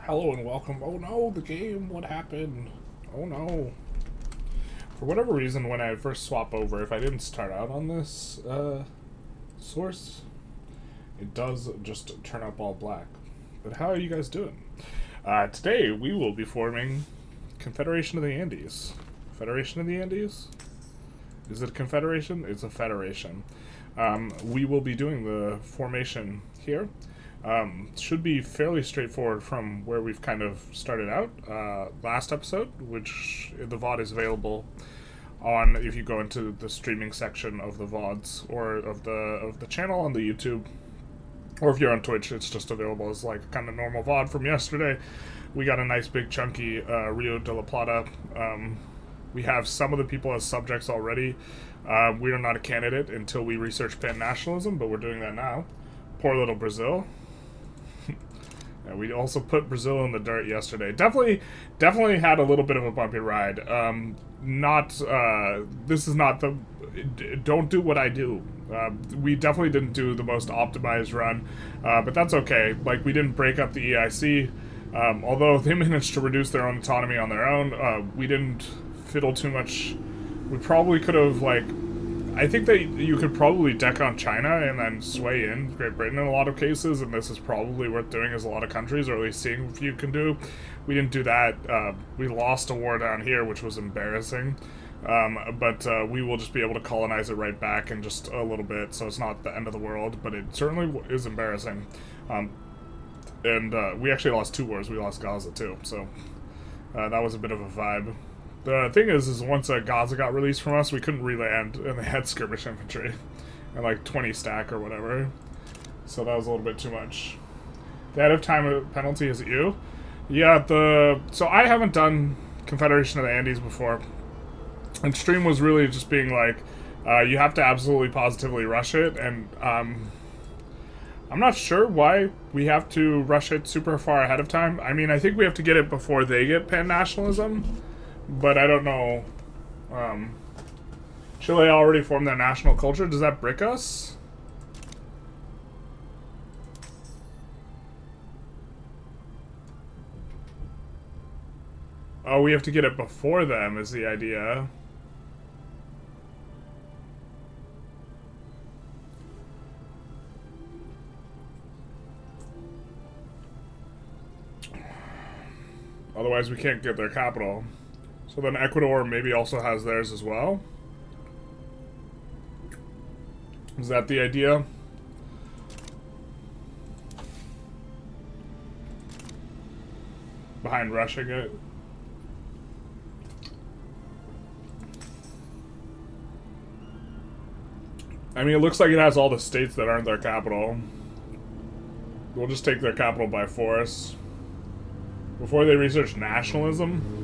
Hello and welcome. Oh no, the game, what happened? Oh no. For whatever reason, when I first swap over, if I didn't start out on this source, it does just turn up all black. But how are you guys doing? Today, we will be forming Confederation of the Andes. Federation of the Andes? Is it a confederation? It's a federation. We will be doing the formation here. Should be fairly straightforward from where we've kind of started out last episode, which the VOD is available on if you go into the streaming section of the VODs or of the channel on the YouTube, or if you're on Twitch, it's just available as like a kind of normal VOD from yesterday. We got a nice big chunky Rio de la Plata. We have some of the people as subjects already. We are not a candidate until we research pan-nationalism, but we're doing that now. Poor little Brazil. Yeah, we also put Brazil in the dirt yesterday. Definitely had a little bit of a bumpy ride. This is not the... Don't do what I do. We definitely didn't do the most optimized run, but that's okay. Like, we didn't break up the EIC. Although they managed to reduce their own autonomy on their own, we didn't fiddle too much. We probably could have, like... I think that you could probably deck on China and then sway in Great Britain in a lot of cases, and this is probably worth doing as a lot of countries, or at least seeing if you can do. We didn't do that. We lost a war down here, which was embarrassing. But we will just be able to colonize it right back in just a little bit, so it's not the end of the world, but it certainly is embarrassing. And we actually lost 2 wars. We lost Gaza, too, so that was a bit of a vibe. The thing is once Gaza got released from us, we couldn't re-land, and they had skirmish infantry, and like 20 stack or whatever. So that was a little bit too much. The out of time penalty is you. Yeah, so I haven't done Confederation of the Andes before, and stream was really just being like, you have to absolutely positively rush it, and I'm not sure why we have to rush it super far ahead of time. I mean, I think we have to get it before they get pan-nationalism. But I don't know. Chile already formed their national culture. Does that brick us? Oh, we have to get it before them is the idea. Otherwise we can't get their capital. So then Ecuador maybe also has theirs as well. Is that the idea? Behind rushing it? I mean, it looks like it has all the states that aren't their capital. We'll just take their capital by force. Before they research nationalism?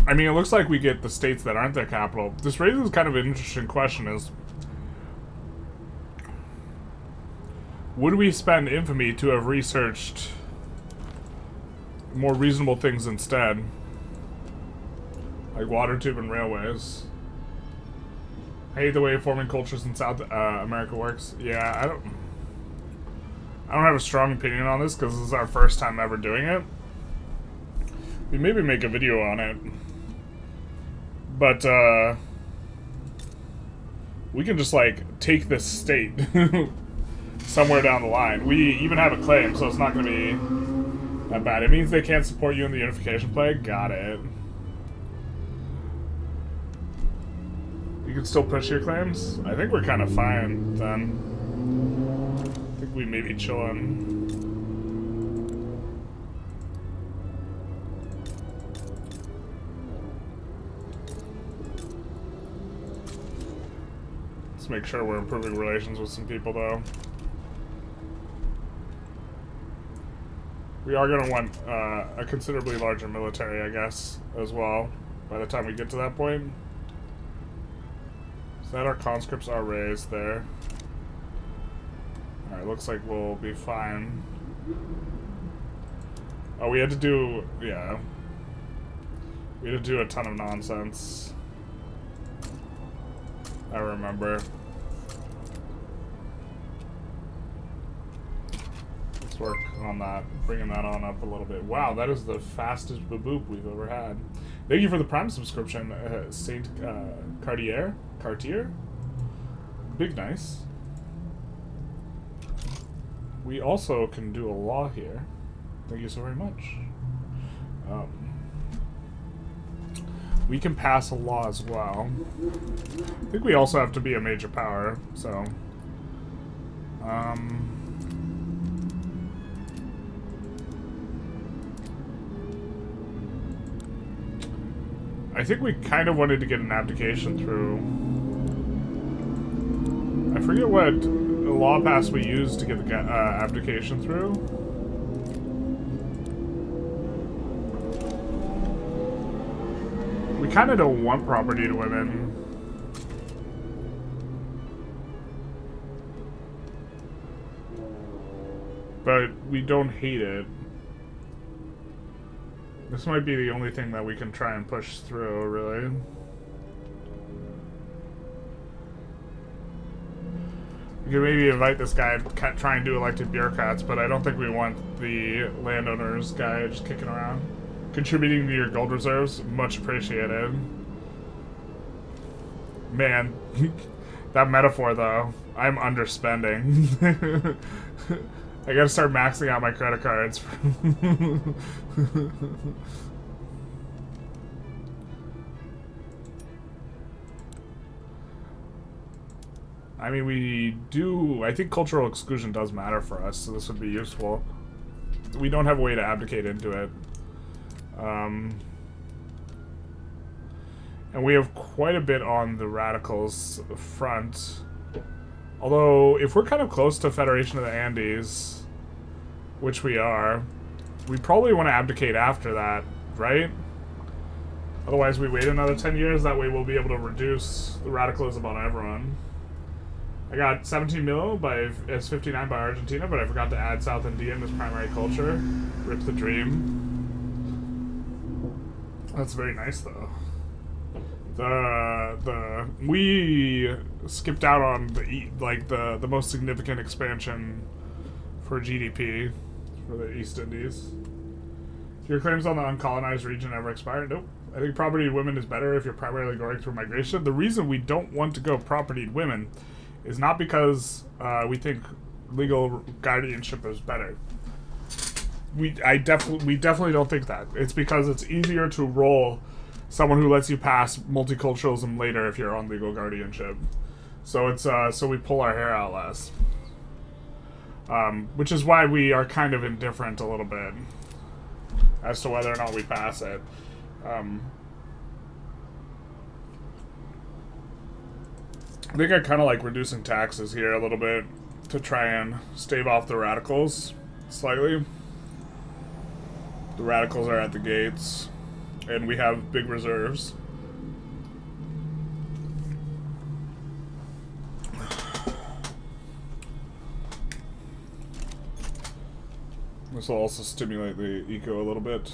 I mean, it looks like we get the states that aren't their capital. This raises kind of an interesting question is, would we spend infamy to have researched more reasonable things instead? Like water tube and railways. I hate the way forming cultures in South America works. Yeah, I don't have a strong opinion on this because this is our first time ever doing it. We maybe make a video on it. But, we can just, like, take this state somewhere down the line. We even have a claim, so it's not going to be that bad. It means they can't support you in the unification plague? Got it. You can still push your claims? I think we're kind of fine, then. I think we may be chilling. Let's make sure we're improving relations with some people, though. We are going to want a considerably larger military, I guess, as well, by the time we get to that point. So that our conscripts are raised there. Alright, looks like we'll be fine. Oh, we had to do... yeah. We had to do a ton of nonsense. I remember. Let's work on that, bringing that on up a little bit. Wow, that is the fastest boop we've ever had. Thank you for the Prime subscription, Saint Cartier. Big nice. We also can do a law here. Thank you so very much. We can pass a law as well. I think we also have to be a major power, so... I think we kind of wanted to get an abdication through. I forget what law pass we used to get the abdication through. We kind of don't want property to women. But we don't hate it. This might be the only thing that we can try and push through, really. We could maybe invite this guy and try and do elected bureaucrats, but I don't think we want the landowners guy just kicking around. Contributing to your gold reserves, much appreciated. Man, that metaphor though, I'm underspending. I gotta start maxing out my credit cards. I mean, we do... I think cultural exclusion does matter for us, so this would be useful. We don't have a way to abdicate into it. And we have quite a bit on the radicals front. Although, if we're kind of close to Federation of the Andes, which we are, we probably want to abdicate after that, right? Otherwise, we wait another 10 years. That way, we'll be able to reduce the radicalism on everyone. I got 17 mil by S59 by Argentina, but I forgot to add South Indian as primary culture. Rip the dream. That's very nice, though. We skipped out on the most significant expansion for GDP for the East Indies. Do your claims on the uncolonized region ever expire? Nope. I think propertied women is better if you're primarily going through migration. The reason we don't want to go propertied women is not because we think legal guardianship is better. We definitely don't think that. It's because it's easier to roll someone who lets you pass multiculturalism later if you're on legal guardianship. So it's so we pull our hair out less. Which is why we are kind of indifferent a little bit as to whether or not we pass it. I think I kind of like reducing taxes here a little bit to try and stave off the radicals slightly. The radicals are at the gates, and we have big reserves. This will also stimulate the eco a little bit.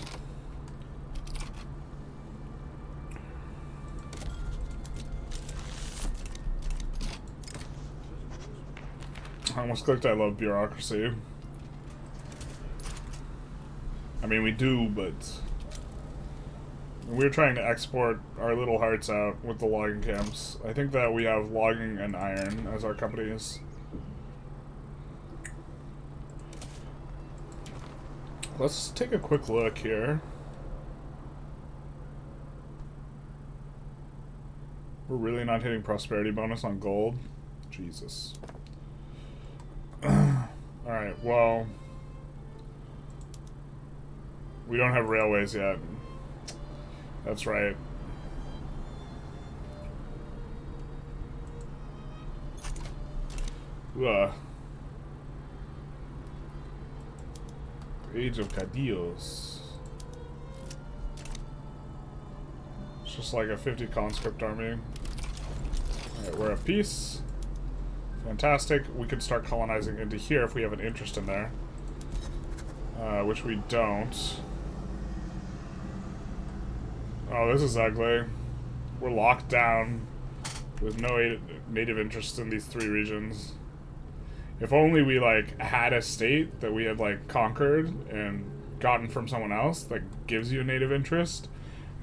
I almost clicked I love bureaucracy. I mean, we do, but we're trying to export our little hearts out with the logging camps. I think that we have logging and iron as our companies. Let's take a quick look here. We're really not hitting prosperity bonus on gold? Jesus. Alright, well... we don't have railways yet. That's right. Ugh. Age of Cadillos. It's just like a 50 conscript army. Alright, we're at peace. Fantastic. We could start colonizing into here if we have an interest in there. Which we don't. Oh, this is ugly. We're locked down with no native interest in these 3 regions. If only we, like, had a state that we had, like, conquered and gotten from someone else that gives you a native interest,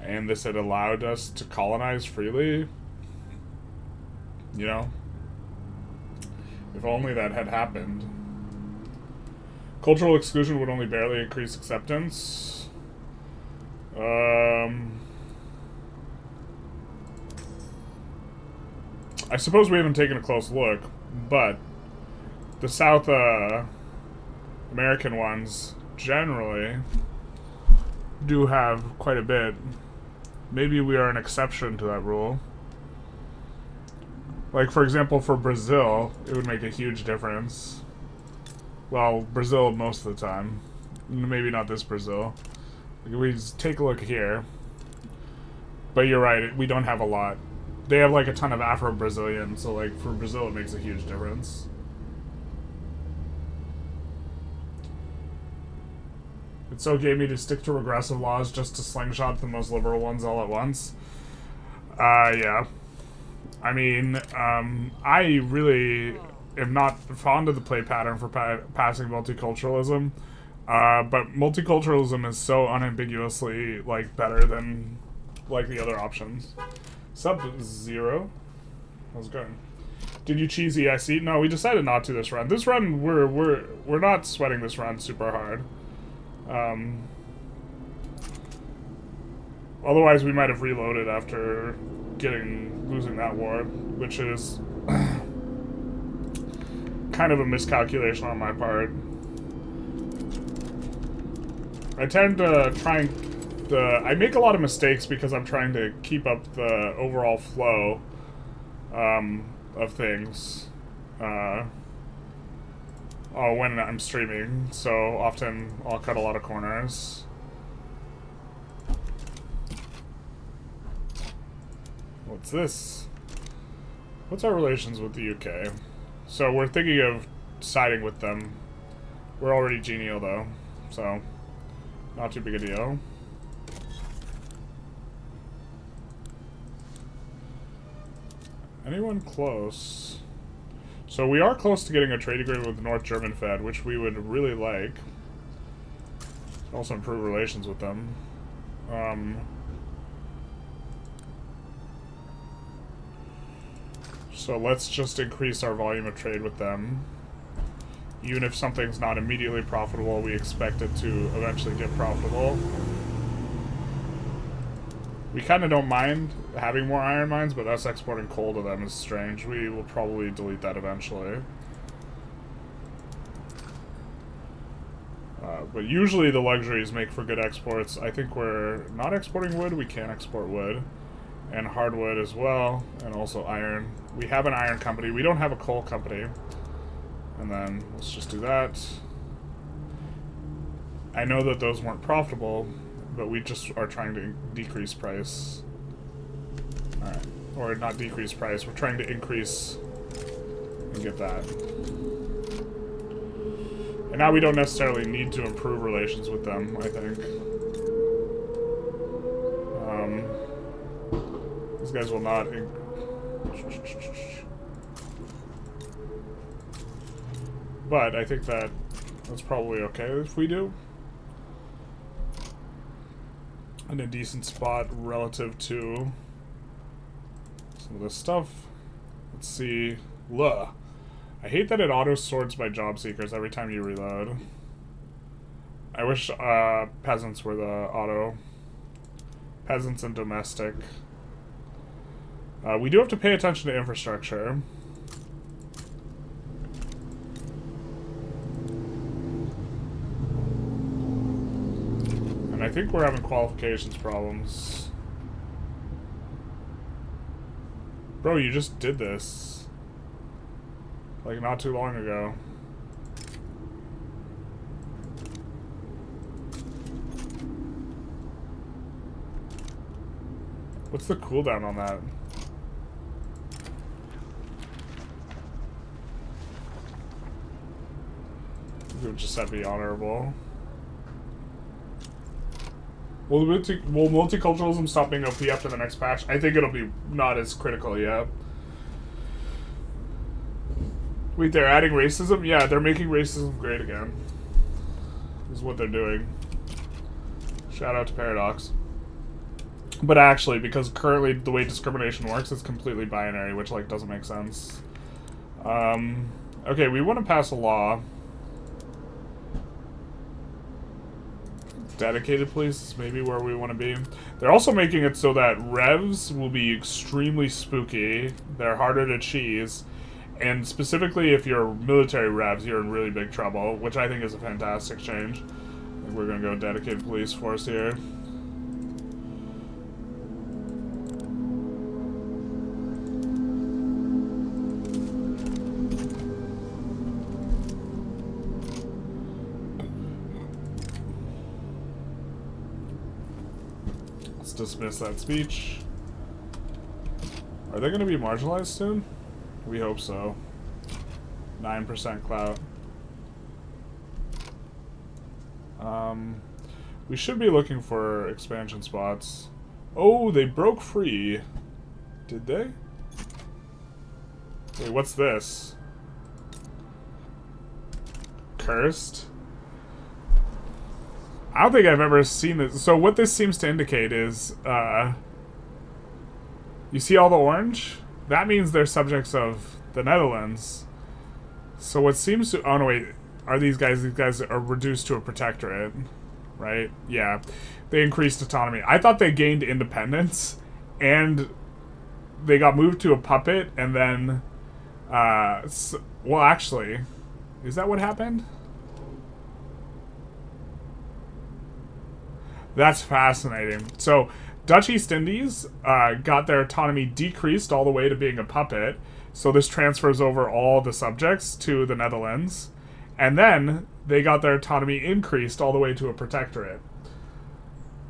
and this had allowed us to colonize freely, you know? If only that had happened. Cultural exclusion would only barely increase acceptance. I suppose we haven't taken a close look, but the South American ones generally do have quite a bit. Maybe we are an exception to that rule. Like, for example, for Brazil, it would make a huge difference. Well, Brazil most of the time. Maybe not this Brazil. We just take a look here. But you're right, we don't have a lot. They have, like, a ton of Afro-Brazilian, so, like, for Brazil it makes a huge difference. It's okay me to stick to regressive laws just to slingshot the most liberal ones all at once. Yeah. I mean, I really am not fond of the play pattern for passing multiculturalism, but multiculturalism is so unambiguously, like, better than, like, the other options. Sub-Zero? How's it going? Did you cheese EIC? No, we decided not to this run. This run, we're not sweating this run super hard. Otherwise, we might have reloaded after losing that war, which is kind of a miscalculation on my part. I tend to try and I make a lot of mistakes because I'm trying to keep up the overall flow of things when I'm streaming, so often I'll cut a lot of corners. What's this? What's our relations with the UK? So we're thinking of siding with them. We're already genial though, so not too big a deal. Anyone close? So we are close to getting a trade agreement with the North German Fed, which we would really like. Also improve relations with them. So let's just increase our volume of trade with them. Even if something's not immediately profitable, we expect it to eventually get profitable. We kind of don't mind having more iron mines, but us exporting coal to them is strange. We will probably delete that eventually. But usually the luxuries make for good exports. I think we're not exporting wood. We can export wood. And hardwood as well. And also iron. We have an iron company. We don't have a coal company. And then let's just do that. I know that those weren't profitable, but we just are trying to decrease price. Alright. Or not decrease price, we're trying to increase and get that. And now we don't necessarily need to improve relations with them, I think. These guys will not... But I think that that's probably okay if we do. In a decent spot relative to some of this stuff. Let's see. Luh. I hate that it auto-sorts by job seekers every time you reload. I wish peasants were the auto. Peasants and domestic. We do have to pay attention to infrastructure. And I think we're having qualifications problems. Bro, you just did this. Like, not too long ago. What's the cooldown on that? It would just have to be honorable. Will multiculturalism stop being OP after the next patch? I think it'll be not as critical yet. Wait, they're adding racism? Yeah, they're making racism great again. Is what they're doing. Shout out to Paradox. But actually, because currently the way discrimination works is completely binary, which, like, doesn't make sense. Okay, we want to pass a law. Dedicated police is maybe where we want to be. They're also making it so that revs will be extremely spooky. They're harder to cheese. And specifically, if you're military revs, you're in really big trouble, which I think is a fantastic change. I think we're going to go dedicated police force here. Let's dismiss that speech. Are they going to be marginalized soon? We hope so. 9% clout. We should be looking for expansion spots. Oh, they broke free. Did they? Wait, what's this? Cursed? I don't think I've ever seen this. So what this seems to indicate is, you see all the orange? That means they're subjects of the Netherlands. So what seems to... Oh, no, wait. Are these guys... These guys are reduced to a protectorate. Right? Yeah. They increased autonomy. I thought they gained independence. And they got moved to a puppet. And then... well, actually... Is that what happened? That's fascinating. So... Dutch East Indies got their autonomy decreased all the way to being a puppet. So this transfers over all the subjects to the Netherlands. And then they got their autonomy increased all the way to a protectorate.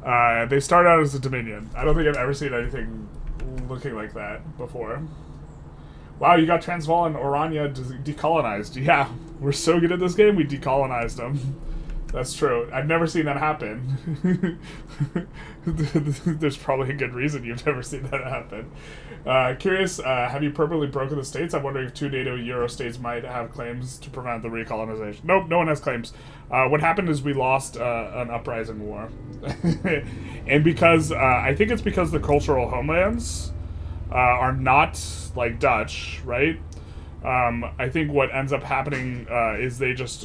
They started out as a dominion. I don't think I've ever seen anything looking like that before. Wow, you got Transvaal and Oranje decolonized. Yeah, we're so good at this game, we decolonized them. That's true. I've never seen that happen. There's probably a good reason you've never seen that happen. Curious, have you permanently broken the states? I'm wondering if 2 NATO Euro states might have claims to prevent the recolonization. Nope, no one has claims. What happened is we lost an uprising war. And because, I think it's because the cultural homelands are not like Dutch, right? I think what ends up happening is they just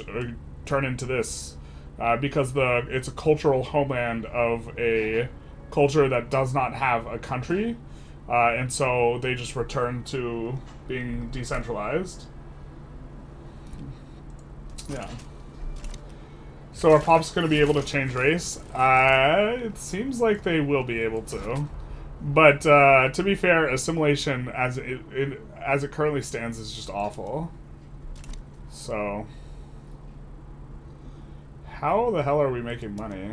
turn into this. Because it's a cultural homeland of a culture that does not have a country, and so they just return to being decentralized. Yeah. So are Pops going to be able to change race? It seems like they will be able to. But to be fair, assimilation as it currently stands is just awful. So... How the hell are we making money?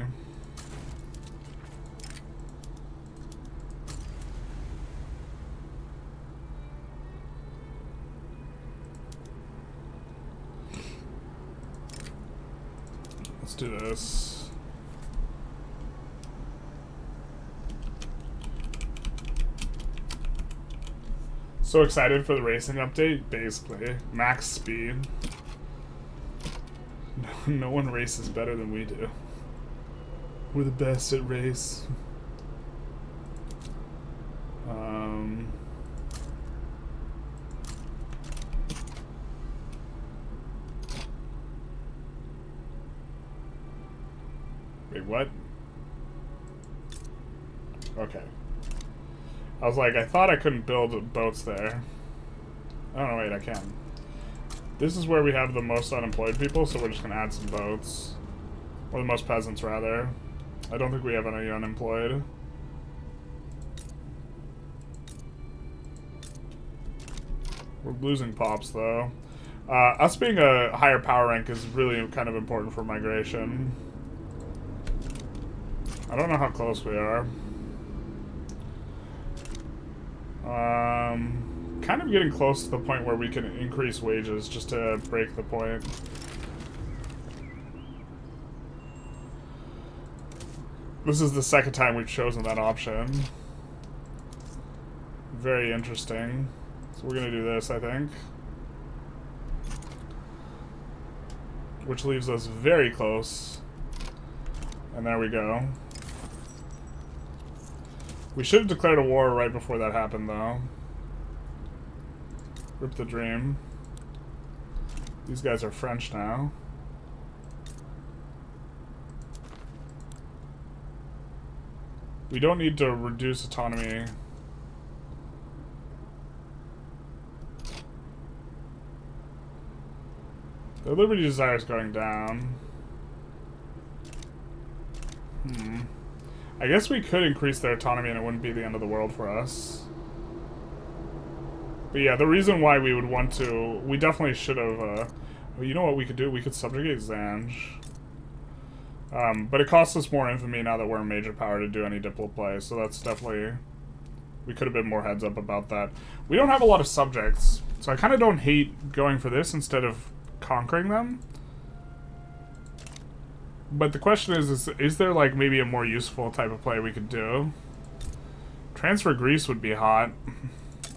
Let's do this. So excited for the racing update, basically. Max speed. No one races better than we do. We're the best at race. Wait, what? Okay. I was like, I thought I couldn't build boats there. Oh, no, wait, I can. This is where we have the most unemployed people, so we're just going to add some boats. Or the most peasants, rather. I don't think we have any unemployed. We're losing Pops, though. Us being a higher power rank is really kind of important for migration. I don't know how close we are. Kind of getting close to the point where we can increase wages just to break the point. This is the second time we've chosen that option. Very interesting. So we're gonna do this, I think. which leaves us very close. And there we go. We should have declared a war right before that happened, though. Rip the dream. These guys are French now. We don't need to reduce autonomy. The liberty desire is going down. I guess we could increase their autonomy and it wouldn't be the end of the world for us. But yeah, the reason why we would want to... We definitely should have... well, you know what we could do? We could subjugate Zanj. But it costs us more infamy now that we're a major power to do any Diplo play, so that's definitely... We could have been more heads up about that. We don't have a lot of subjects, so I kind of don't hate going for this instead of conquering them. But the question is there like maybe a more useful type of play we could do? Transfer Greece would be hot.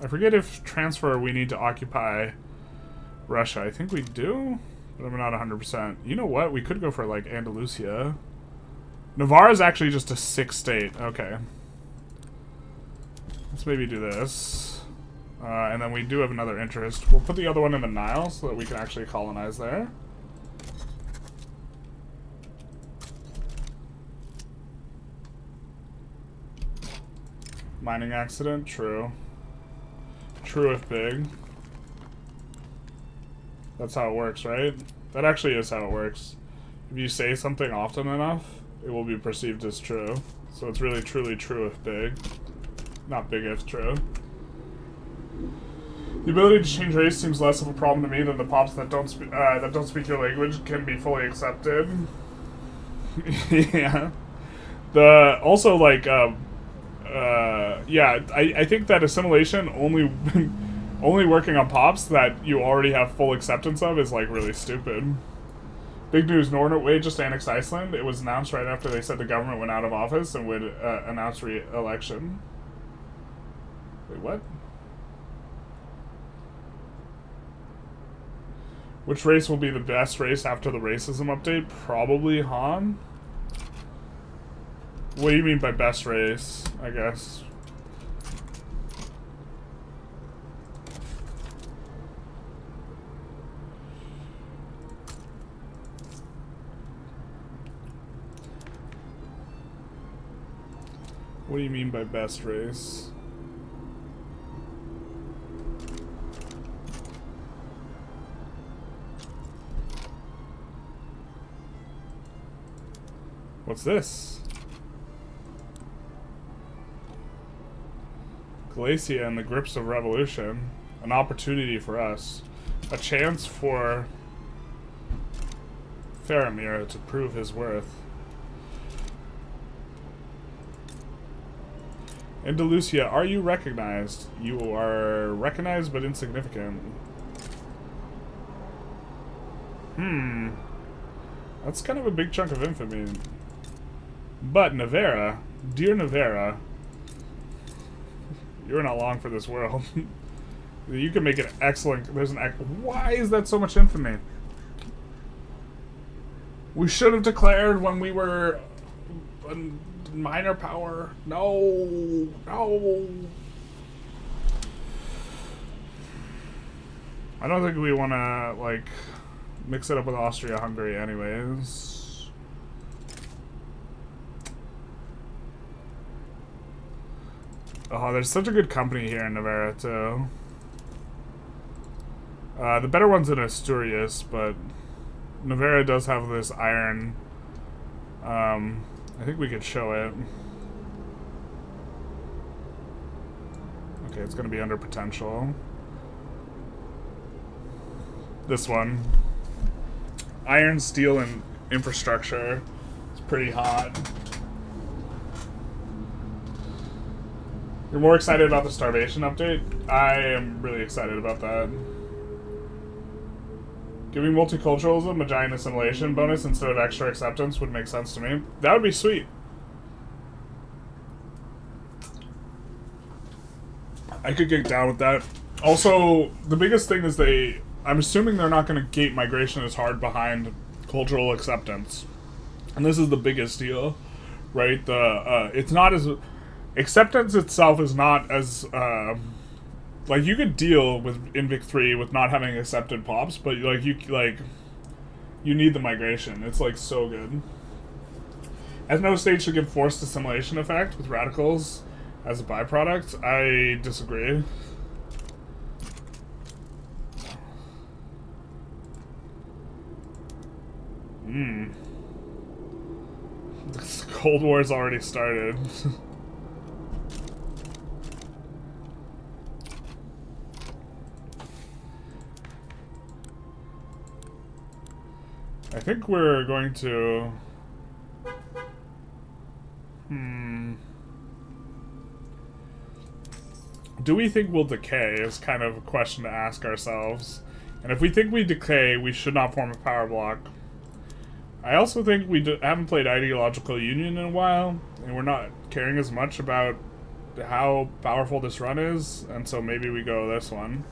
I forget if transfer we need to occupy Russia. I think we do, but I'm not 100%. You know what? We could go for like Andalusia. Navarre is actually just a 6 state. Okay. Let's maybe do this. And then we do have another interest. We'll put the other one in the Nile so that we can actually colonize there. Mining accident, true. True if big. That's how it works, right? That actually is how it works. If you say something often enough, it will be perceived as true. So it's really truly true if big. Not big if true. The ability to change race seems less of a problem to me than the pops that don't speak your language can be fully accepted. Yeah. The also like yeah, I think that assimilation only working on pops that you already have full acceptance of is like really stupid. Big news, Norway just annexed Iceland. It was announced right after they said the government went out of office and would announce re-election. Wait, what? Which race will be the best race after the racism update? Probably Han. What do you mean by best race, I guess? What do you mean by best race? What's this? Galicia in the grips of revolution. An opportunity for us. A chance for Faramir to prove his worth. Andalusia, are you recognized? You are recognized but insignificant. That's kind of a big chunk of infamy. But Navarra, dear Navarra, you're not long for this world. You can make an excellent... There's an... Why is that so much infamy? We should have declared when we were a minor power. No. No. I don't think we want to, like, mix it up with Austria-Hungary anyways. Oh, there's such a good company here in Navarra, too. The better one's in Asturias, but Navarra does have this iron. I think we could show it. Okay, it's going to be under potential. This one. Iron, steel, and infrastructure. It's pretty hot. You're more excited about the starvation update? I am really excited about that. Giving multiculturalism a giant assimilation bonus instead of extra acceptance would make sense to me. That would be sweet. I could get down with that. Also, the biggest thing is I'm assuming they're not going to gate migration as hard behind cultural acceptance. And this is the biggest deal, right? It's not as... Acceptance itself is not as... like, you could deal with in Vic 3 with not having accepted pops, but, like, you need the migration. It's, like, so good. As no state should give forced assimilation effect with radicals as a byproduct, I disagree. The Cold War's already started. I think we're going to... Do we think we'll decay is kind of a question to ask ourselves. And if we think we decay, we should not form a power block. I also think we haven't played Ideological Union in a while, and we're not caring as much about how powerful this run is, and so maybe we go this one.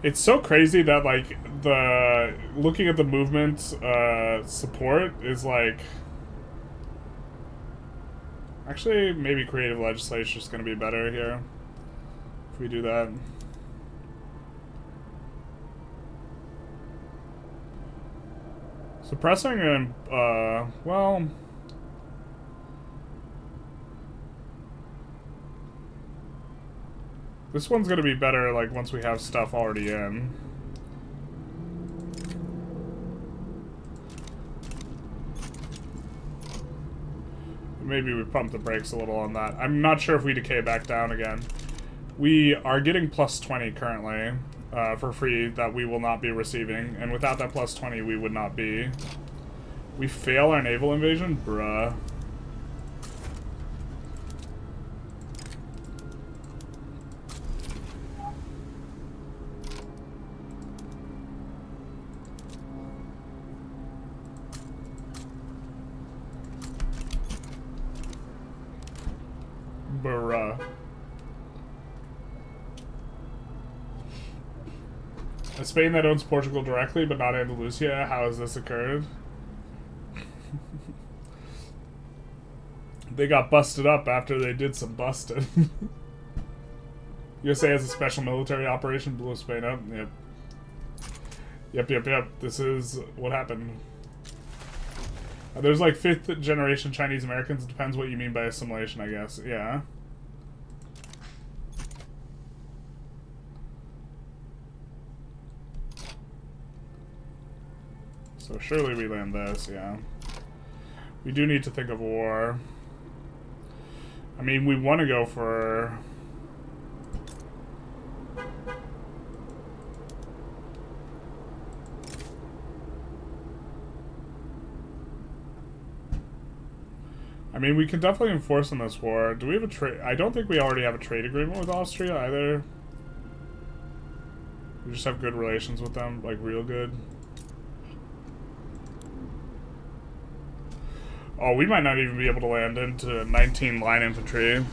It's so crazy that, like, looking at the movement's support is, like... Actually, maybe creative legislation is going to be better here if we do that. Suppressing and, well... This one's gonna be better, like, once we have stuff already in. Maybe we pump the brakes a little on that. I'm not sure if we decay back down again. We are getting plus 20 currently, for free, that we will not be receiving. And without that plus 20, we would not be. We fail our naval invasion? Bruh. A Spain that owns Portugal directly, but not Andalusia. How has this occurred? They got busted up after they did some busting. USA has a special military operation, blew Spain up. Yep. This is what happened. There's like 5th generation Chinese Americans. It depends what you mean by assimilation, I guess. Yeah. So surely we land this, yeah. We do need to think of war. I mean, we want to go for... I mean, we can definitely enforce on this war. Do we have a trade? I don't think we already have a trade agreement with Austria either. We just have good relations with them, like real good. Oh, we might not even be able to land into 19 line infantry,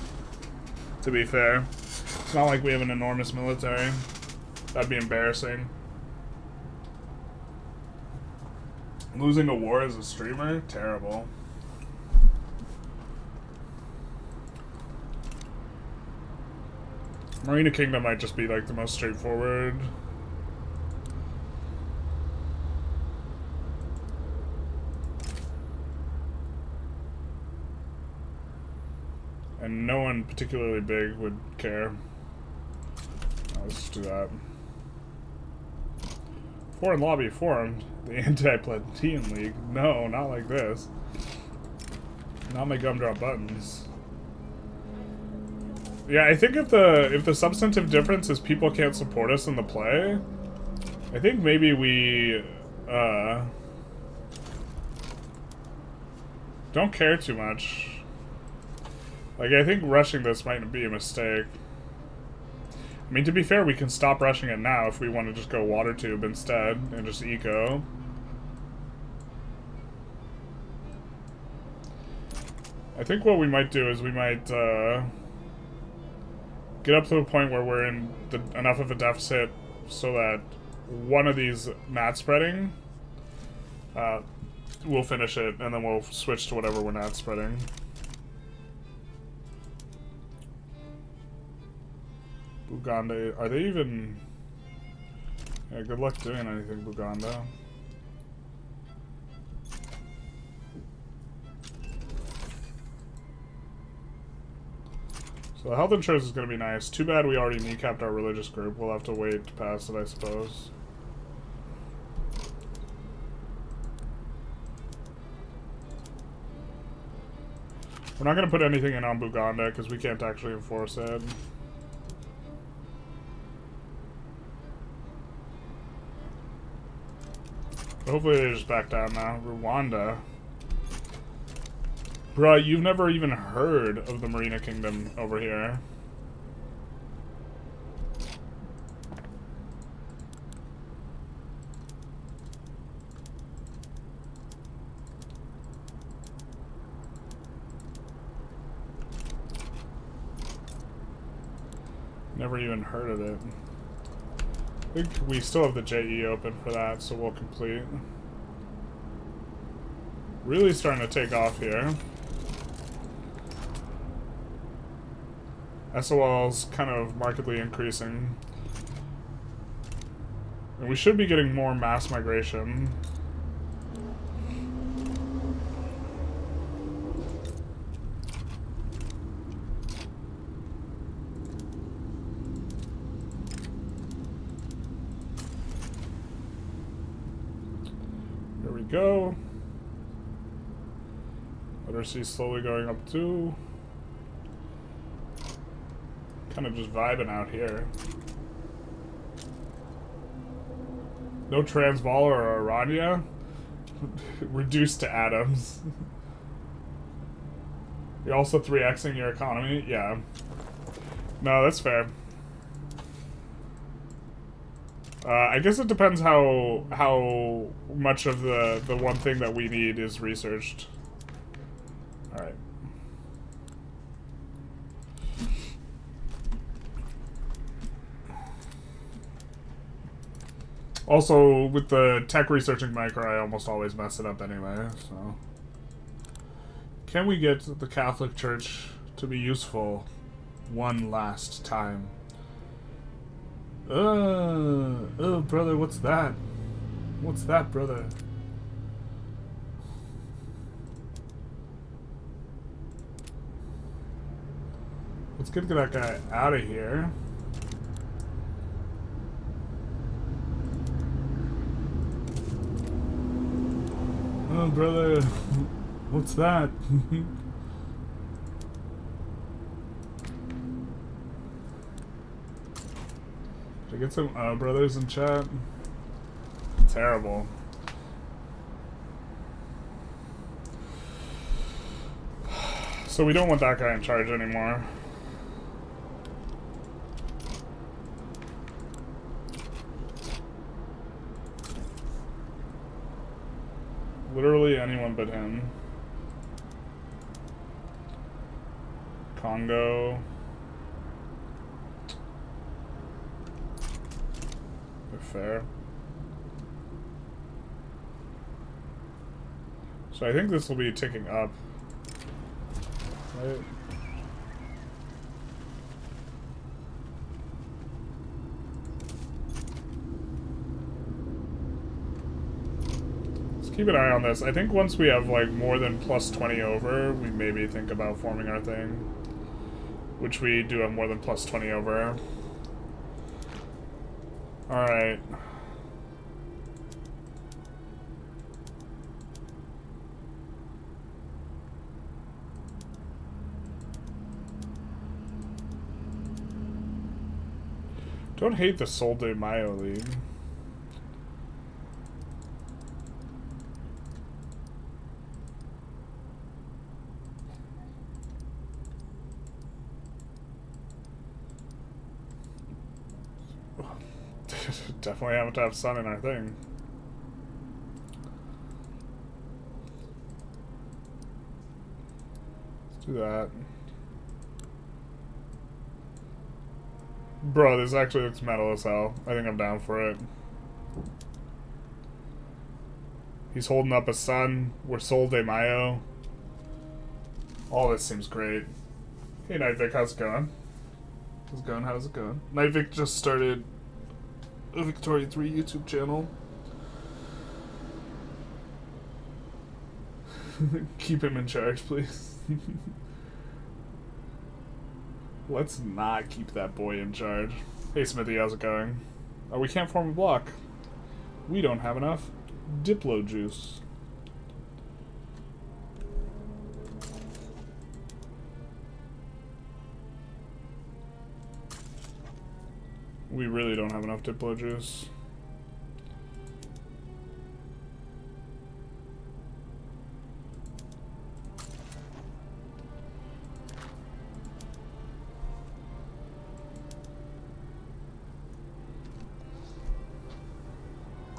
to be fair. It's not like we have an enormous military. That'd be embarrassing. Losing a war as a streamer? Terrible. Marina Kingdom might just be like the most straightforward. And no one particularly big would care. Let's just do that. Foreign lobby formed. The Anti-Platoon League. No, not like this. Not my gumdrop buttons. Yeah, I think if the substantive difference is people can't support us in the play, I think maybe we don't care too much. Like, I think rushing this might be a mistake. I mean, to be fair, we can stop rushing it now if we want to just go water tube instead and just eco. I think what we might do is we might get up to the point where we're in enough of a deficit so that one of these not spreading, we'll finish it, and then we'll switch to whatever we're not spreading. Buganda, are they even... Yeah, good luck doing anything, Buganda. So the health insurance is going to be nice. Too bad we already kneecapped our religious group. We'll have to wait to pass it, I suppose. We're not going to put anything in on Buganda because we can't actually enforce it. Hopefully they just back down now. Rwanda. Bruh, you've never even heard of the Marina Kingdom over here. Never even heard of it. I think we still have the JE open for that, so we'll complete. Really starting to take off here. SOL's kind of markedly increasing. And we should be getting more mass migration. There we go. Literacy slowly going up too. Kind of just vibing out here. No Transvaal or Aranya? Reduced to atoms. You're also 3xing your economy? Yeah. No, that's fair. I guess it depends how much of the one thing that we need is researched. Alright. Also, with the tech researching micro, I almost always mess it up anyway, so... Can we get the Catholic Church to be useful one last time? Oh, brother, what's that? What's that, brother? Let's get that guy out of here. Oh, brother, what's that? Should I get some brothers in chat? Terrible. So we don't want that guy in charge anymore. Literally anyone but him. Congo. Fair. So I think this will be ticking up. Right? Keep an eye on this. I think once we have like more than plus 20 over, we maybe think about forming our thing. Which we do have more than plus 20 over. Alright. Don't hate the Sol de Mayo League. Definitely have to have sun in our thing. Do that. Bro, this actually looks metal as hell. I think I'm down for it. He's holding up a sun. We're Sol de Mayo. All this seems great. Hey, Nightvic, how's it going? How's it going? How's it going? Nightvic just started a Victoria 3 YouTube channel. Keep him in charge, please. Let's not keep that boy in charge. Hey, Smithy, how's it going? Oh, we can't form a block. We don't have enough Diplo juice. We really don't have enough Diplo juice.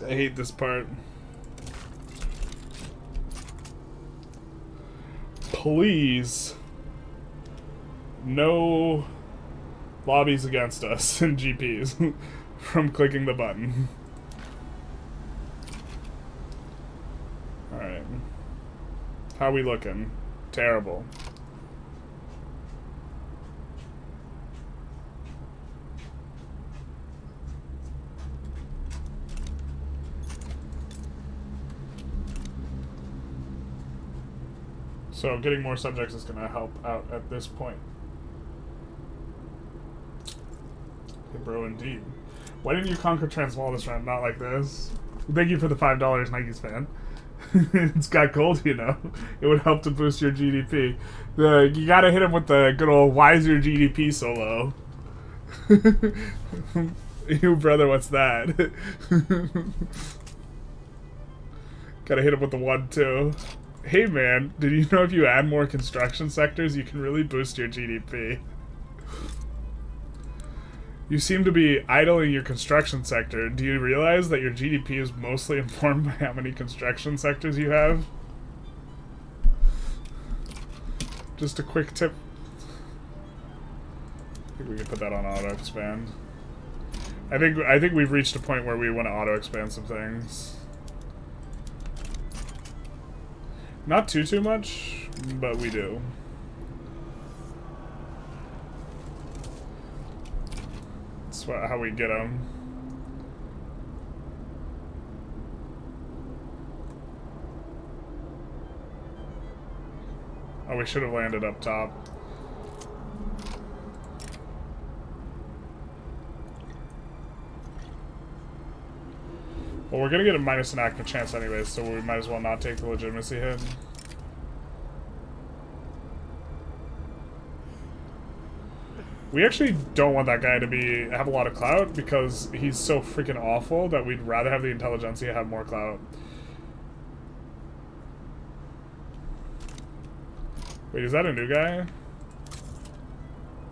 I hate this part. Please. No lobbies against us and GPs from clicking the button. Alright. How we looking? Terrible. So getting more subjects is going to help out at this point. Hey bro, indeed. Why didn't you conquer Transvaal this round? Not like this. Thank you for the $5, Nikes fan. It's got gold, you know. It would help to boost your GDP. You gotta hit him with the good old why is your GDP so low? You brother, what's that? Gotta hit him with the 1-2. Hey man, did you know if you add more construction sectors, you can really boost your GDP? You seem to be idling your construction sector. Do you realize that your GDP is mostly informed by how many construction sectors you have? Just a quick tip. I think we can put that on auto expand. I think we've reached a point where we want to auto expand some things. Not too much, but we do. That's how we get them. Oh, we should have landed up top. Well, we're gonna get a minus an active chance anyways, so we might as well not take the legitimacy hit. We actually don't want that guy to have a lot of clout because he's so freaking awful that we'd rather have the Intelligentsia have more clout. Wait, is that a new guy?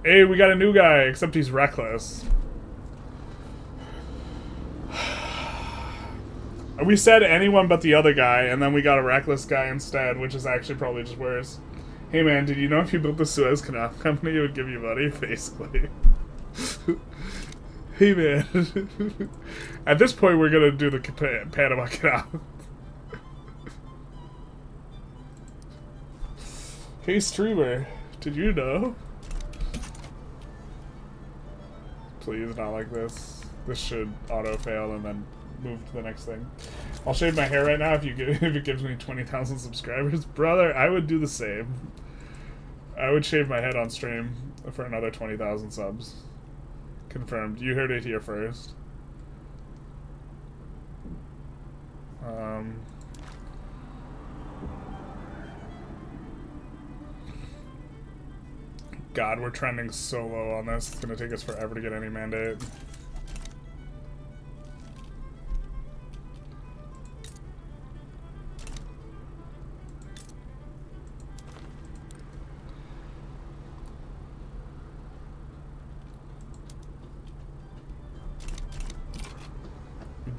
Hey, we got a new guy, except he's reckless. We said anyone but the other guy, and then we got a reckless guy instead, which is actually probably just worse. Hey man, did you know if you built the Suez Canal company, it would give you money, basically? Hey man. At this point, we're gonna do the Panama Canal. Hey streamer, did you know? Please, not like this. This should auto-fail and then move to the next thing. I'll shave my hair right now if it gives me 20,000 subscribers. Brother, I would do the same. I would shave my head on stream for another 20,000 subs. Confirmed. You heard it here first. God, we're trending so low on this. It's gonna take us forever to get any mandate.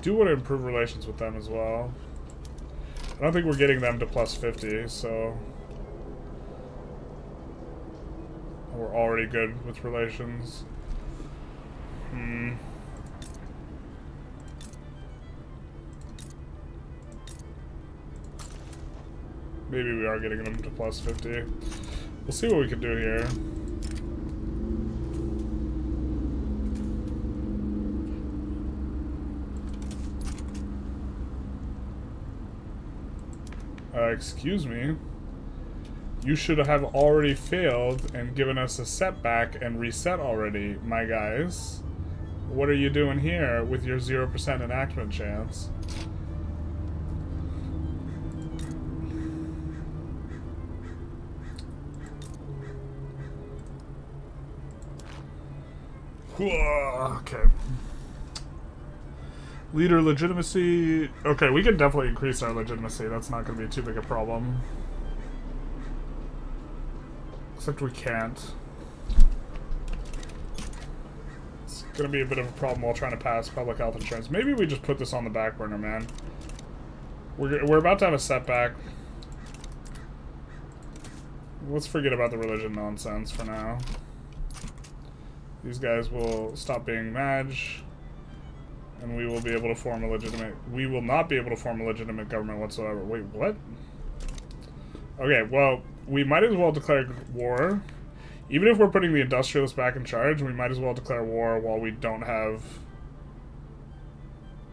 Do want to improve relations with them as well. I don't think we're getting them to plus 50, so We're already good with relations. Maybe we are getting them to plus 50. We'll see what we can do here. Excuse me. You should have already failed and given us a setback and reset already, my guys. What are you doing here with your 0% enactment chance? Okay. Leader legitimacy. Okay, we can definitely increase our legitimacy. That's not going to be too big a problem. Except we can't. It's going to be a bit of a problem while trying to pass public health insurance. Maybe we just put this on the back burner, man. We're about to have a setback. Let's forget about the religion nonsense for now. These guys will stop being Madge. And we will be able to form a legitimate... We will not be able to form a legitimate government whatsoever. Wait, what? Okay, well, we might as well declare war. Even if we're putting the Industrialists back in charge, we might as well declare war while we don't have...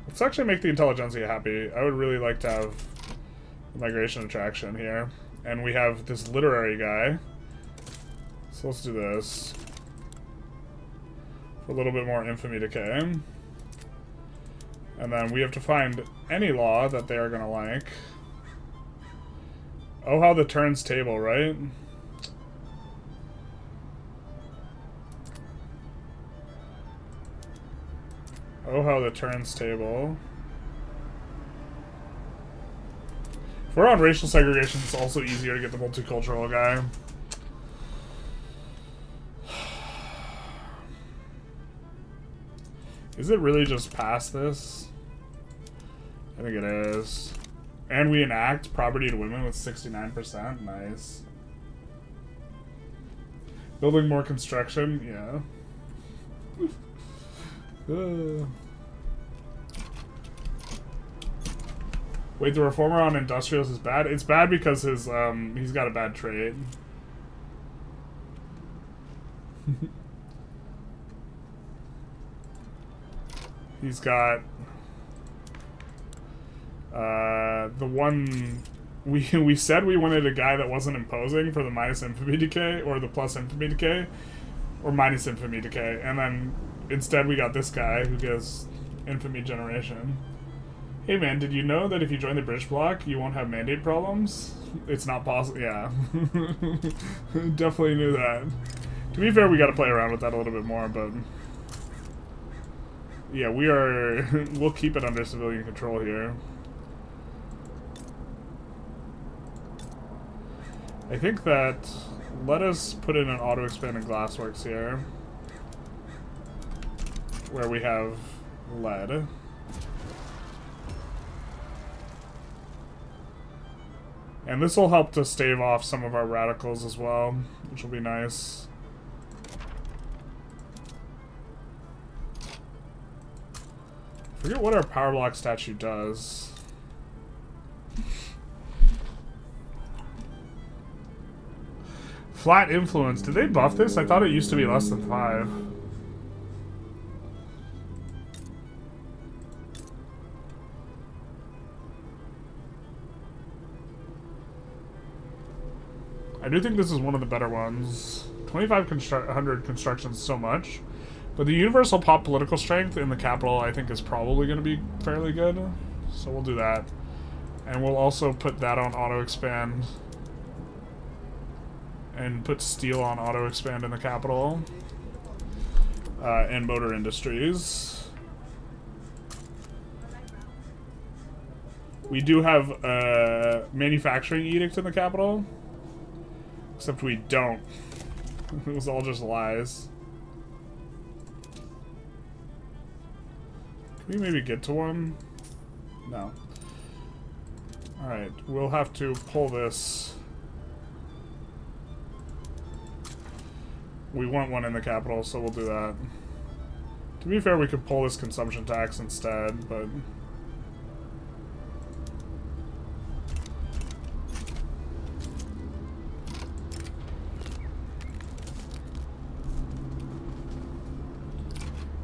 Let's actually make the Intelligentsia happy. I would really like to have migration attraction here. And we have this literary guy. So let's do this. For a little bit more infamy decay. And then we have to find any law that they are going to like. Oh, how the turns table, right? Oh, how the turns table. If we're on racial segregation, it's also easier to get the multicultural guy. Is it really just past this? I think it is. And we enact property to women with 69%. Nice. Building more construction. Yeah. Wait, the reformer on industrials is bad? It's bad because his he's got a bad trade. He's got the one we said we wanted a guy that wasn't imposing for the minus infamy decay or the plus infamy decay or minus infamy decay, and then instead we got this guy who gives infamy generation. Hey man, did you know that if you join the British bloc you won't have mandate problems? It's not possible. Yeah. Definitely knew that. To be fair, we got to play around with that a little bit more, but yeah, we are... we'll keep it under civilian control here. I think that... Let us put in an auto-expanding glassworks here. Where we have lead. And this will help to stave off some of our radicals as well, which will be nice. Forget what our power block statue does. Flat influence. Did they buff this? I thought it used to be less than 5. I do think this is one of the better ones. 2,500 constructions so much. But the universal pop political strength in the capital, I think, is probably going to be fairly good. So we'll do that. And we'll also put that on auto-expand. And put steel on auto-expand in the capital. And motor industries. We do have a manufacturing edict in the capital. Except we don't. It was all just lies. Can we maybe get to one? No. Alright, we'll have to pull this We want one in the capital, so we'll do that. To be fair, we could pull this consumption tax instead, but...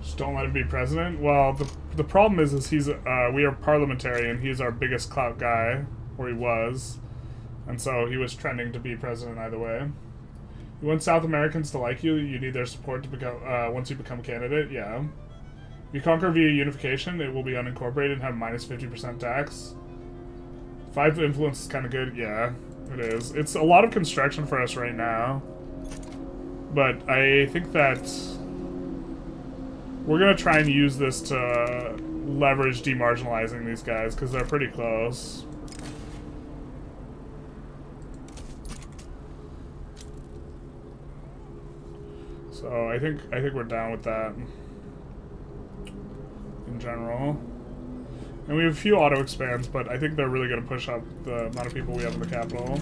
Just don't let him be president? Well, the problem is he's, we are parliamentary, and he's our biggest clout guy, or he was. And so he was trending to be president either way. You want South Americans to like you, you need their support to become, once you become candidate, yeah. If you conquer via unification, it will be unincorporated and have minus 50% tax. 5 influence is kind of good, yeah, it is. It's a lot of construction for us right now. But I think that we're going to try and use this to leverage demarginalizing these guys, because they're pretty close. So I think we're down with that in general. And we have a few auto expands, but I think they're really going to push up the amount of people we have in the capital.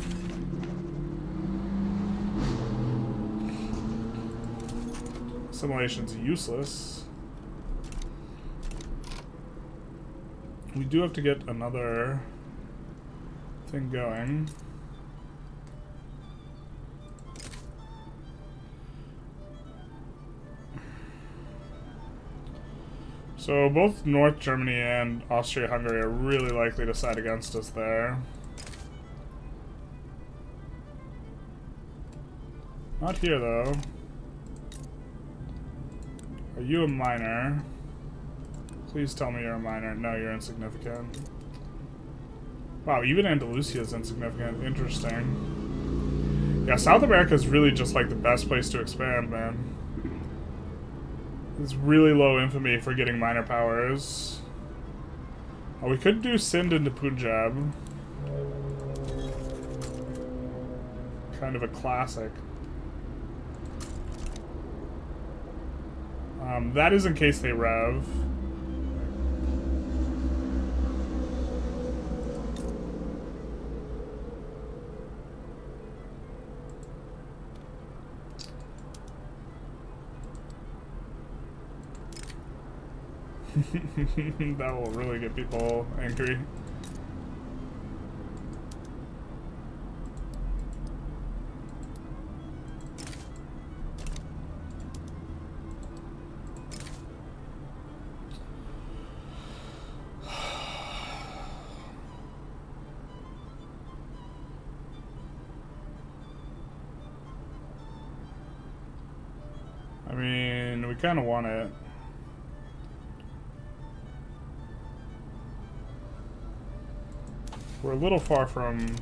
Assimilation's useless. We do have to get another thing going. So both North Germany and Austria-Hungary are really likely to side against us there. Not here, though. Are you a minor? Please tell me you're a minor. No, you're insignificant. Wow, even Andalusia is insignificant. Interesting. Yeah, South America is really just like the best place to expand, man. It's really low infamy for getting minor powers. Oh, we could do Sind into Punjab. Kind of a classic. That is in case they rev. That will really get people angry. I mean, we kind of want it. We're a little far from...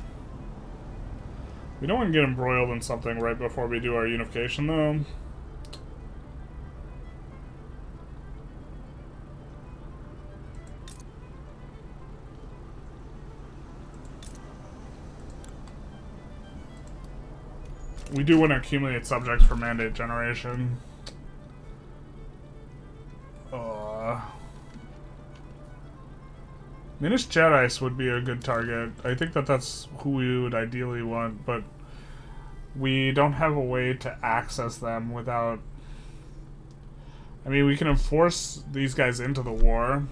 We don't want to get embroiled in something right before we do our unification, though. We do want to accumulate subjects for mandate generation. Minas Gerais would be a good target. I think that that's who we would ideally want, but we don't have a way to access them without... I mean, we can enforce these guys into the war.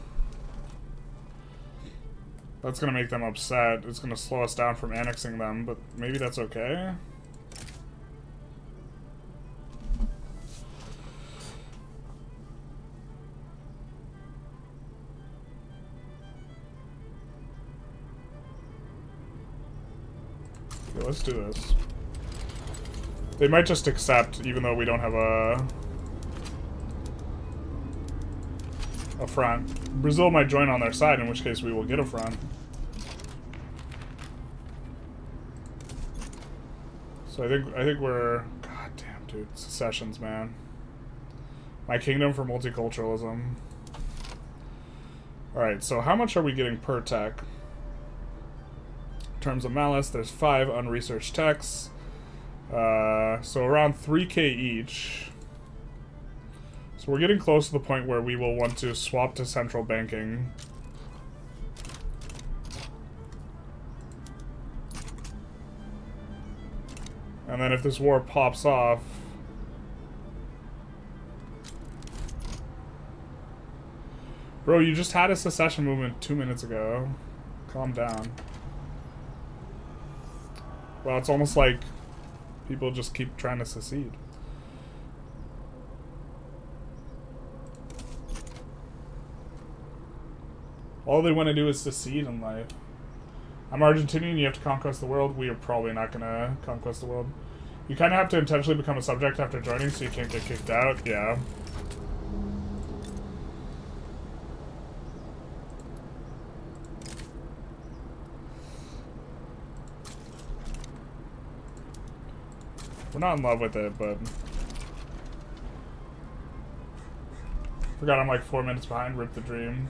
That's going to make them upset. It's going to slow us down from annexing them, but maybe that's okay. Okay, let's do this. They might just accept, even though we don't have a front. Brazil might join on their side, in which case we will get a front. So I think we're... God damn, dude. Secessions, man. My kingdom for multiculturalism. Alright, so how much are we getting per tech? In terms of malice, there's 5 unresearched techs. So around 3k each. So we're getting close to the point where we will want to swap to central banking. And then if this war pops off, Bro, you just had a secession movement 2 minutes ago. Calm down. Well, it's almost like people just keep trying to secede. All they want to do is secede in life. I'm Argentinian, you have to conquest the world. We are probably not going to conquest the world. You kind of have to intentionally become a subject after joining so you can't get kicked out. Yeah. We're not in love with it, but... Forgot I'm like 4 minutes behind. Rip the dream.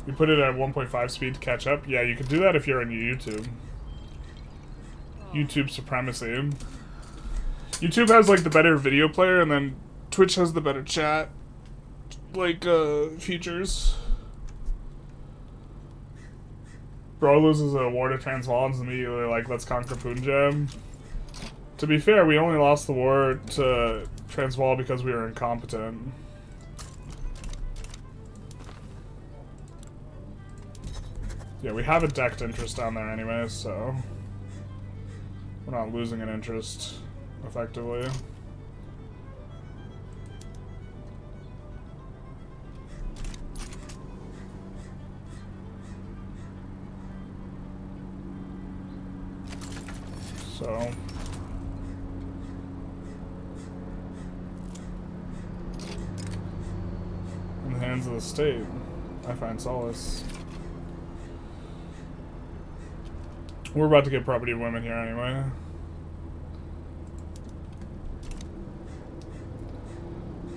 You put it at 1.5 speed to catch up? Yeah, you can do that if you're on YouTube. YouTube supremacy. YouTube has like the better video player, and then Twitch has the better chat like features. Bro loses a war to Transvaal and is immediately like, let's conquer Punjab. To be fair, we only lost the war to Transvaal because we were incompetent. Yeah, we have a decked interest down there anyway, so we're not losing an interest effectively. So in the hands of the state, I find solace. We're about to get property of women here anyway.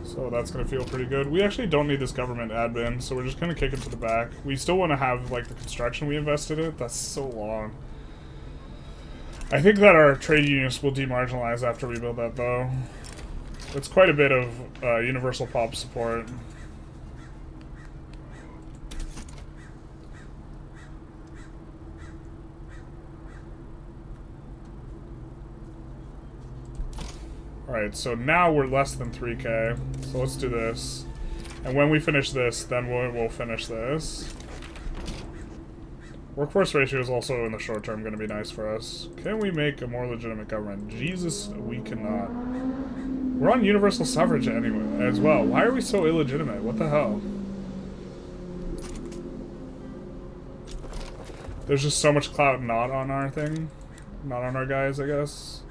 So that's gonna feel pretty good. We actually don't need this government admin, so we're just gonna kick it to the back. We still want to have like the construction we invested in. That's so long. I think that our trade unions will demarginalize after we build that, though. It's quite a bit of universal pop support. Alright, so now we're less than 3k. So let's do this. And when we finish this, then we'll finish this. Workforce ratio is also in the short term going to be nice for us. Can we make a more legitimate government? Jesus, we cannot. We're on universal suffrage anyway as well. Why are we so illegitimate? What the hell? There's just so much clout not on our thing. Not on our guys, I guess.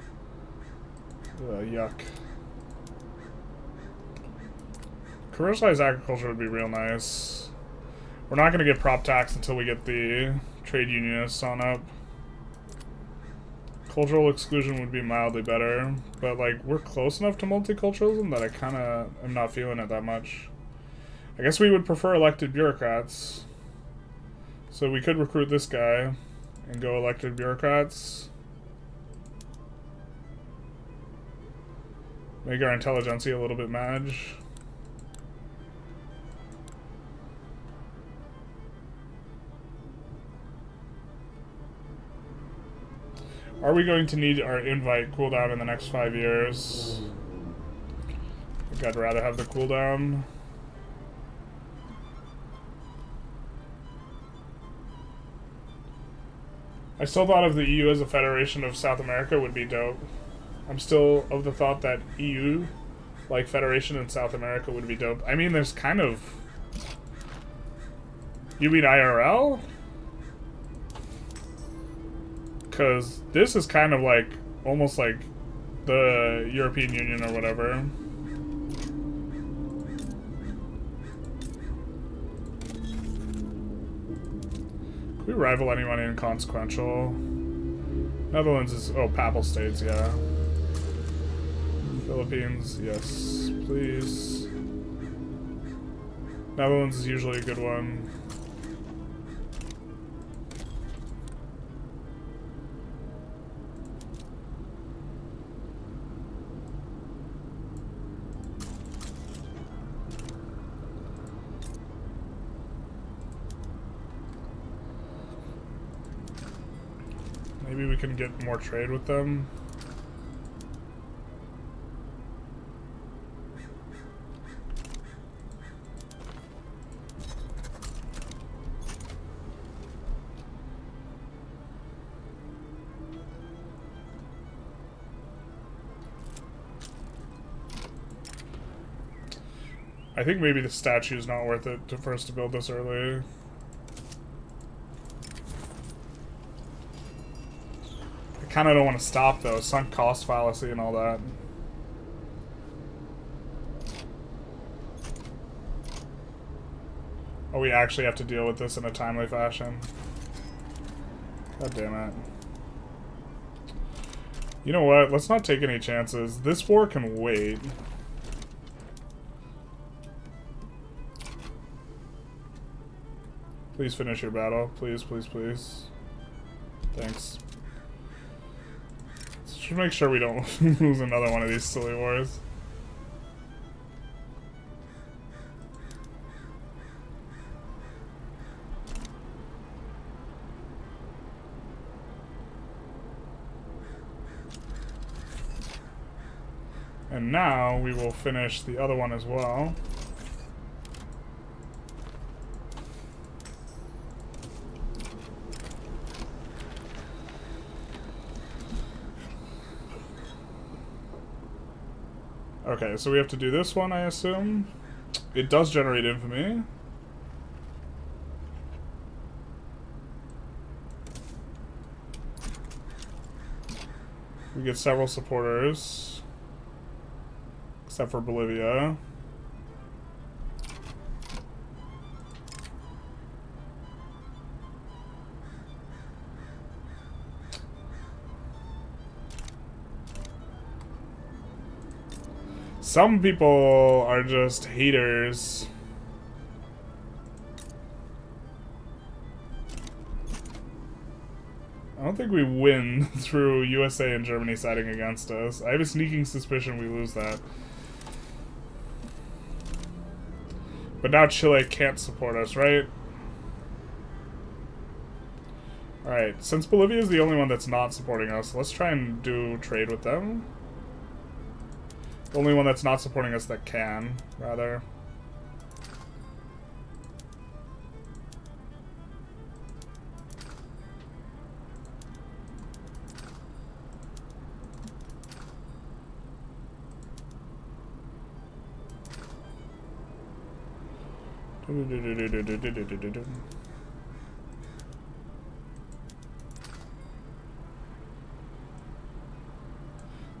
Yuck. Commercialized agriculture would be real nice. We're not going to get prop tax until we get the trade unionists on up. Cultural exclusion would be mildly better, but like we're close enough to multiculturalism that I kind of am not feeling it that much. I guess we would prefer elected bureaucrats. So we could recruit this guy and go elected bureaucrats. Make our Intelligentsia a little bit managed. Are we going to need our invite cooldown in the next 5 years? I think I'd rather have the cooldown. I still thought of the EU as a federation of South America would be dope. I'm still of the thought that EU, like federation in South America, would be dope. I mean, there's kind of... You mean IRL? Because this is kind of like, almost like the European Union or whatever. Can we rival anyone inconsequential? Netherlands is, oh, Papal States, yeah. Philippines, yes, please. Netherlands is usually a good one. Maybe we can get more trade with them. I think maybe the statue's not worth it for us to build this early. I kind of don't want to stop, though. Sunk cost fallacy and all that. Oh, we actually have to deal with this in a timely fashion. God damn it. You know what? Let's not take any chances. This war can wait. Please finish your battle. Please, please, please. Thanks. Let's just make sure we don't lose another one of these silly wars. And now we will finish the other one as well. Okay, so we have to do this one, I assume. It does generate infamy. We get several supporters. Except for Bolivia. Some people are just haters. I don't think we win through USA and Germany siding against us. I have a sneaking suspicion we lose that. But now Chile can't support us, right? Alright, since Bolivia is the only one that's not supporting us, let's try and do trade with them. The only one that's not supporting us that can, rather.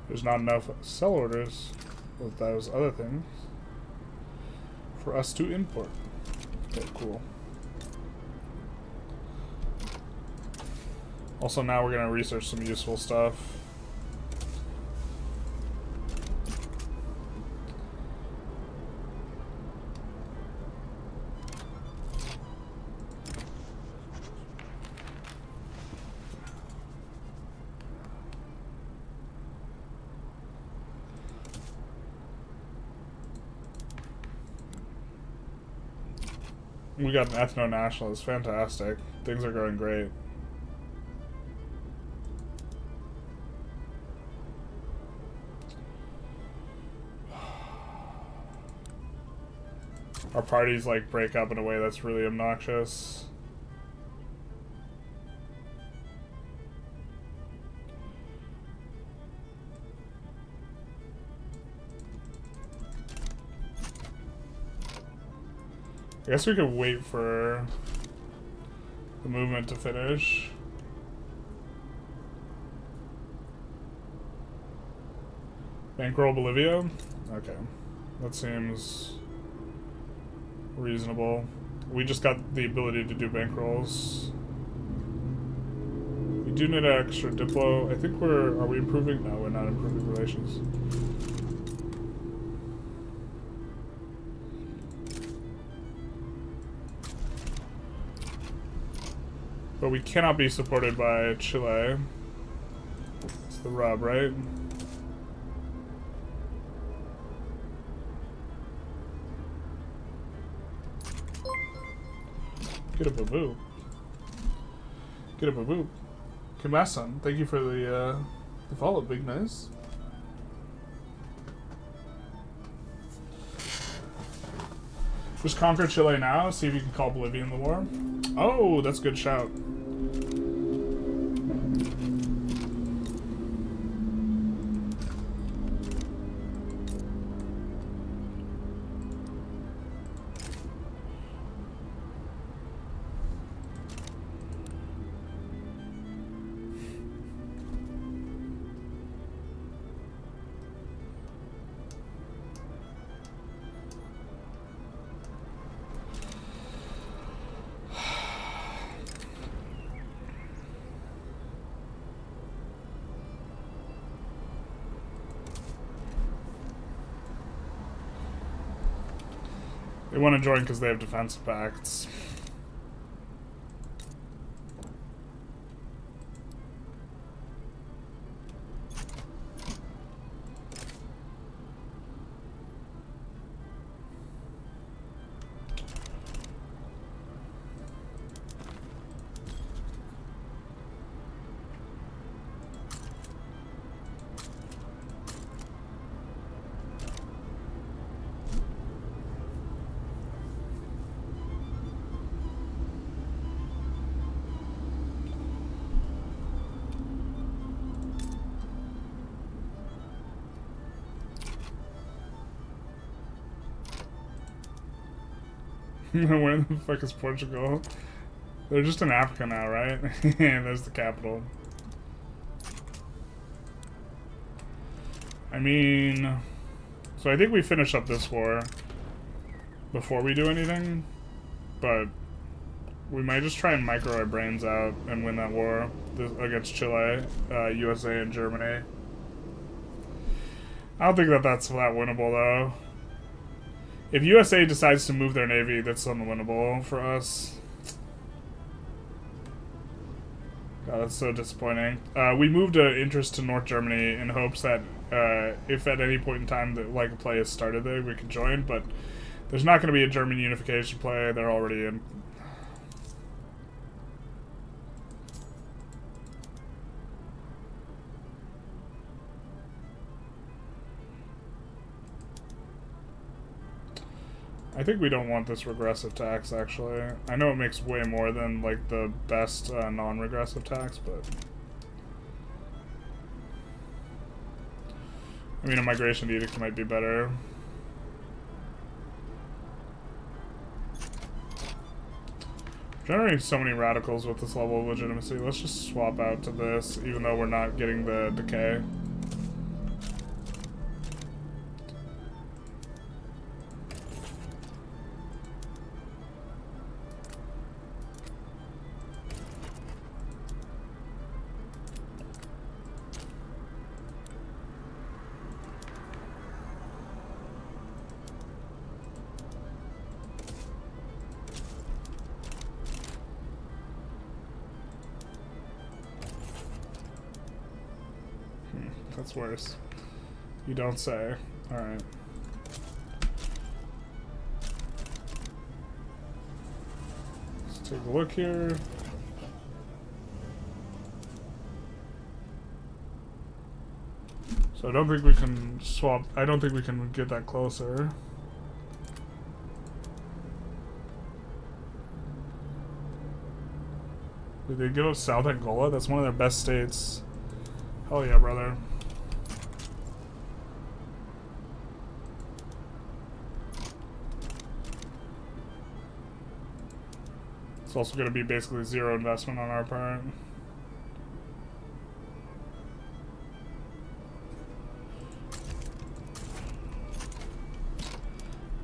There's not enough sell orders with those other things for us to import. Okay, cool. Also, now we're gonna research some useful stuff. We got an ethno-nationalist. Fantastic. Things are going great. Our parties, like, break up in a way that's really obnoxious. I guess we could wait for the movement to finish. Bankroll Bolivia? Okay. That seems reasonable. We just got the ability to do bankrolls. We do need an extra diplo. I think are we improving? No, we're not improving relations. But we cannot be supported by Chile. It's the rub, right? Get a boo-boo. Get a boo-boo. Kimasan, thank you for the follow, big nice. Just conquer Chile now, see if you can call Bolivia in the war. Oh, that's a good shout. They want to join because they have defensive pacts. Where the fuck is Portugal? They're just in Africa now, right? And there's the capital. I mean... So I think we finish up this war before we do anything, but we might just try and micro our brains out and win that war against Chile, USA, and Germany. I don't think that that's that winnable, though. If USA decides to move their navy, that's unwinnable for us. God, that's so disappointing. We moved an interest to North Germany in hopes that if at any point in time that like a play is started there, we could join, but there's not going to be a German unification play. They're already in. I think we don't want this regressive tax, actually. I know it makes way more than, like, the best non-regressive tax, but... I mean, a migration edict might be better. Generating so many radicals with this level of legitimacy. Let's just swap out to this, even though we're not getting the decay. That's worse. You don't say. Alright. Let's take a look here. So I don't think we can swap. I don't think we can get that closer. Did they give us South Angola? That's one of their best states. Hell yeah, brother. It's also going to be basically zero investment on our part.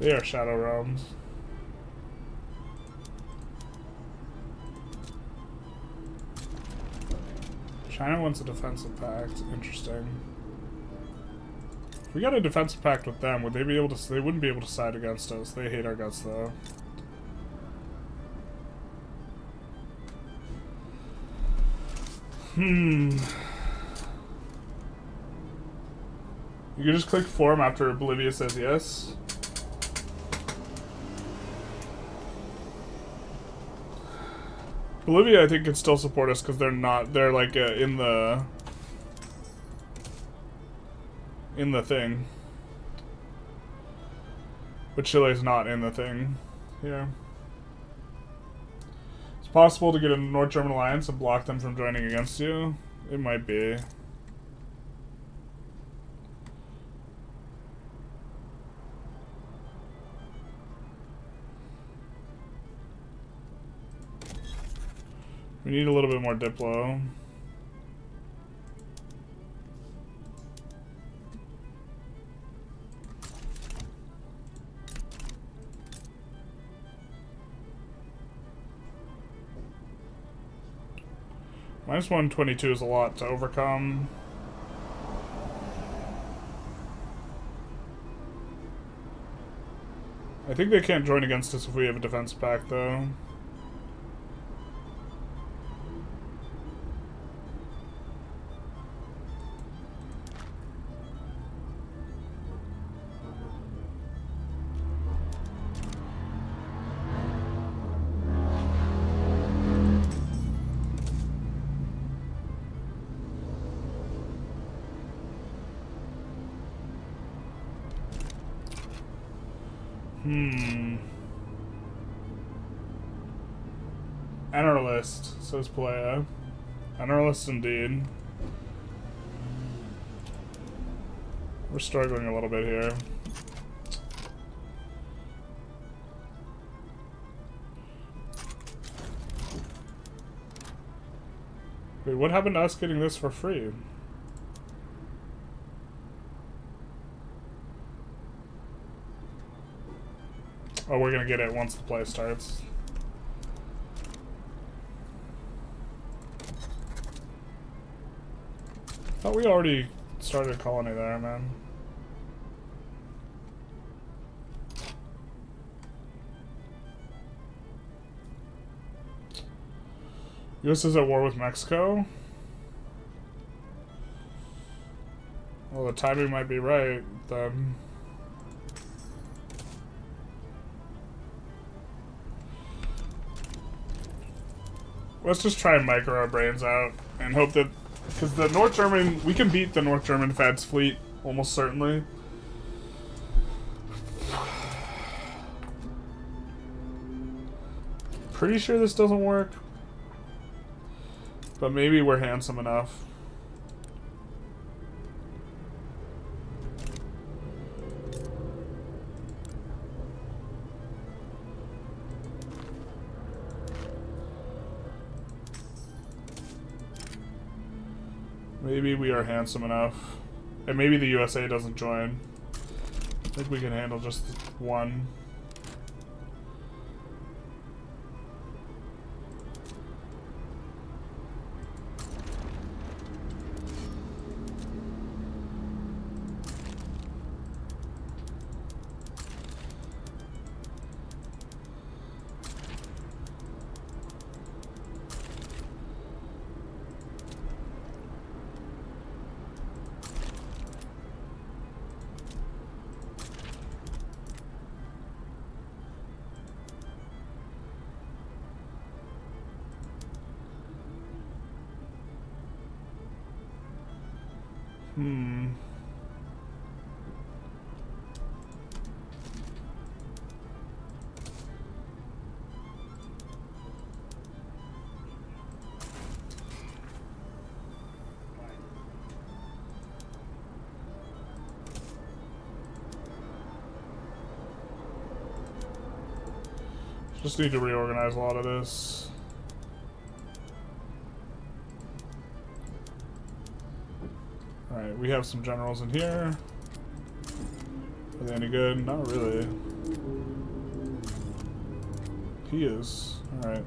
They are shadow realms. China wants a defensive pact. Interesting. If we got a defensive pact with them, would they be able to... They wouldn't be able to side against us. They hate our guts, though. You can just click form after Bolivia says yes. Bolivia, I think, can still support us because they're not. They're like in the thing, but Chile's not in the thing. Yeah. Possible to get a North German alliance and block them from joining against you? It might be. We need a little bit more Diplo. Minus 122 is a lot to overcome. I think they can't join against us if we have a defense pact, though. Analyst, says Palea. Analyst indeed. We're struggling a little bit here. Wait, what happened to us getting this for free? Oh, we're gonna get it once the play starts. Thought we already started a colony there, man. US is at war with Mexico? Well, the timing might be right, then. Let's just try and micro our brains out and hope that, because the North German, we can beat the North German Fed's fleet almost certainly. Pretty sure this doesn't work, but maybe we're handsome enough. Maybe we are handsome enough. And maybe the USA doesn't join. I think we can handle just one. Just need to reorganize a lot of this. Alright, we have some generals in here. Are they any good? Not really. He is. Alright.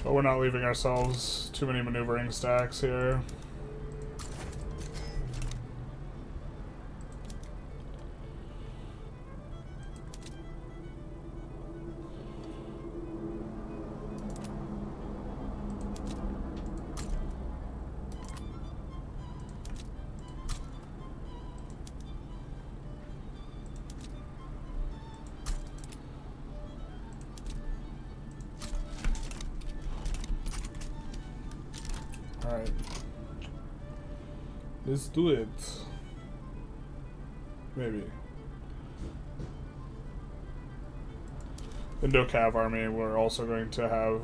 But we're not leaving ourselves too many maneuvering stacks here. Alright. Let's do it. Maybe. Indo-Cav army, we're also going to have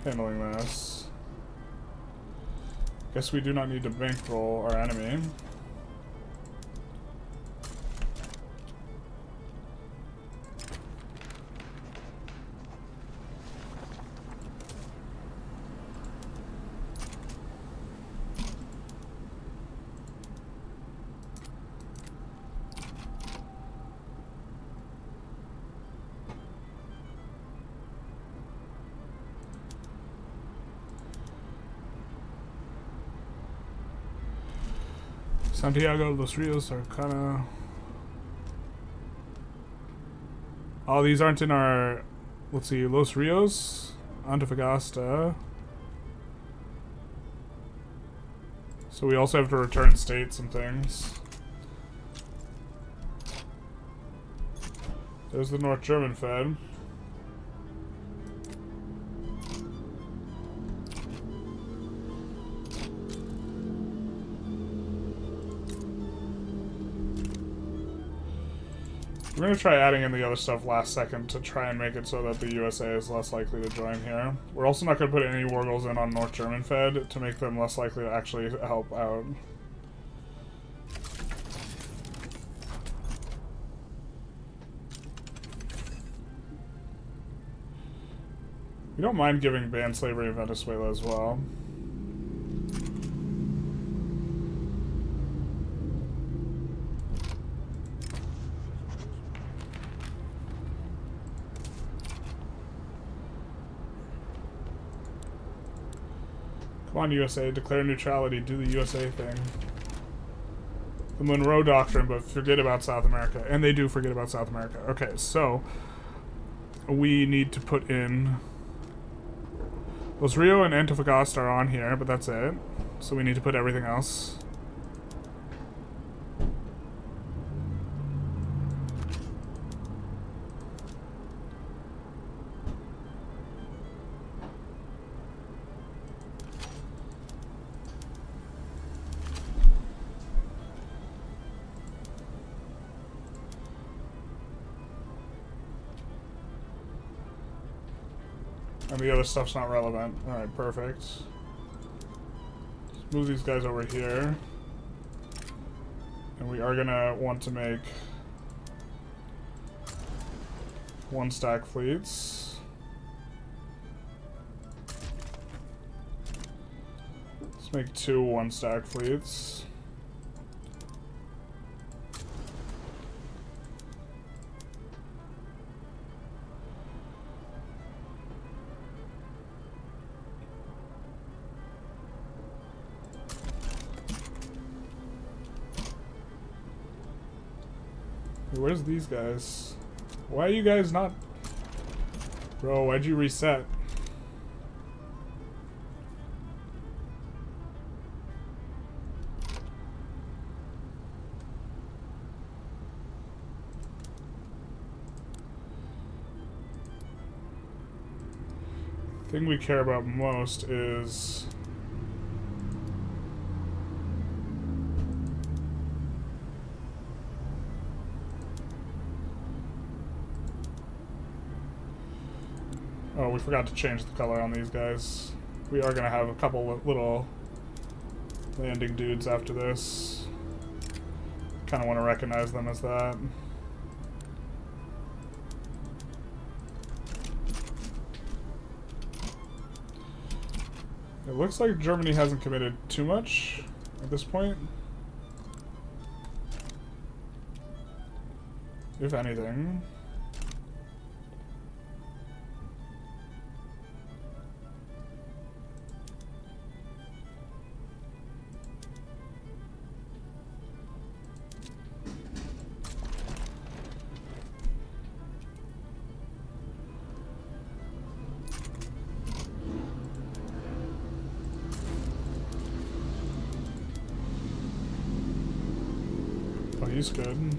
handling this. Guess we do not need to bankroll our enemy. Santiago, Los Rios are kind of... Oh, these aren't in our... Let's see, Los Rios, Antofagasta. So we also have to return states and things. There's the North German Fed. We're going to try adding in the other stuff last second to try and make it so that the USA is less likely to join here. We're also not going to put any war goals in on North German Fed to make them less likely to actually help out. We don't mind giving banned slavery in Venezuela as well. Come on, USA, declare neutrality, do the USA thing. The Monroe Doctrine, but forget about South America. And they do forget about South America. Okay, so we need to put in... Los Rio and Antofagasta are on here, but that's it. So we need to put everything else. And the other stuff's not relevant. Alright, perfect. Let's move these guys over here. And we are gonna want to make one stack fleets. Let's make 2 one stack fleets. Where's these guys? Why are you guys not... Bro, why'd you reset? The thing we care about most is... Oh, we forgot to change the color on these guys. We are going to have a couple little landing dudes after this. Kind of want to recognize them as that. It looks like Germany hasn't committed too much at this point. If anything. He's good.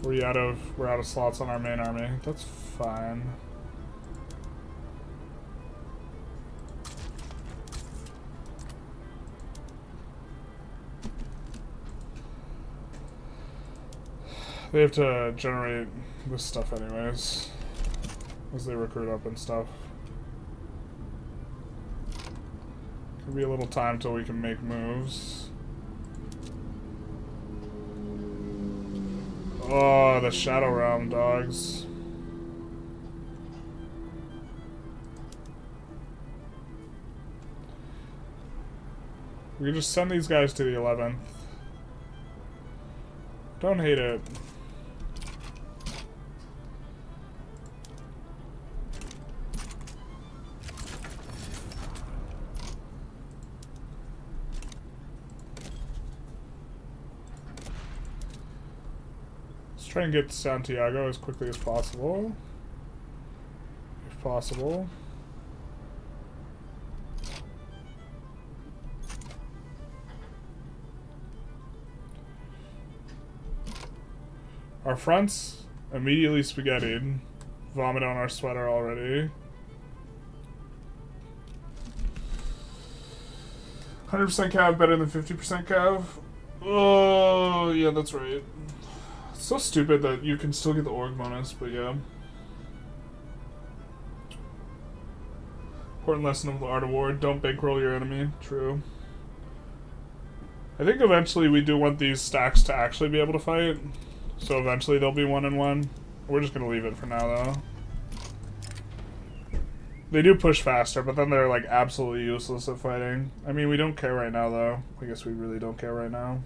We're out of slots on our main army. That's fine. They have to generate this stuff anyways, as they recruit up and stuff. Maybe a little time till we can make moves. Oh, the Shadow Realm, dogs. We can just send these guys to the 11th. Don't hate it. Let's try and get to Santiago as quickly as possible. If possible. Our front's immediately spaghettied. Vomit on our sweater already. 100% cav better than 50% cav? Oh, yeah, that's right. It's so stupid that you can still get the org bonus, but yeah. Important lesson of the art of war, don't bankroll your enemy. True. I think eventually we do want these stacks to actually be able to fight. So eventually they'll be 1-1. We're just gonna leave it for now, though. They do push faster, but then they're like absolutely useless at fighting. I mean, we don't care right now, though. I guess we really don't care right now.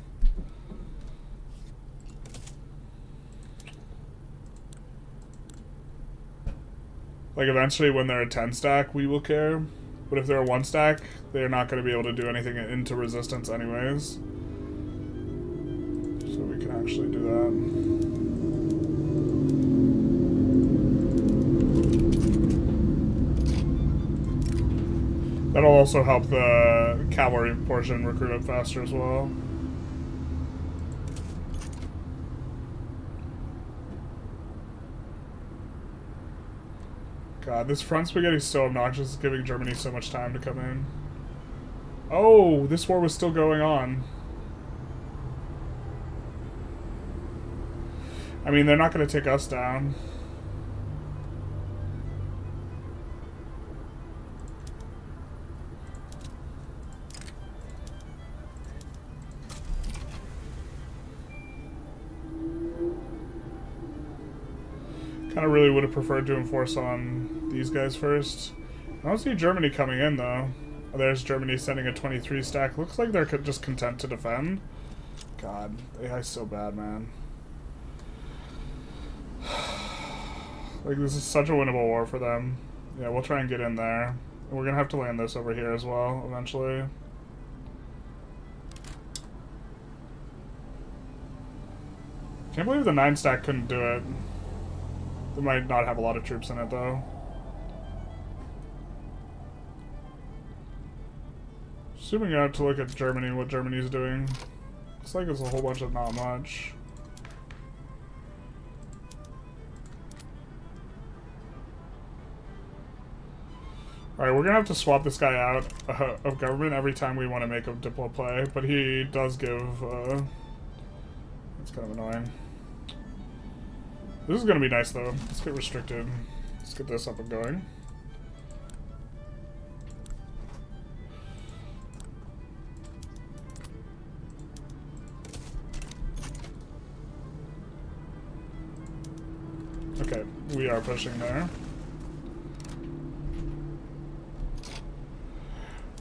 Like eventually when they're a 10 stack, we will care. But if they're a 1 stack, they're not going to be able to do anything into resistance anyways. So we can actually do that. That'll also help the cavalry portion recruit up faster as well. God, this front spaghetti is so obnoxious, it's giving Germany so much time to come in. Oh, this war was still going on. I mean, they're not going to take us down. Kind of really would have preferred to enforce on these guys first. I don't see Germany coming in, though. There's Germany sending a 23 stack. Looks like they're just content to defend. God, AI's so bad, man. Like, this is such a winnable war for them. Yeah, we'll try and get in there. And we're going to have to land this over here as well, eventually. Can't believe the 9 stack couldn't do it. They might not have a lot of troops in it, though. Zooming out to look at Germany, what Germany's doing. Looks like it's a whole bunch of not much. Alright, we're gonna have to swap this guy out of government every time we want to make a Diplo play, but he does give, it's kind of annoying. This is gonna be nice, though. Let's get restricted. Let's get this up and going. Okay, we are pushing there.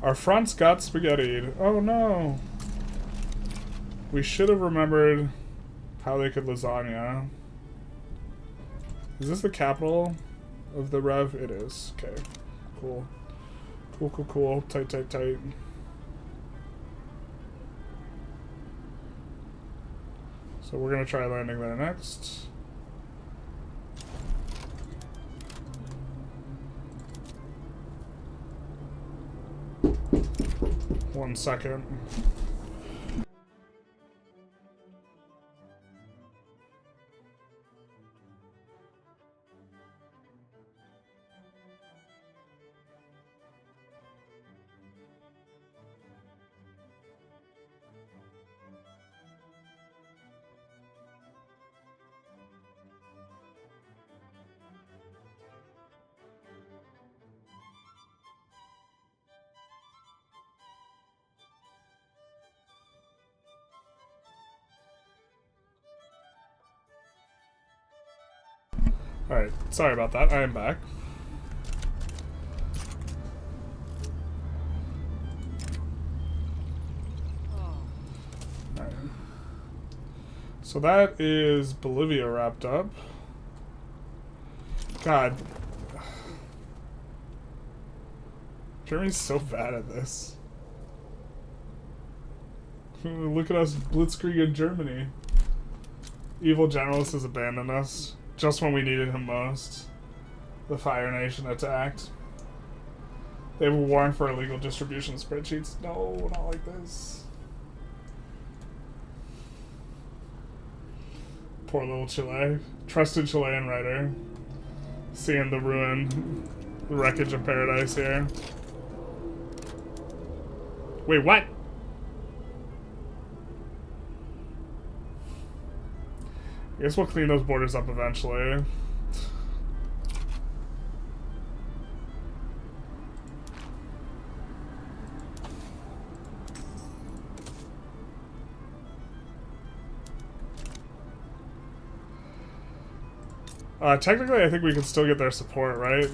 Our fronts got spaghettied. Oh no! We should have remembered how they could lasagna. Is this the capital of the Rev? It is. Okay. Cool. Cool, cool, cool. Tight, tight, tight. So we're going to try landing there next. One second. Alright, sorry about that. I am back. Alright. So that is Bolivia wrapped up. God. Germany's so bad at this. Look at us blitzkrieg in Germany. Evil generalist has abandoned us just when we needed him most. The Fire Nation attacked. They have a warrant for illegal distribution spreadsheets. No, not like this. Poor little Chile. Trusted Chilean writer. Seeing the ruin, the wreckage of paradise here. Wait, what? I guess we'll clean those borders up eventually. Technically, I think we can still get their support, right?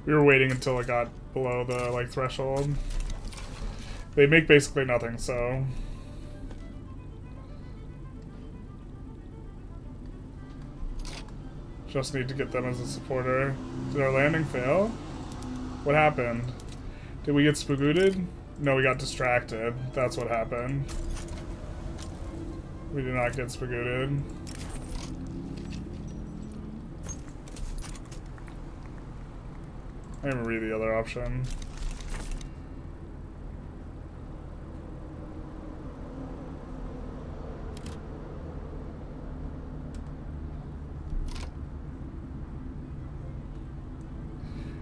We were waiting until it got below the, like, threshold. They make basically nothing, so... Just need to get them as a supporter. Did our landing fail? What happened? Did we get spagooted? No, we got distracted. That's what happened. We did not get spagooted. I didn't read the other option.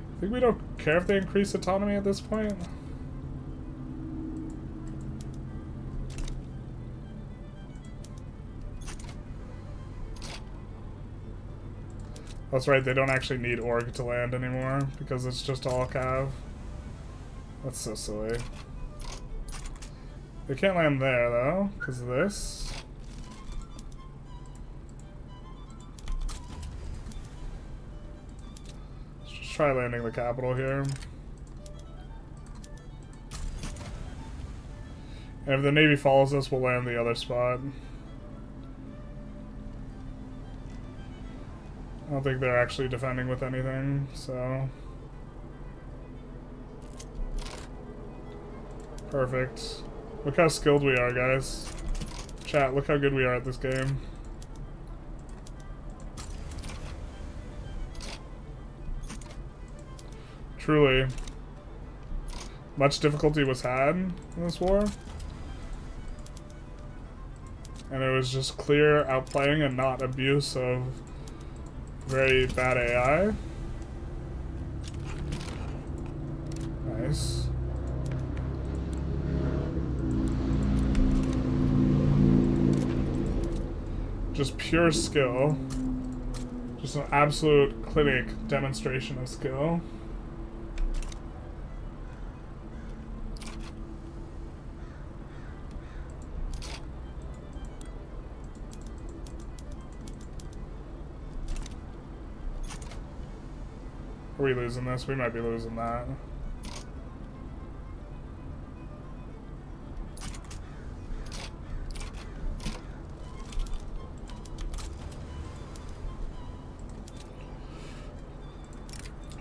I think we don't care if they increase autonomy at this point. That's right, they don't actually need org to land anymore because it's just all cav. That's so silly. They can't land there though, because of this. Try landing the capital here. And if the Navy follows us, we'll land the other spot. I don't think they're actually defending with anything, so... Perfect. Look how skilled we are, guys. Chat, look how good we are at this game. Truly, much difficulty was had in this war, and it was just clear outplaying and not abuse of very bad AI. Nice. Just pure skill. Just an absolute clinic demonstration of skill. Are we losing this? We might be losing that.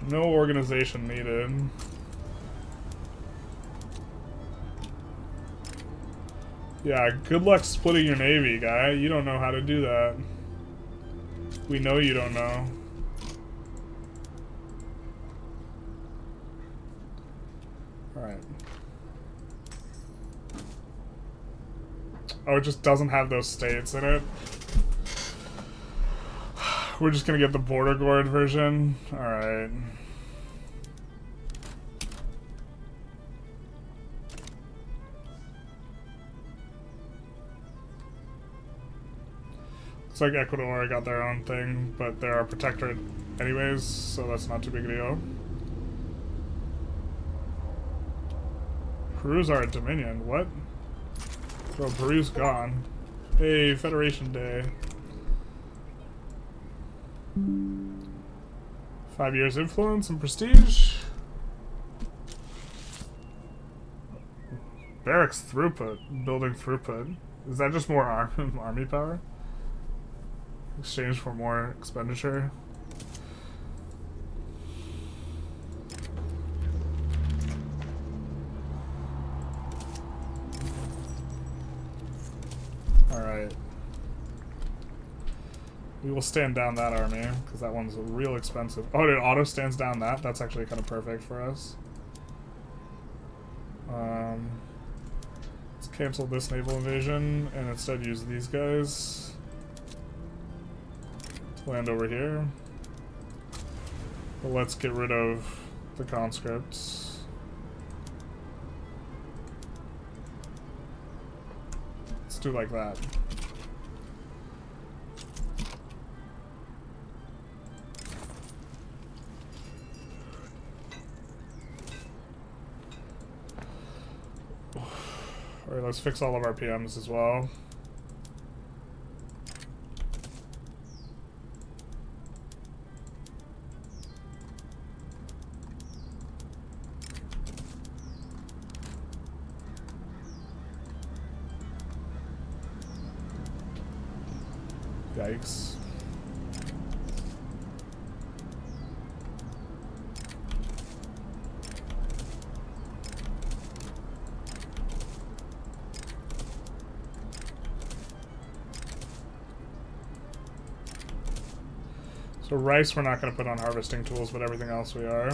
No organization needed. Yeah, good luck splitting your navy, guy. You don't know how to do that. We know you don't know. Alright. Oh, it just doesn't have those states in it. We're just gonna get the border guard version. Alright. Looks like Ecuador got their own thing, but they're a protectorate anyways, so that's not too big a deal. Peru's our dominion. What? Oh, Peru's gone. Hey, Federation Day. 5 years influence and prestige. Barracks throughput. Building throughput. Is that just more army power? Exchange for more expenditure. Alright. We will stand down that army, because that one's real expensive. Oh, it auto stands down that? That's actually kind of perfect for us. Let's cancel this naval invasion, and instead use these guys. Land over here. But let's get rid of the conscripts. Let's do like that. Alright, let's fix all of our PMs as well. Yikes. So rice we're not going to put on harvesting tools, but everything else we are.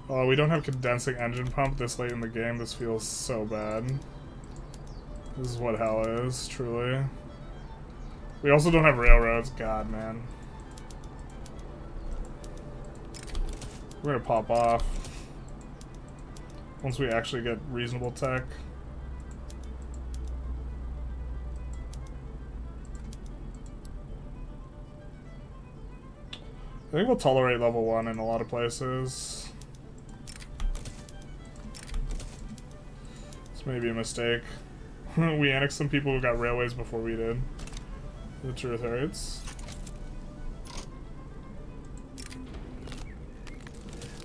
Oh, we don't have condensing engine pump this late in the game. This feels so bad. This is what hell is, truly. We also don't have railroads. God, man. We're gonna pop off. Once we actually get reasonable tech. I think we'll tolerate level 1 in a lot of places. This may be a mistake. We annexed some people who got railways before we did. The truth hurts.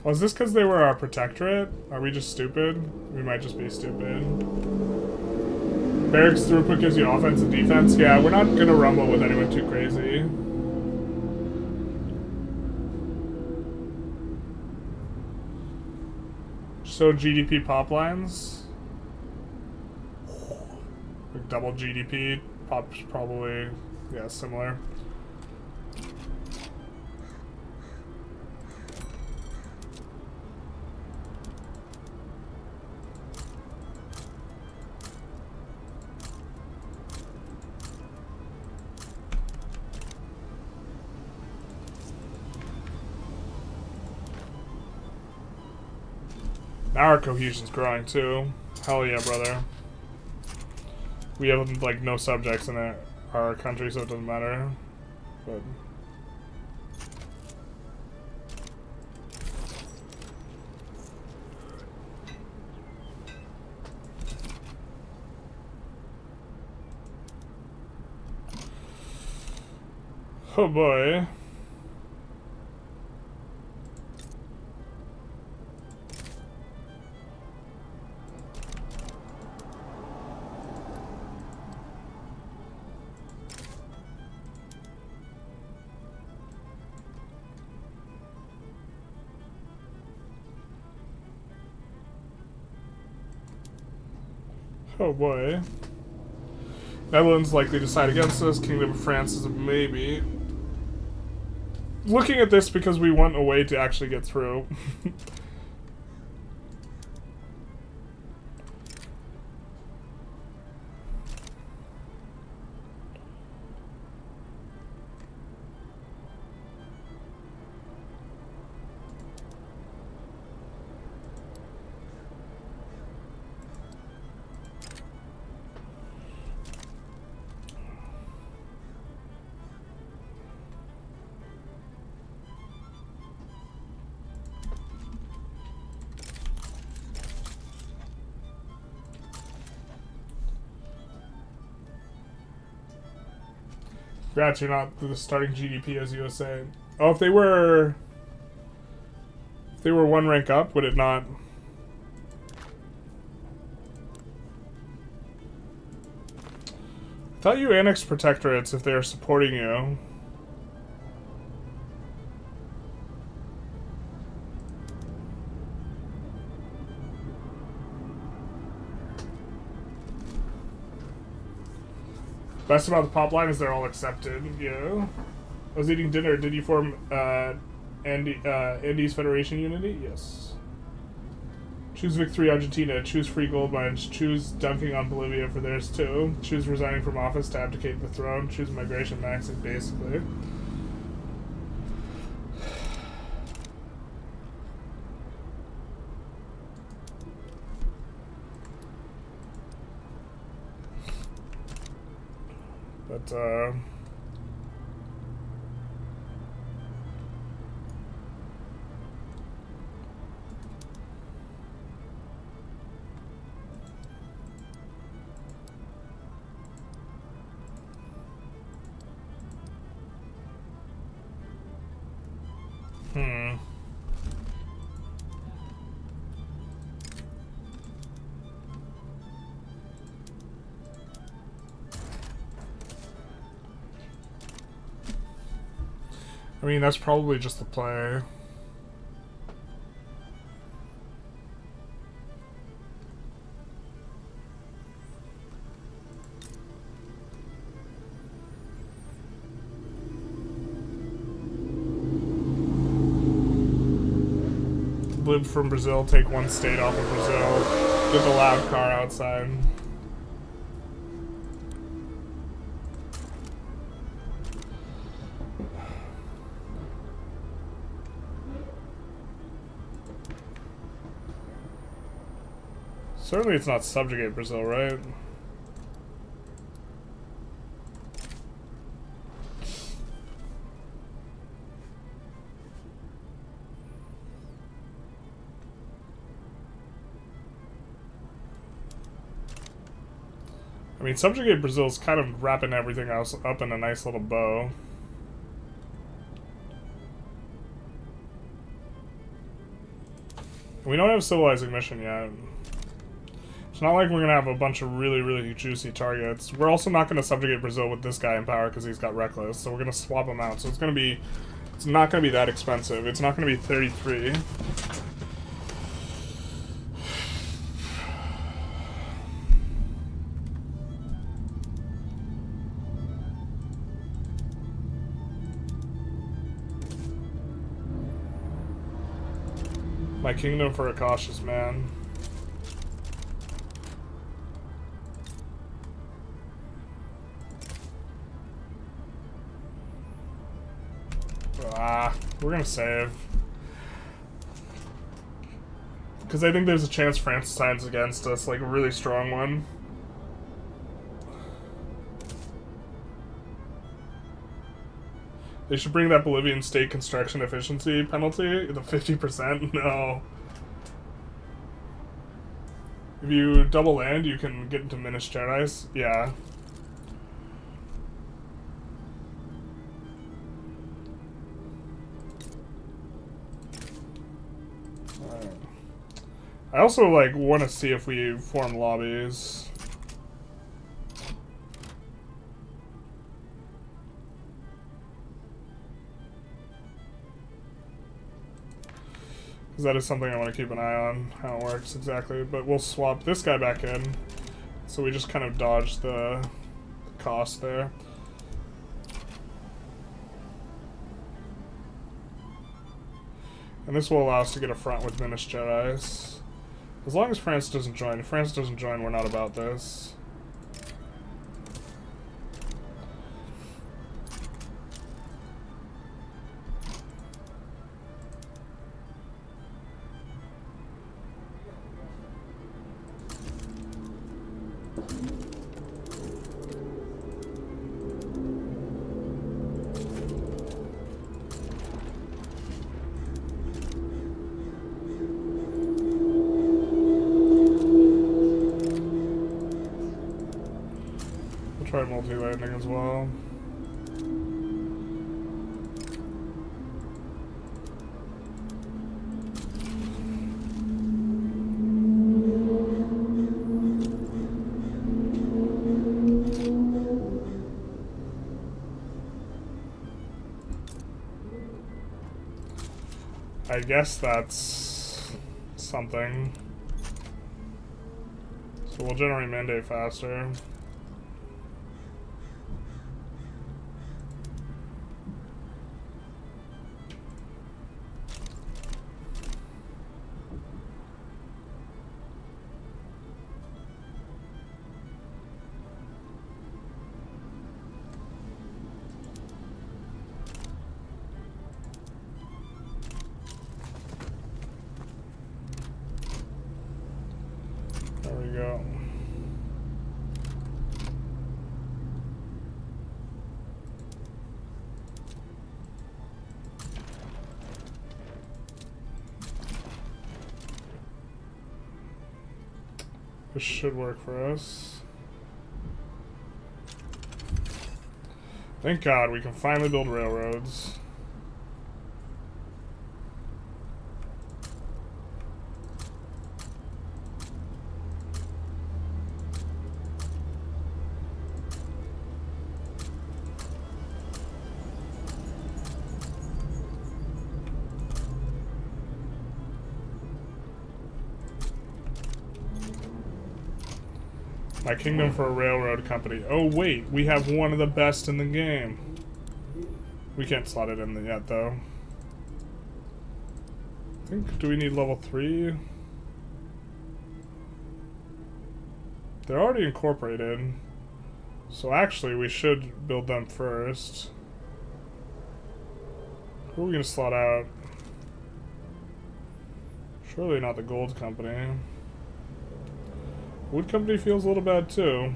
Oh, is this because they were our protectorate? Are we just stupid? We might just be stupid. Barracks throughput gives you offense and defense. Yeah, we're not gonna rumble with anyone too crazy. So GDP pop lines. Like double GDP. Pop's probably, yeah, similar. Our cohesion's growing too. Hell yeah, brother. We have like no subjects in our country, so it doesn't matter. But oh boy. Oh boy. Netherlands likely decide against us. Kingdom of France is a maybe. Looking at this because we want a way to actually get through. Congrats, you're not the starting GDP as USA. Oh, if they were one rank up, would it not? I thought you annexed protectorates if they are supporting you. Best about the pop line is they're all accepted. Yeah. I was eating dinner. Did you form Andes Federation Unity? Yes. Choose victory Argentina. Choose free gold mines. Choose dunking on Bolivia for theirs too. Choose resigning from office to abdicate the throne. Choose migration maxing, basically. But, I mean, that's probably just the play. Blib from Brazil, take one state off of Brazil. Get the loud car outside. Certainly it's not subjugate Brazil, right? I mean, subjugate Brazil is kind of wrapping everything else up in a nice little bow. We don't have a civilizing mission yet. It's not like we're gonna have a bunch of really, really juicy targets. We're also not gonna subjugate Brazil with this guy in power because he's got reckless, so we're gonna swap him out. So it's not gonna be that expensive. It's not gonna be 33. My kingdom for a cautious man. We're gonna save. Because I think there's a chance France signs against us, like a really strong one. They should bring that Bolivian state construction efficiency penalty, the 50%? No. If you double land, you can get into Minas Gerais. Yeah. I also, like, want to see if we form lobbies. Because that is something I want to keep an eye on, how it works exactly. But we'll swap this guy back in. So we just kind of dodge the cost there. And this will allow us to get a front with Minas Gerais. As long as France doesn't join. If France doesn't join, we're not about this. Try multi-landing as well. I guess that's something. So we'll generate mandate faster. There we go. This should work for us. Thank God we can finally build railroads. My kingdom for a railroad company. Oh wait, we have one of the best in the game. We can't slot it in yet though. I think, do we need level 3? They're already incorporated. So actually we should build them first. Who are we gonna slot out? Surely not the gold company. Wood company feels a little bad too.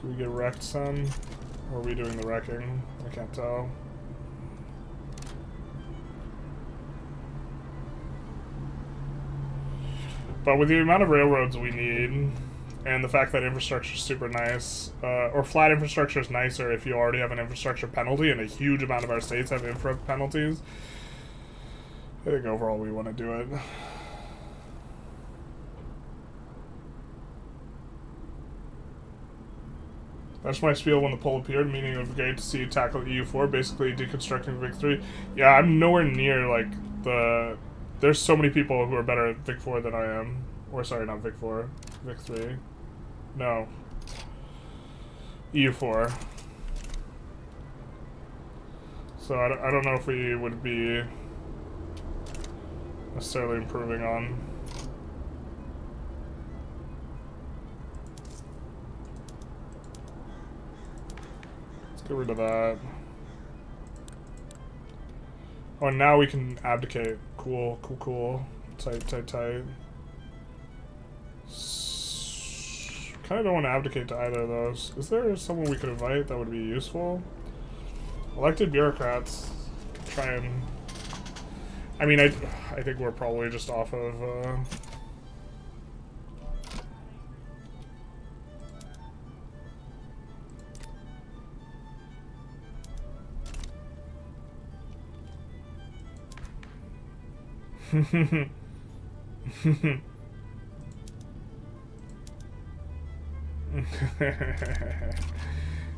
Do we get wrecked some? Or are we doing the wrecking? I can't tell. But with the amount of railroads we need, and the fact that infrastructure is super nice, or flat infrastructure is nicer if you already have an infrastructure penalty, and a huge amount of our states have infra penalties, I think overall we want to do it. That's my spiel when the poll appeared, meaning it was great to see you tackle EU4, basically deconstructing Vic 3. Yeah, I'm nowhere near, like, the... There's so many people who are better at Vic 4 than I am. Or, sorry, not Vic 4. Vic 3. No. EU4. So I don't know if we would be necessarily improving on... Let's get rid of that. Oh, and now we can abdicate. Cool, cool, cool. Tight, tight, tight. Kind of don't want to abdicate to either of those. Is there someone we could invite that would be useful? Elected bureaucrats. Try and... I mean, I think we're probably just off of...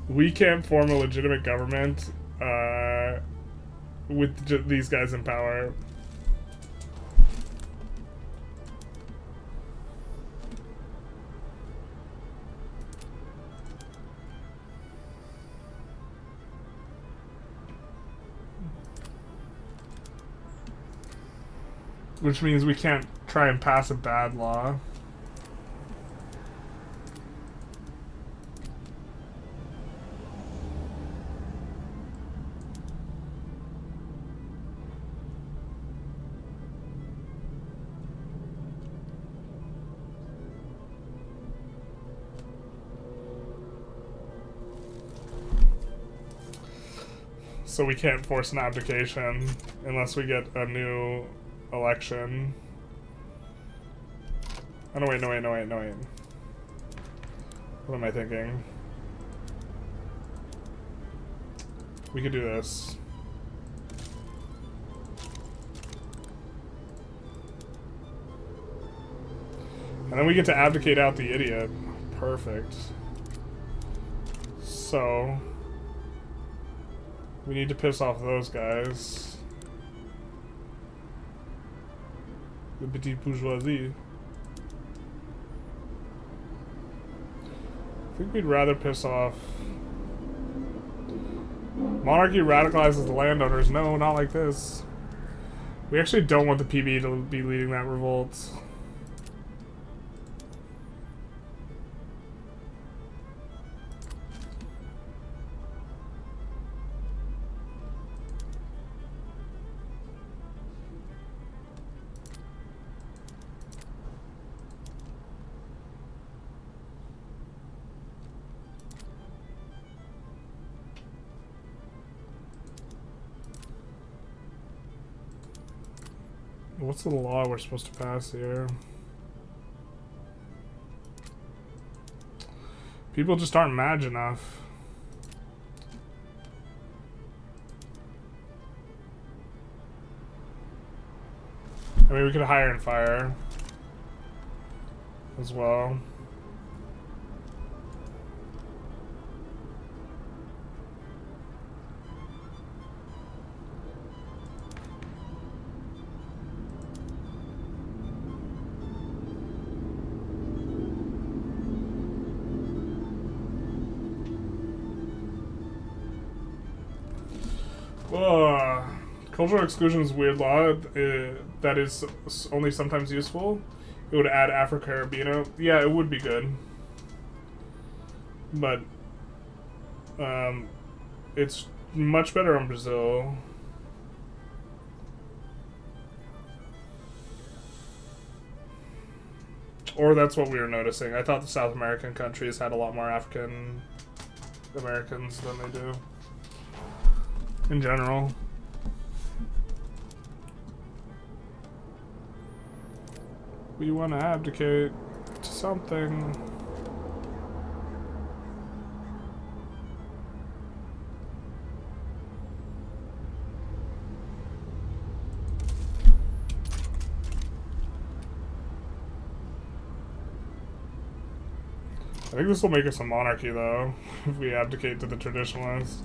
We can't form a legitimate government with these guys in power. Which means we can't try and pass a bad law. So we can't force an abdication unless we get a new election. Oh, no wait, no wait, no wait, no wait. What am I thinking? We could do this. And then we get to abdicate out the idiot. Perfect. So we need to piss off those guys. The petite bourgeoisie. I think we'd rather piss off... Monarchy radicalizes the landowners. No, not like this. We actually don't want the PB to be leading that revolt. What's the law we're supposed to pass here? People just aren't mad enough. I mean, we could hire and fire as well. Cultural exclusion is a weird law that is only sometimes useful. It would add Afro-Caribbean. Yeah, it would be good. But it's much better on Brazil. Or that's what we were noticing. I thought the South American countries had a lot more African Americans than they do in general. We want to abdicate to something. I think this will make us a monarchy, though, if we abdicate to the traditionalists.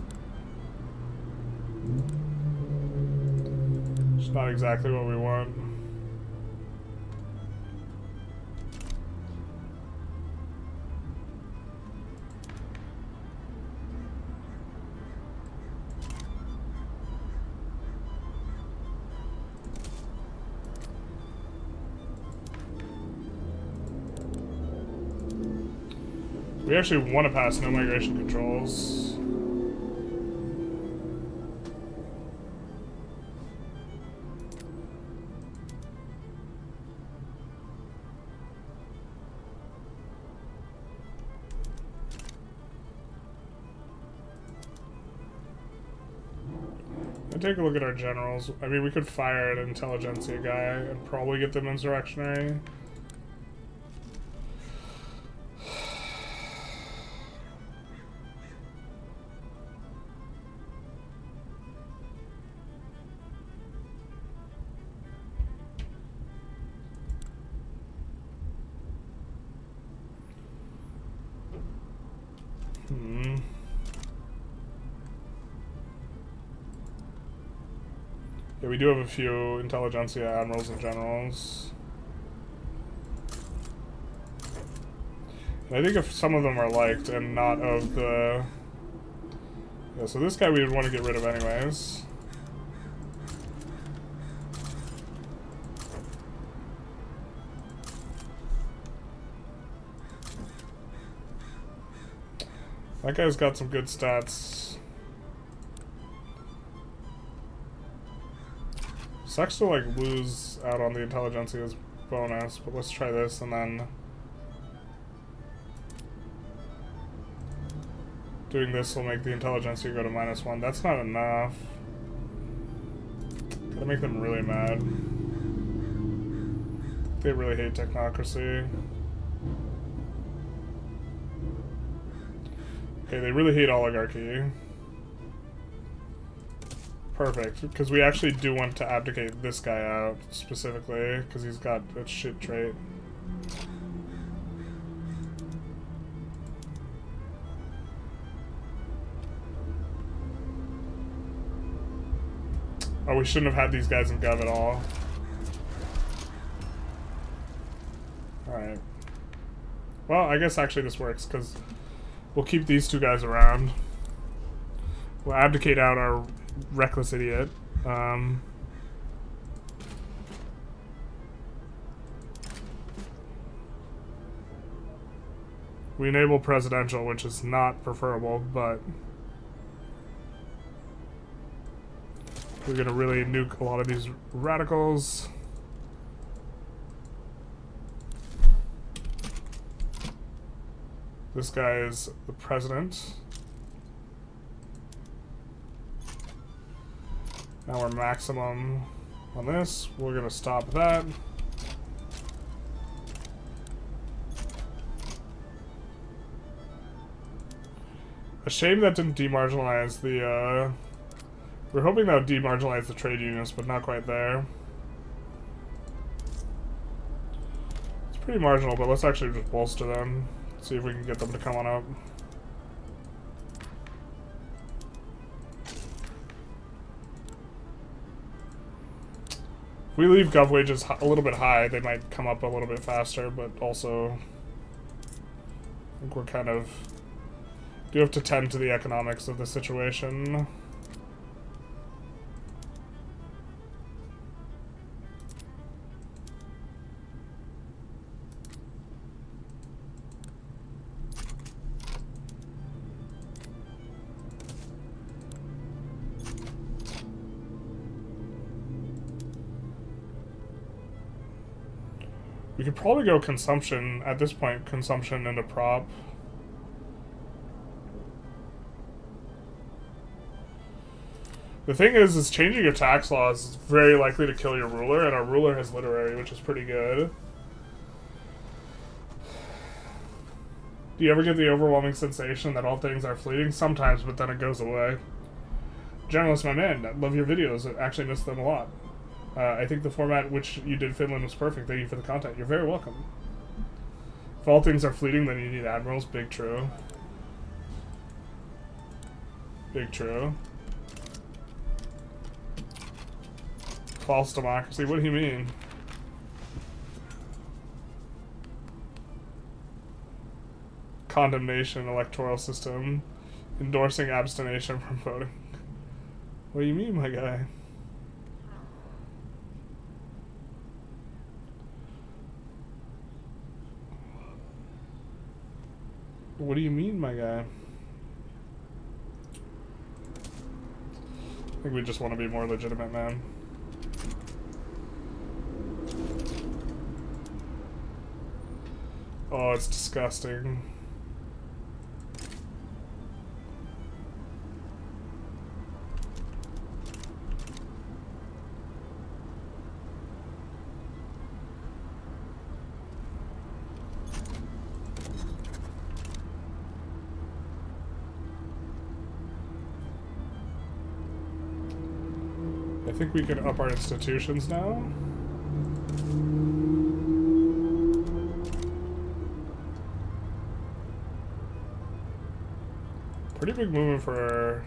It's not exactly what we want. We actually want to pass no migration controls. And take a look at our generals. I mean, we could fire an Intelligentsia guy and probably get them insurrectionary. Yeah, we do have a few Intelligentsia admirals and generals. And I think if some of them are liked and not of the... Yeah, so this guy we would want to get rid of anyways. That guy's got some good stats. Sucks to like lose out on the Intelligentsia's bonus, but let's try this and then doing this will make the Intelligentsia go to -1. That's not enough. Gotta make them really mad. They really hate technocracy. Okay, they really hate oligarchy. Perfect, because we actually do want to abdicate this guy out, specifically, because he's got a shit trait. Oh, we shouldn't have had these guys in Gov at all. Alright. Well, I guess actually this works, because we'll keep these two guys around. We'll abdicate out our reckless idiot. We enable presidential, which is not preferable, but we're gonna really nuke a lot of these radicals. This guy is the president. Now we're maximum on this. We're gonna stop that. A shame that didn't demarginalize the, we're hoping that would demarginalize the trade unions, but not quite there. It's pretty marginal, but let's actually just bolster them. See if we can get them to come on up. If we leave gov wages a little bit high, they might come up a little bit faster, but also I think we're kind of do have to tend to the economics of the situation. We could probably go consumption, at this point, consumption into prop. The thing is changing your tax laws is very likely to kill your ruler, and our ruler has literary, which is pretty good. Do you ever get the overwhelming sensation that all things are fleeting? Sometimes, but then it goes away. Generalist, my man, I love your videos. I actually miss them a lot. I think the format which you did Finland was perfect. Thank you for the content. You're very welcome. If all things are fleeting, then you need admirals. Big true. Big true. False democracy? What do you mean? Condemnation, electoral system, endorsing abstination from voting. What do you mean, my guy? What do you mean, my guy? I think we just want to be more legitimate, man. Oh, it's disgusting. I think we can up our institutions now. Pretty big movement for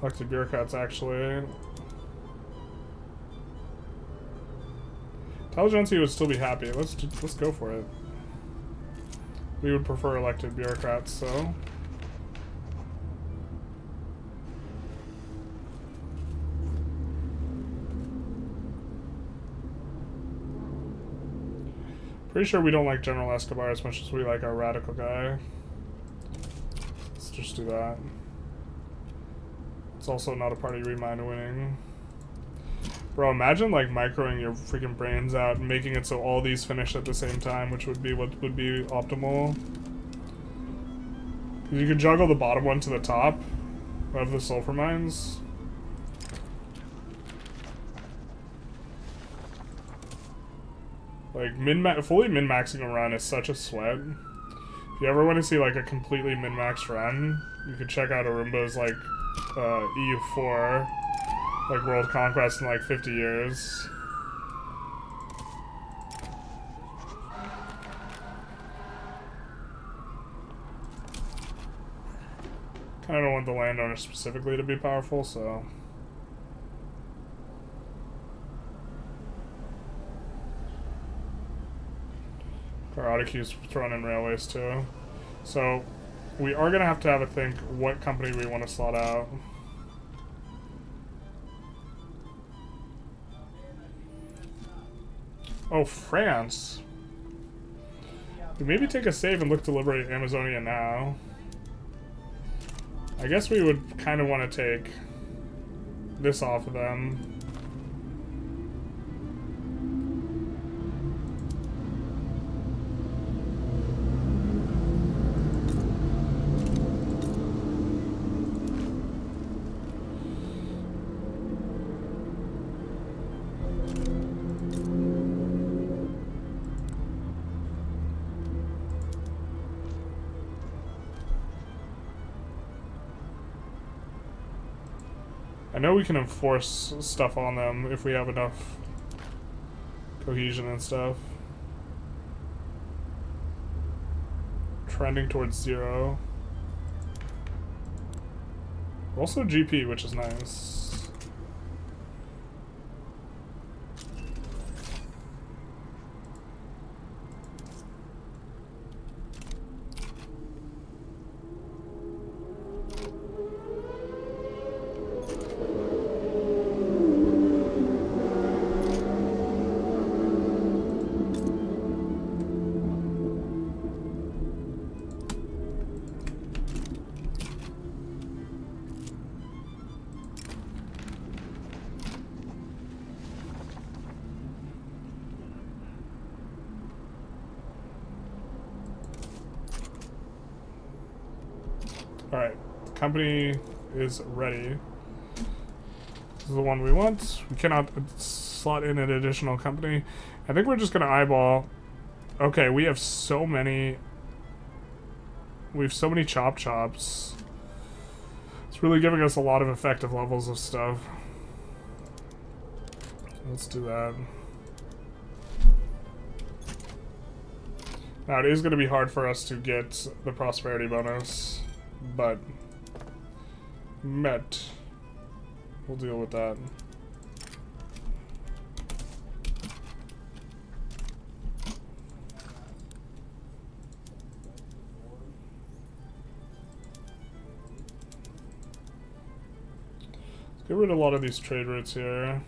elected bureaucrats, actually. Intelligentsia would still be happy. Let's go for it. We would prefer elected bureaucrats, so. Pretty sure we don't like General Escobar as much as we like our radical guy. Let's just do that. It's also not a party remind winning. Bro, imagine like microing your freaking brains out and making it so all these finish at the same time, which would be what would be optimal. You could juggle the bottom one to the top of the sulfur mines. Like, fully min-maxing a run is such a sweat. If you ever want to see, like, a completely min-maxed run, you could check out Arumba's, like, EU4, like, world conquest in, like, 50 years. Kinda don't want the landowners specifically to be powerful, so. Or ought to keep throwing in railways too. So we are gonna have to think what company we want to slot out. Oh, France. We maybe take a save and look to liberate Amazonia now. I guess we would kind of want to take this off of them. I know we can enforce stuff on them if we have enough cohesion and stuff. Trending towards 0. We're also GP, which is nice. Alright, the company is ready. This is the one we want. We cannot slot in an additional company. I think we're just gonna eyeball. Okay, we have so many. We have so many chops. It's really giving us a lot of effective levels of stuff. Let's do that. Now it is gonna be hard for us to get the prosperity bonus. But we'll deal with that. Let's get rid of a lot of these trade routes here.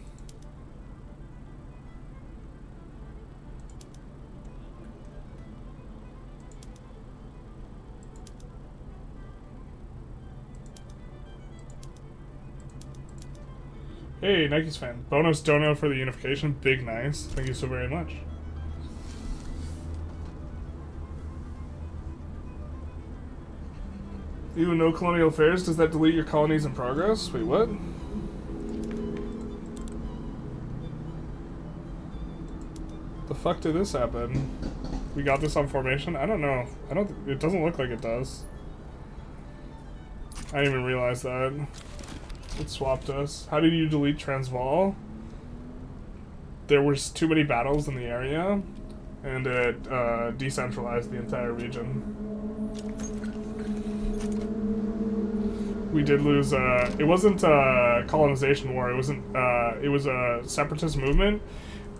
Hey, Nike's fan. Bonus dono for the unification. Big nice. Thank you so very much. Even no colonial affairs, does that delete your colonies in progress? Wait, what? The fuck did this happen? We got this on formation? I don't know. It doesn't look like it does. I didn't even realize that. It swapped us. How did you delete Transvaal? There was too many battles in the area, and it decentralized the entire region. We did lose. It wasn't a colonization war. It wasn't. It was a separatist movement.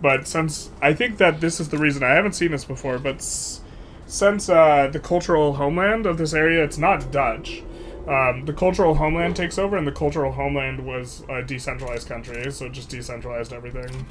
But since I think that this is the reason, I haven't seen this before. But since the cultural homeland of this area, it's not Dutch. The cultural homeland takes over, and the cultural homeland was a decentralized country, so it just decentralized everything.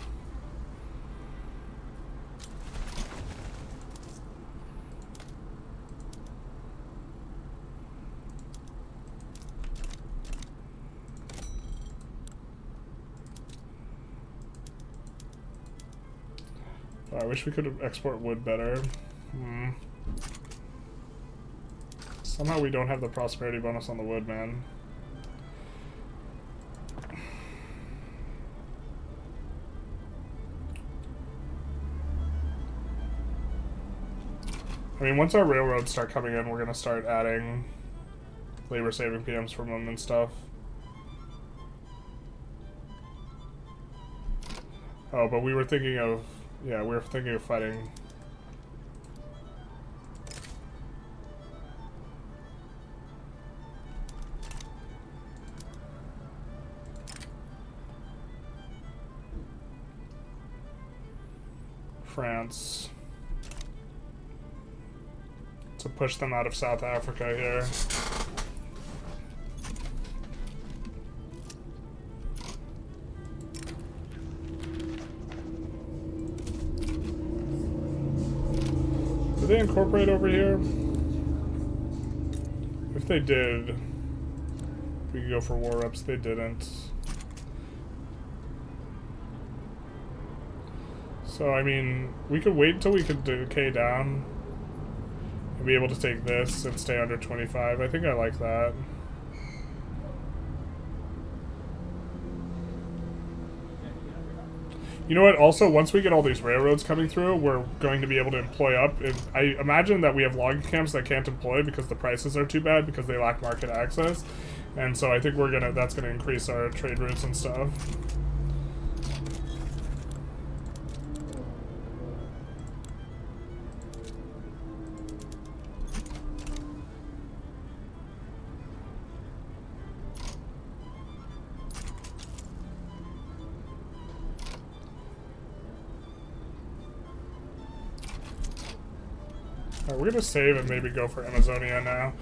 I wish we could export wood better. Somehow we don't have the prosperity bonus on the wood, man. I mean, once our railroads start coming in, we're gonna start adding labor-saving PMs from them and stuff. Oh, but we were thinking of... Yeah, we were thinking of fighting... France. to push them out of South Africa here. Did they incorporate over here? If they did, we could go for war reps. They didn't. So, I mean, we could wait until we could decay down and be able to take this and stay under 25. I think I like that. You know what? Also, once we get all these railroads coming through, we're going to be able to employ up. And I imagine that we have logging camps that can't employ because the prices are too bad because they lack market access. And so I think that's gonna increase our trade routes and stuff. Alright, we're gonna save and maybe go for Amazonia now.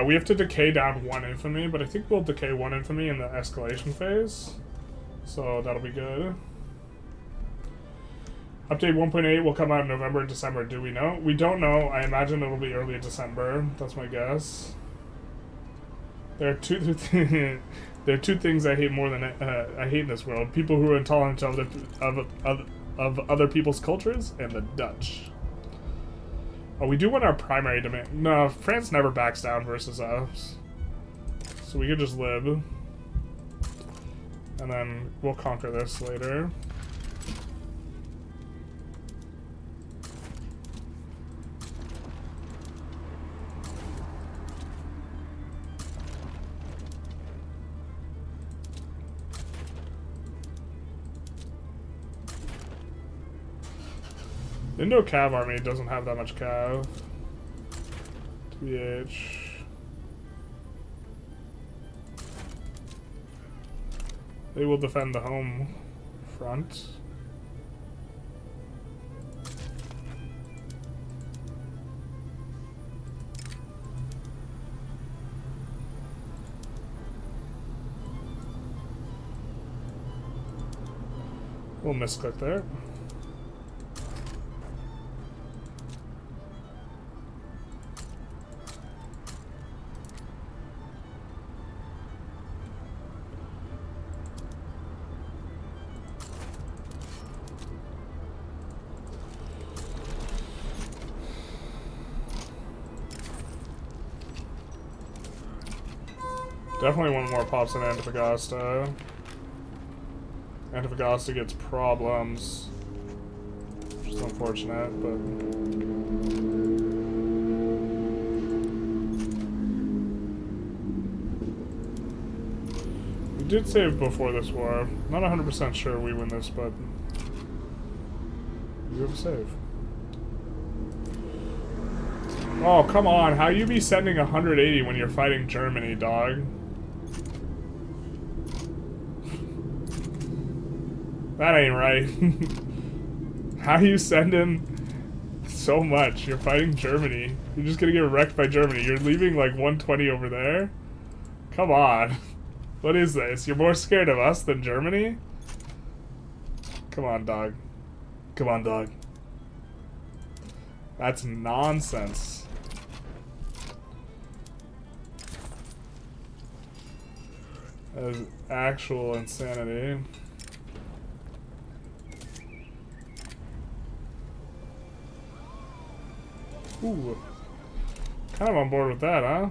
We have to decay down 1 infamy, but I think we'll decay 1 infamy in the escalation phase. So that'll be good. Update 1.8 will come out in November and December. Do we know? We don't know. I imagine it'll be early December. That's my guess. There are two things I hate more than I hate in this world: people who are intolerant of other people's cultures, and the Dutch. Oh, we do want our primary demand. No, France never backs down versus us. So we could just live. And then we'll conquer this later. The Indo-Cav army doesn't have that much cav. TBH. They will defend the home front. We'll misclick there. Definitely want more pops in Antofagasta. Antofagasta gets problems. Which is unfortunate, but... we did save before this war. Not 100% sure we win this, but... we have a save. Oh, come on. How you be sending 180 when you're fighting Germany, dog? That ain't right. How you sending so much? You're fighting Germany. You're just gonna get wrecked by Germany. You're leaving like 120 over there? Come on. What is this? You're more scared of us than Germany? Come on, dog. Come on, dog. That's nonsense. That is actual insanity. Ooh. Kind of on board with that, huh?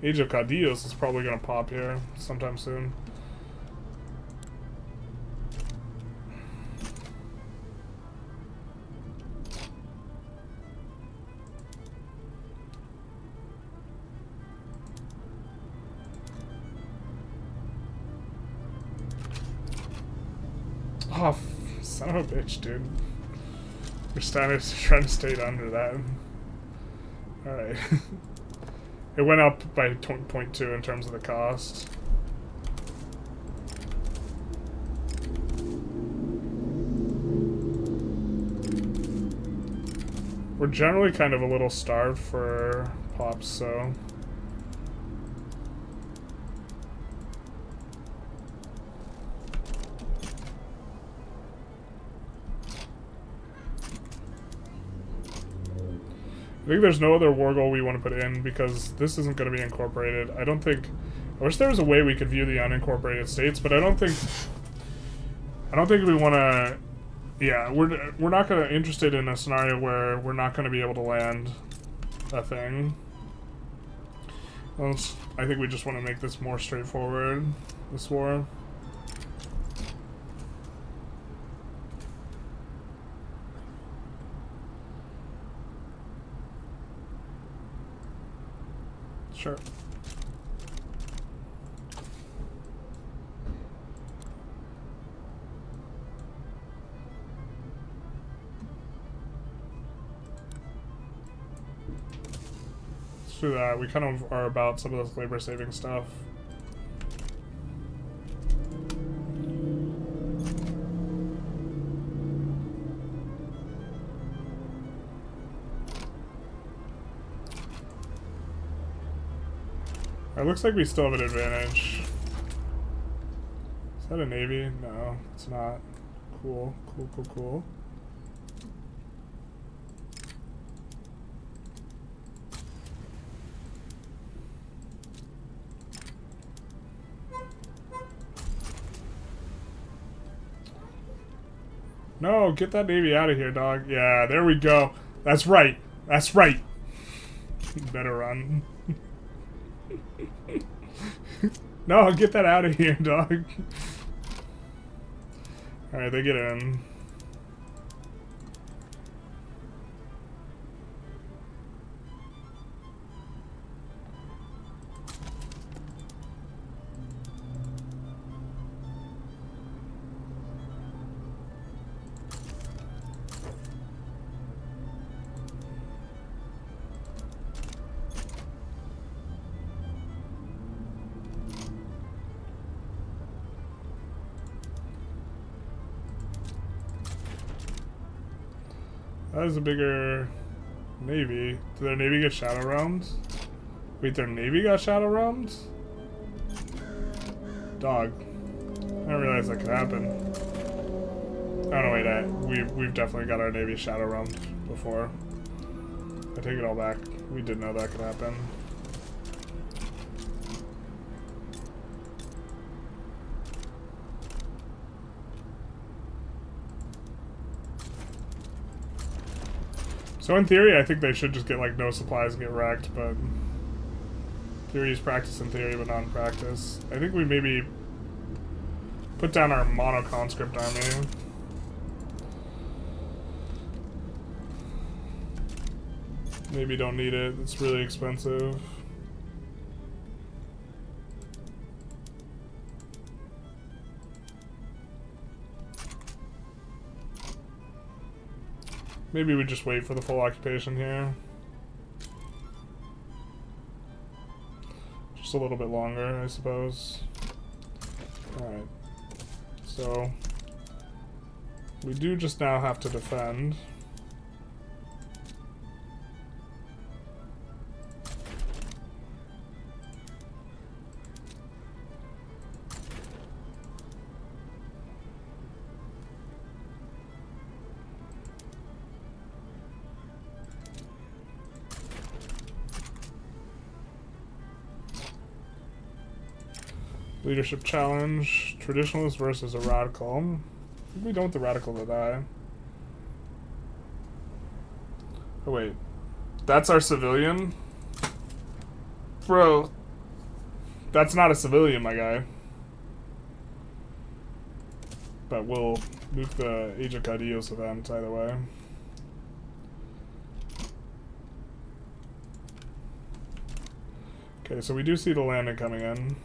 Age of Caudillos is probably gonna pop here sometime soon. Oh, son of a bitch, dude. We're trying to stay under that. Alright. It went up by 0.2 in terms of the cost. We're generally kind of a little starved for pops, so... I think there's no other war goal we want to put in because this isn't going to be incorporated. I don't think... I wish there was a way we could view the unincorporated states, but I don't think we want to... Yeah, we're not going to interested in a scenario where we're not going to be able to land a thing. I think we just want to make this more straightforward, this war. Sure. Let's do that. We kind of are about some of this labor-saving stuff. It looks like we still have an advantage. Is that a navy? No, it's not. Cool, cool, cool, cool. No, get that navy out of here, dog. Yeah, there we go. That's right. That's right. Better run. No, get that out of here, dog. Alright, they get in. That is a bigger navy. Did their navy get shadow rounds? Wait, their navy got shadow rounds? Dog. I didn't realize that could happen. Oh no, wait, we've definitely got our navy shadow round before. I take it all back. We did know that could happen. So in theory, I think they should just get like no supplies and get wrecked, but theory is practice in theory, but not in practice. I think we maybe put down our mono conscript army. Maybe don't need it, it's really expensive. Maybe we just wait for the full occupation here. Just a little bit longer, I suppose. Alright. So, we do just now have to defend. Leadership challenge, traditionalist versus a radical. I think we don't want the radical to die. Oh wait, that's our civilian? Bro, that's not a civilian, my guy. But we'll nuke the Age of Caudillos event either way. Okay, so we do see the landing coming in.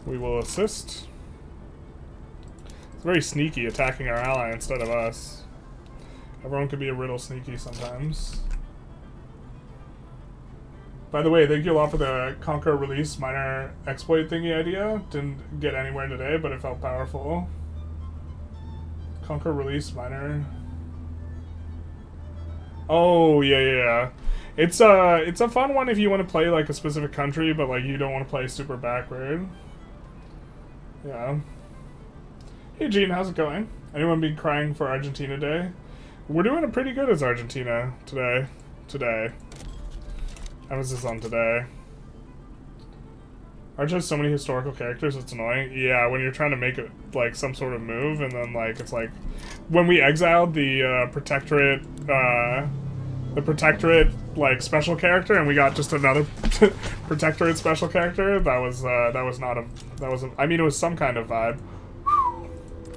We will assist. It's very sneaky, attacking our ally instead of us. Everyone can be a little sneaky sometimes. By the way, thank you a lot for the conquer release minor exploit thingy idea. Didn't get anywhere today, but it felt powerful. Conquer release minor. Oh yeah. It's a fun one if you want to play like a specific country, but like you don't want to play super backward. Yeah. Hey Gene, how's it going? Anyone been crying for Argentina Day? We're doing it pretty good as Argentina today. Emphasis on today. Aren't just so many historical characters, it's annoying. Yeah, when you're trying to make it like some sort of move and then like it's like when we exiled the protectorate like special character and we got just another protectorate special character, that was I mean it was some kind of vibe.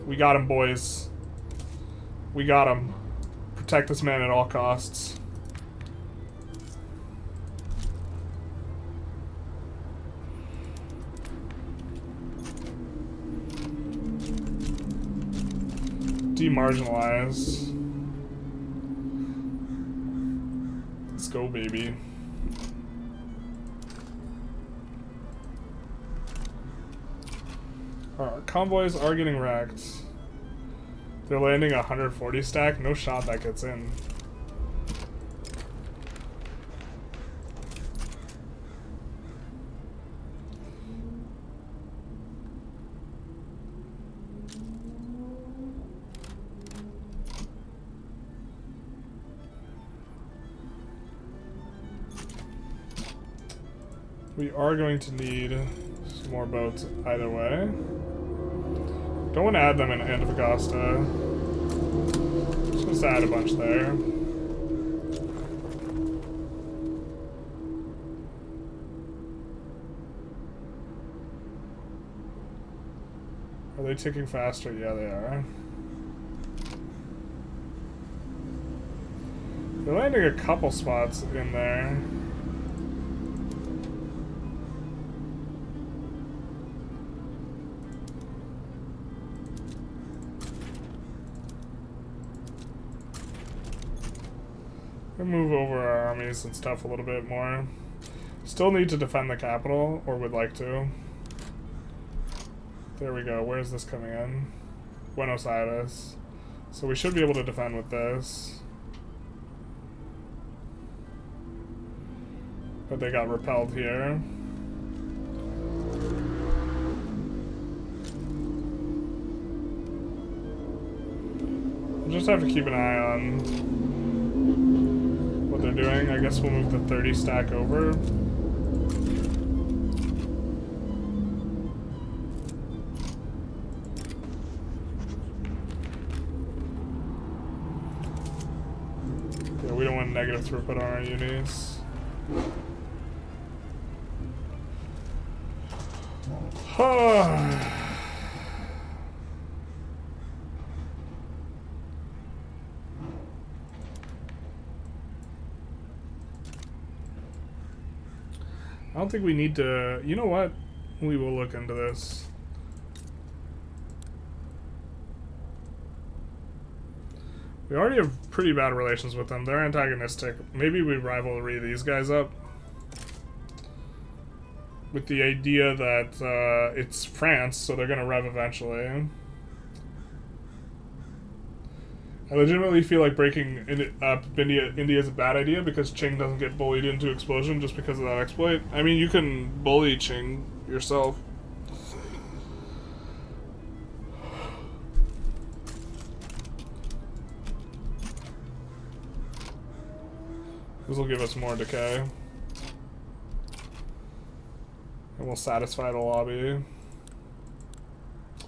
We got him, boys. We got him. Protect this man at all costs. Demarginalize. Let's go, baby. Our convoys are getting wrecked. They're landing 140 stack. No shot that gets in. We are going to need some more boats either way. Don't want to add them in Antofagasta. Just add a bunch there. Are they ticking faster? Yeah, they are. They're landing a couple spots in there. Move over our armies and stuff a little bit more. Still need to defend the capital, or would like to. There we go. Where's this coming in? Buenos Aires. So we should be able to defend with this. But they got repelled here. We'll just have to keep an eye on what they're doing. I guess we'll move the 30 stack over. Yeah, we don't want negative throughput on our unis. I don't think we need to... You know what? We will look into this. We already have pretty bad relations with them. They're antagonistic. Maybe we rivalry these guys up. With the idea that it's France, so they're going to rev eventually. I legitimately feel like breaking up India is a bad idea because Qing doesn't get bullied into explosion just because of that exploit. I mean, you can bully Qing yourself. This will give us more decay. And we'll satisfy the lobby.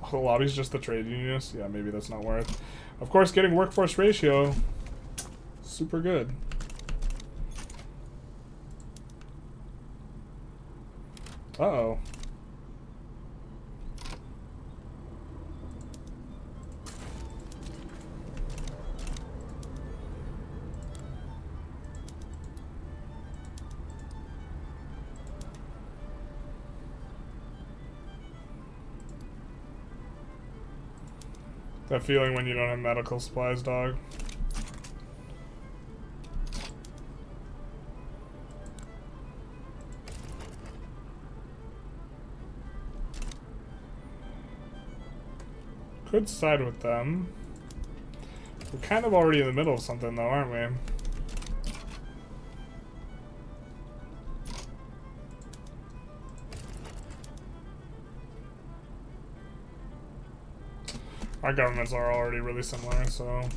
Oh, the lobby's just the trade unionists? Yeah, maybe that's not worth. Of course, getting workforce ratio, super good. Uh-oh. That feeling when you don't have medical supplies, dog. Could side with them. We're kind of already in the middle of something though, aren't we? Our governments are already really similar, so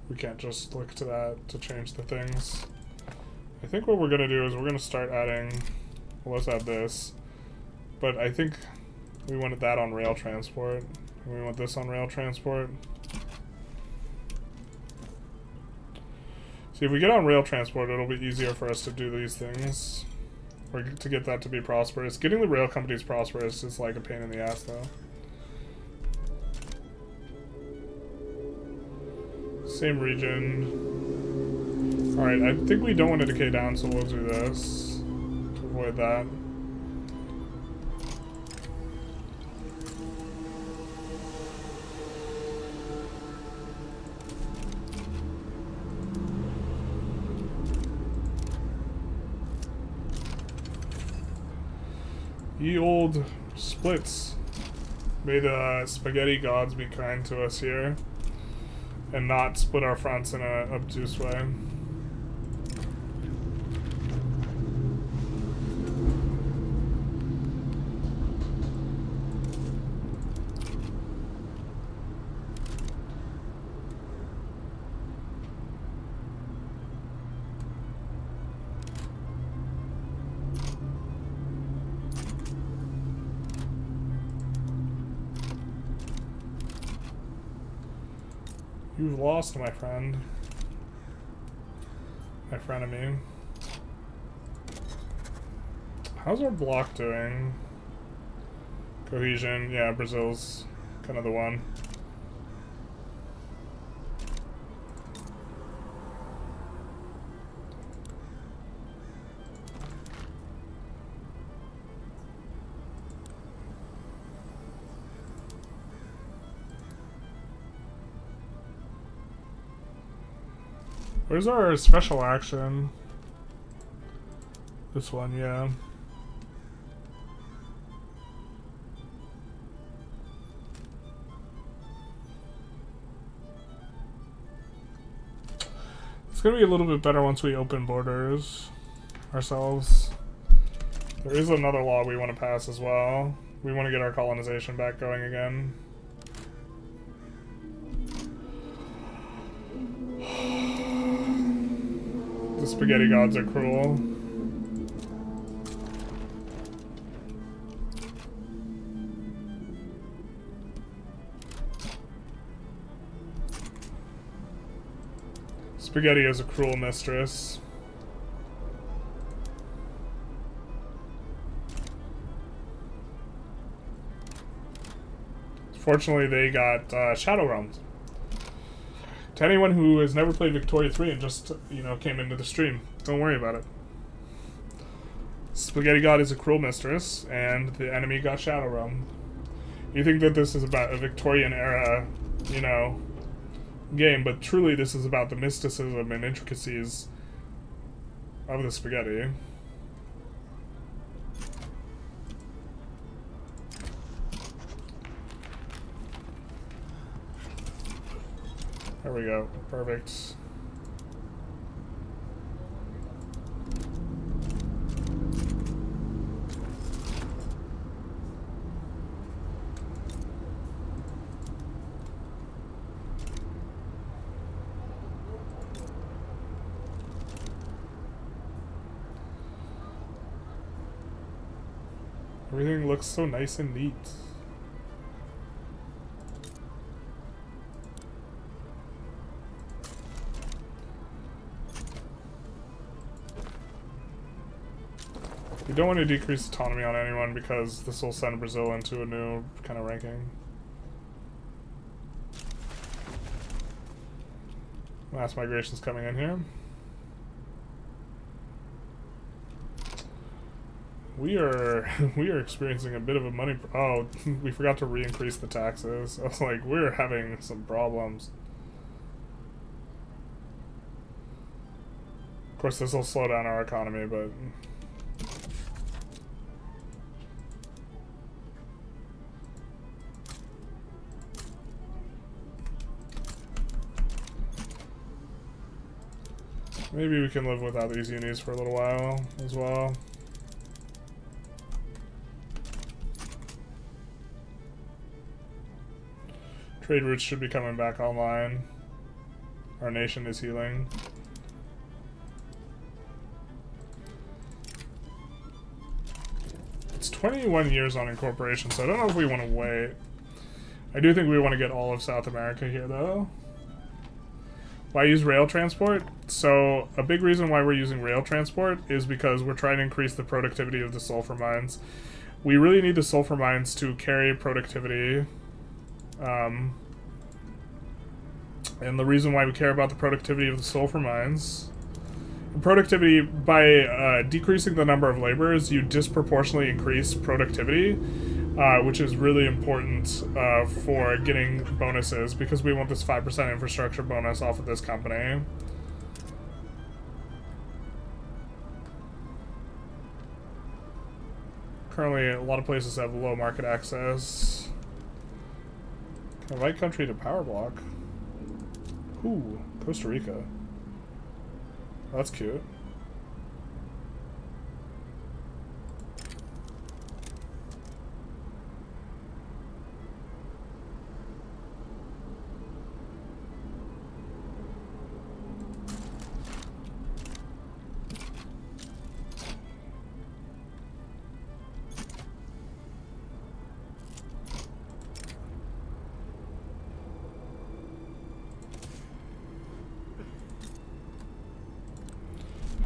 we can't just look to that to change the things. I think what we're gonna do is we're gonna start adding, well, let's add this, but I think we wanted that on rail transport. We want this on rail transport. See, if we get on rail transport, it'll be easier for us to do these things, or to get that to be prosperous. Getting the rail companies prosperous is like a pain in the ass, though. Same region. Alright, I think we don't want to decay down, so we'll do this to avoid that. Ye old splits. May the spaghetti gods be kind to us here. And not split our fronts in a obtuse way. You've lost, my friend. My frenemy. How's our bloc doing? Cohesion, yeah, Brazil's kind of the one. Where's our special action? This one, yeah. It's gonna be a little bit better once we open borders ourselves. There is another law we want to pass as well. We want to get our colonization back going again. The spaghetti gods are cruel. Spaghetti is a cruel mistress. Fortunately, they got shadow realmed. To anyone who has never played Victoria 3 and just, you know, came into the stream, don't worry about it. Spaghetti God is a cruel mistress, and the enemy got shadow realmed. You think that this is about a Victorian era, you know, game, but truly this is about the mysticism and intricacies of the spaghetti. There we go. Perfect. Everything looks so nice and neat. We don't want to decrease autonomy on anyone because this will send Brazil into a new kind of ranking. Mass migration's coming in here. We are experiencing a bit of a money. Oh, we forgot to re-increase the taxes. I was like, we're having some problems. Of course, this will slow down our economy, but. Maybe we can live without these unis for a little while as well. Trade routes should be coming back online. Our nation is healing. It's 21 years on incorporation, so I don't know if we want to wait. I do think we want to get all of South America here, though. Why use rail transport? So, a big reason why we're using rail transport is because we're trying to increase the productivity of the sulfur mines. We really need the sulfur mines to carry productivity. And the reason why we care about the productivity of the sulfur mines... Productivity, by decreasing the number of laborers, you disproportionately increase productivity, which is really important for getting bonuses, because we want this 5% infrastructure bonus off of this company. Currently, a lot of places have low market access. Invite country to power block. Ooh, Costa Rica. That's cute.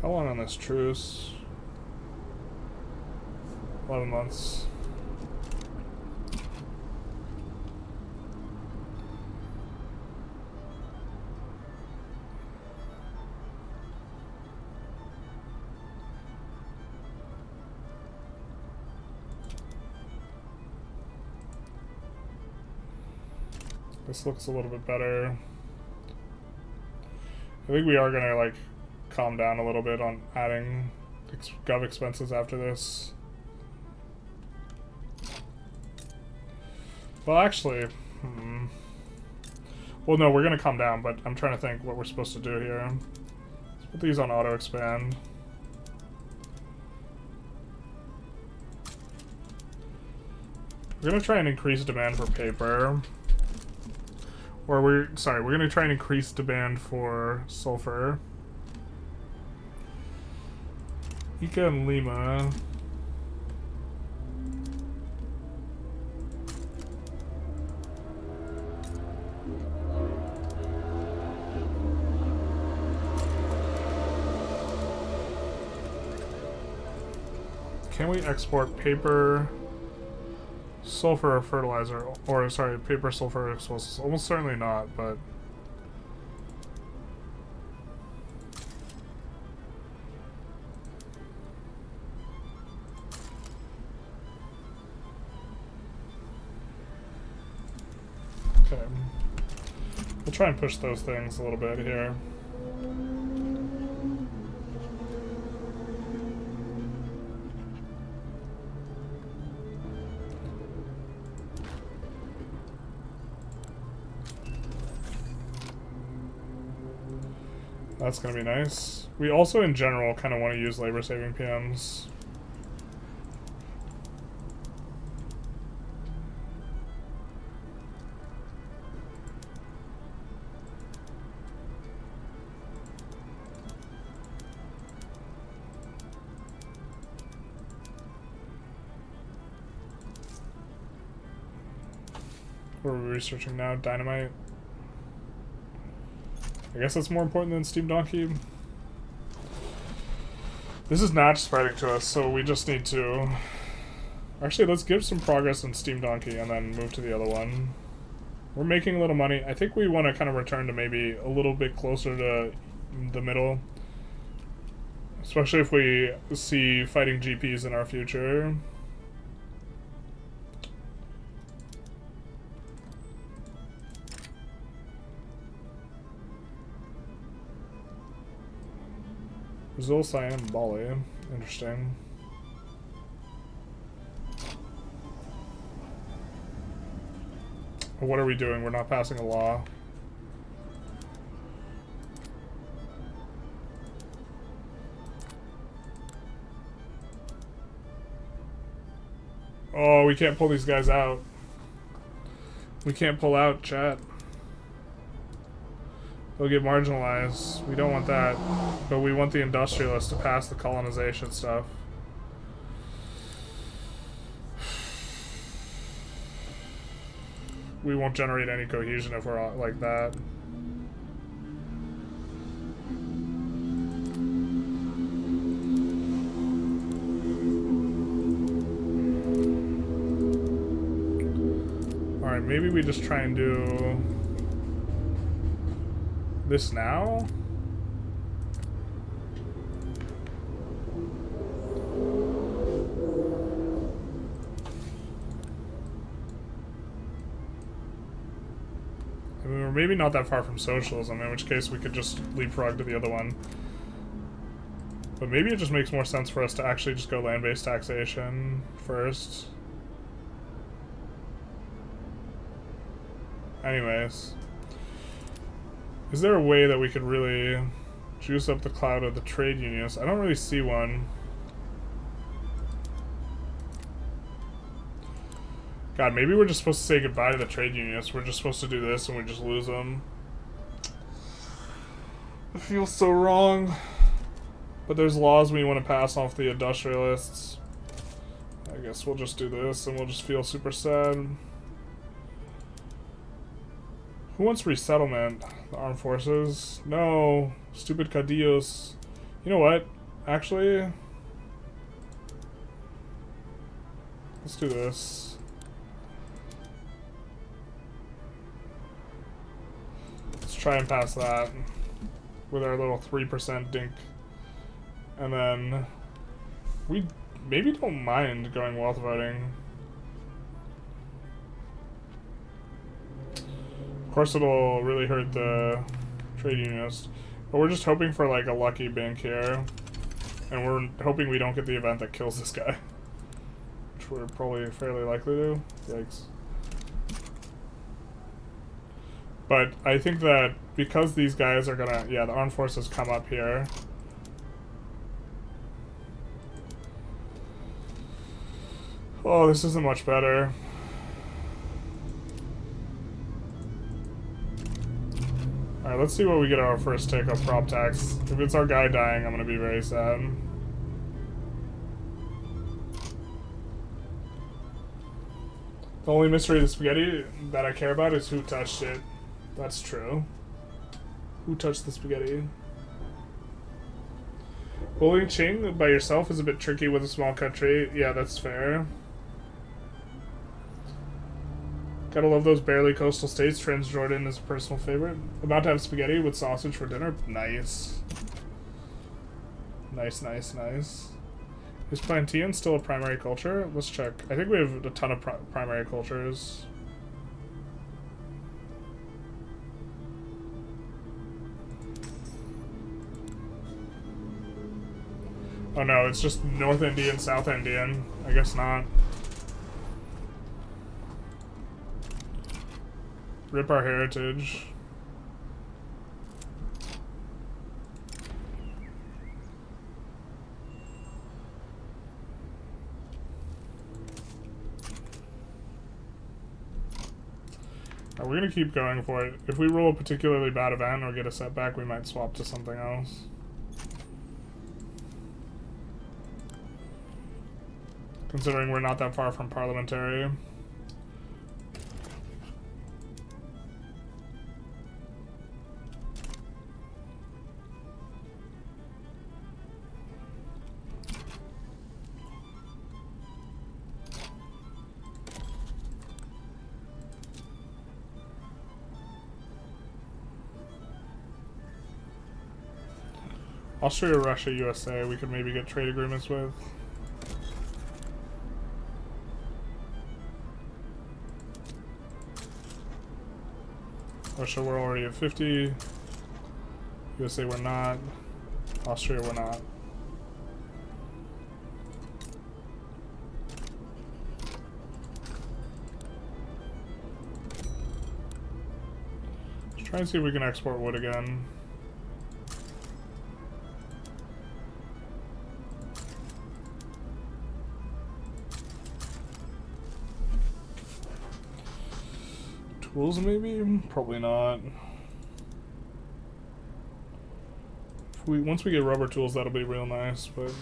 How long on this truce? 11 months. This looks a little bit better. I think we are gonna, like, calm down a little bit on adding gov expenses after this. Well, actually, well, no, we're gonna calm down, but I'm trying to think what we're supposed to do here. Let's put these on auto expand. We're gonna try and increase demand for paper. Or we're gonna try and increase demand for sulfur. Ica and Lima. Can we export paper, sulfur, fertilizer, or sorry, paper, sulfur, explosives? Almost certainly not, but... Okay. We'll try and push those things a little bit here. That's gonna be nice. We also, in general, kind of want to use labor-saving PMs. What are we researching now? Dynamite? I guess that's more important than Steam Donkey. This is not spreading to us, so we just need to... Actually, let's give some progress on Steam Donkey and then move to the other one. We're making a little money. I think we want to kind of return to maybe a little bit closer to the middle. Especially if we see fighting GPs in our future. Brazil, Siam, Bali. Interesting. What are we doing? We're not passing a law. Oh, we can't pull these guys out. We can't pull out, chat. They'll get marginalized. We don't want that. But we want the industrialists to pass the colonization stuff. We won't generate any cohesion if we're like that. Alright, maybe we just try and do this now? I mean, we're maybe not that far from socialism, in which case we could just leapfrog to the other one. But maybe it just makes more sense for us to actually just go land-based taxation first. Anyways. Is there a way that we could really juice up the cloud of the trade unions? I don't really see one. God, maybe we're just supposed to say goodbye to the trade unions. We're just supposed to do this and we just lose them. It feels so wrong. But there's laws we want to pass off the industrialists. I guess we'll just do this and we'll just feel super sad. Who wants resettlement? The armed forces? No. Stupid Cadillos. You know what? Actually, let's do this. Let's try and pass that with our little 3% dink. And then we maybe don't mind going wealth voting. Of course it'll really hurt the trade unionists, but we're just hoping for like a lucky bank here, and we're hoping we don't get the event that kills this guy, which we're probably fairly likely to. Yikes. But I think that because these guys are gonna, yeah, the armed forces come up here. Oh, this isn't much better. Alright, let's see what we get our first take of prop tax. If it's our guy dying, I'm gonna be very sad. The only mystery of the spaghetti that I care about is who touched it. That's true. Who touched the spaghetti? Bullying Qing by yourself is a bit tricky with a small country. Yeah, that's fair. Gotta love those barely coastal states. Transjordan is a personal favorite. About to have spaghetti with sausage for dinner. Nice. Nice, nice, nice. Is plantain still a primary culture? Let's check. I think we have a ton of primary cultures. Oh no, it's just North Indian, South Indian. I guess not. Rip our heritage. We're gonna keep going for it. If we roll a particularly bad event or get a setback, we might swap to something else. Considering we're not that far from parliamentary. Austria, Russia, USA, we could maybe get trade agreements with. Russia, we're already at 50. USA, we're not. Austria, we're not. Let's try and see if we can export wood again. Tools maybe? Probably not. Once we get rubber tools, that'll be real nice, but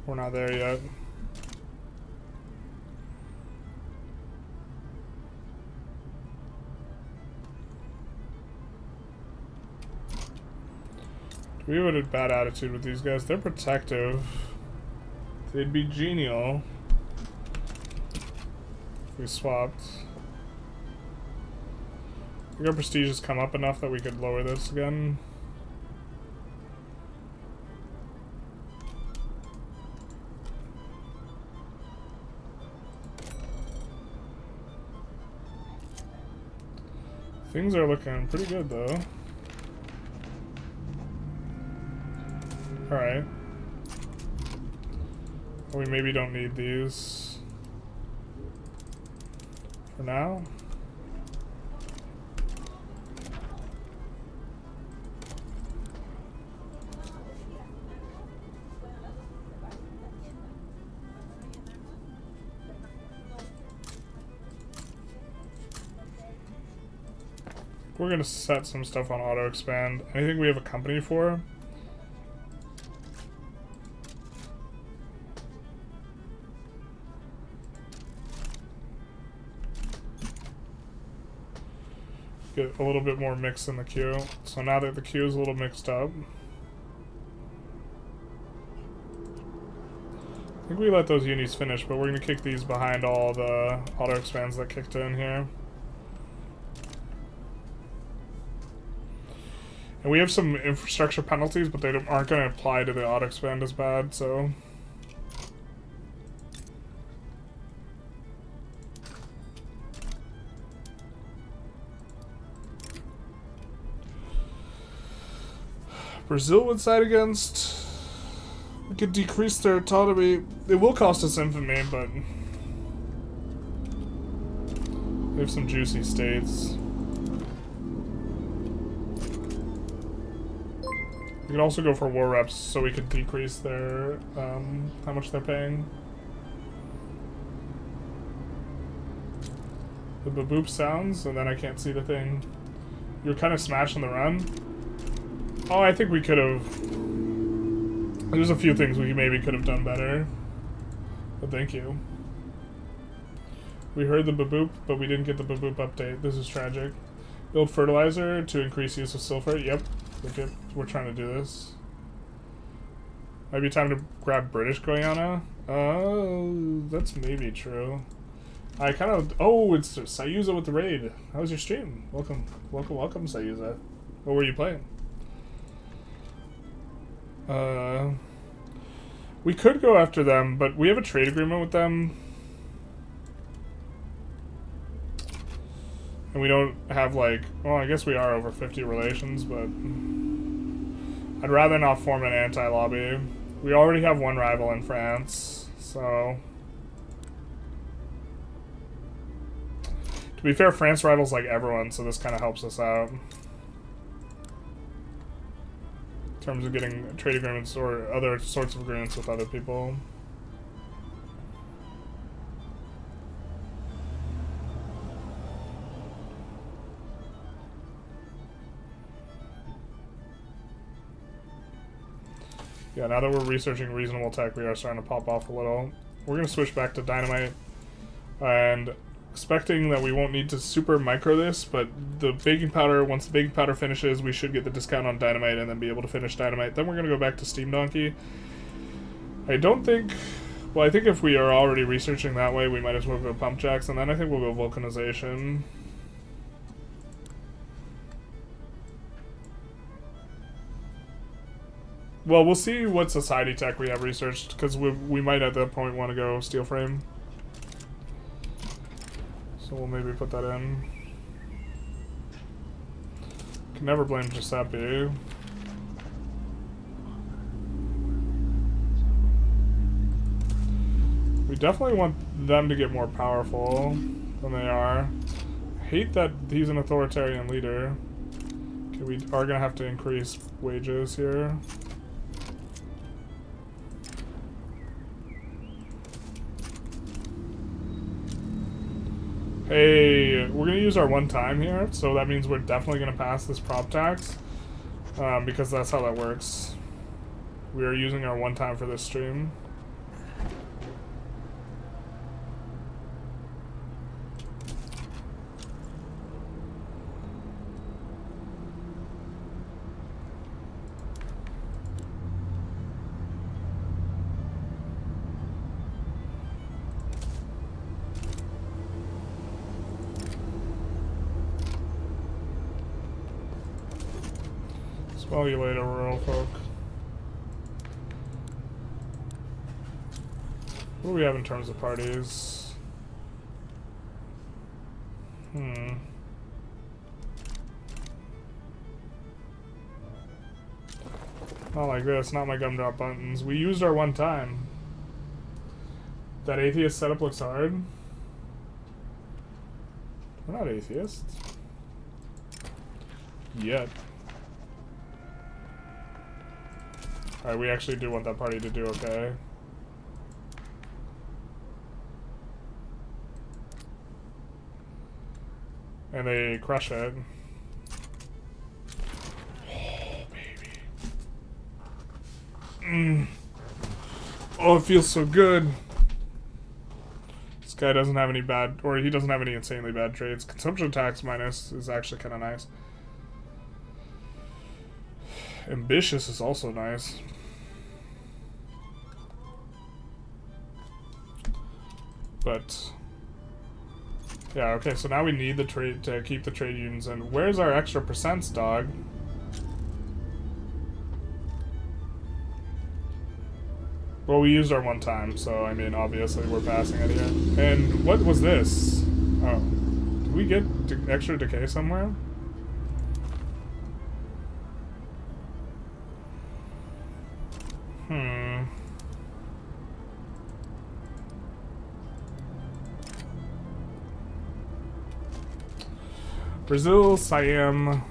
we're not there yet. We have a bad attitude with these guys. They're protective. They'd be genial if we swapped. I think our prestige has come up enough that we could lower this again. Things are looking pretty good though. Alright. We maybe don't need these for now. We're gonna set some stuff on auto expand. Anything we have a company for? Get a little bit more mix in the queue. So now that the queue is a little mixed up, I think we let those unis finish, but we're gonna kick these behind all the auto expands that kicked in here. And we have some infrastructure penalties, but they aren't going to apply to the auto expand as bad, so. Brazil would side against. We could decrease their autonomy. It will cost us infamy, but we have some juicy states. We could also go for war reps so we could decrease their, how much they're paying. The baboop sounds, and then I can't see the thing. You're kind of smashing the run. Oh, I think we could have. There's a few things we maybe could have done better. But thank you. We heard the baboop, but we didn't get the baboop update. This is tragic. Build fertilizer to increase use of sulfur. Yep. We're trying to do this. Might be time to grab British Guyana. That's maybe true. I kind of. Oh, it's Sayuza with the raid. How was your stream? Welcome, welcome, welcome, Sayuza. What were you playing? We could go after them, but we have a trade agreement with them. And we don't have, like, well, I guess we are over 50 relations, but I'd rather not form an anti-lobby. We already have one rival in France, so. To be fair, France rivals like everyone, so this kind of helps us out. In terms of getting trade agreements or other sorts of agreements with other people. Yeah, now that we're researching reasonable tech, we are starting to pop off a little. We're going to switch back to dynamite, and expecting that we won't need to super micro this, but the baking powder, once the baking powder finishes, we should get the discount on dynamite and then be able to finish dynamite. Then we're going to go back to Steam Donkey. I don't think, well, I think if we are already researching that way, we might as well go pump jacks, and then I think we'll go vulcanization. Well, we'll see what society tech we have researched, because we might at that point want to go steel frame. So we'll maybe put that in. Can never blame Giuseppe. We definitely want them to get more powerful than they are. I hate that he's an authoritarian leader. Okay, we are going to have to increase wages here. Hey, we're gonna use our one time here, so that means we're definitely gonna pass this prop tax, because that's how that works. We are using our one time for this stream. Smell you later, rural folk. What do we have in terms of parties? Not like this, not my gumdrop buttons. We used our one time. That atheist setup looks hard. We're not atheists. Yet. Alright, we actually do want that party to do okay. And they crush it. Oh, baby. Oh, it feels so good. This guy doesn't have any bad, or he doesn't have any insanely bad trades. Consumption tax minus is actually kind of nice. Ambitious is also nice. But yeah, okay, so now we need the trade to keep the trade unions in. Where's our extra percents, dog? Well, we used our one time, so I mean, obviously we're passing it here. And what was this? Oh, did we get extra decay somewhere? Brazil, Siam,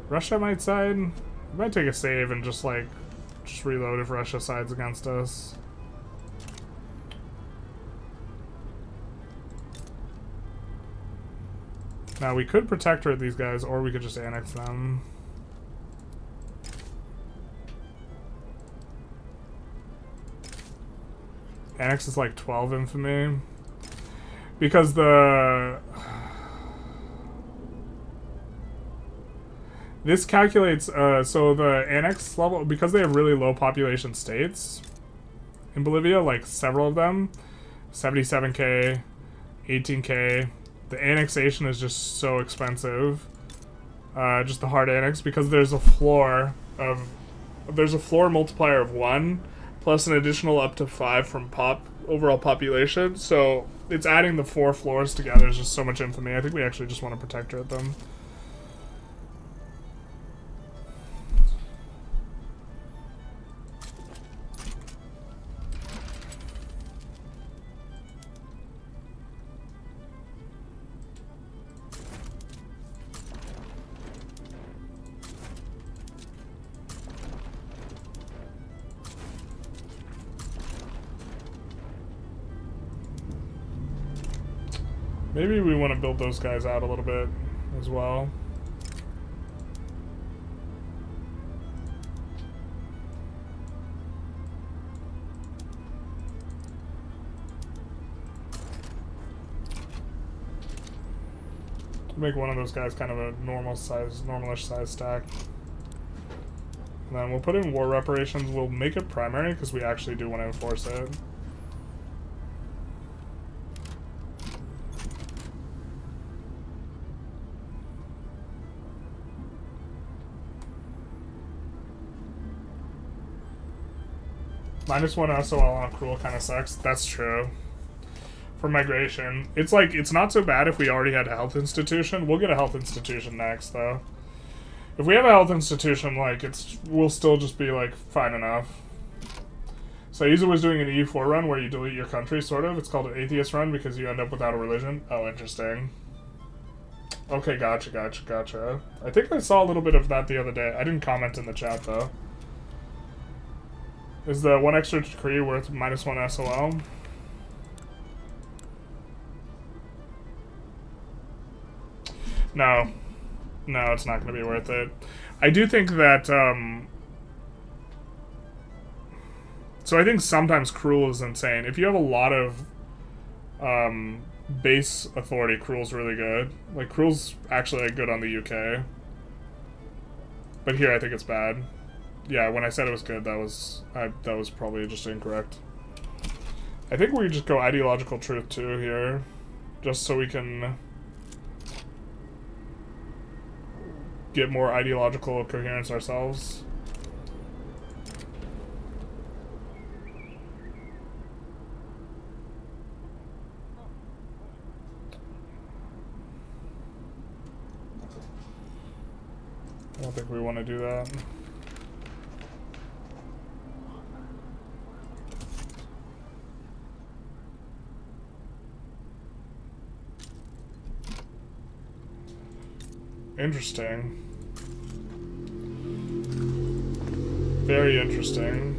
Russia might side. We might take a save and just reload if Russia sides against us. Now we could protectorate these guys, or we could just annex them. Annex is like 12 infamy. Because this calculates, so the annex level, because they have really low population states in Bolivia, like several of them, 77k, 18k, the annexation is just so expensive. Just the hard annex, because there's a floor multiplier of 1, plus an additional up to 5 from overall population, so it's adding the 4 floors together is just so much infamy. I think we actually just want to protectorate them. Maybe we want to build those guys out a little bit as well. Make one of those guys kind of a normalish size stack. And then we'll put in war reparations. We'll make it primary because we actually do want to enforce it. -1 SOL on cruel kind of sucks. That's true. For migration, it's like, it's not so bad if we already had a health institution. We'll get a health institution next, though. If we have a health institution, like, we'll still just be, like, fine enough. So Isa was doing an EU4 run where you delete your country, sort of. It's called an atheist run because you end up without a religion. Oh, interesting. Okay, gotcha. I think I saw a little bit of that the other day. I didn't comment in the chat, though. Is the 1 extra decree worth -1 SOL? No. No, it's not going to be worth it. I do think that, so I think sometimes cruel is insane. If you have a lot of, base authority, cruel's really good. Like, cruel's actually, like, good on the UK. But here, I think it's bad. Yeah, when I said it was good, that was probably just incorrect. I think we just go ideological truth, too, here. Just so we can get more ideological coherence ourselves. I don't think we want to do that. Interesting. Very interesting.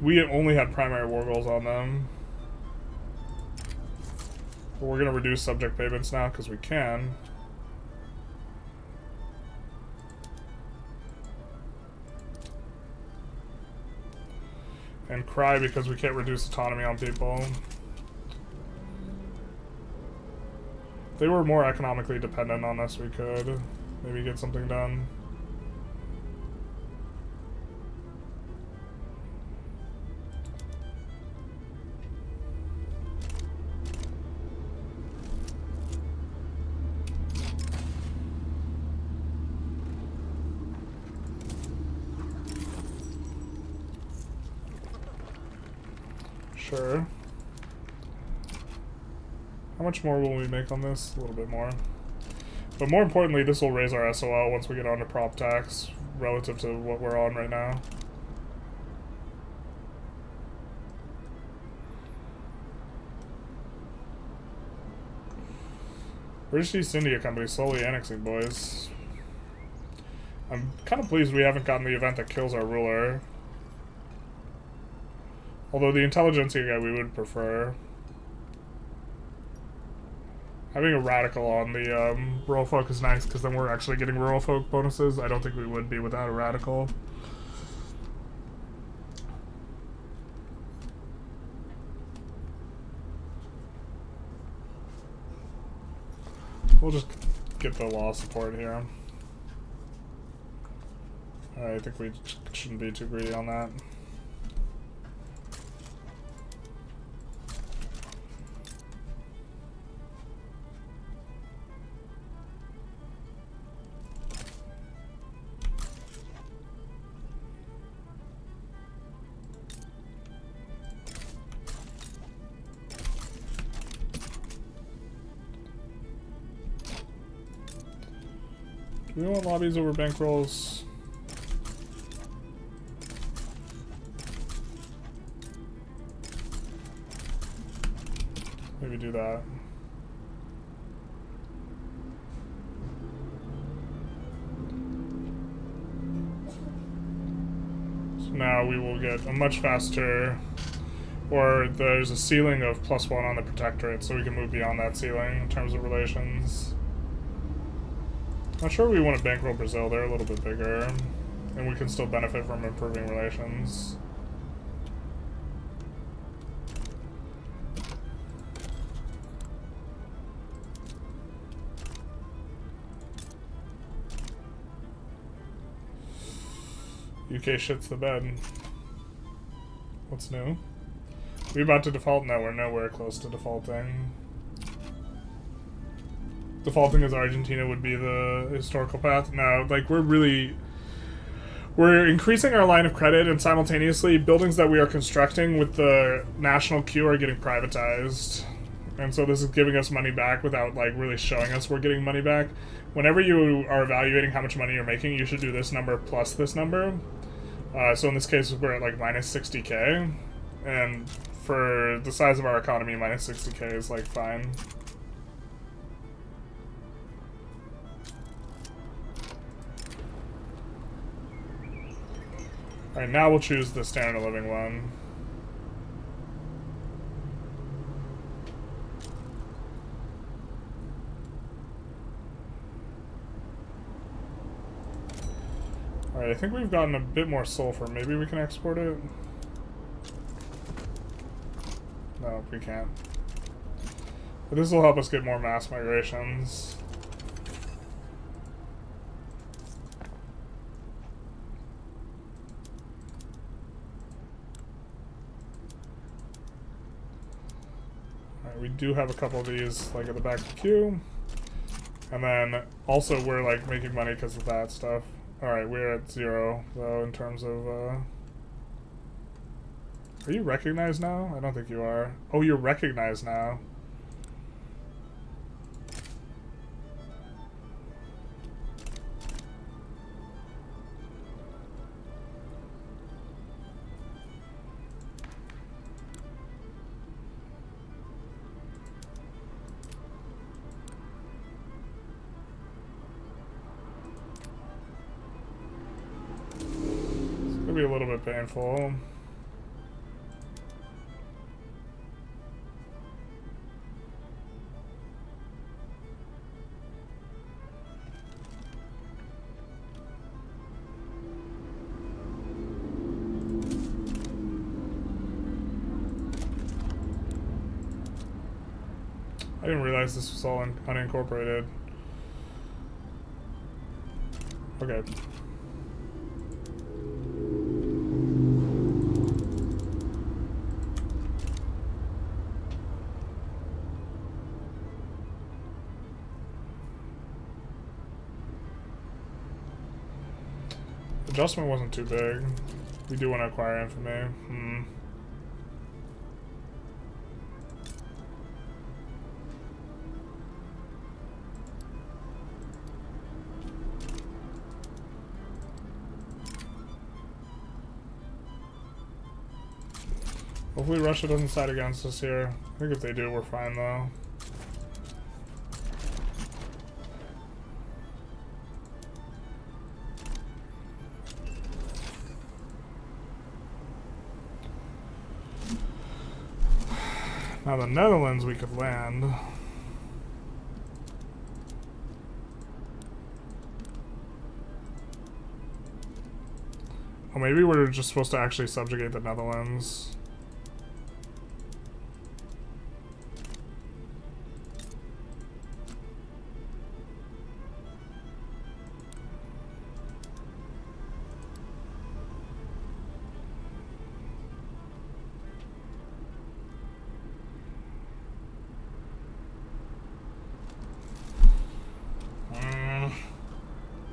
We only had primary war goals on them. But we're gonna reduce subject payments now because we can. And cry because we can't reduce autonomy on people. If they were more economically dependent on us, we could maybe get something done. Sure. How much more will we make on this? A little bit more. But more importantly, this will raise our SOL once we get onto prop tax relative to what we're on right now. British East India Company slowly annexing, boys. I'm kind of pleased we haven't gotten the event that kills our ruler. Although the Intelligentsia guy we would prefer. Having a radical on the rural folk is nice, because then we're actually getting rural folk bonuses. I don't think we would be without a radical. We'll just get the law support here. I think we shouldn't be too greedy on that. Do we want lobbies over bankrolls? Maybe do that. So now we will get a much faster, or there's a ceiling of +1 on the protectorate, so we can move beyond that ceiling in terms of relations. Not sure we want to bankroll Brazil, they're a little bit bigger, and we can still benefit from improving relations. UK shits the bed. What's new? We about to default? No, we're nowhere close to defaulting. Defaulting as Argentina would be the historical path. No, like we're increasing our line of credit, and simultaneously buildings that we are constructing with the national queue are getting privatized. And so this is giving us money back without like really showing us we're getting money back. Whenever you are evaluating how much money you're making, you should do this number plus this number. So in this case, we're at like minus 60k. And for the size of our economy, minus 60k is like fine. Alright, now we'll choose the standard of living one. Alright, I think we've gotten a bit more sulfur. Maybe we can export it? No, we can't. But this will help us get more mass migrations. Alright, we do have a couple of these, like, at the back of the queue. And then, also, we're, like, making money because of that stuff. Alright, we're at 0, though, in terms of, Are you recognized now? I don't think you are. Oh, you're recognized now. It's gonna be a little bit painful. I didn't realize this was all unincorporated. Okay. Adjustment wasn't too big. We do want to acquire infamy. Hopefully Russia doesn't side against us here. I think if they do, we're fine though. Now the Netherlands we could land. Oh, maybe we're just supposed to actually subjugate the Netherlands.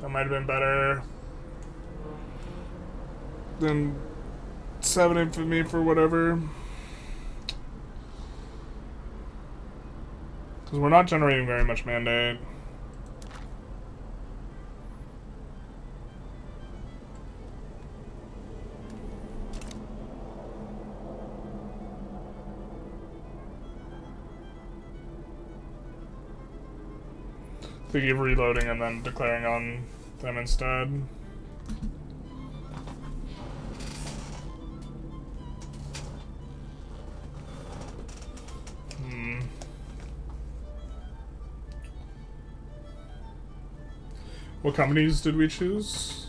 That might have been better than 7 infamy for whatever. Because we're not generating very much mandate. Thinking of reloading and then declaring on them instead. What companies did we choose?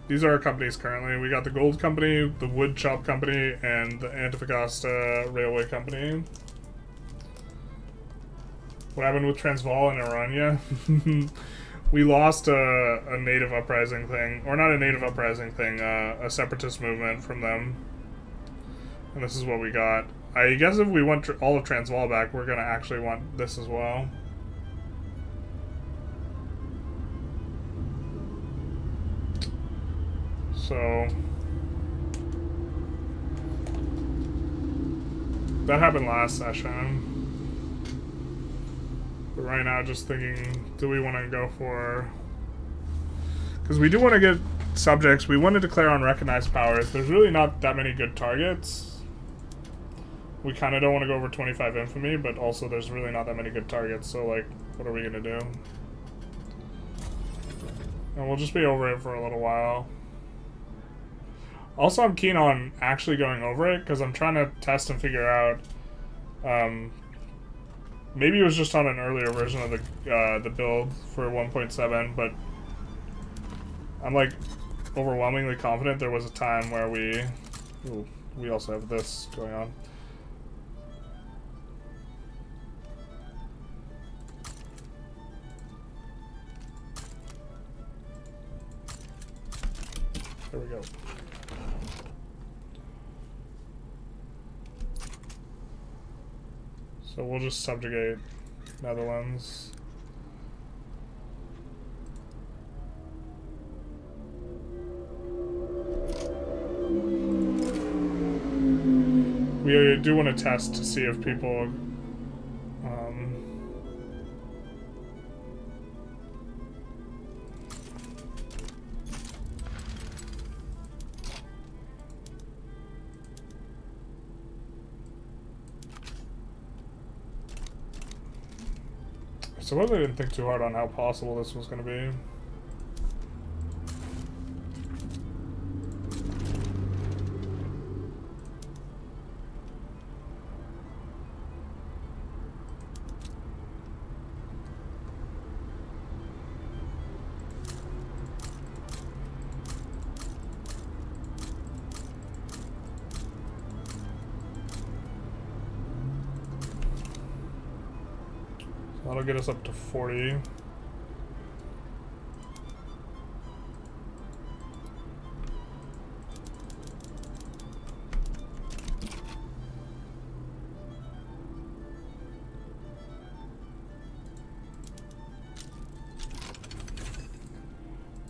These are our companies currently. We got the Gold Company, the Wood Chop Company, and the Antofagasta Railway Company. What happened with Transvaal and Orania? We lost a native uprising thing. Or not a native uprising thing, a separatist movement from them. And this is what we got. I guess if we want all of Transvaal back, we're going to actually want this as well. So that happened last session. But right now, just thinking, do we want to go for... Because we do want to get subjects. We want to declare unrecognized powers. There's really not that many good targets. We kind of don't want to go over 25 infamy, but also there's really not that many good targets. So, like, what are we going to do? And we'll just be over it for a little while. Also, I'm keen on actually going over it, because I'm trying to test and figure out... Maybe it was just on an earlier version of the build for 1.7, but I'm like overwhelmingly confident there was a time where we also have this going on. There we go. So we'll just subjugate Netherlands. We do want to test to see if people so I really didn't think too hard on how possible this was going to be. That'll get us up to 40.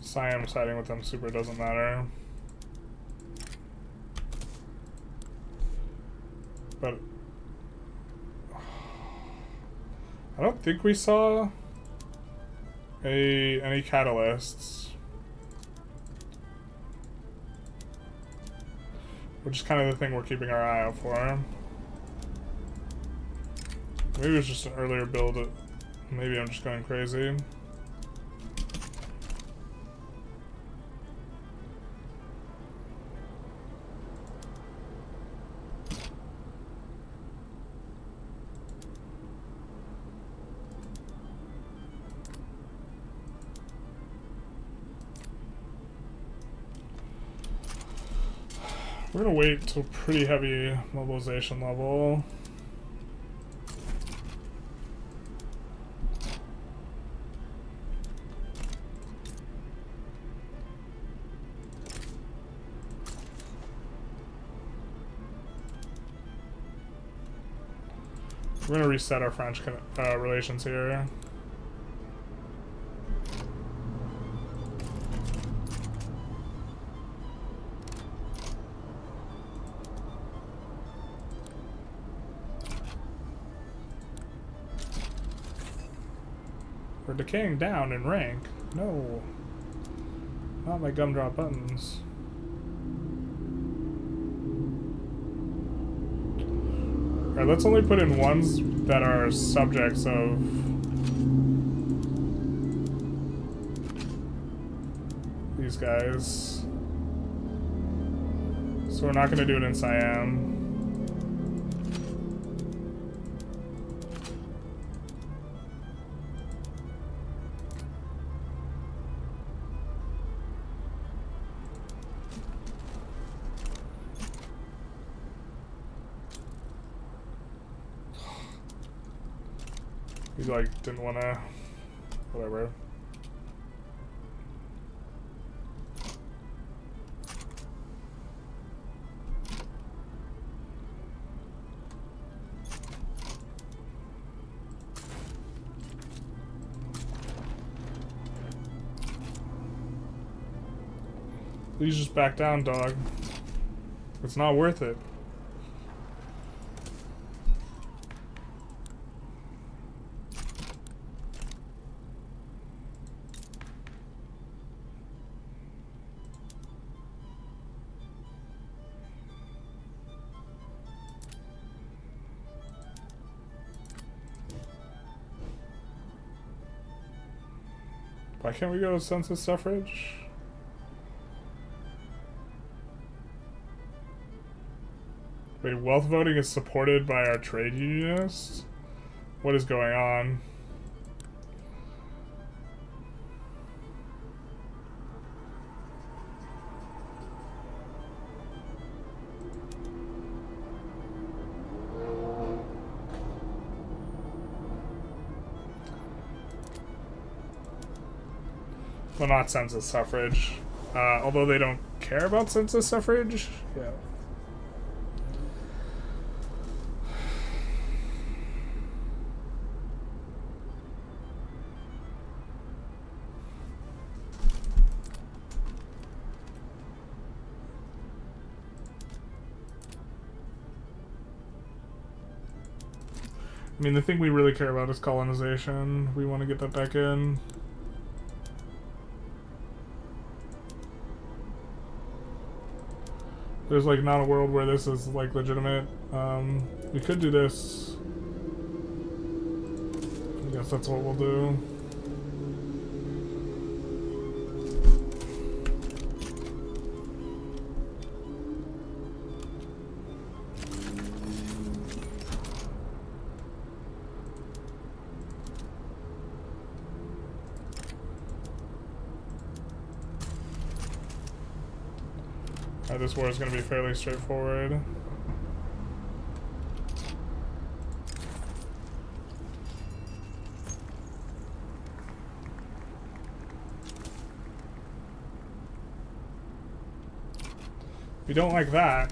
Siam siding with them super doesn't matter. But I don't think we saw any catalysts, which is kind of the thing we're keeping our eye out for. Maybe it was just an earlier build. Maybe I'm just going crazy. We're gonna wait till pretty heavy mobilization level. We're gonna reset our French relations here. We're decaying down in rank. No. Not my gumdrop buttons. Alright, let's only put in ones that are subjects of these guys. So we're not going to do it in Siam. He like didn't wanna, whatever. Please just back down, dog. It's not worth it. Why can't we go to census suffrage? Wait, wealth voting is supported by our trade unionists? What is going on? Well, not census suffrage. Although they don't care about census suffrage. Yeah. I mean, the thing we really care about is colonization. We want to get that back in. There's like not a world where this is like legitimate. We could do this. I guess that's what we'll do. This war is going to be fairly straightforward. We don't like that.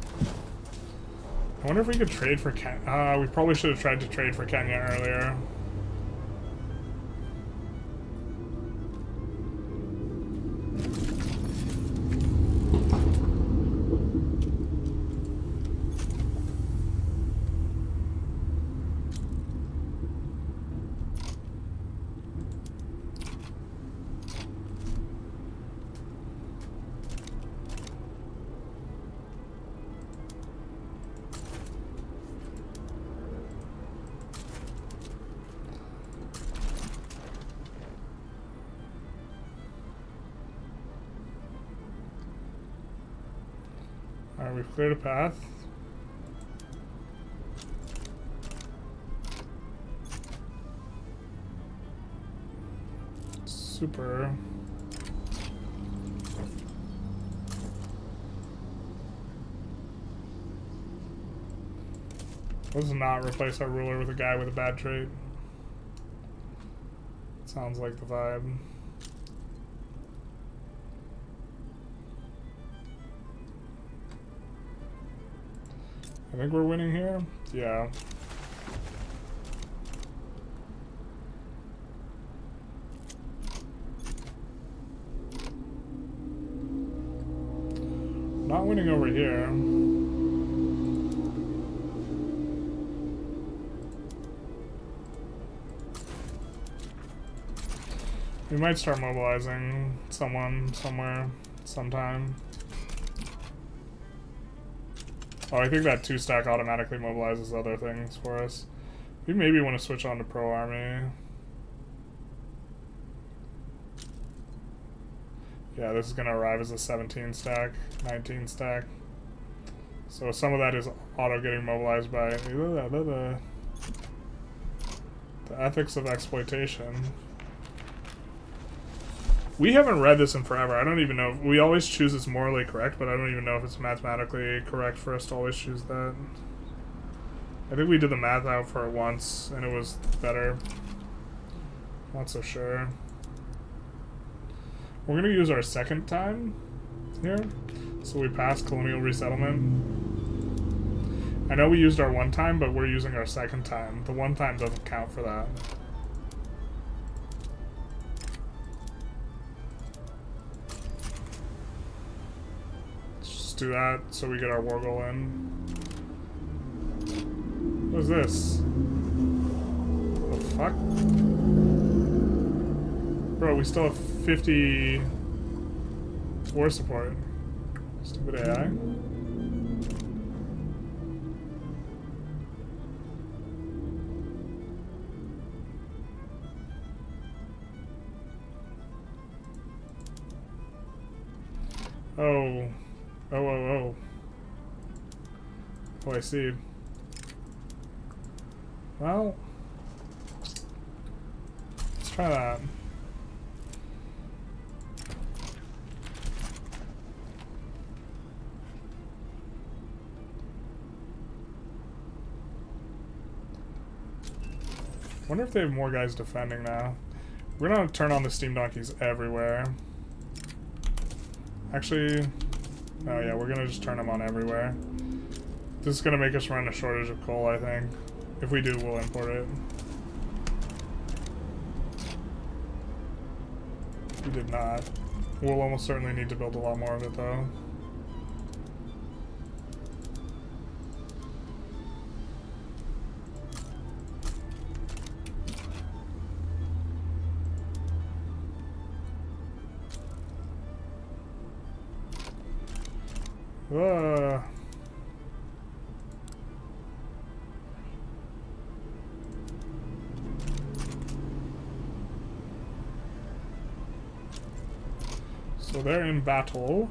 I wonder if we could trade for Kenya. We probably should have tried to trade for Kenya earlier. Alright, we've cleared a path. Super. Let's not replace our ruler with a guy with a bad trait. Sounds like the vibe. I think we're winning here. Yeah. Not winning over here. We might start mobilizing someone, somewhere, sometime. Oh, I think that 2-stack automatically mobilizes other things for us. We maybe want to switch on to pro-army. Yeah, this is going to arrive as a 17-stack, 19-stack. So some of that is auto getting mobilized by the ethics of exploitation. We haven't read this in forever. I don't even know. We always choose it's morally correct, but I don't even know if it's mathematically correct for us to always choose that. I think we did the math out for it once, and it was better. Not so sure. We're going to use our second time here. So we passed colonial resettlement. I know we used our one time, but we're using our second time. The one time doesn't count for that. Do that so we get our war goal in. What is this? The fuck? Bro, we still have 50 war support. Stupid AI. Oh. Oh, I see. Well, try that. Wonder if they have more guys defending now. We're gonna turn on the steam donkeys everywhere. Actually, oh yeah, we're gonna just turn them on everywhere. This is gonna make us run a shortage of coal, I think. If we do, we'll import it. We did not. We'll almost certainly need to build a lot more of it, though. So they're in battle.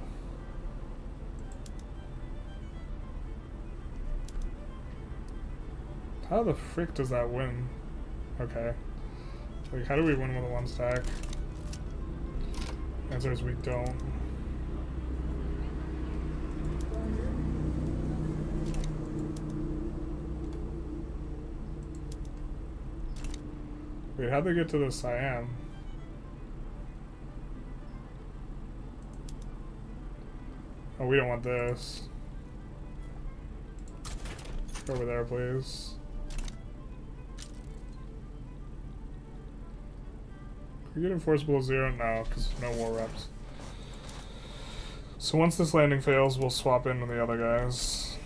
How the frick does that win? Okay. Like, how do we win with a one stack? Answer is we don't. Wait, how'd they get to the Siam? Oh, we don't want this. Go over there, please. Can we get enforceable 0? No, because no war reps. So once this landing fails, we'll swap in with the other guys.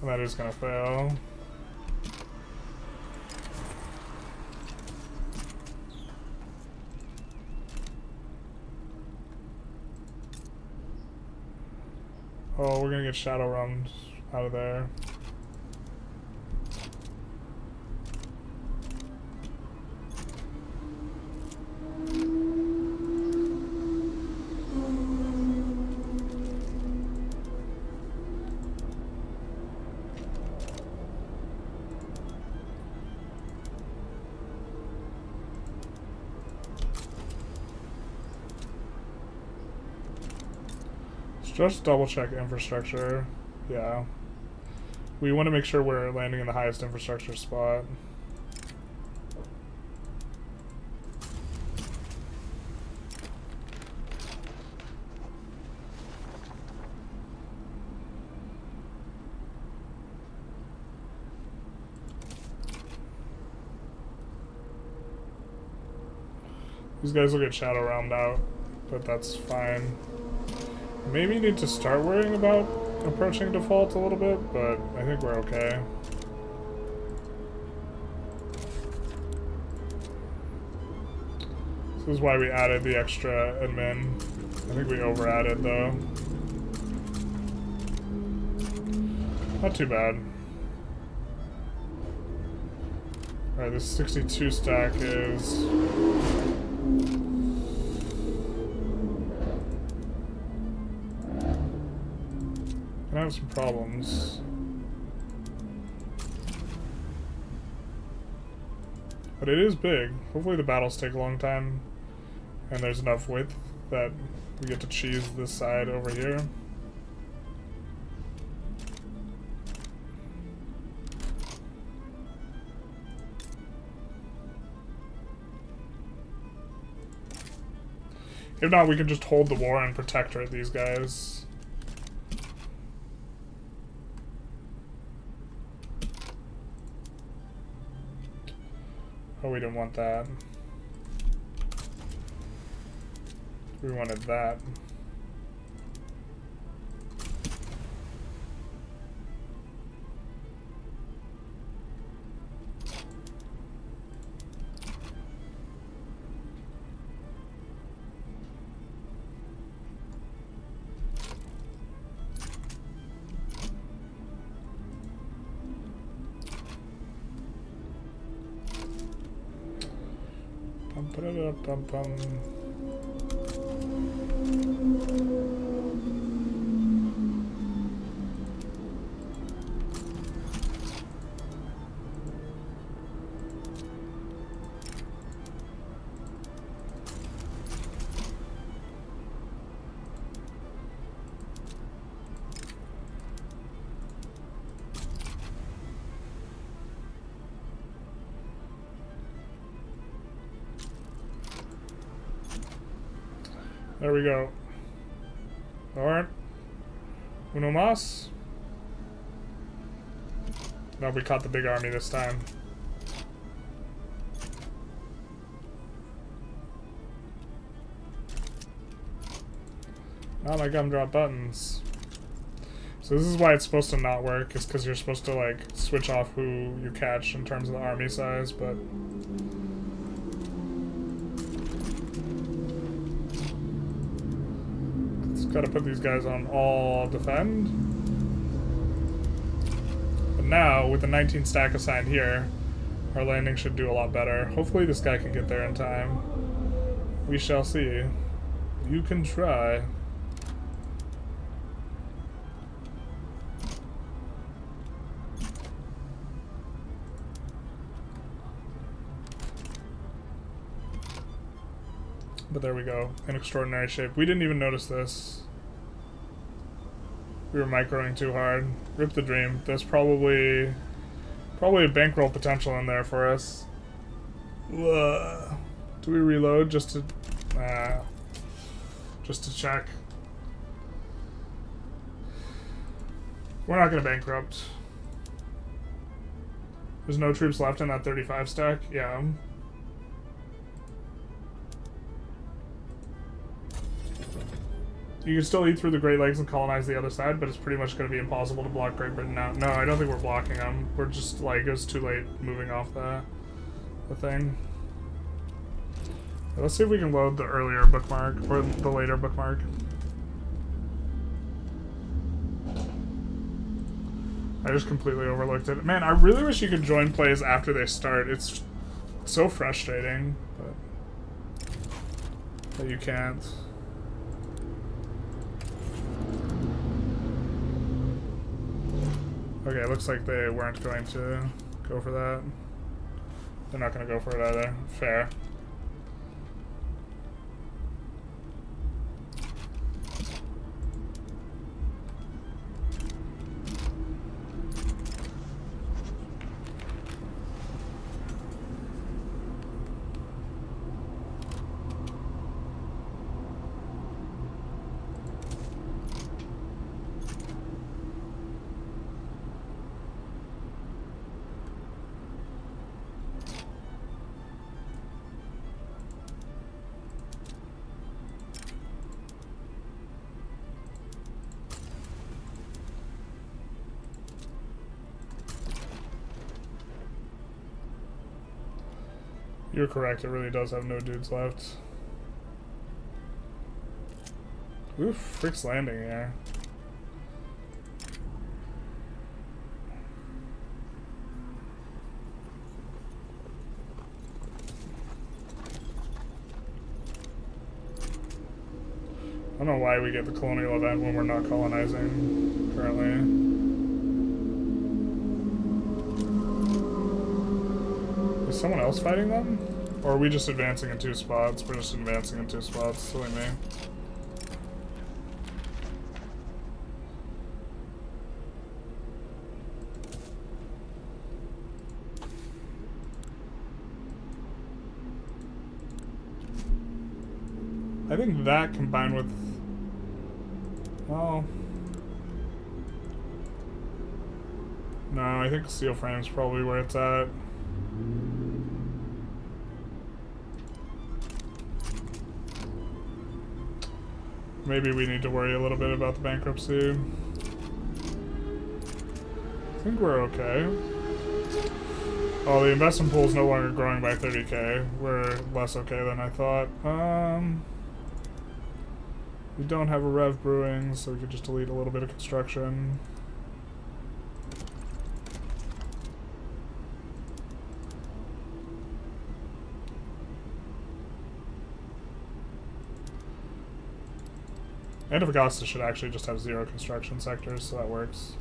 That is gonna fail. Oh, we're gonna get shadow rummed out of there. Just double check infrastructure. Yeah. We want to make sure we're landing in the highest infrastructure spot. These guys will get shadow round out, but that's fine. Maybe need to start worrying about approaching default a little bit, but I think we're okay. This is why we added the extra admin. I think we over added though. Not too bad. Alright, this 62 stack is... I have some problems. But it is big. Hopefully the battles take a long time and there's enough width that we get to cheese this side over here. If not, we can just hold the war and protectorate these guys. Oh, we didn't want that. We wanted that. There we go. Alright. Uno mas. No, we caught the big army this time. Oh, my gumdrop buttons. So this is why it's supposed to not work, is because you're supposed to, like, switch off who you catch in terms of the army size, but... Gotta put these guys on all defend. But now, with the 19 stack assigned here, our landing should do a lot better. Hopefully this guy can get there in time. We shall see. You can try. But there we go. In extraordinary shape. We didn't even notice this. We were microing too hard. Rip the dream. There's probably a bankroll potential in there for us. Ugh. Do we reload just to check? We're not gonna bankrupt. There's no troops left in that 35 stack? Yeah. You can still eat through the Great Lakes and colonize the other side, but it's pretty much going to be impossible to block Great Britain now. No, I don't think we're blocking them. We're just, like, it was too late moving off the thing. Let's see if we can load the earlier bookmark, or the later bookmark. I just completely overlooked it. Man, I really wish you could join plays after they start. It's so frustrating, but you can't. Okay, it looks like they weren't going to go for that. They're not going to go for it either. Fair. You're correct, it really does have no dudes left. Oof, Frick's Landing here. I don't know why we get the colonial event when we're not colonizing currently. Is someone else fighting them? Or are we just advancing in 2 spots? We're just advancing in 2 spots, silly me. I think that combined with... well... no, I think steel frame's probably where it's at. Maybe we need to worry a little bit about the bankruptcy. I think we're okay. Oh, the investment pool is no longer growing by 30k. We're less okay than I thought. We don't have a Rev Brewing, so we could just delete a little bit of construction. Antofagasta should actually just have 0 construction sectors, so that works.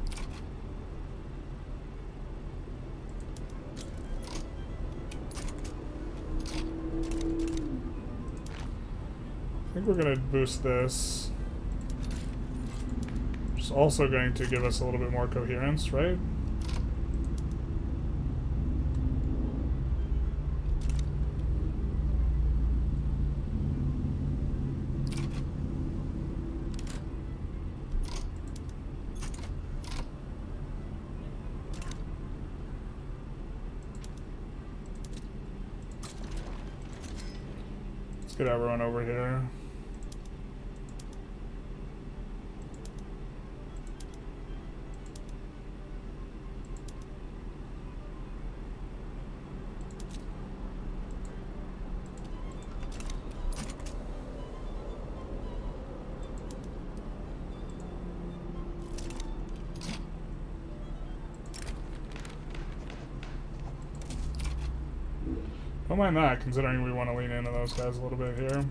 I think we're going to boost this. Which is also going to give us a little bit more coherence, right? Let's get everyone over here. Don't mind that, considering we want to lean into those guys a little bit here.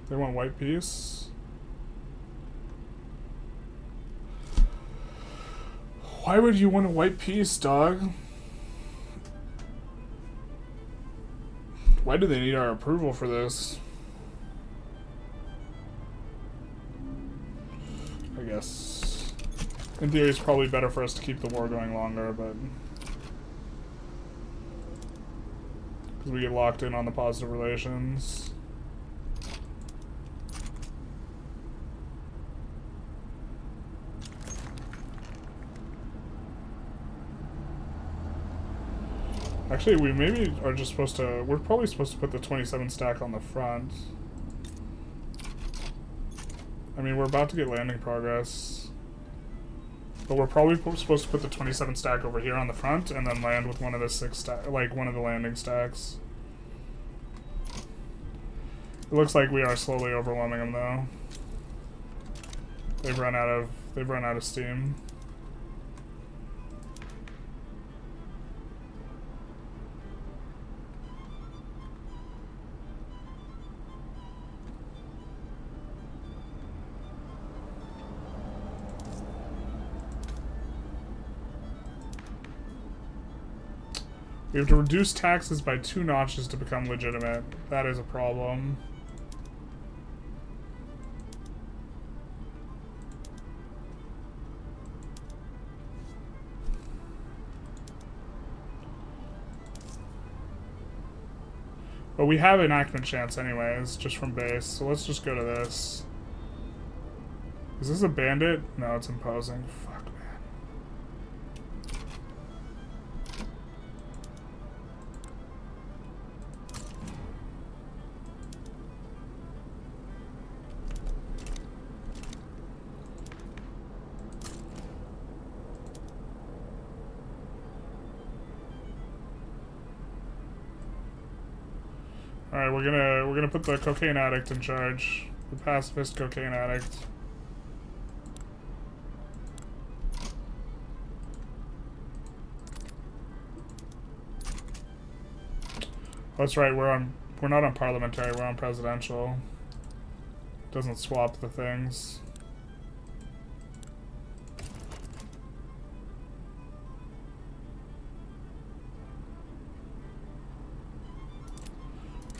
They want white peace. Why would you want a white peace, dog? Why do they need our approval for this? I guess in theory it's probably better for us to keep the war going longer, but because we get locked in on the positive relations. Actually, we maybe are just supposed to... We're probably supposed to put the 27 stack on the front. I mean, we're about to get landing progress. But we're probably supposed to put the 27 stack over here on the front and then land with one of the 6 stack... Like, one of the landing stacks. It looks like we are slowly overwhelming them, though. They've run out of steam. We have to reduce taxes by 2 notches to become legitimate. That is a problem. But we have enactment chance anyways, just from base, so let's just go to this. Is this a bandit? No, it's imposing. Fuck, man. Alright, we're gonna put the cocaine addict in charge. The pacifist cocaine addict. Oh, that's right, we're not on parliamentary, we're on presidential. Doesn't swap the things.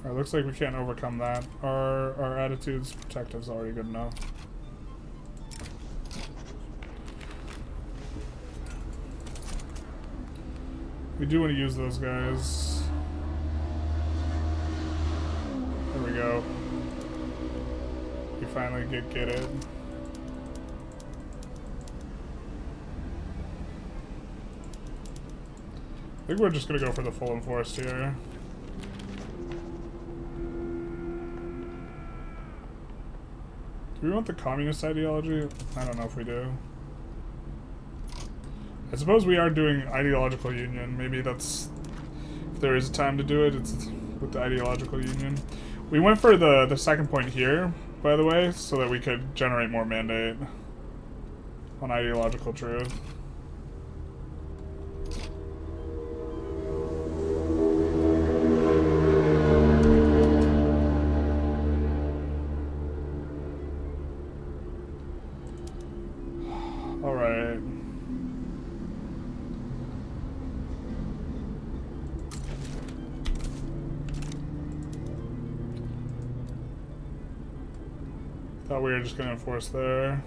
Alright, looks like we can't overcome that. Our attitude's protective's already good enough. We do want to use those guys. There we go. We finally get it. I think we're just gonna go for the full enforced here. Do we want the communist ideology? I don't know if we do. I suppose we are doing ideological union. Maybe that's... If there is a time to do it, it's with the ideological union. We went for the second point here, by the way, so that we could generate more mandate on ideological truth. Thought we were just going to enforce there.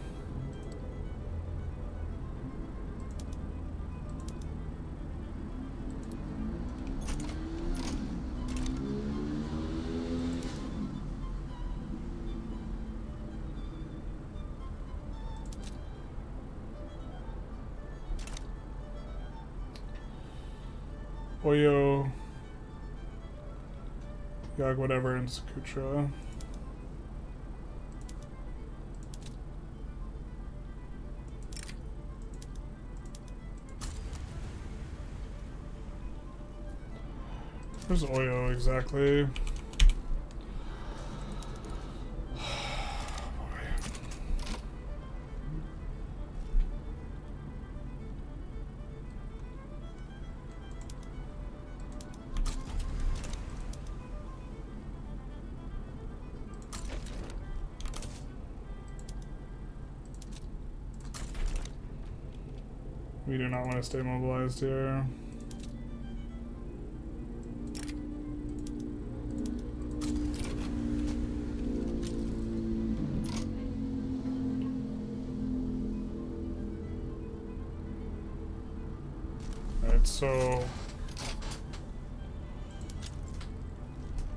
Oyo, Yog, whatever, and Skutra. Where's Oyo exactly? We do not want to stay mobilized here. Alright, so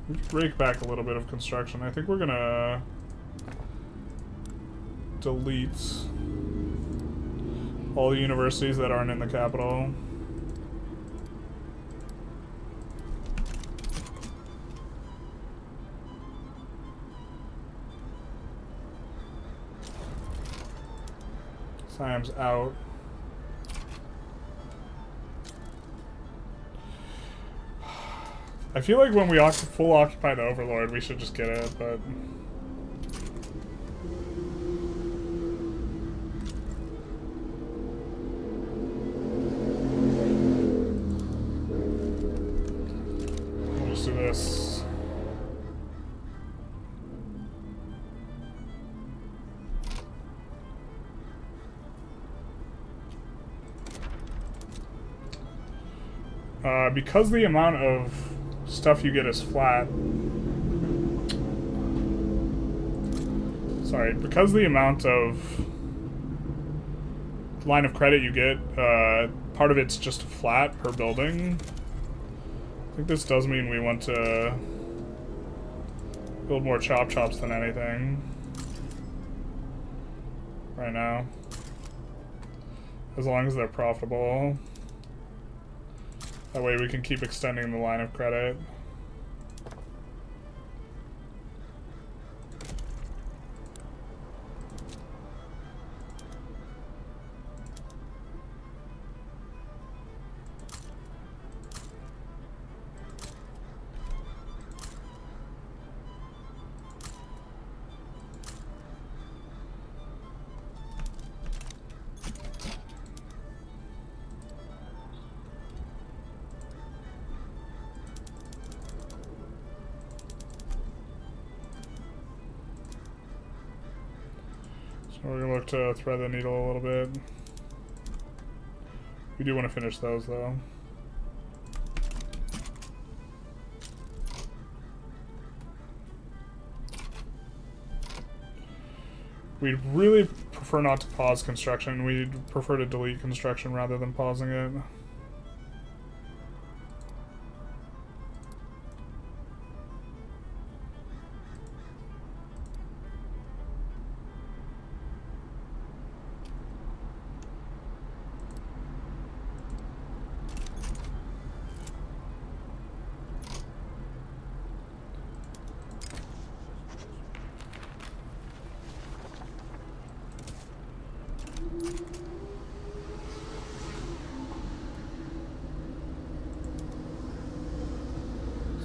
we can break back a little bit of construction. I think we're gonna delete all the universities that aren't in the capital. Siam's out. I feel like when we full occupy the Overlord, we should just get it, but do this. Because the amount of stuff you get is flat. Sorry, because the amount of line of credit you get, part of it's just flat per building. I think this does mean we want to build more chop chops than anything right now. As long as they're profitable. That way we can keep extending the line of credit. We're going to look to thread the needle a little bit. We do want to finish those, though. We'd really prefer not to pause construction. We'd prefer to delete construction rather than pausing it.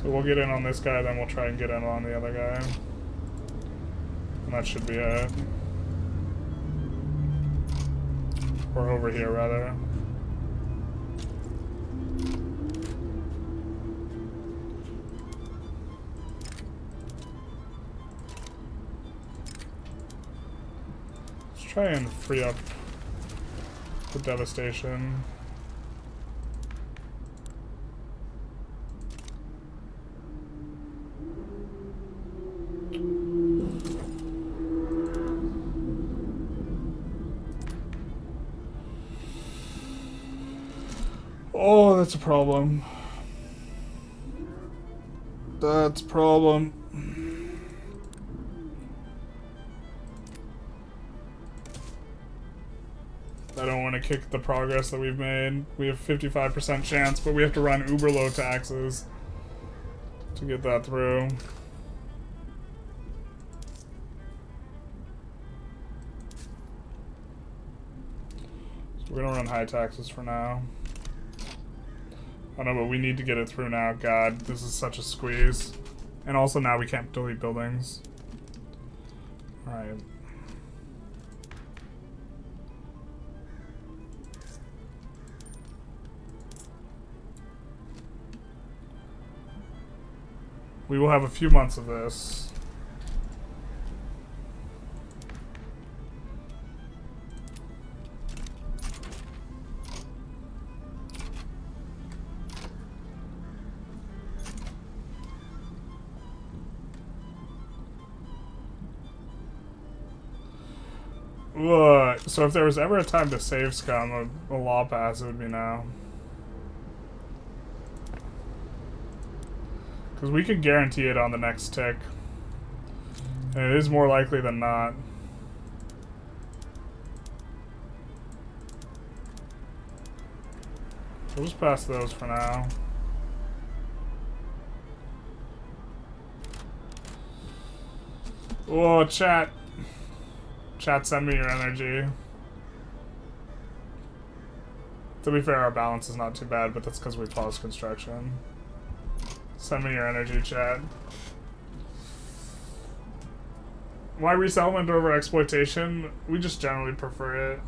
So we'll get in on this guy, then we'll try and get in on the other guy. And that should be it. Or over here, rather. Let's try and free up the devastation. Oh, that's a problem. That's a problem. I don't want to kick the progress that we've made. We have 55% chance, but we have to run uber low taxes to get that through. So we're gonna run high taxes for now. I know, but we need to get it through now. God, this is such a squeeze. And also now we can't delete buildings. Alright. We will have a few months of this. So if there was ever a time to save scum, a law pass, it would be now. Because we could guarantee it on the next tick. And it is more likely than not. We'll just pass those for now. Whoa, chat. Chat, send me your energy. To be fair, our balance is not too bad, but that's because we paused construction. Send me your energy, chat. Why resettlement over exploitation? We just generally prefer it.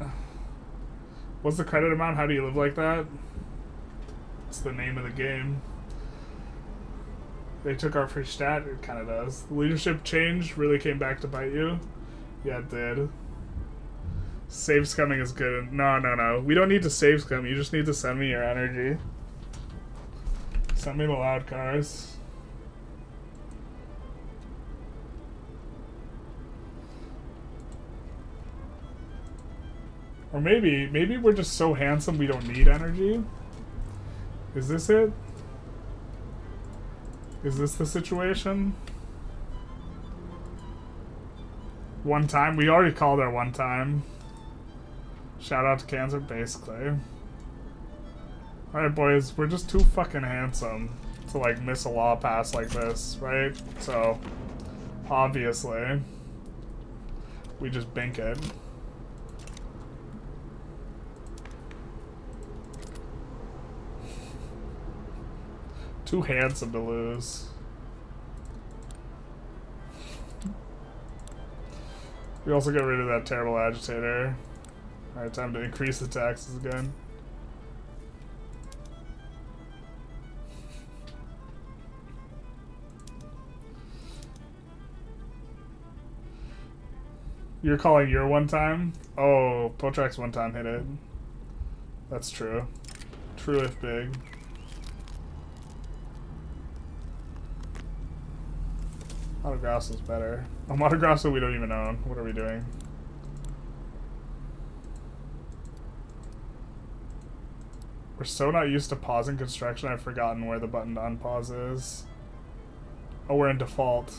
What's the credit amount? How do you live like that? It's the name of the game. They took our free stat? It kind of does. The leadership change really came back to bite you? Yeah, it did. Save scumming is good. No. We don't need to save scum. You just need to send me your energy. Send me the loud cars. Or maybe we're just so handsome we don't need energy. Is this it? Is this the situation? One time? We already called our one time. Shout out to Cancer, basically. Alright, boys, we're just too fucking handsome to, like, miss a law pass like this, right? So, obviously, we just bink it. Too handsome to lose. We also get rid of that terrible agitator. Alright, time to increase the taxes again. You're calling your one time? Oh, Potrak's one time hit it. That's true. True if big. Autogrosso's better. Oh, Autogrosso we don't even own. What are we doing? We're so not used to pausing construction, I've forgotten where the button to unpause is. Oh, we're in default.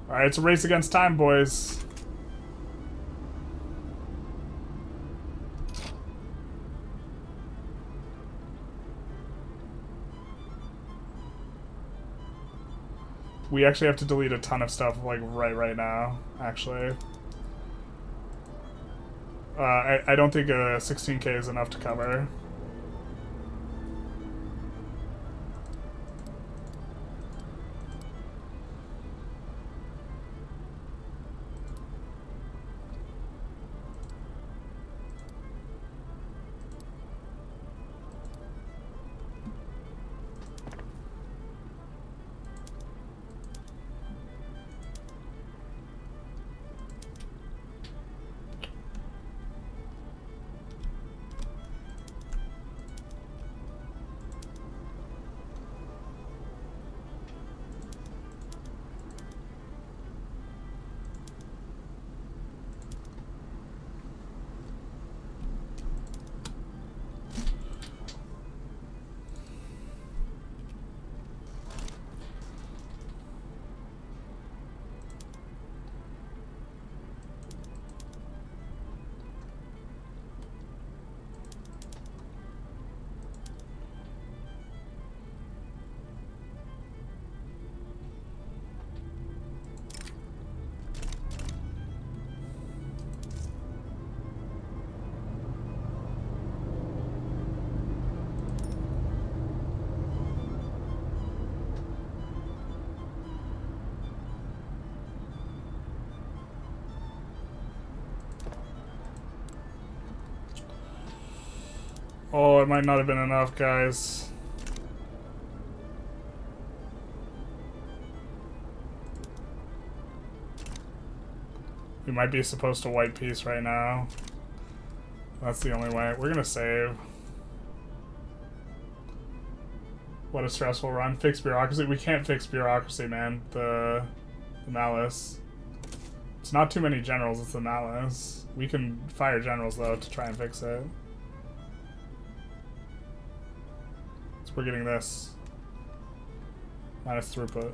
Alright, it's a race against time, boys. We actually have to delete a ton of stuff, like, right now, actually. I don't think 16K is enough to cover. Oh, it might not have been enough, guys. We might be supposed to white peace right now. That's the only way. We're gonna save. What a stressful run. Fix bureaucracy. We can't fix bureaucracy, man. The malice. It's not too many generals, it's the malice. We can fire generals, though, to try and fix it. So we're getting this. Minus throughput.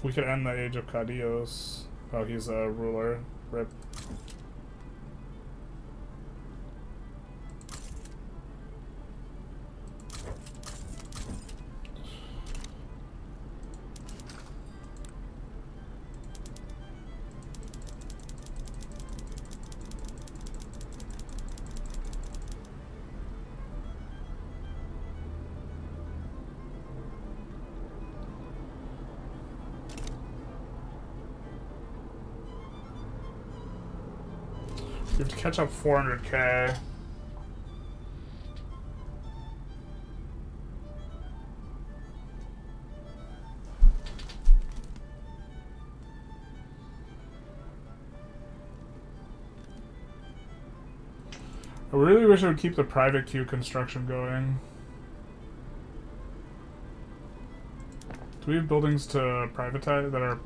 We could end the age of Caudillos. Oh, he's a ruler. Rip. We have to catch up 400k. I really wish I would keep the private queue construction going. Do we have buildings to privatize that are...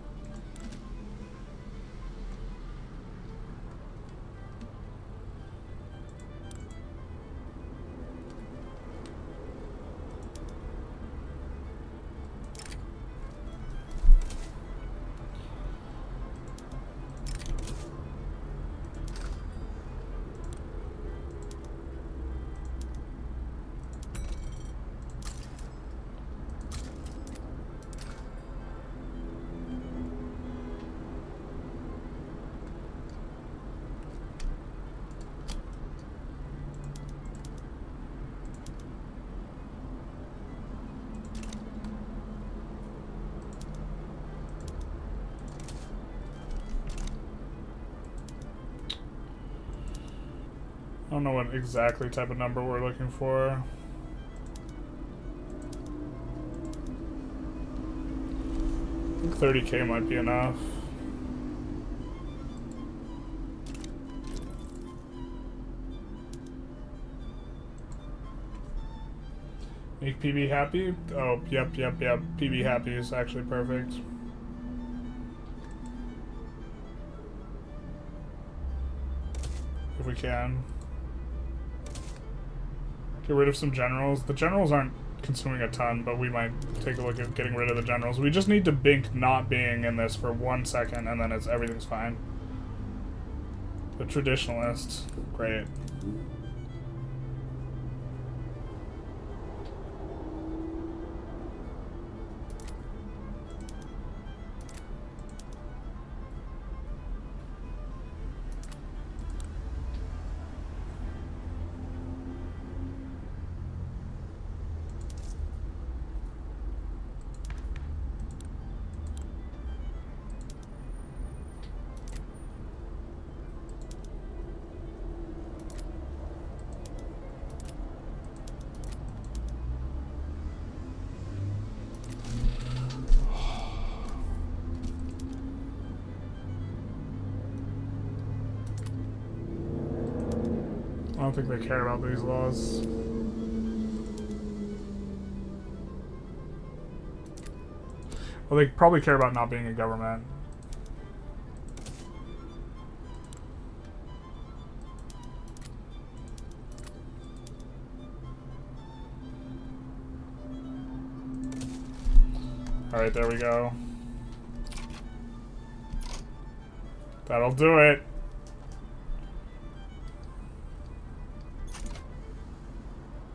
I don't know what exactly type of number we're looking for. I think 30k might be enough. Make PB happy? Oh, yep. PB happy is actually perfect. If we can. Get rid of some generals. The generals aren't consuming a ton, but we might take a look at getting rid of the generals. We just need to bink not being in this for 1 second, and then everything's fine. The traditionalists. Great. I don't think they care about these laws. Well, they probably care about not being a government. Alright, there we go. That'll do it.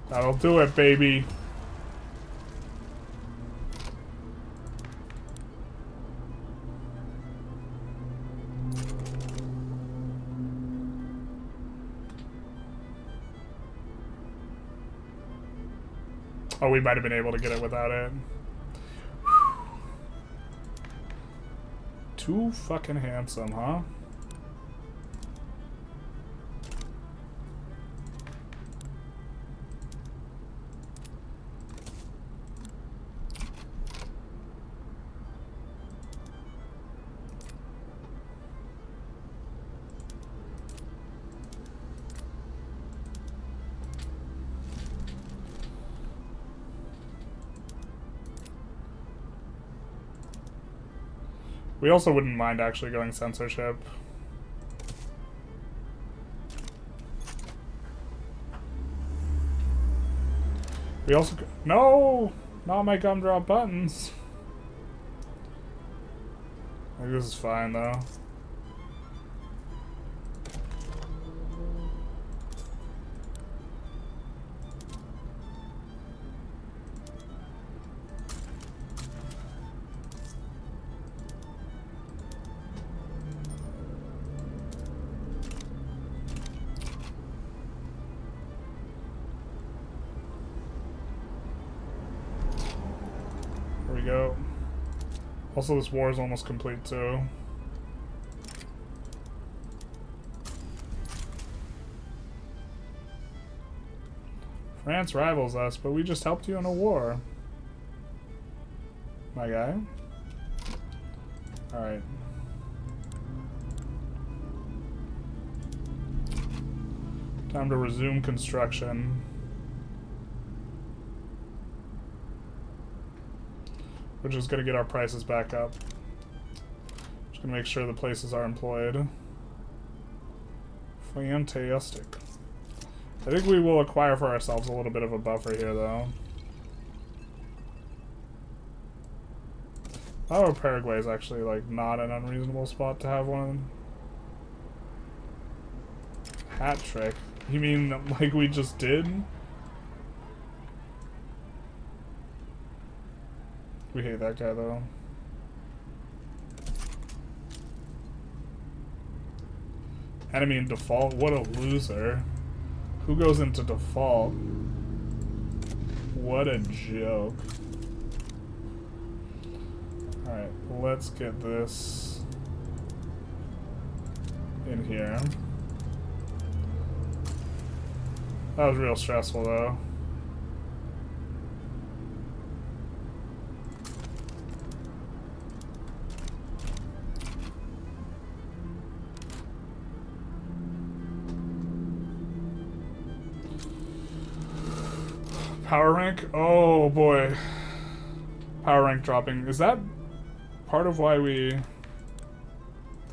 That'll do it, baby. Oh, we might have been able to get it without it. Too fucking handsome, huh? We also wouldn't mind actually going censorship. We also... No! Not my gumdrop buttons. I think this is fine, though. Go. Also, this war is almost complete too. France rivals us, but we just helped you in a war. My guy. Alright. Time to resume construction. We're just gonna get our prices back up. Just gonna make sure the places are employed. Fantastic. I think we will acquire for ourselves a little bit of a buffer here, though. Oh, Paraguay is actually, like, not an unreasonable spot to have one. Hat trick. You mean, like we just did? We hate that guy, though. Enemy in default? What a loser. Who goes into default? What a joke. Alright, let's get this in here. That was real stressful, though. Power rank? Oh boy. Power rank dropping. Is that part of why we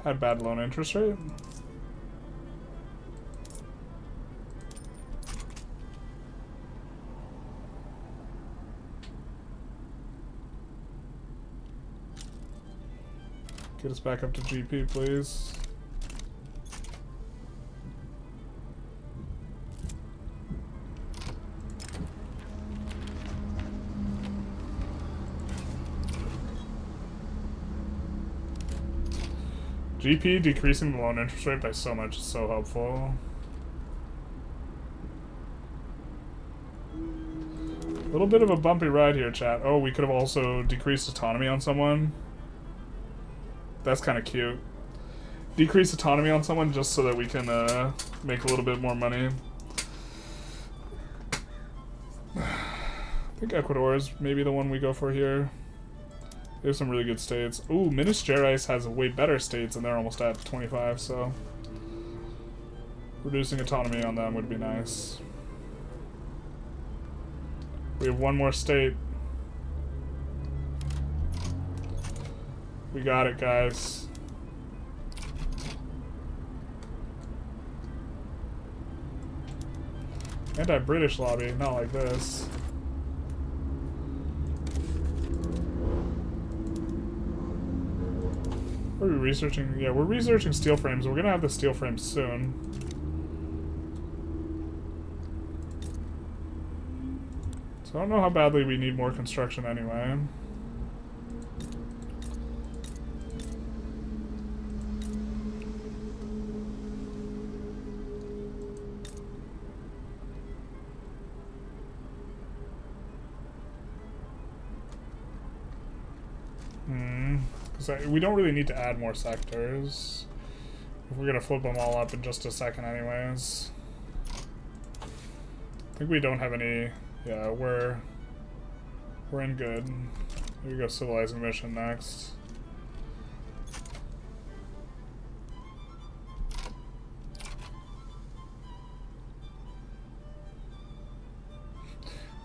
had bad loan interest rate? Get us back up to GP, please. GP decreasing the loan interest rate by so much is so helpful. A little bit of a bumpy ride here, chat. Oh, we could have also decreased autonomy on someone. That's kind of cute. Decrease autonomy on someone just so that we can make a little bit more money. I think Ecuador is maybe the one we go for here. They have some really good states. Ooh, Minas Gerais has way better states and they're almost at 25, so reducing autonomy on them would be nice. We have one more state. We got it, guys. Anti-British lobby, not like this. What are we researching? Yeah, we're researching steel frames. We're gonna have the steel frames soon. So I don't know how badly we need more construction anyway. Because we don't really need to add more sectors. We're going to flip them all up in just a second anyways. I think we don't have any... Yeah, we're in good. Here we go, civilizing mission next.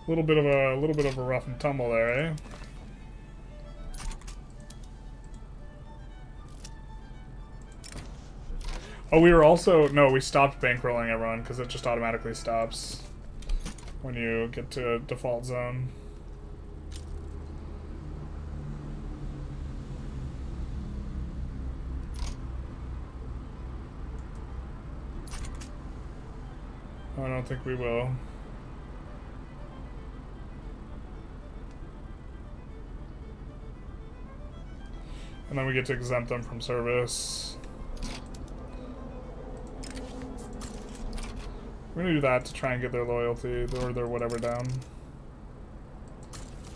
A little bit of a rough and tumble there, eh? Oh, we were also... No, we stopped bankrolling everyone because it just automatically stops when you get to default zone. I don't think we will. And then we get to exempt them from service. We're gonna do that to try and get their loyalty, or their whatever down.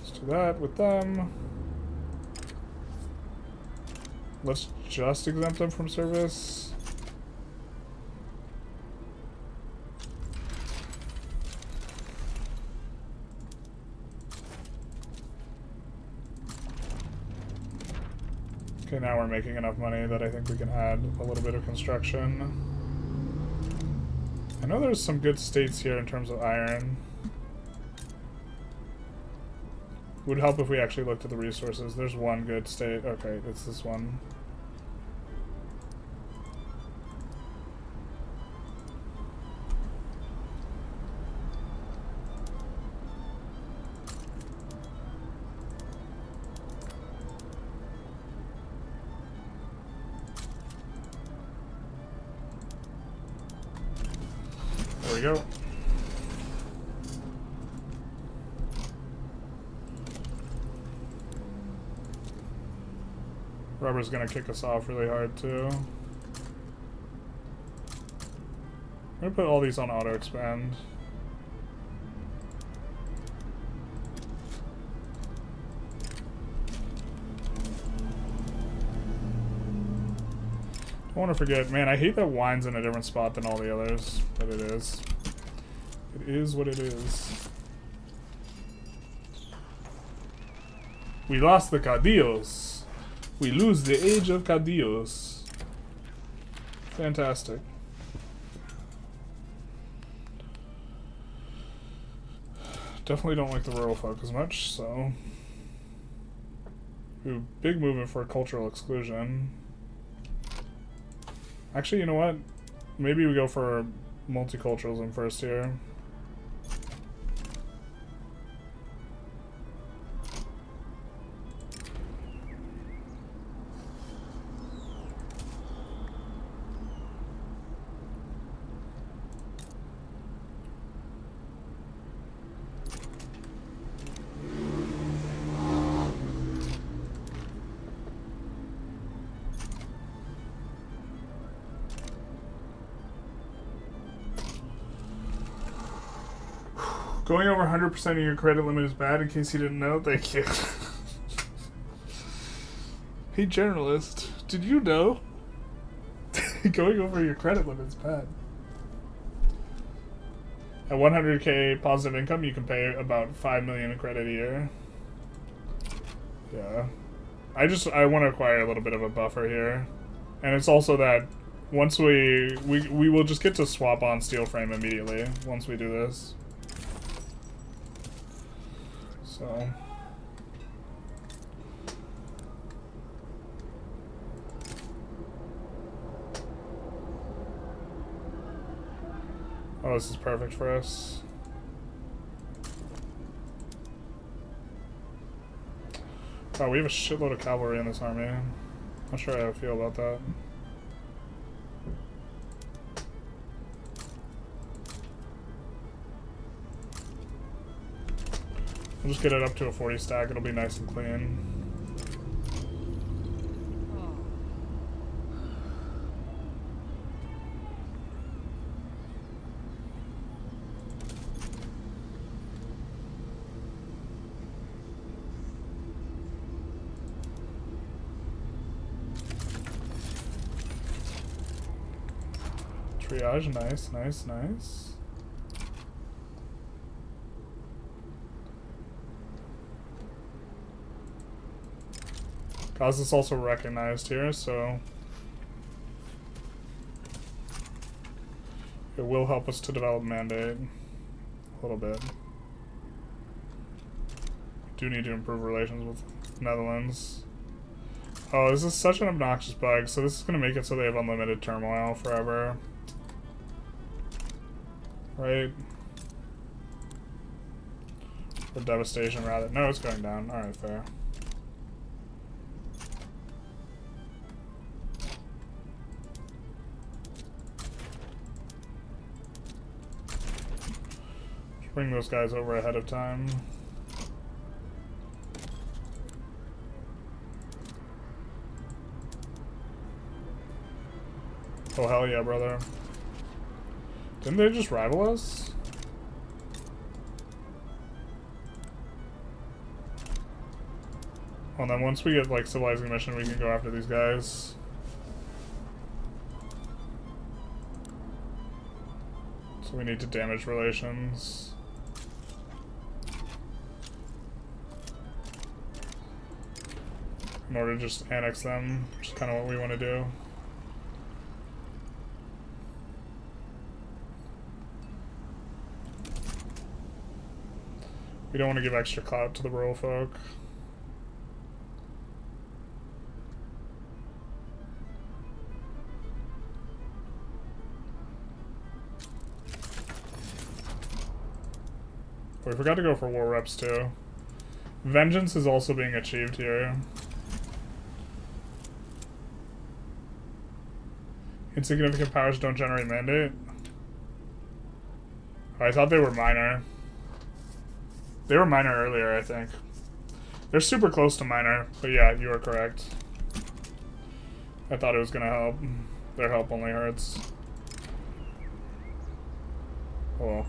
Let's do that with them. Let's just exempt them from service. Okay, now we're making enough money that I think we can add a little bit of construction. I know there's some good states here in terms of iron. Would help if we actually looked at the resources. There's one good state. Okay, it's this one. There we go. Rubber's gonna kick us off really hard too. I'm gonna put all these on auto expand. I want to forget, man, I hate that wine's in a different spot than all the others, but it is. It is what it is. We lost the Caudillos. We lose the age of Caudillos. Fantastic. Definitely don't like the rural folk as much, so... Ooh, big movement for cultural exclusion. Actually, you know what? Maybe we go for multiculturalism first here. Going over 100% of your credit limit is bad, in case you didn't know. Thank you. Hey, journalist, did you know? Going over your credit limit is bad. At 100k positive income, you can pay about 5 million in credit a year. Yeah. I want to acquire a little bit of a buffer here. And it's also that once we will just get to swap on steel frame immediately once we do this. So... Oh, this is perfect for us. Oh, we have a shitload of cavalry in this army. Not sure how I feel about that. We'll just get it up to a 40 stack, it'll be nice and clean. triage. Nice, nice, nice. Cause is also recognized here, so it will help us to develop mandate a little bit. Do need to improve relations with Netherlands. Oh, this is such an obnoxious bug, so this is going to make it so they have unlimited turmoil forever. Right? Or devastation, rather. No, it's going down. Alright, fair. Just bring those guys over ahead of time. Oh, hell yeah, brother. Didn't they just rival us? Well, then once we get, like, civilizing mission, we can go after these guys. So we need to damage relations. In order to just annex them, which is kind of what we want to do. We don't want to give extra clout to the rural folk. We forgot to go for war reps too. Vengeance is also being achieved here. Insignificant powers don't generate mandate. Oh, I thought they were minor. They were minor earlier, I think. They're super close to minor, but yeah, you are correct. I thought it was gonna help. Their help only hurts. Oh.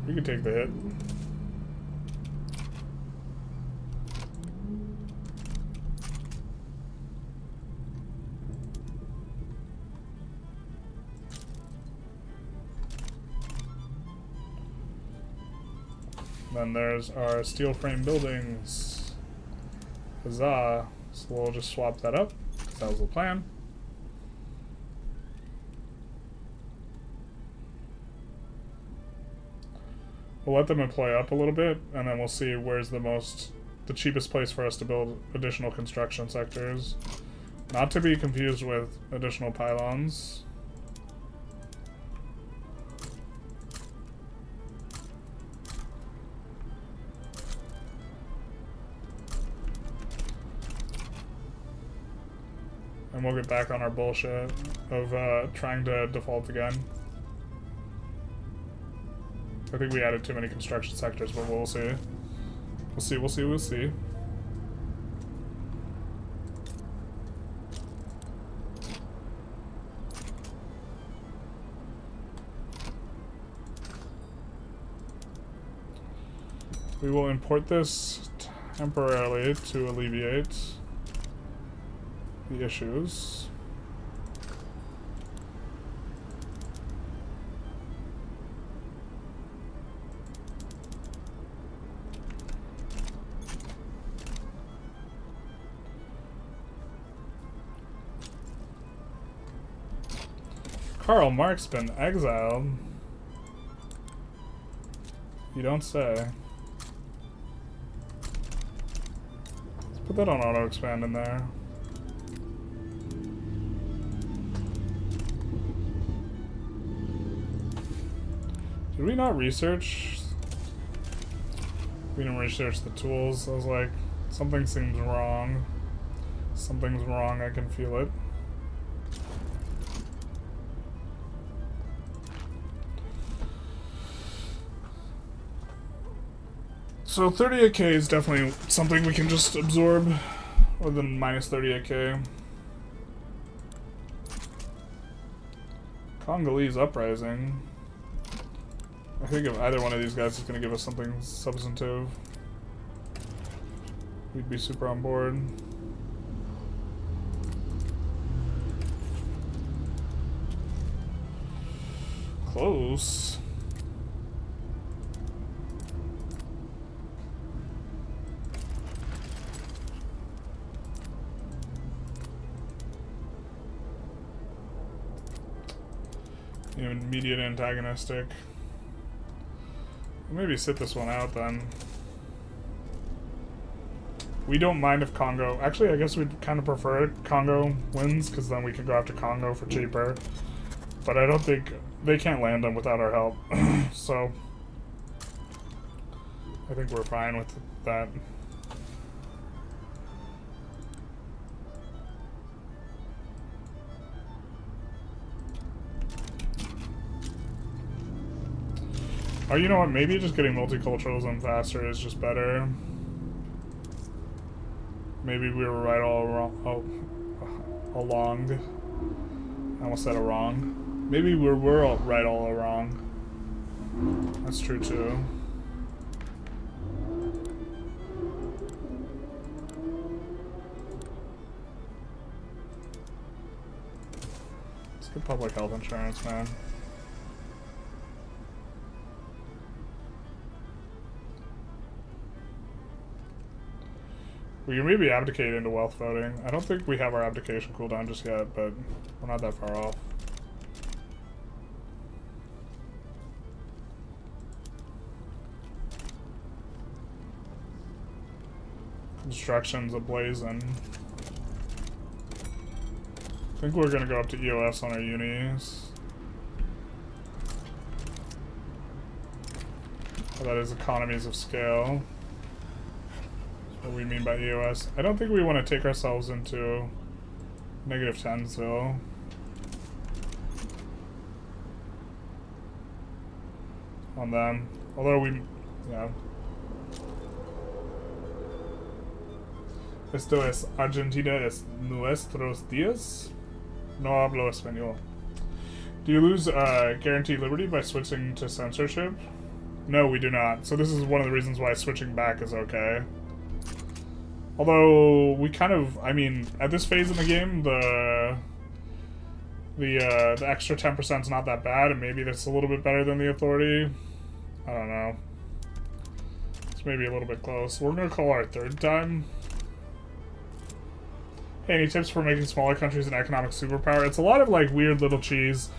We can take the hit. Then there's our steel frame buildings. Huzzah. So we'll just swap that up, because that was the plan. We'll let them employ up a little bit, and then we'll see where's the cheapest place for us to build additional construction sectors. Not to be confused with additional pylons. And we'll get back on our bullshit of trying to default again. I think we added too many construction sectors, but we'll see. We'll see, we'll see, we'll see. We will import this temporarily to alleviate the issues. Karl Marx been exiled? You don't say. Let's put that on auto expand in there. Did we not research? We didn't research the tools. I was like, something seems wrong. Something's wrong, I can feel it. So 38k is definitely something we can just absorb, other than minus 38k. Congolese uprising. I think if either one of these guys is going to give us something substantive, we'd be super on board. Close. Immediate antagonistic. Maybe sit this one out then. We don't mind if Congo... Actually, I guess we'd kind of prefer Congo wins, because then we can go after Congo for cheaper. But I don't think... They can't land them without our help. So... I think we're fine with that. Oh, you know what? Maybe just getting multiculturalism faster is just better. Maybe we were right all wrong. Along. I almost said a wrong. Maybe we were all right all wrong. That's true too. Let's get public health insurance, man. We can maybe abdicate into wealth voting. I don't think we have our abdication cooldown just yet, but we're not that far off. Construction's ablazing. I think we're gonna go up to EOS on our unis. Oh, that is economies of scale. What we mean by EOS. I don't think we want to take ourselves into -10s though. On them. Although we, yeah. Esto es Argentina es nuestros días. No hablo español. Do you lose guaranteed liberty by switching to censorship? No, we do not. So this is one of the reasons why switching back is okay. Although, we kind of, I mean, at this phase in the game, the extra 10% is not that bad, and maybe that's a little bit better than the authority. I don't know. It's maybe a little bit close. We're gonna call our third time. Hey, any tips for making smaller countries an economic superpower? It's a lot of, like, weird little cheese.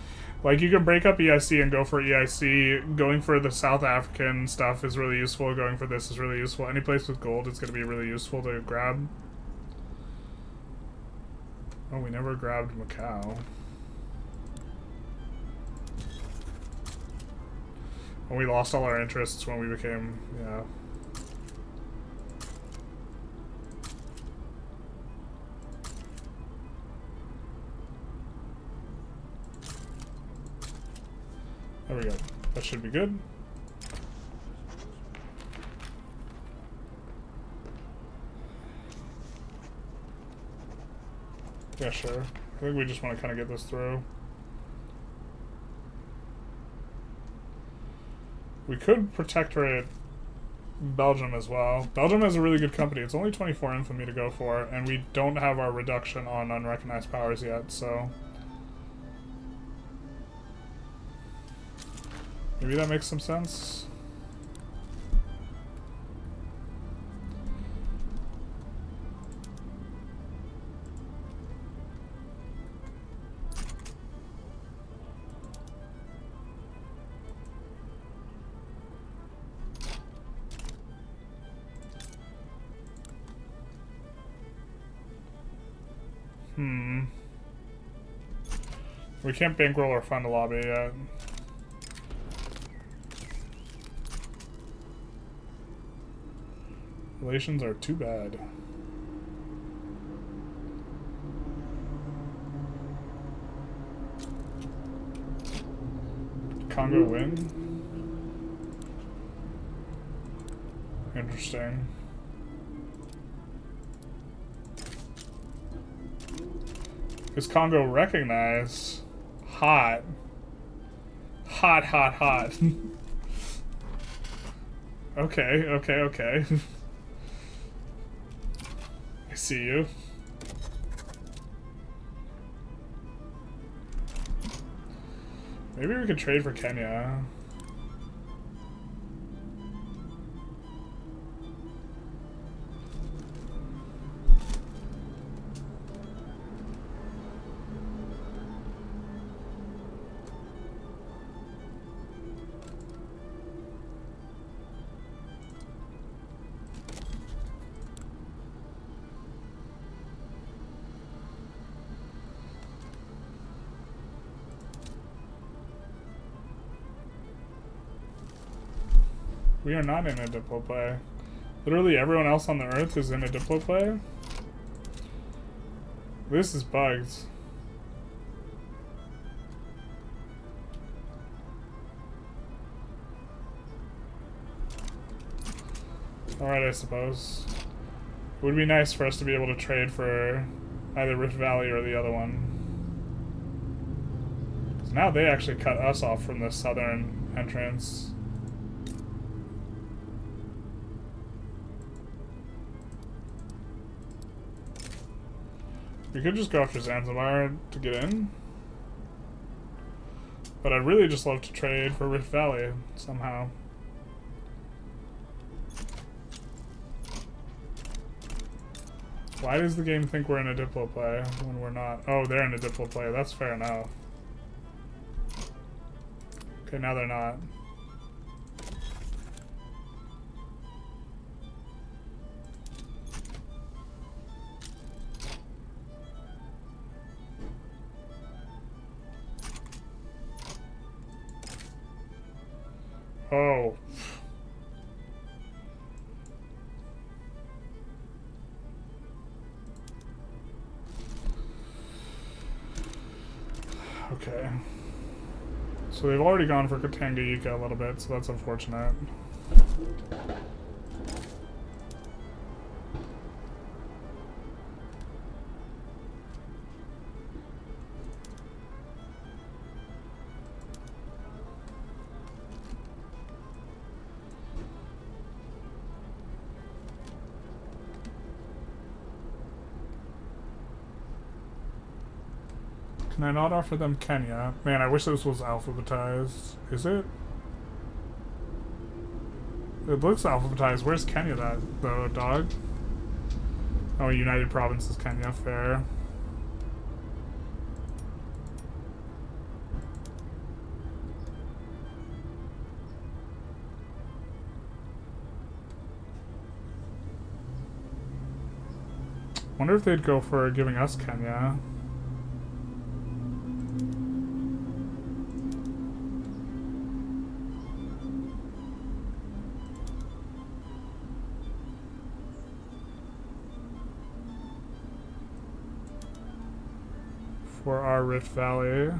Like, you can break up EIC and go for EIC. Going for the South African stuff is really useful. Going for this is really useful. Any place with gold is going to be really useful to grab. Oh, we never grabbed Macau. And we lost all our interests when we became, yeah. There we go. That should be good. Yeah, sure. I think we just want to kind of get this through. We could protectorate Belgium as well. Belgium has a really good company. It's only 24 infamy to go for, and we don't have our reduction on unrecognized powers yet, so... Maybe that makes some sense. We can't bankroll or fund a lobby yet. Relations are too bad. Congo win? Interesting. Is Congo recognized? Hot. Hot, hot, hot. Okay, okay, okay. I see you. Maybe we could trade for Kenya. We are not in a diplo play. Literally everyone else on the earth is in a diplo play. This is bugged. Alright, I suppose. It would be nice for us to be able to trade for either Rift Valley or the other one. So now they actually cut us off from the southern entrance. We could just go after Zanzibar to get in. But I'd really just love to trade for Rift Valley somehow. Why does the game think we're in a diplo play when we're not? Oh, they're in a diplo play. That's fair enough. Okay, now they're not. Oh. Okay. So they've already gone for Tanganyika a little bit, so that's unfortunate. Can I not offer them Kenya? Man, I wish this was alphabetized. Is it? It looks alphabetized. Where's Kenya though, dog? Oh, United Provinces Kenya, fair. Wonder if they'd go for giving us Kenya. For our Rift Valley.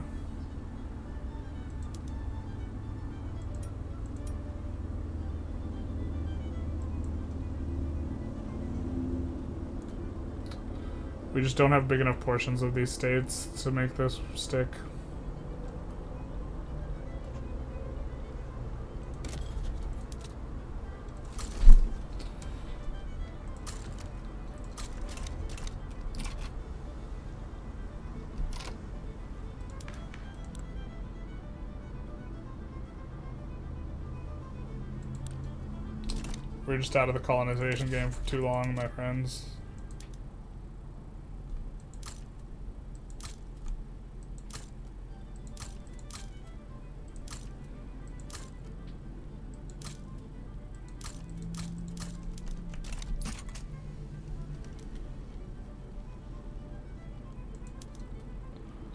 We just don't have big enough portions of these states to make this stick. We're just out of the colonization game for too long, my friends.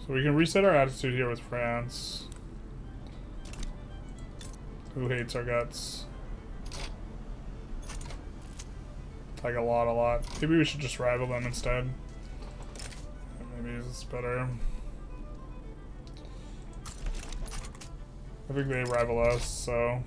So we can reset our attitude here with France, who hates our guts. Like a lot. Maybe we should just rival them instead. Maybe it's better. I think they rival us, so...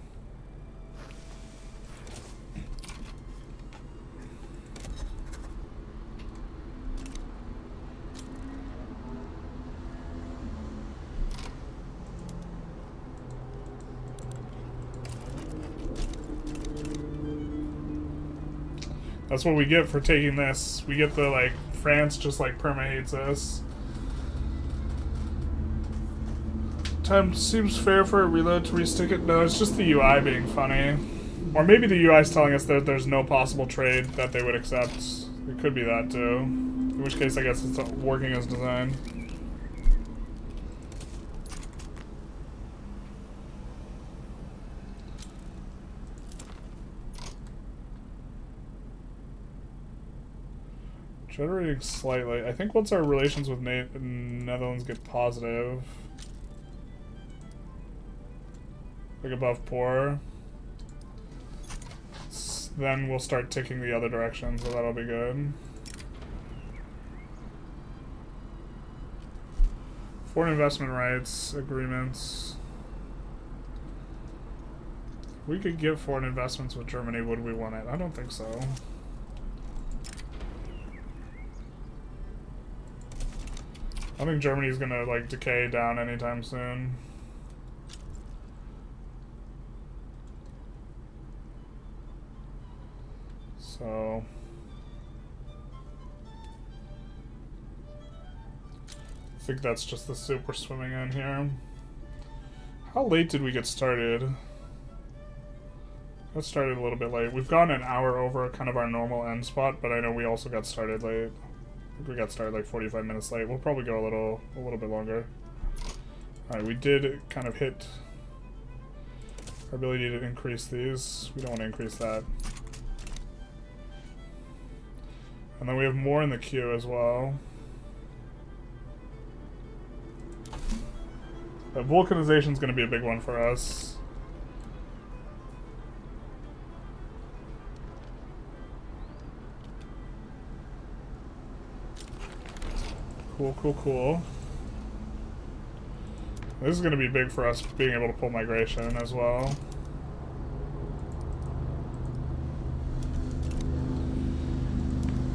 That's what we get for taking this. We get the, like, France just, like, perma-hates us. Time seems fair for a reload to restick it. No, it's just the UI being funny. Or maybe the UI is telling us that there's no possible trade that they would accept. It could be that, too. In which case, I guess it's working as designed. Generating slightly. I think once our relations with Netherlands get positive, like above poor, then we'll start ticking the other direction, so that'll be good. Foreign investment rights agreements. If we could get foreign investments with Germany, would we want it? I don't think so. I think Germany's gonna, like, decay down anytime soon. So... I think that's just the soup we're swimming in here. How late did we get started? Got started a little bit late. We've gone an hour over kind of our normal end spot, but I know we also got started late. I think we got started like 45 minutes late. We'll probably go a little bit longer. Alright, we did kind of hit our ability to increase these. We don't want to increase that. And then we have more in the queue as well. But vulcanization is going to be a big one for us. Cool, cool, cool. This is going to be big for us being able to pull migration as well.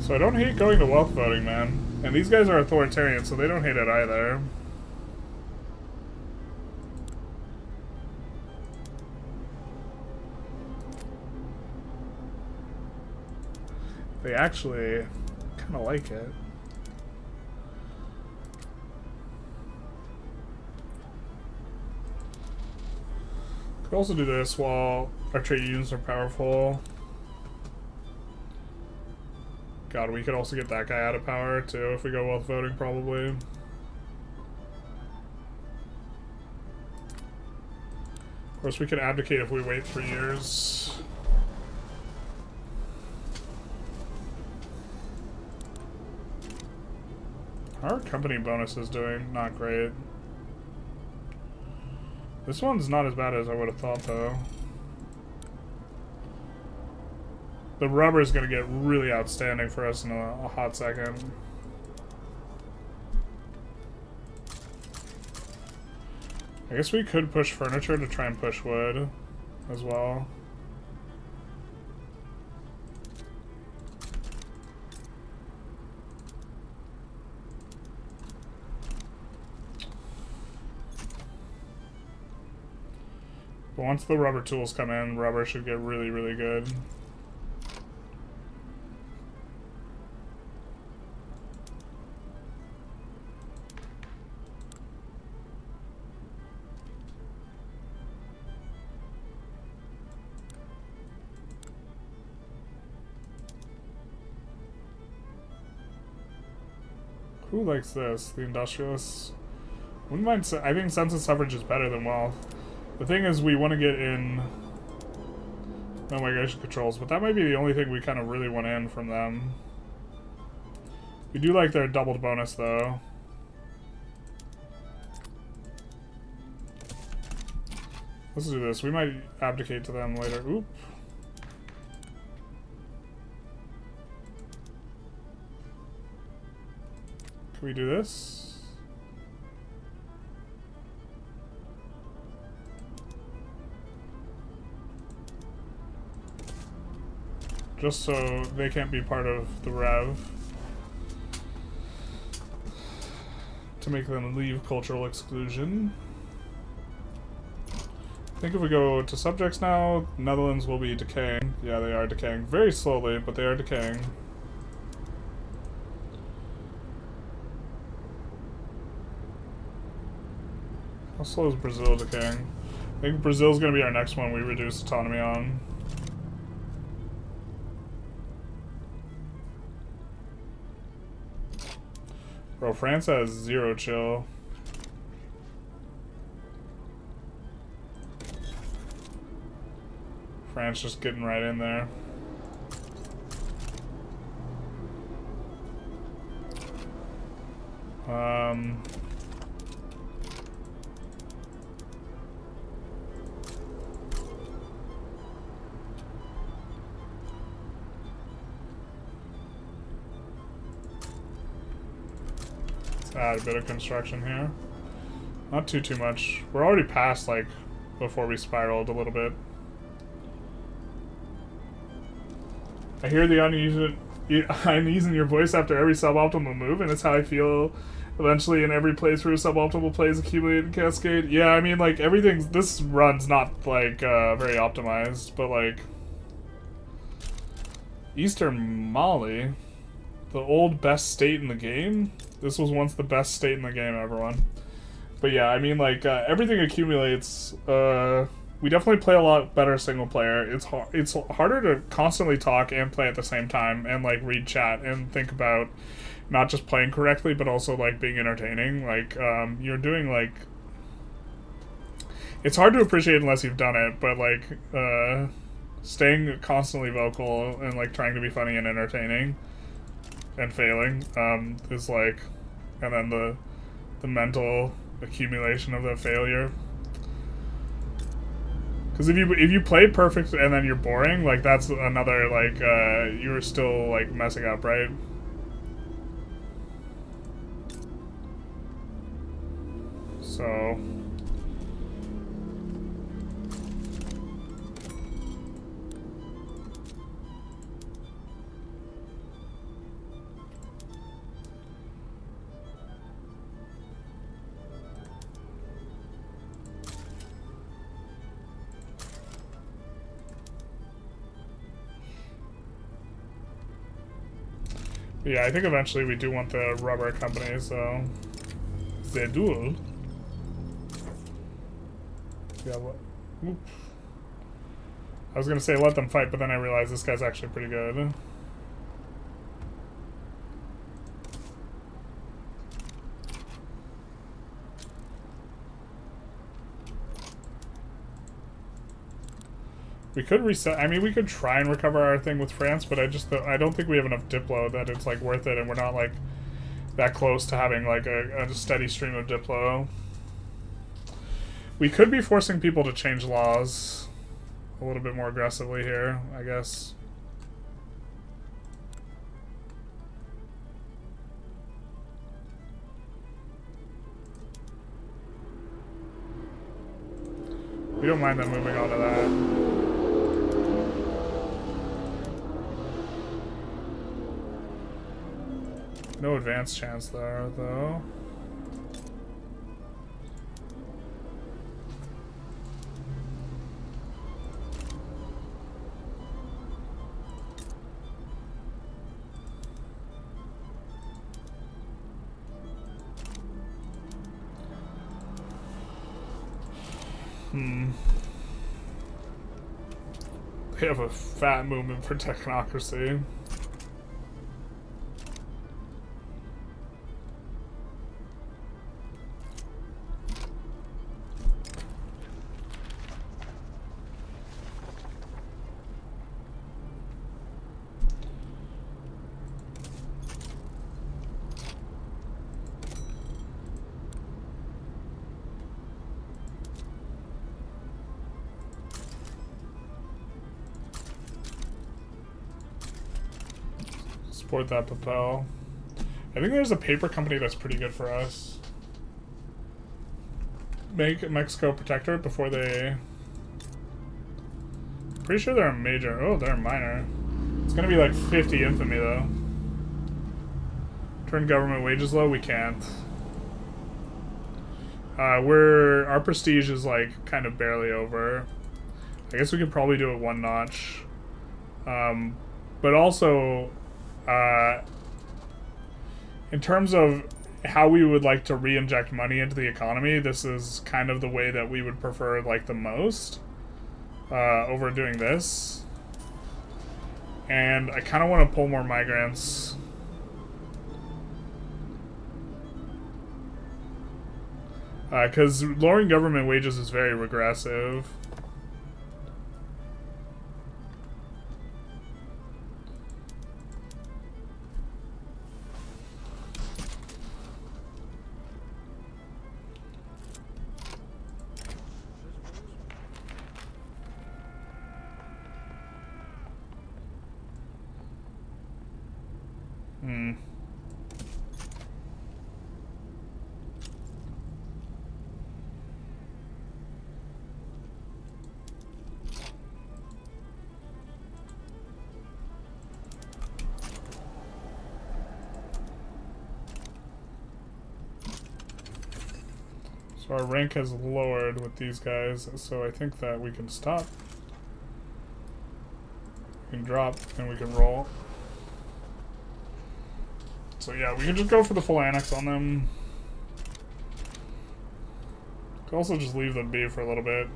So I don't hate going to wealth voting, man. And these guys are authoritarian, so they don't hate it either. They actually kind of like it. Could also do this while our trade unions are powerful. God, we could also get that guy out of power too if we go wealth voting, probably. Of course, we could abdicate if we wait 3 years. How are company bonuses doing? Not great. This one's not as bad as I would have thought, though. The rubber is going to get really outstanding for us in a hot second. I guess we could push furniture to try and push wood as well. But once the rubber tools come in, rubber should get really, really good. Who likes this? The Industrialists? Wouldn't mind. I think census suffrage is better than wealth. The thing is, we want to get in no migration controls, but that might be the only thing we kind of really want in from them. We do like their doubled bonus, though. Let's do this. We might abdicate to them later. Oop. Can we do this? Just so they can't be part of the Rev. To make them leave cultural exclusion. think if we go to subjects now, Netherlands will be decaying. Yeah, they are decaying. Very slowly, but they are decaying. How slow is Brazil decaying? I think Brazil's going to be our next one we reduce autonomy on. Bro, France has 0 chill. France just getting right in there. Let's add a bit of construction here. Not too much. We're already past, like, before we spiraled a little bit. I hear the unease in your voice after every suboptimal move, and it's how I feel eventually in every playthrough. Suboptimal plays accumulate and cascade. Yeah, I mean, like, everything's... This run's not, like, very optimized, but, like... Eastern Mali, the old best state in the game? This was once the best state in the game, everyone. But yeah, I mean, like, everything accumulates, we definitely play a lot better single player. It's harder to constantly talk and play at the same time and, like, read chat and think about not just playing correctly, but also, like, being entertaining. Like, you're doing, like... It's hard to appreciate unless you've done it, but, like, staying constantly vocal and, like, trying to be funny and entertaining and failing, is, like... And then the mental accumulation of the failure. Because if you play perfect and then you're boring, like, that's another, like, you're still, like, messing up, right? So... Yeah, I think eventually we do want the rubber company, so... They duel. Yeah, oop. I was gonna say let them fight, but then I realized this guy's actually pretty good. We could reset. I mean, we could try and recover our thing with France, but I don't think we have enough Diplo that it's, like, worth it, and we're not, like, that close to having, like, a steady stream of Diplo. We could be forcing people to change laws a little bit more aggressively here, I guess. We don't mind them moving on to that. No advance chance there, though. They have a fat movement for technocracy. Support that Papel. I think there's a paper company that's pretty good for us. Make Mexico protectorate before they... Pretty sure they're a major. Oh, they're a minor. It's gonna be like 50 infamy though. Turn government wages low? We can't. Our prestige is like kind of barely over. I guess we could probably do it one notch. But also, in terms of how we would like to re-inject money into the economy, this is kind of the way that we would prefer like the most over doing this. And I kind of want to pull more migrants. Because lowering government wages is very regressive. So our rank has lowered with these guys, so I think that we can stop. We can drop, and we can roll. So yeah, we can just go for the full annex on them. Could also just leave them be for a little bit.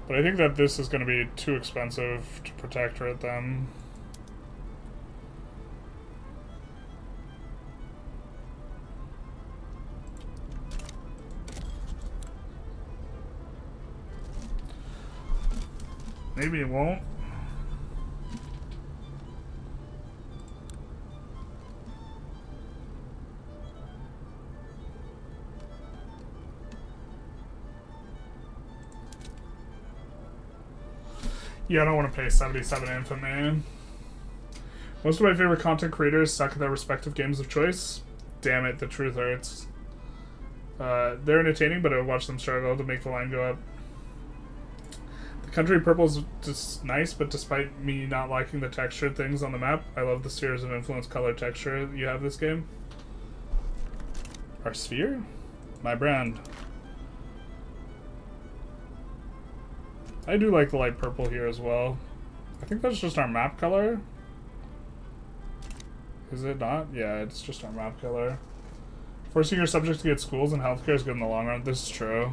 But I think that this is going to be too expensive to protectorate them. Maybe it won't. Yeah, I don't want to pay 77 infant, man. Most of my favorite content creators suck at their respective games of choice. Damn it, the truth hurts. They're entertaining, but I watch them struggle to make the line go up. Country purple is just nice, but despite me not liking the textured things on the map, I love the spheres of influence color texture you have this game. Our sphere? My brand. I do like the light purple here as well. I think that's just our map color. Is it not? Yeah, it's just our map color. Forcing your subjects to get schools and healthcare is good in the long run. This is true.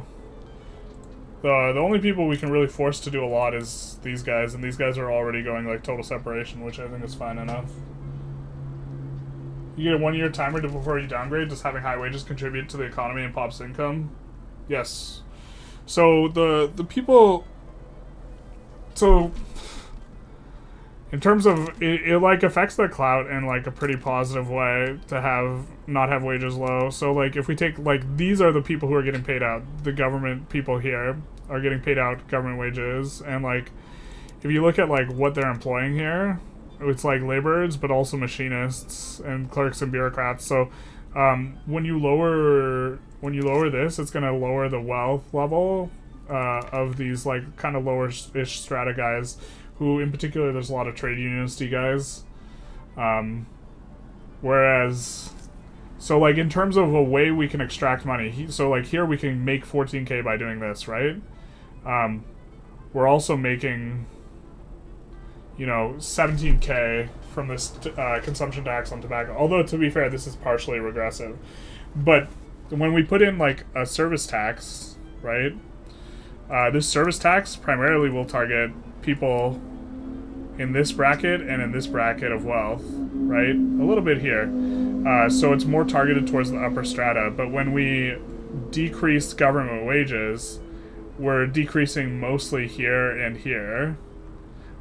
The only people we can really force to do a lot is these guys, and these guys are already going like total separation, which I think is fine enough. You get a 1-year timer before you downgrade. Does having high wages contribute to the economy and pop's income? Yes. So the people. So in terms of it like affects the clout in like a pretty positive way to not have wages low. So like if we take like these are the people who are getting paid out. The government people here are getting paid out government wages, and like if you look at like what they're employing here, it's like laborers but also machinists and clerks and bureaucrats. So when you lower this, it's going to lower the wealth level of these like kind of lower-ish strata guys, who in particular there's a lot of trade unionisty guys. Whereas, so like in terms of a way we can extract money, so like here we can make 14k by doing this, right? We're also making, you know, 17k from this consumption tax on tobacco. Although to be fair, this is partially regressive. But when we put in like a service tax, right? This service tax primarily will target people in this bracket and in this bracket of wealth, right? A little bit here. So it's more targeted towards the upper strata. But when we decrease government wages, we're decreasing mostly here and here,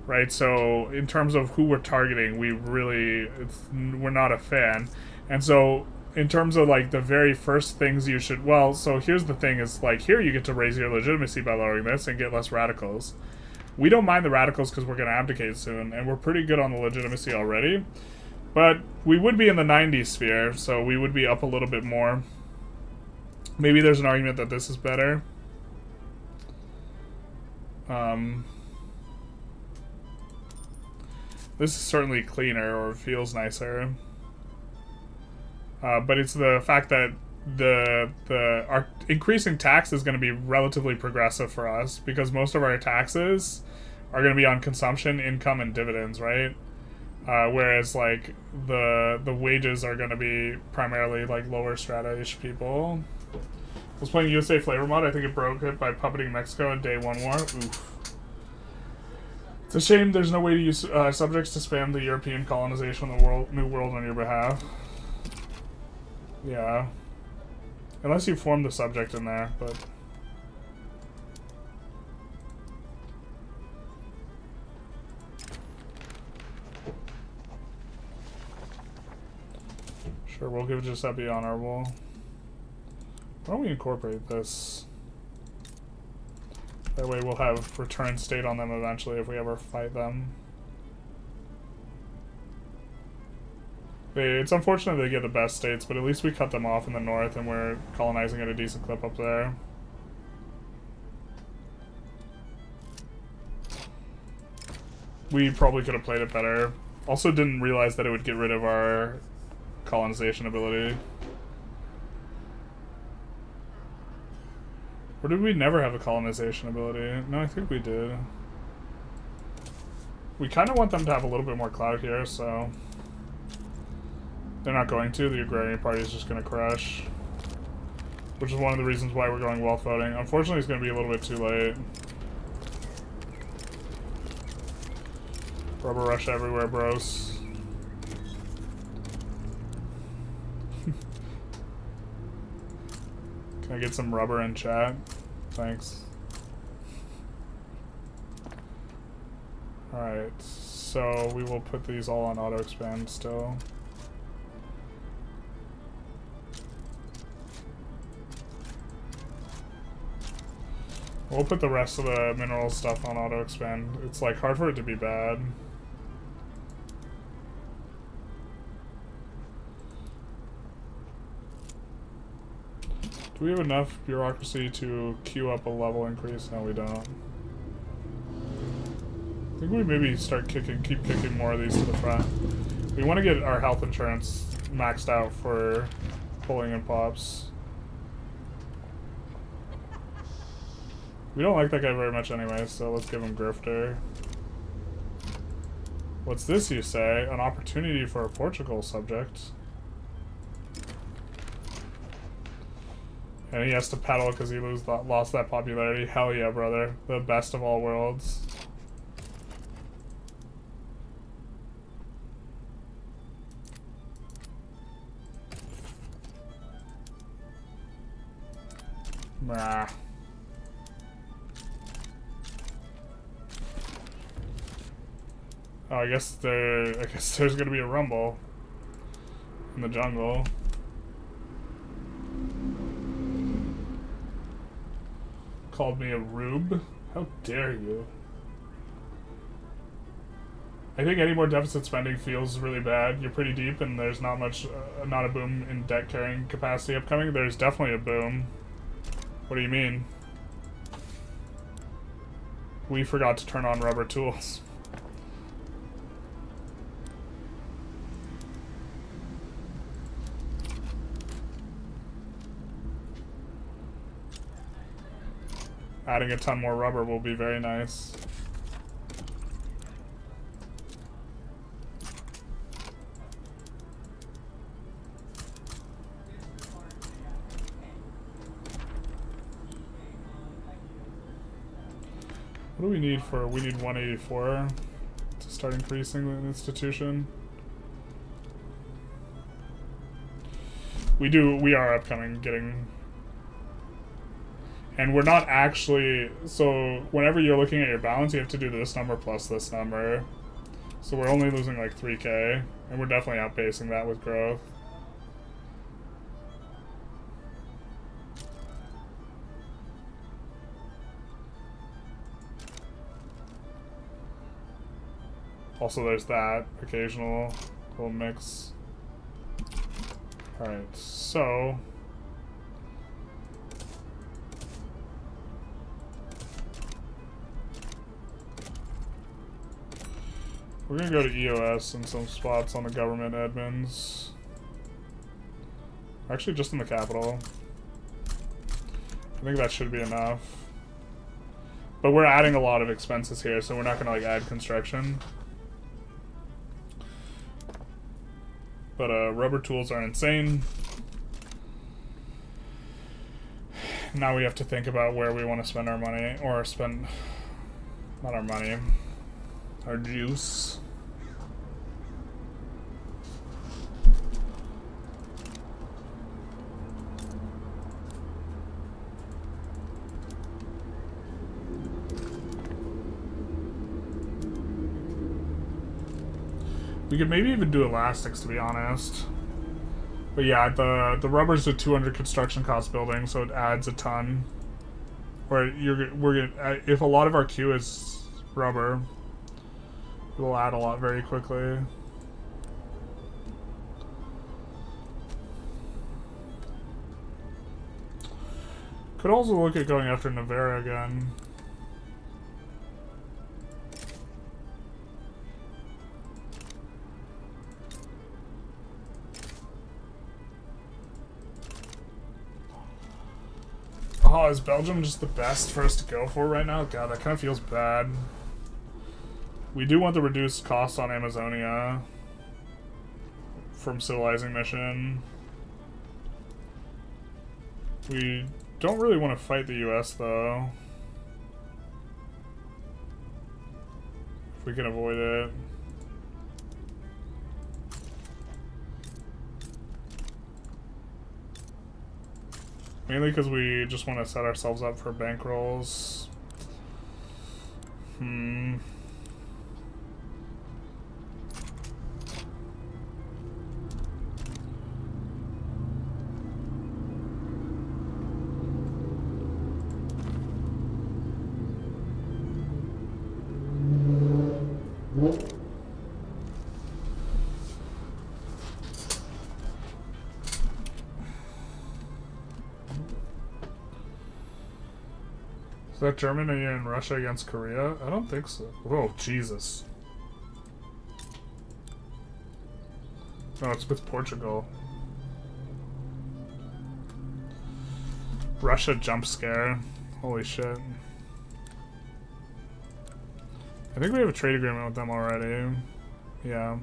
right? So in terms of who we're targeting, we're not a fan. And so in terms of like the very first things you should, well, so here's the thing is like here you get to raise your legitimacy by lowering this and get less radicals. We don't mind the radicals because we're going to abdicate soon, and we're pretty good on the legitimacy already. But we would be in the 90s sphere, so we would be up a little bit more. Maybe there's an argument that this is better. This is certainly cleaner, or feels nicer. But it's the fact that our increasing tax is going to be relatively progressive for us because most of our taxes are going to be on consumption, income, and dividends, right? Whereas like the wages are going to be primarily like lower strata-ish people. I was playing USA Flavor Mod. I think it broke it by puppeting Mexico in Day 1 War. Oof. It's a shame there's no way to use subjects to spam the European colonization of the New World on your behalf. Yeah. Unless you form the subject in there, but... Sure, we'll give Giuseppe honorable. Why don't we incorporate this? That way we'll have return state on them eventually if we ever fight them. It's unfortunate they get the best states, but at least we cut them off in the north and we're colonizing at a decent clip up there. We probably could have played it better. Also didn't realize that it would get rid of our colonization ability. Or did we never have a colonization ability? No, I think we did. We kind of want them to have a little bit more clout here, so... They're not going to. The Agrarian Party is just going to crash. Which is one of the reasons why we're going wealth voting. Unfortunately, it's going to be a little bit too late. Rubber rush everywhere, bros. Can I get some rubber in chat? Thanks. Alright, so we will put these all on auto-expand still. We'll put the rest of the mineral stuff on auto-expand. It's like hard for it to be bad. Do we have enough bureaucracy to queue up a level increase? No, we don't. I think we maybe keep kicking more of these to the front. We want to get our health insurance maxed out for pulling in pops. We don't like that guy very much anyway, so let's give him Grifter. What's this, you say? An opportunity for a Portugal subject. And he has to pedal because he lost that popularity. Hell yeah, brother. The best of all worlds. Nah. Oh, I guess there's gonna be a rumble in the jungle. Called me a rube? How dare you? I think any more deficit spending feels really bad. You're pretty deep and there's not much, not a boom in debt carrying capacity upcoming. There's definitely a boom. What do you mean? We forgot to turn on rubber tools. Adding a ton more rubber will be very nice. What do we need for? We need 184 to start increasing the institution. We are upcoming getting... And we're not actually, so whenever you're looking at your balance, you have to do this number plus this number. So we're only losing like 3K, and we're definitely outpacing that with growth. Also there's that occasional little mix. Alright, so... We're gonna go to EOS in some spots on the government admins. Actually, just in the capital. I think that should be enough. But we're adding a lot of expenses here, so we're not gonna like add construction. But rubber tools are insane. Now we have to think about where we want to spend our money, or spend, not our money, our juice. We could maybe even do elastics, to be honest. But yeah, the rubber's a 200 construction cost building, so it adds a ton. Where we're gonna, if a lot of our queue is rubber, it will add a lot very quickly. Could also look at going after Navarra again. Oh, is Belgium just the best for us to go for right now? God, that kind of feels bad. We do want the reduced costs on Amazonia from civilizing mission. We don't really want to fight the US though, if we can avoid it. Mainly because we just want to set ourselves up for bankrolls. Is that Germany and Russia against Korea? I don't think so. Oh, Jesus. No, it's with Portugal. Russia jump scare. Holy shit. I think we have a trade agreement with them already. Yeah.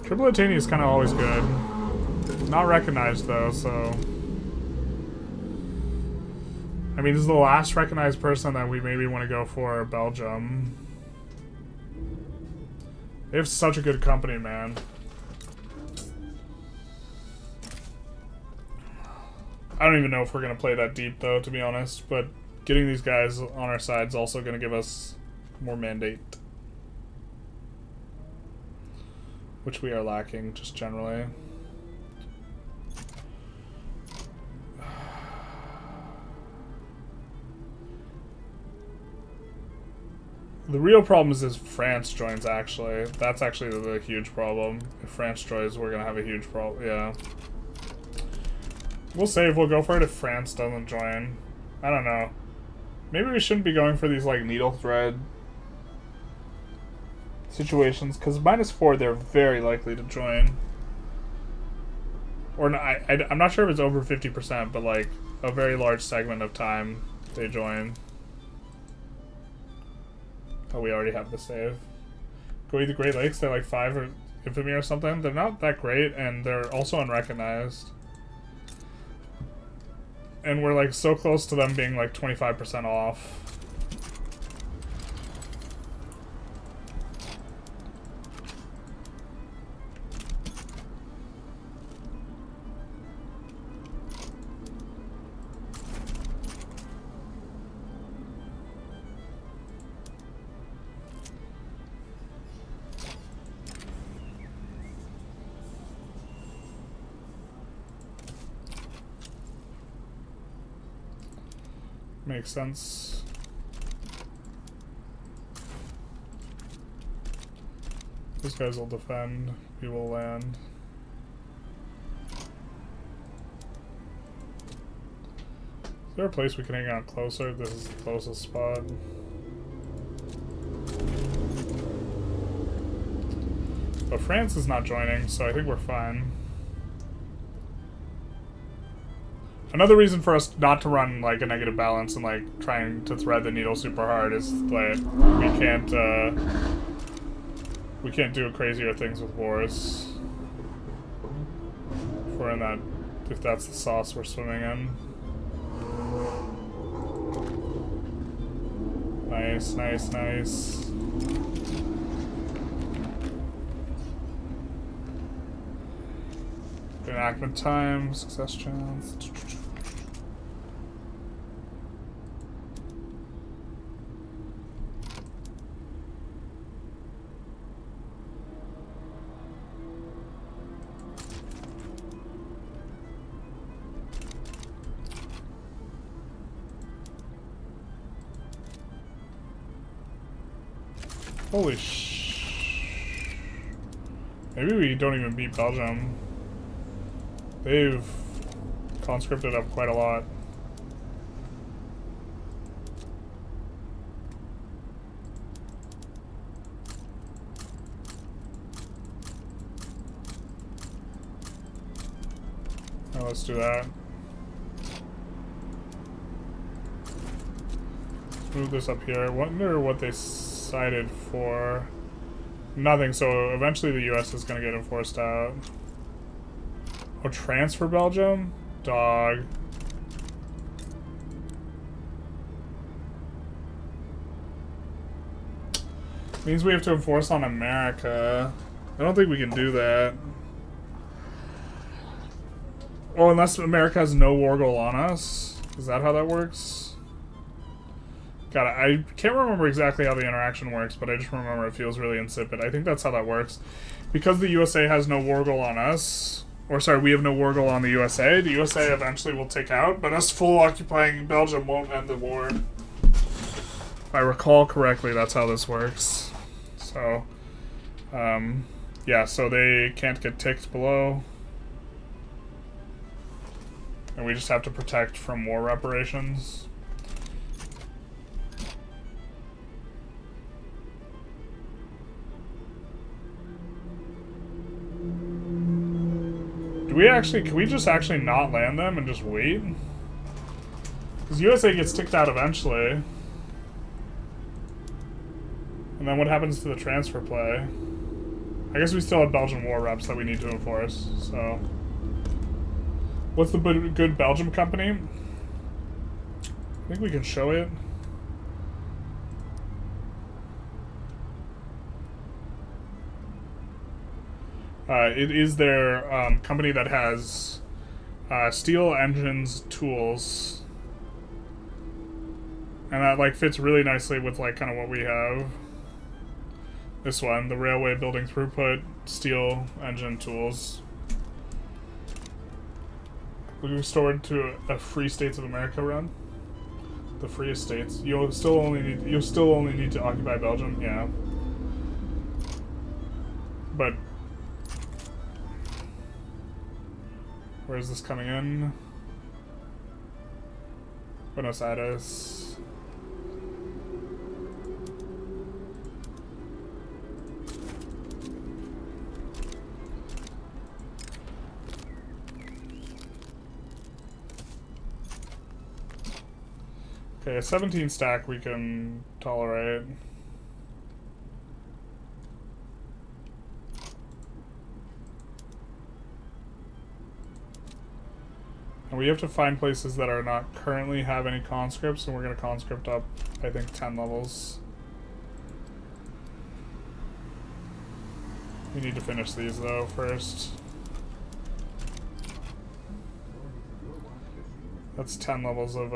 Tripolitania is kind of always good. Not recognized though, so... I mean, this is the last recognized person that we maybe want to go for, Belgium. They have such a good company, man. I don't even know if we're going to play that deep though, to be honest, but getting these guys on our side is also going to give us more mandate. Which we are lacking, just generally. The real problem is if France joins, actually. That's actually the huge problem. If France joins, we're gonna have a huge problem. Yeah. We'll save. We'll go for it if France doesn't join. I don't know. Maybe we shouldn't be going for these, like, needle thread situations, because -4, they're very likely to join. Or, no, I'm not sure if it's over 50%, but, like, a very large segment of time they join. Oh, we already have the save. Go eat the Great Lakes, they're like 5 or infamy or something. They're not that great, and they're also unrecognized. And we're like so close to them being like 25% off. Makes sense. These guys will defend. We will land. Is there a place we can hang out closer? This is the closest spot. But France is not joining, so I think we're fine. Another reason for us not to run like a negative balance and like trying to thread the needle super hard is like we can't do crazier things with wars. If we're in that, if that's the sauce we're swimming in. Nice, nice, nice. Enactment time, success chance. Holy Maybe we don't even beat Belgium. They've conscripted up quite a lot. Now let's do that. Let's move this up here. I wonder what they cited for. Nothing, so eventually the US is going to get enforced out. Oh, transfer Belgium? Dog. Means we have to enforce on America. I don't think we can do that. Well, unless America has no war goal on us. Is that how that works? God, I can't remember exactly how the interaction works, but I just remember it feels really insipid. I think that's how that works. Because the USA has no war goal on us, or sorry, we have no war goal on the USA eventually will take out, but us full occupying Belgium won't end the war. If I recall correctly, that's how this works. So, yeah, so they can't get ticked below. And we just have to protect from war reparations. Can we just actually not land them and just wait? Because USA gets ticked out eventually. And then what happens to the transfer play? I guess we still have Belgian war reps that we need to enforce, so. What's the good Belgium company? I think we can show it. It is their company that has steel engines, tools, and that like fits really nicely with like kind of what we have. This one, the railway building throughput, steel engine tools. Will be restored to a Free States of America run. The freest states. You'll still only need to occupy Belgium, yeah. But where is this coming in? Buenos Aires. Okay, a 17 stack we can tolerate. And we have to find places that are not currently have any conscripts, and we're going to conscript up, I think, 10 levels. We need to finish these, though, first. That's 10 levels of,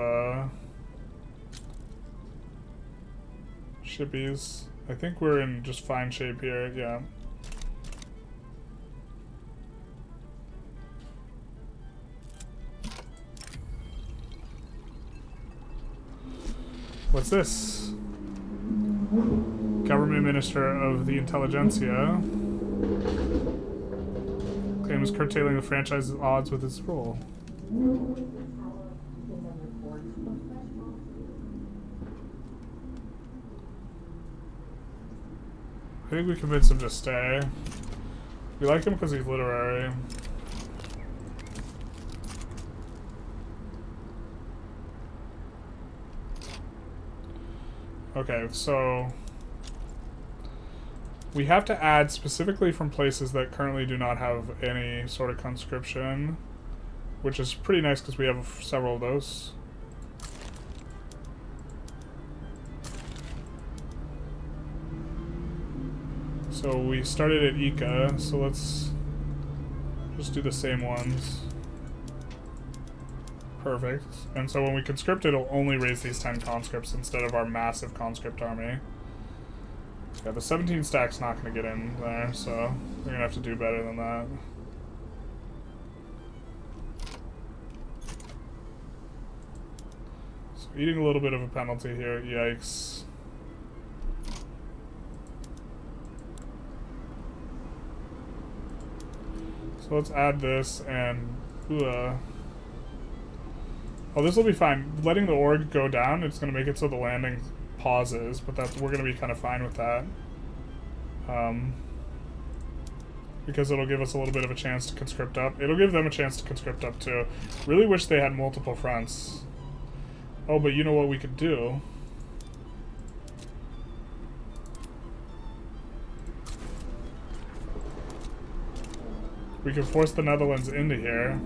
shippies. I think we're in just fine shape here, yeah. What's this? Government Minister of the Intelligentsia claims curtailing the franchise at odds with its role. I think we convinced him to stay. We like him because he's literary. Okay, so we have to add specifically from places that currently do not have any sort of conscription, which is pretty nice because we have several of those. So we started at Ica, so let's just do the same ones. Perfect. And so when we conscript, it'll only raise these 10 conscripts instead of our massive conscript army. Yeah, the 17 stack's not going to get in there, so we're going to have to do better than that. So eating a little bit of a penalty here, yikes. So let's add this and... Oh, this will be fine. Letting the org go down, it's going to make it so the landing pauses, but we're going to be kind of fine with that. Because it'll give us a little bit of a chance to conscript up. It'll give them a chance to conscript up too. Really wish they had multiple fronts. Oh, but you know what we could do? We could force the Netherlands into here.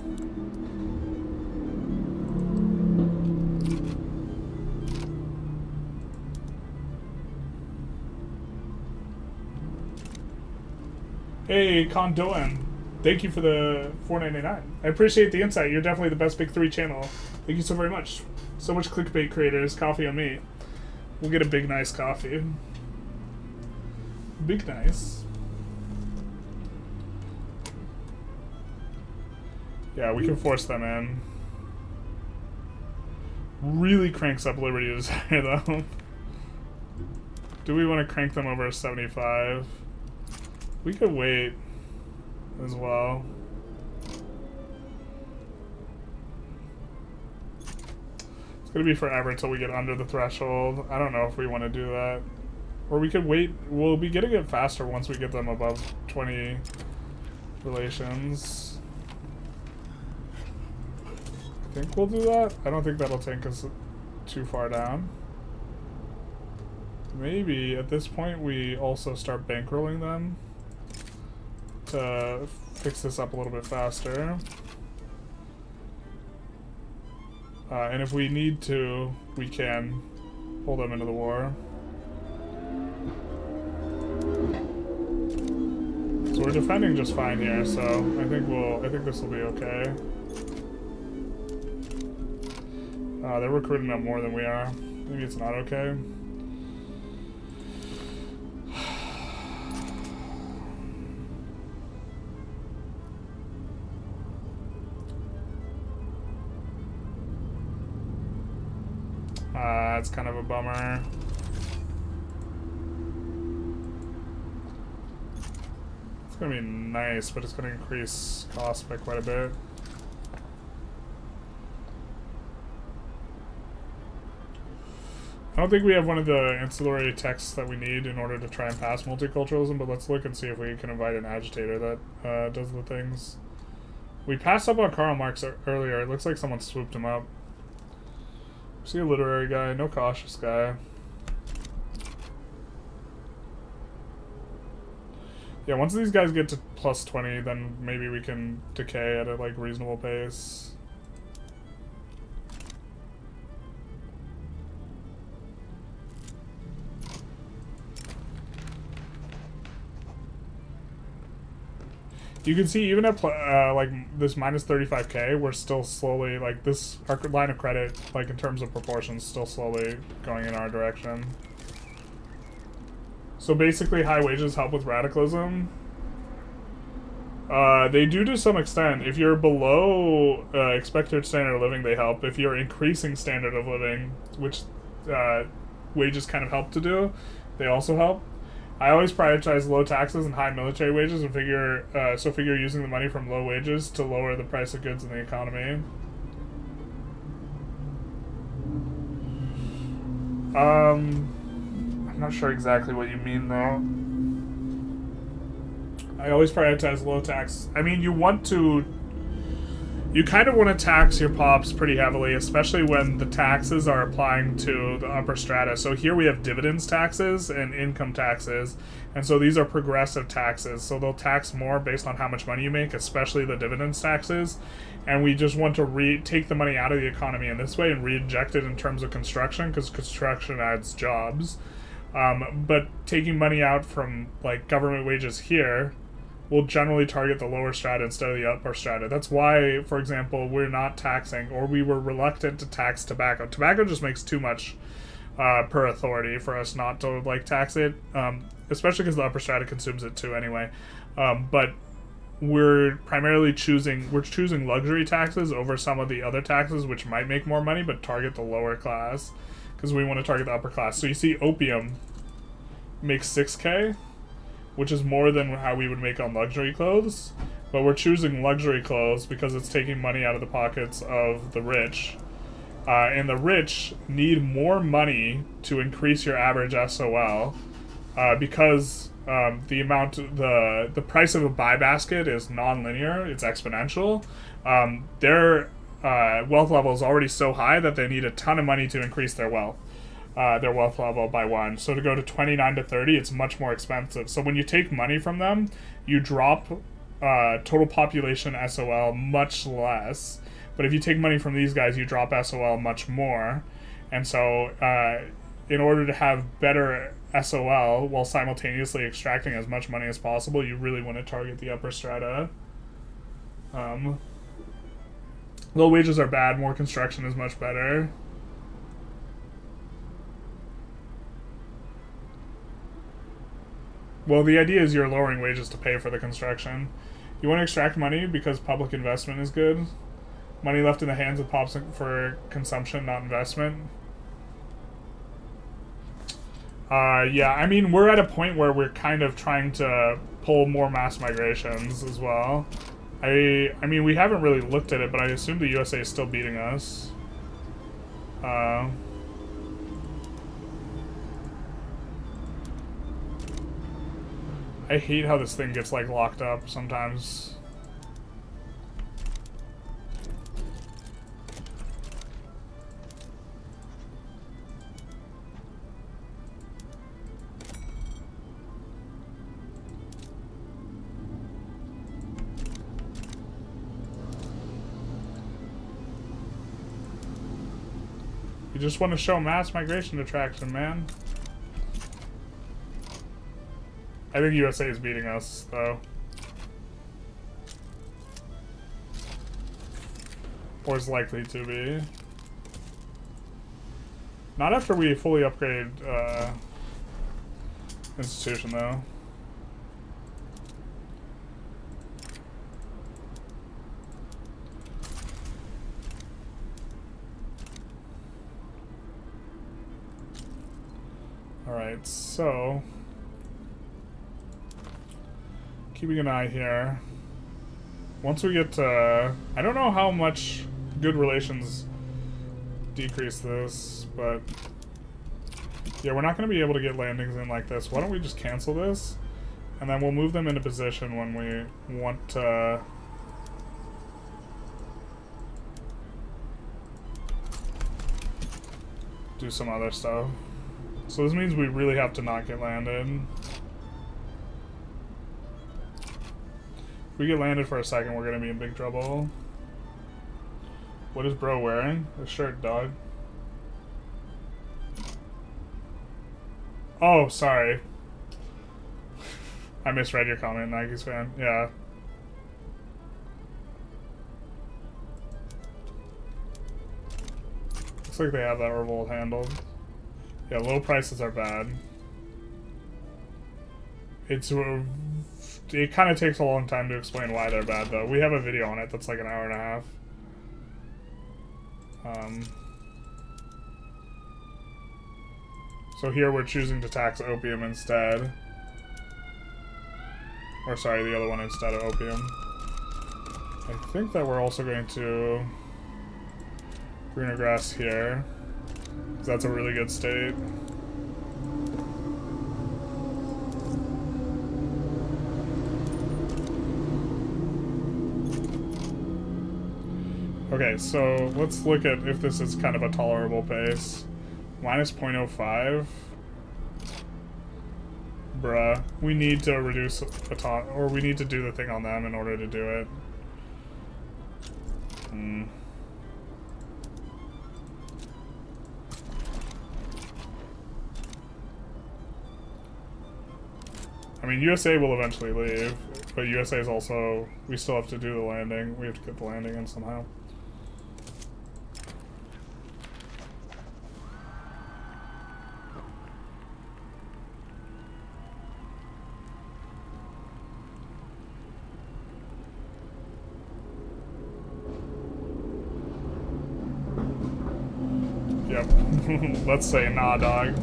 Hey, Condoan. Thank you for the $4.99. I appreciate the insight. You're definitely the best Big 3 channel. Thank you so very much. So much clickbait creators. Coffee on me. We'll get a big, nice coffee. Big, nice. Yeah, we can force them in. Really cranks up Liberty Desire, though. Do we want to crank them over 75? We could wait as well. It's gonna be forever until we get under the threshold. I don't know if we want to do that. Or we could wait. We'll be getting it faster once we get them above 20 relations. I think we'll do that. I don't think that'll take us too far down. Maybe at this point we also start bankrolling them to fix this up a little bit faster. And if we need to, we can pull them into the war. So we're defending just fine here, so I think this will be okay. They're recruiting up more than we are. Maybe it's not okay. That's kind of a bummer. It's gonna be nice, but it's gonna increase cost by quite a bit. I don't think we have one of the ancillary texts that we need in order to try and pass multiculturalism, but let's look and see if we can invite an agitator that does the things. We passed up on Karl Marx earlier. It looks like someone swooped him up. See a literary guy, no cautious guy. Yeah, once these guys get to plus 20, then maybe we can decay at a like reasonable pace. You can see even at like this minus 35k, we're still slowly, like this, our line of credit, like in terms of proportions, still slowly going in our direction. So basically high wages help with radicalism. They do to some extent. If you're below expected standard of living, they help. If you're increasing standard of living, which wages kind of help to do, they also help. I always prioritize low taxes and high military wages and figure using the money from low wages to lower the price of goods in the economy. I'm not sure exactly what you mean though. I always prioritize low tax. I mean, you kind of want to tax your pops pretty heavily, especially when the taxes are applying to the upper strata. So here we have dividends taxes and income taxes, and so these are progressive taxes. So they'll tax more based on how much money you make, especially the dividends taxes. And we just want to take the money out of the economy in this way and reinject it in terms of construction, because construction adds jobs. But taking money out from like government wages here will generally target the lower strata instead of the upper strata. That's why, for example, we're not taxing, or we were reluctant to tax tobacco. Tobacco just makes too much per authority for us not to like tax it, especially because the upper strata consumes it too anyway. But we're primarily choosing luxury taxes over some of the other taxes, which might make more money but target the lower class, because we want to target the upper class. So you see opium makes 6K, which is more than how we would make on luxury clothes, but we're choosing luxury clothes because it's taking money out of the pockets of the rich, and the rich need more money to increase your average SOL, because the price of a buy basket is non-linear, it's exponential. Their wealth level is already so high that they need a ton of money to increase their wealth level by 1. So to go to 29 to 30, it's much more expensive. So when you take money from them, you drop total population SOL much less. But if you take money from these guys, you drop SOL much more. And so in order to have better SOL while simultaneously extracting as much money as possible, you really want to target the upper strata. Low wages are bad, more construction is much better. Well, the idea is you're lowering wages to pay for the construction. You want to extract money because public investment is good. Money left in the hands of pops for consumption, not investment. Yeah, I mean, we're at a point where we're kind of trying to pull more mass migrations as well. I mean, we haven't really looked at it, but I assume the USA is still beating us. I hate how this thing gets, like, locked up sometimes. You just want to show mass migration attraction, man. I think USA is beating us, though. Or is likely to be. Not after we fully upgrade institution, though. Alright, so keeping an eye here. Once we get to... I don't know how much good relations decrease this, but... yeah, we're not going to be able to get landings in like this. Why don't we just cancel this? And then we'll move them into position when we want to... do some other stuff. So this means we really have to not get landed. If we get landed for a second, we're gonna be in big trouble. What is bro wearing? A shirt, dog. Oh, sorry. I misread your comment, Nike's fan. Yeah. Looks like they have that revolt handled. Yeah, low prices are bad. It kind of takes a long time to explain why they're bad, though. We have a video on it that's like an hour and a half. So here we're choosing to tax opium instead. Or sorry, the other one instead of opium. I think that we're also going to greener grass here, because that's a really good state. Okay, so let's look at if this is kind of a tolerable pace. Minus 0.05. Bruh. We need to reduce or we need to do the thing on them in order to do it. I mean, USA will eventually leave, but USA is also... We still have to do the landing. We have to get the landing in somehow. Yep. Let's say nah, dog.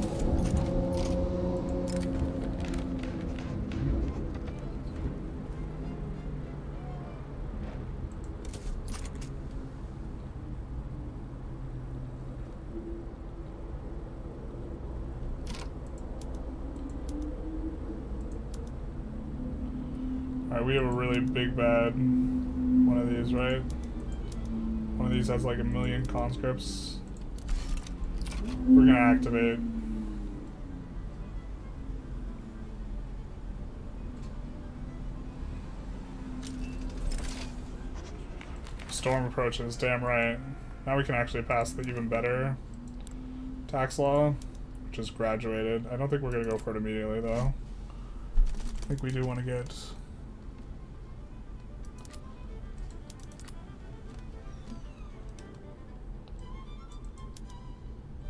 Alright, we have a really big bad one of these, right? One of these has like 1 million conscripts. We're gonna activate. Storm approaches, damn right. Now we can actually pass the even better tax law, which is graduated. I don't think we're gonna go for it immediately though. I think we do want to get...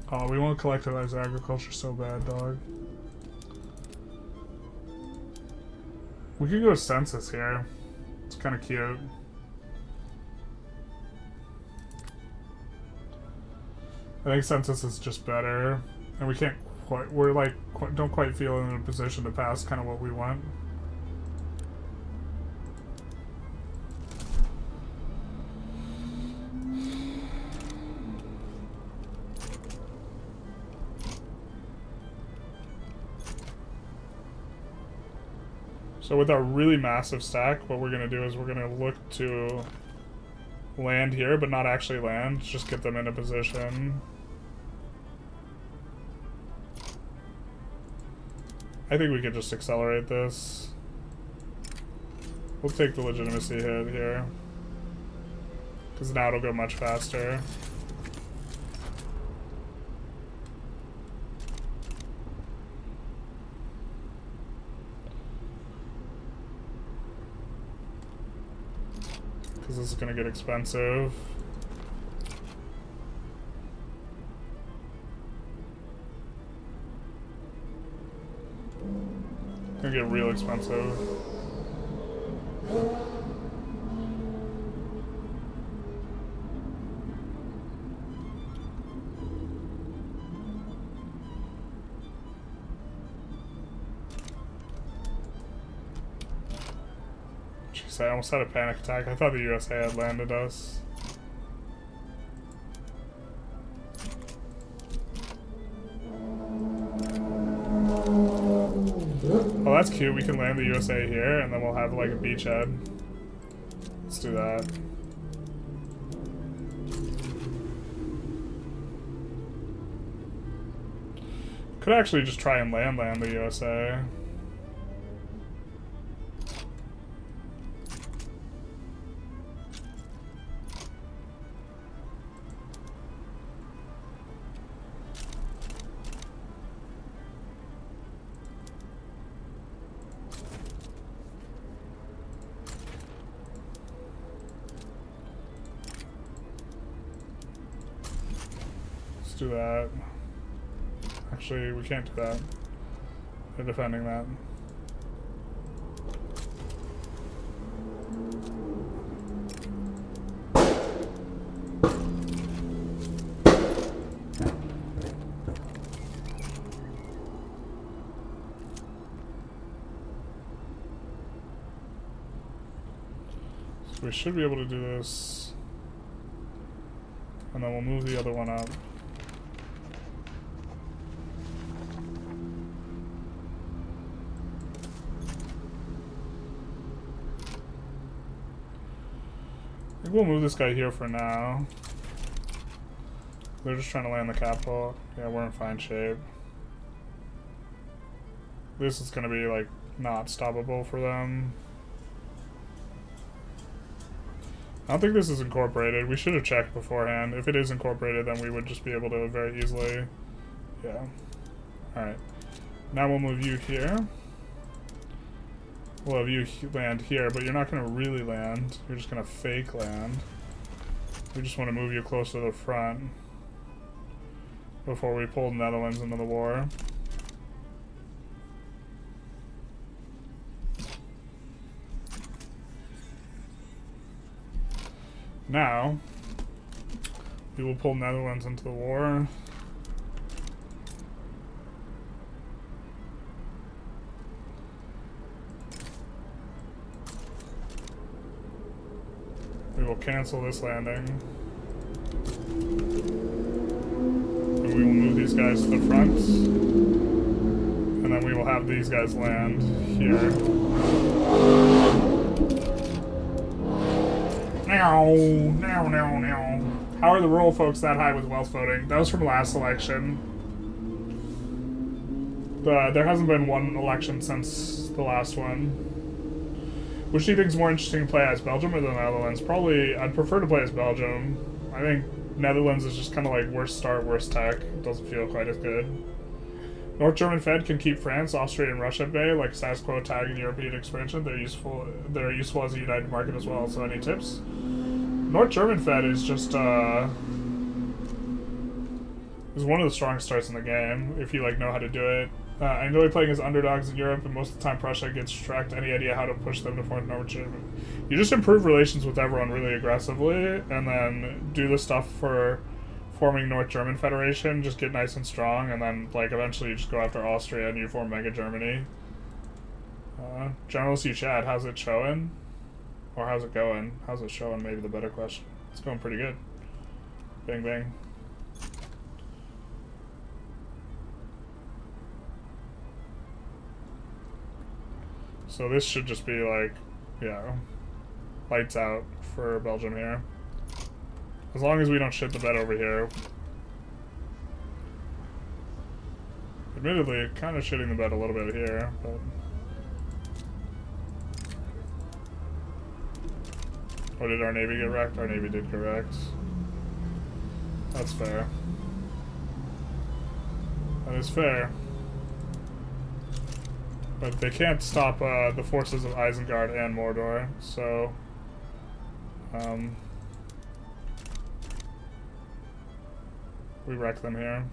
Oh, we want to collectivize agriculture so bad, dog. We could go census here. It's kind of cute. I think census is just better, and we can't quite. We're like don't quite feel in a position to pass kind of what we want. So with our really massive stack, what we're going to do is we're going to look to land here, but not actually land, just get them in a position. I think we could just accelerate this. We'll take the legitimacy hit here, because now it'll go much faster. Because this is going to get expensive. It's going to get real expensive. I almost had a panic attack. I thought the USA had landed us. Oh, that's cute. We can land the USA here, and then we'll have like a beachhead. Let's do that. Could actually just try and land the USA. Do that. Actually, we can't do that. They're defending that. So we should be able to do this. And then we'll move the other one up. think we'll move this guy here for now. They're just trying to land the capital. Yeah, we're in fine shape. This is gonna be, like, not stoppable for them. I don't think this is incorporated. We should have checked beforehand. If it is incorporated, then we would just be able to very easily... Yeah. Alright. Now we'll move you here. We'll have you land here, but you're not going to really land. You're just going to fake land. We just want to move you closer to the front before we pull the Netherlands into the war. Now, we will pull Netherlands into the war. We will cancel this landing. And we will move these guys to the front. And then we will have these guys land here. Now. How are the rural folks that high with wealth voting? That was from last election. There hasn't been one election since the last one. Which do you think is more interesting to play as, Belgium or the Netherlands? Probably, I'd prefer to play as Belgium. I think Netherlands is just kind of like worst start, worst tech. It doesn't feel quite as good. North German Fed can keep France, Austria, and Russia at bay, like status quo tag and European expansion. They're useful as a united market as well. So any tips? North German Fed is just is one of the strongest starts in the game if you like know how to do it. I enjoy playing as underdogs in Europe, and most of the time Prussia gets tracked. Any idea how to push them to form North German? You just improve relations with everyone really aggressively, and then do the stuff for forming North German Federation. Just get nice and strong, and then like eventually you just go after Austria and you form Mega Germany. General C chat, how's it showing? Or how's it going? How's it showing? Maybe the better question. It's going pretty good. Bang bang. So this should just be like, yeah, lights out for Belgium here. As long as we don't shit the bed over here. Admittedly, kind of shitting the bed a little bit here, but... Or did our Navy get wrecked? Our Navy did get wrecked. That's fair. That is fair. But they can't stop the forces of Isengard and Mordor, so... we wreck them here.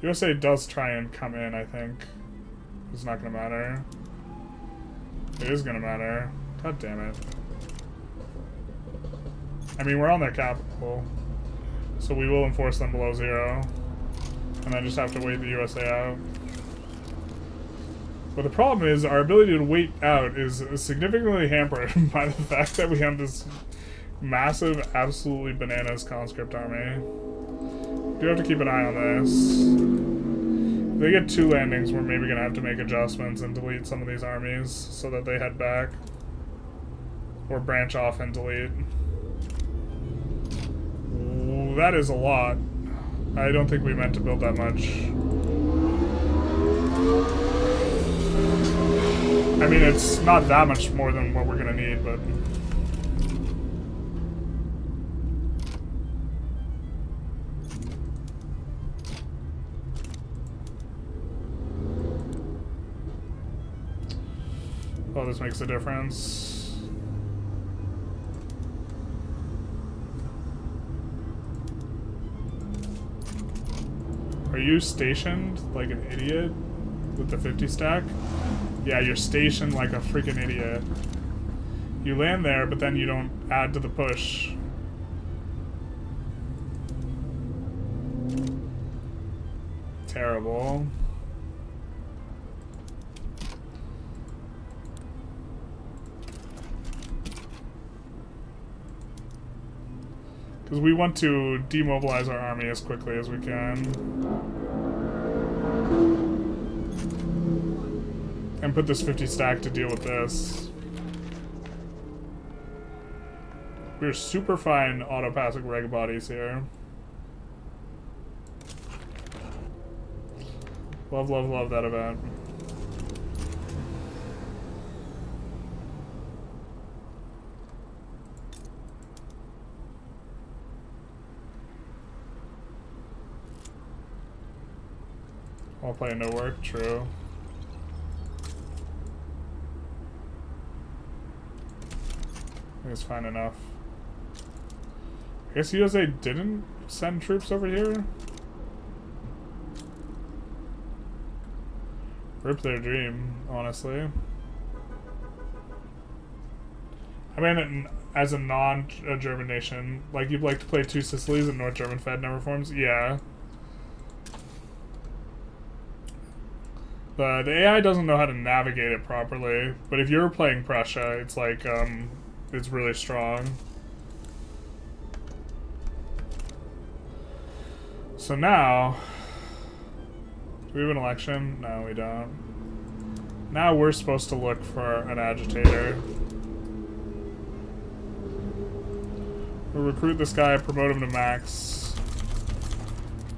USA does try and come in, I think. It's not gonna matter. It is gonna matter. God damn it. I mean, we're on their capital, so we will enforce them below 0. And then just have to wait the USA out. But the problem is, our ability to wait out is significantly hampered by the fact that we have this massive, absolutely bananas conscript army. Do have to keep an eye on this. If they get 2 landings, we're maybe going to have to make adjustments and delete some of these armies so that they head back. Or branch off and delete. Ooh, that is a lot. I don't think we meant to build that much. I mean, it's not that much more than what we're going to need, but... Oh, this makes a difference. Are you stationed like an idiot with the 50 stack? Yeah, you're stationed like a freaking idiot. You land there, but then you don't add to the push. Terrible. Because we want to demobilize our army as quickly as we can. And put this 50 stack to deal with this. We're super fine autopathic reg bodies here. Love, love, love that event. I'll play no work, true. I think it's fine enough. I guess USA didn't send troops over here? Rip their dream, honestly. I mean, as a non-German nation, like, you'd like to play two Sicilies and North German Fed never forms? Yeah. The AI doesn't know how to navigate it properly, but if you're playing Prussia, it's like, it's really strong. So now, do we have an election? No, we don't. Now we're supposed to look for an agitator. We'll recruit this guy, promote him to max,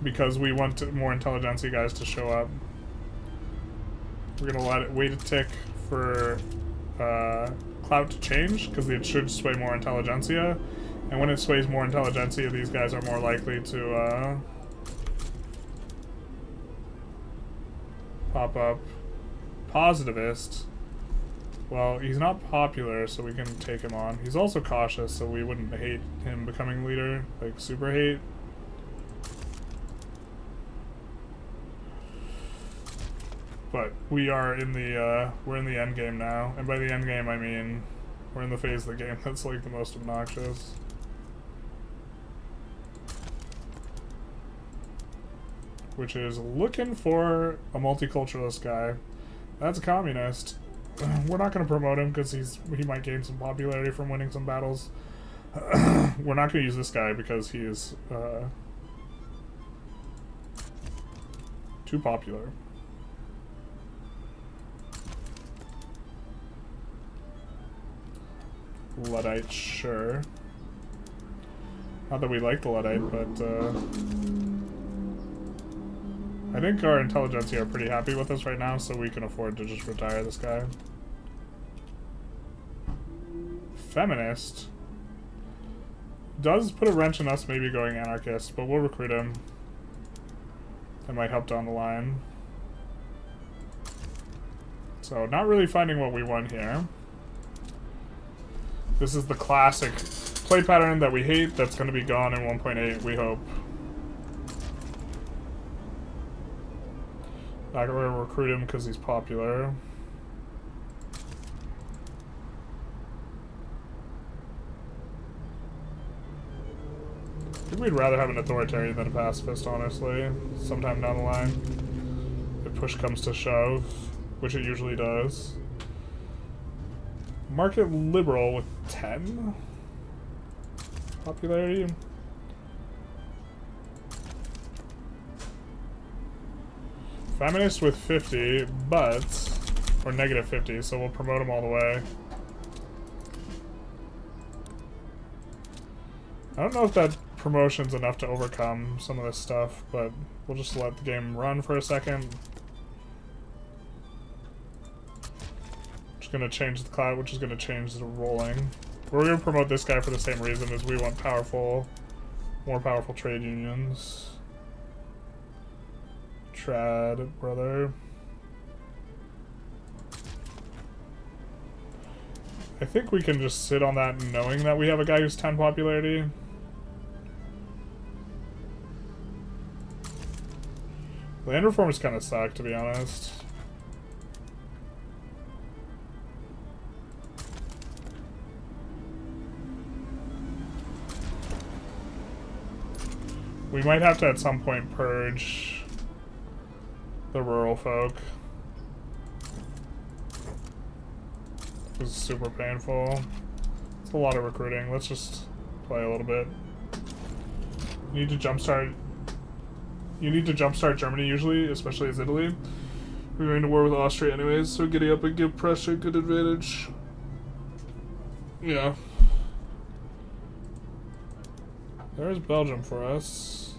because we want more Intelligentsia guys to show up. We're gonna wait a tick for clout to change, because it should sway more Intelligentsia. And when it sways more Intelligentsia, these guys are more likely to pop up. Positivist. Well, he's not popular, so we can take him on. He's also cautious, so we wouldn't hate him becoming leader. Like, super hate. But we are in the, we're in the end game now. And by the end game, I mean, we're in the phase of the game that's, like, the most obnoxious. Which is looking for a multiculturalist guy. That's a communist. We're not going to promote him because he might gain some popularity from winning some battles. We're not going to use this guy because he is too popular. Luddite, sure. Not that we like the Luddite, but I think our Intelligentsia are pretty happy with us right now, so we can afford to just retire this guy. Feminist does put a wrench in us maybe going anarchist, but we'll recruit him. That might help down the line. So, not really finding what we want here. This is the classic play pattern that we hate that's going to be gone in 1.8, we hope. Not going to recruit him because he's popular. I think we'd rather have an authoritarian than a pacifist, honestly, sometime down the line. If push comes to shove, which it usually does. Market liberal with 10 popularity. Feminist with 50, but, or negative 50, so we'll promote him all the way. I don't know if that promotion's enough to overcome some of this stuff, but we'll just let the game run for a second. Just gonna change the cloud, which is gonna change the rolling. We're gonna promote this guy for the same reason as we want more powerful trade unions. Trad, brother. I think we can just sit on that knowing that we have a guy who's 10 popularity. Land reforms kind of suck, to be honest. We might have to at some point purge the rural folk. This is super painful. It's a lot of recruiting. Let's just play a little bit. You need to jumpstart Germany usually, especially as Italy. We're going to war with Austria anyways, so getting up and give Prussia a good advantage. Yeah. There's Belgium for us.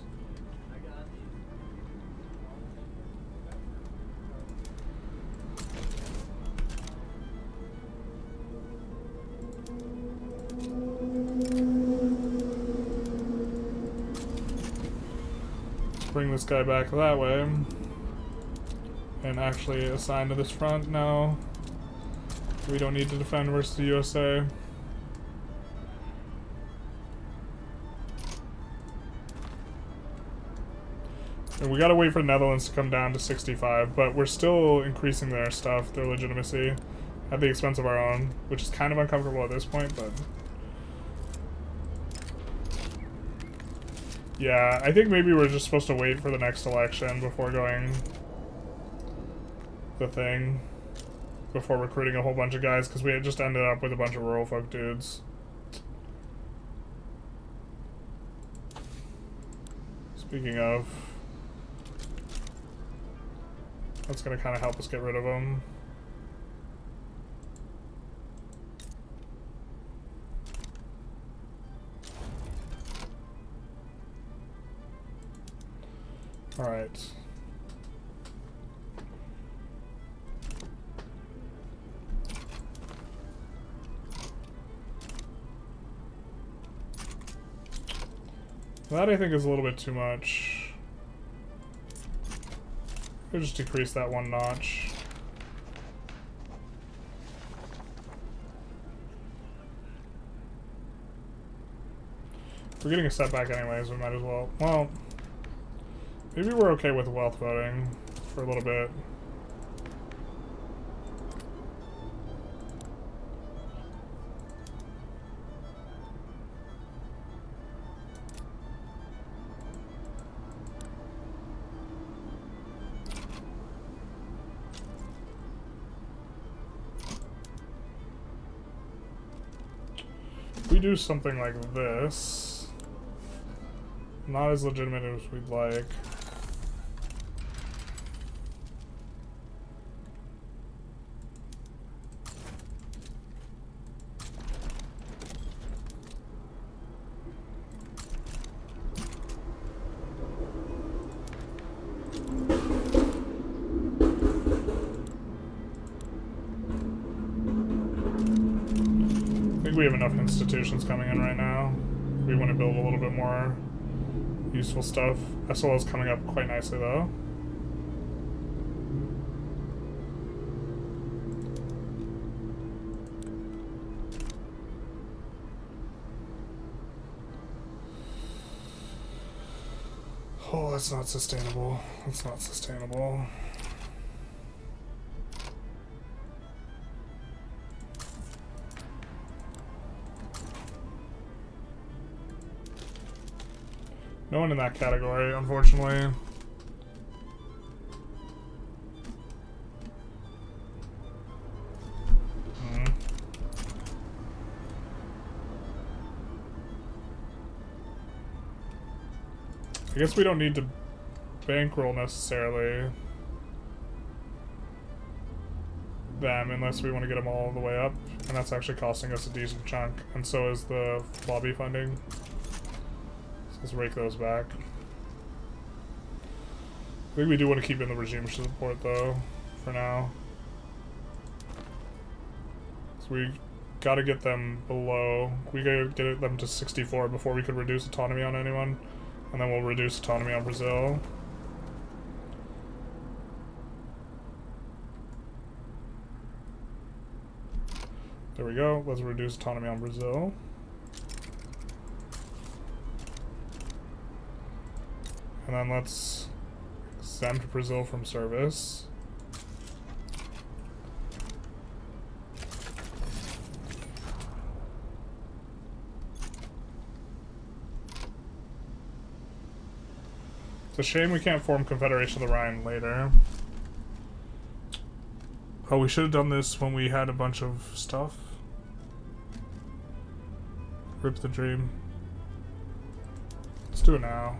Bring this guy back that way and actually assign to this front now. We don't need to defend versus the USA. And we gotta wait for the Netherlands to come down to 65, but we're still increasing their stuff, their legitimacy, at the expense of our own, which is kind of uncomfortable at this point, but... Yeah, I think maybe we're just supposed to wait for the next election before going the thing, before recruiting a whole bunch of guys, because we had just ended up with a bunch of rural folk dudes. Speaking of, that's going to kind of help us get rid of them. Alright. That I think is a little bit too much. We'll just decrease that one notch. If we're getting a setback anyways, we might as well. Well, maybe we're okay with wealth voting for a little bit. If we do something like this, not as legitimate as we'd like. We have enough institutions coming in right now. We want to build a little bit more useful stuff. SOL is coming up quite nicely though. Oh, that's not sustainable. That's not sustainable. No one in that category, unfortunately. I guess we don't need to bankroll necessarily them unless we want to get them all the way up, and that's actually costing us a decent chunk, and so is the lobby funding. Let's rake those back. I think we do want to keep in the regime support though, for now. So we gotta get them below. We gotta get them to 64 before we could reduce autonomy on anyone. And then we'll reduce autonomy on Brazil. There we go. Let's reduce autonomy on Brazil. And then let's exempt Brazil from service. It's a shame we can't form Confederation of the Rhine later. Oh, we should have done this when we had a bunch of stuff. Rip the dream. Let's do it now.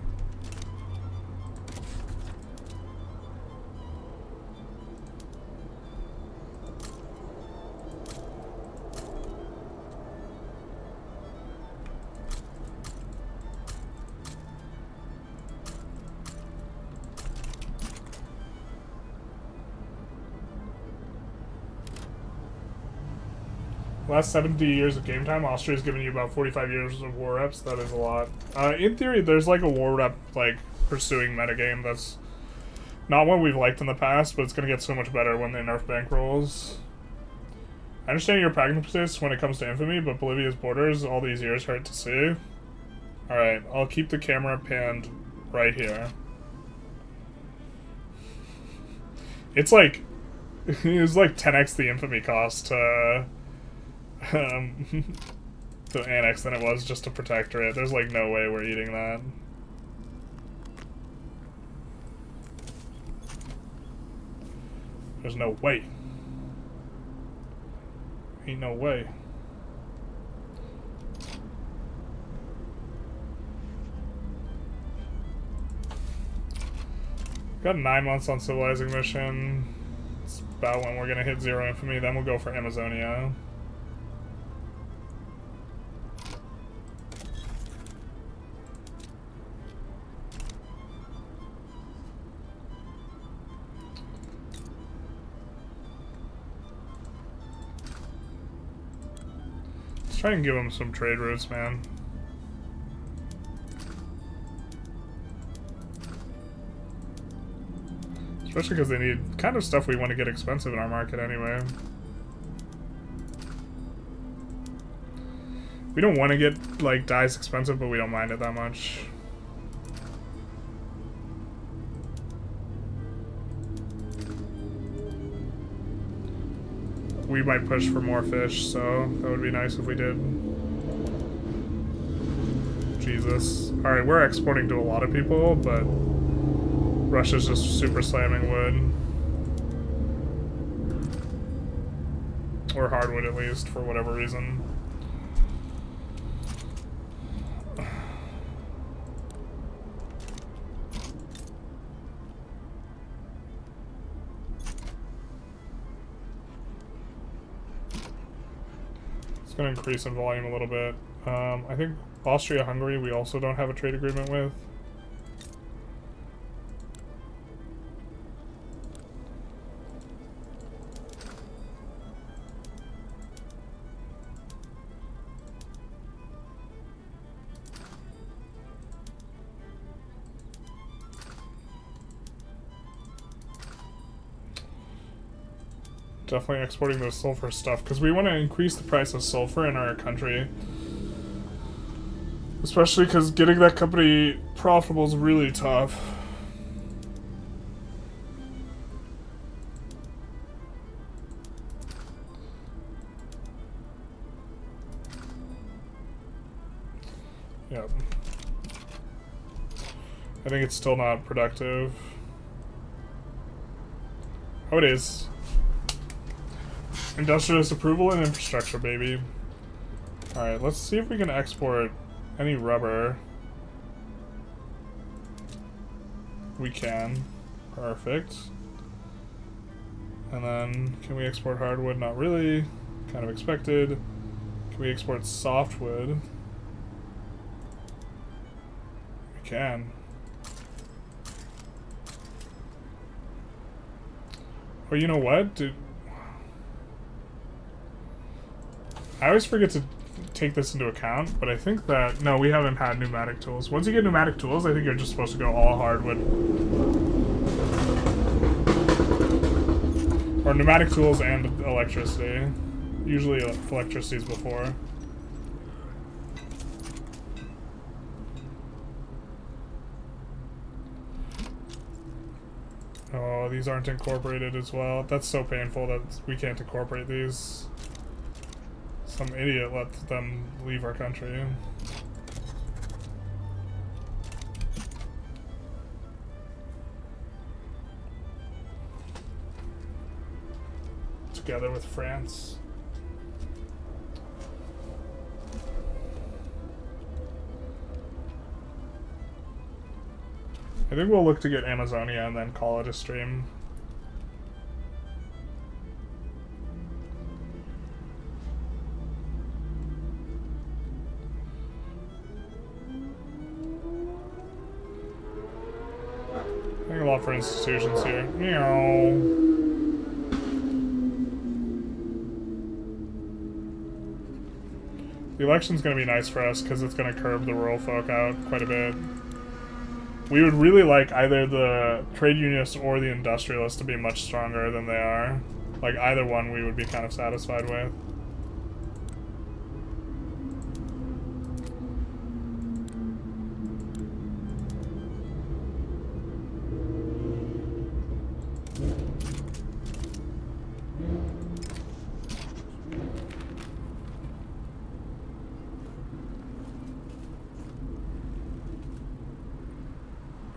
Last 70 years of game time, Austria's given you about 45 years of war reps. That is a lot. In theory, there's like a war rep like pursuing metagame that's not what we've liked in the past, but it's going to get so much better when they nerf bankrolls. I understand your pragmatist when it comes to infamy, but Bolivia's borders all these years hurt to see. Alright, I'll keep the camera panned right here. It's like... it was like 10x the infamy cost to annex than it was just to protectorate. There's like no way we're eating that. There's no way. Ain't no way. Got 9 months on civilizing mission. It's about when we're gonna hit 0 infamy, then we'll go for Amazonia. Let's try and give them some trade routes, man. Especially because they need kind of stuff we want to get expensive in our market anyway. We don't want to get, like, dyes expensive, but we don't mind it that much. We might push for more fish, so that would be nice if we did. Jesus. Alright, we're exporting to a lot of people, but Russia's just super slamming wood. Or hardwood, at least, for whatever reason. It's going to increase in volume a little bit. I think Austria-Hungary we also don't have a trade agreement with. Definitely exporting the sulfur stuff, because we want to increase the price of sulfur in our country. Especially because getting that company profitable is really tough. Yep. I think it's still not productive. Oh, it is. Industrialist approval and infrastructure, baby. Alright, let's see if we can export any rubber. We can. Perfect. And then, can we export hardwood? Not really. Kind of expected. Can we export softwood? We can. Oh, you know what? Dude. I always forget to take this into account, but I think that... No, we haven't had pneumatic tools. Once you get pneumatic tools, I think you're just supposed to go all hardwood. Or pneumatic tools and electricity. Usually electricity's before. Oh, these aren't incorporated as well. That's so painful that we can't incorporate these. Some idiot let them leave our country. Together with France. I think we'll look to get Amazonia and then call it a stream. A lot for institutions here. Meow. The election's going to be nice for us because it's going to curb the rural folk out quite a bit. We would really like either the trade unionists or the industrialists to be much stronger than they are. Like, either one we would be kind of satisfied with.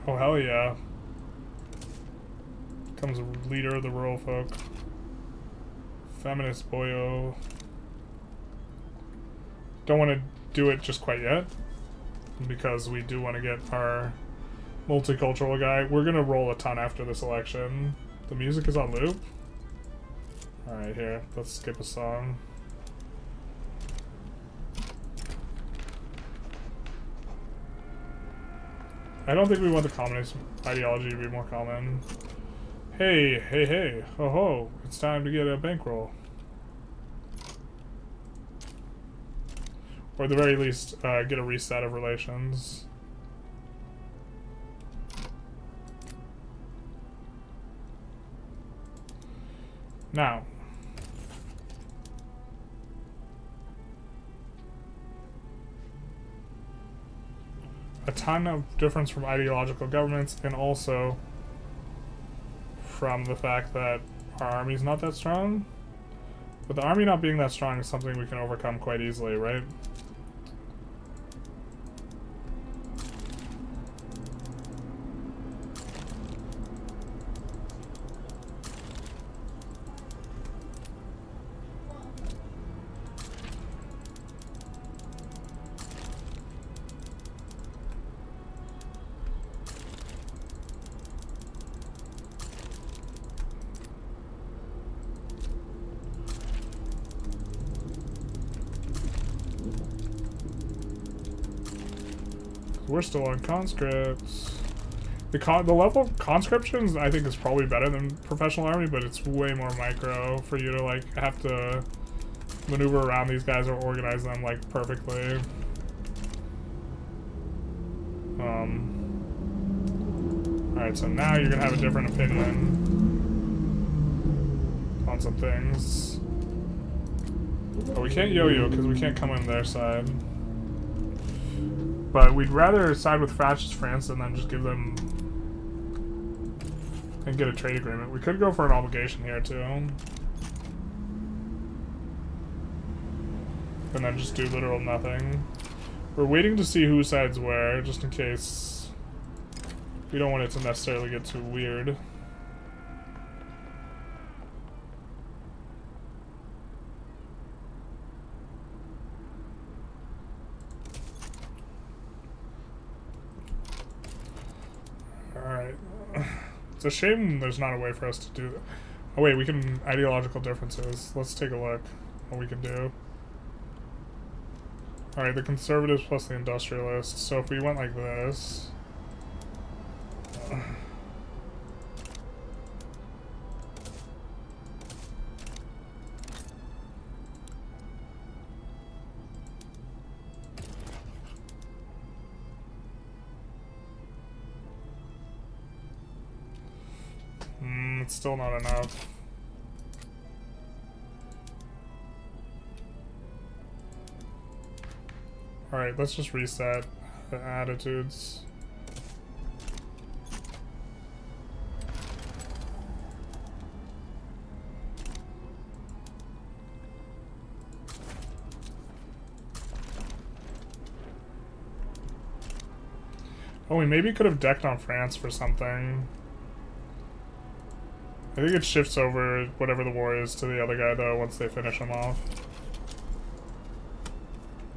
Oh, hell yeah. Comes a leader of the rural folk. Feminist boyo. Don't want to do it just quite yet, because we do want to get our multicultural guy. We're going to roll a ton after this election. The music is on loop. Alright, here. Let's skip a song. I don't think we want the communist ideology to be more common. Hey, hey, hey, ho ho, it's time to get a bankroll. Or at the very least, get a reset of relations. Now. A ton of difference from ideological governments, and also from the fact that our army's not that strong. But the army not being that strong is something we can overcome quite easily, right? We're still on conscripts. The level of conscriptions, I think, is probably better than professional army, but it's way more micro for you to, like, have to maneuver around these guys or organize them, like, perfectly. Alright, so now you're gonna have a different opinion on some things. But we can't yo-yo because we can't come on their side. But we'd rather side with fascist France and then just give them and get a trade agreement. We could go for an obligation here too. And then just do literal nothing. We're waiting to see who sides where, just in case we don't want it to necessarily get too weird. Alright. It's a shame there's not a way for us to do that. Oh wait, we can... ideological differences. Let's take a look what we can do. Alright, the conservatives plus the industrialists. So if we went like this... it's still not enough. Alright, let's just reset the attitudes. Oh, we maybe could have decked on France for something. I think it shifts over whatever the war is to the other guy, though, once they finish him off.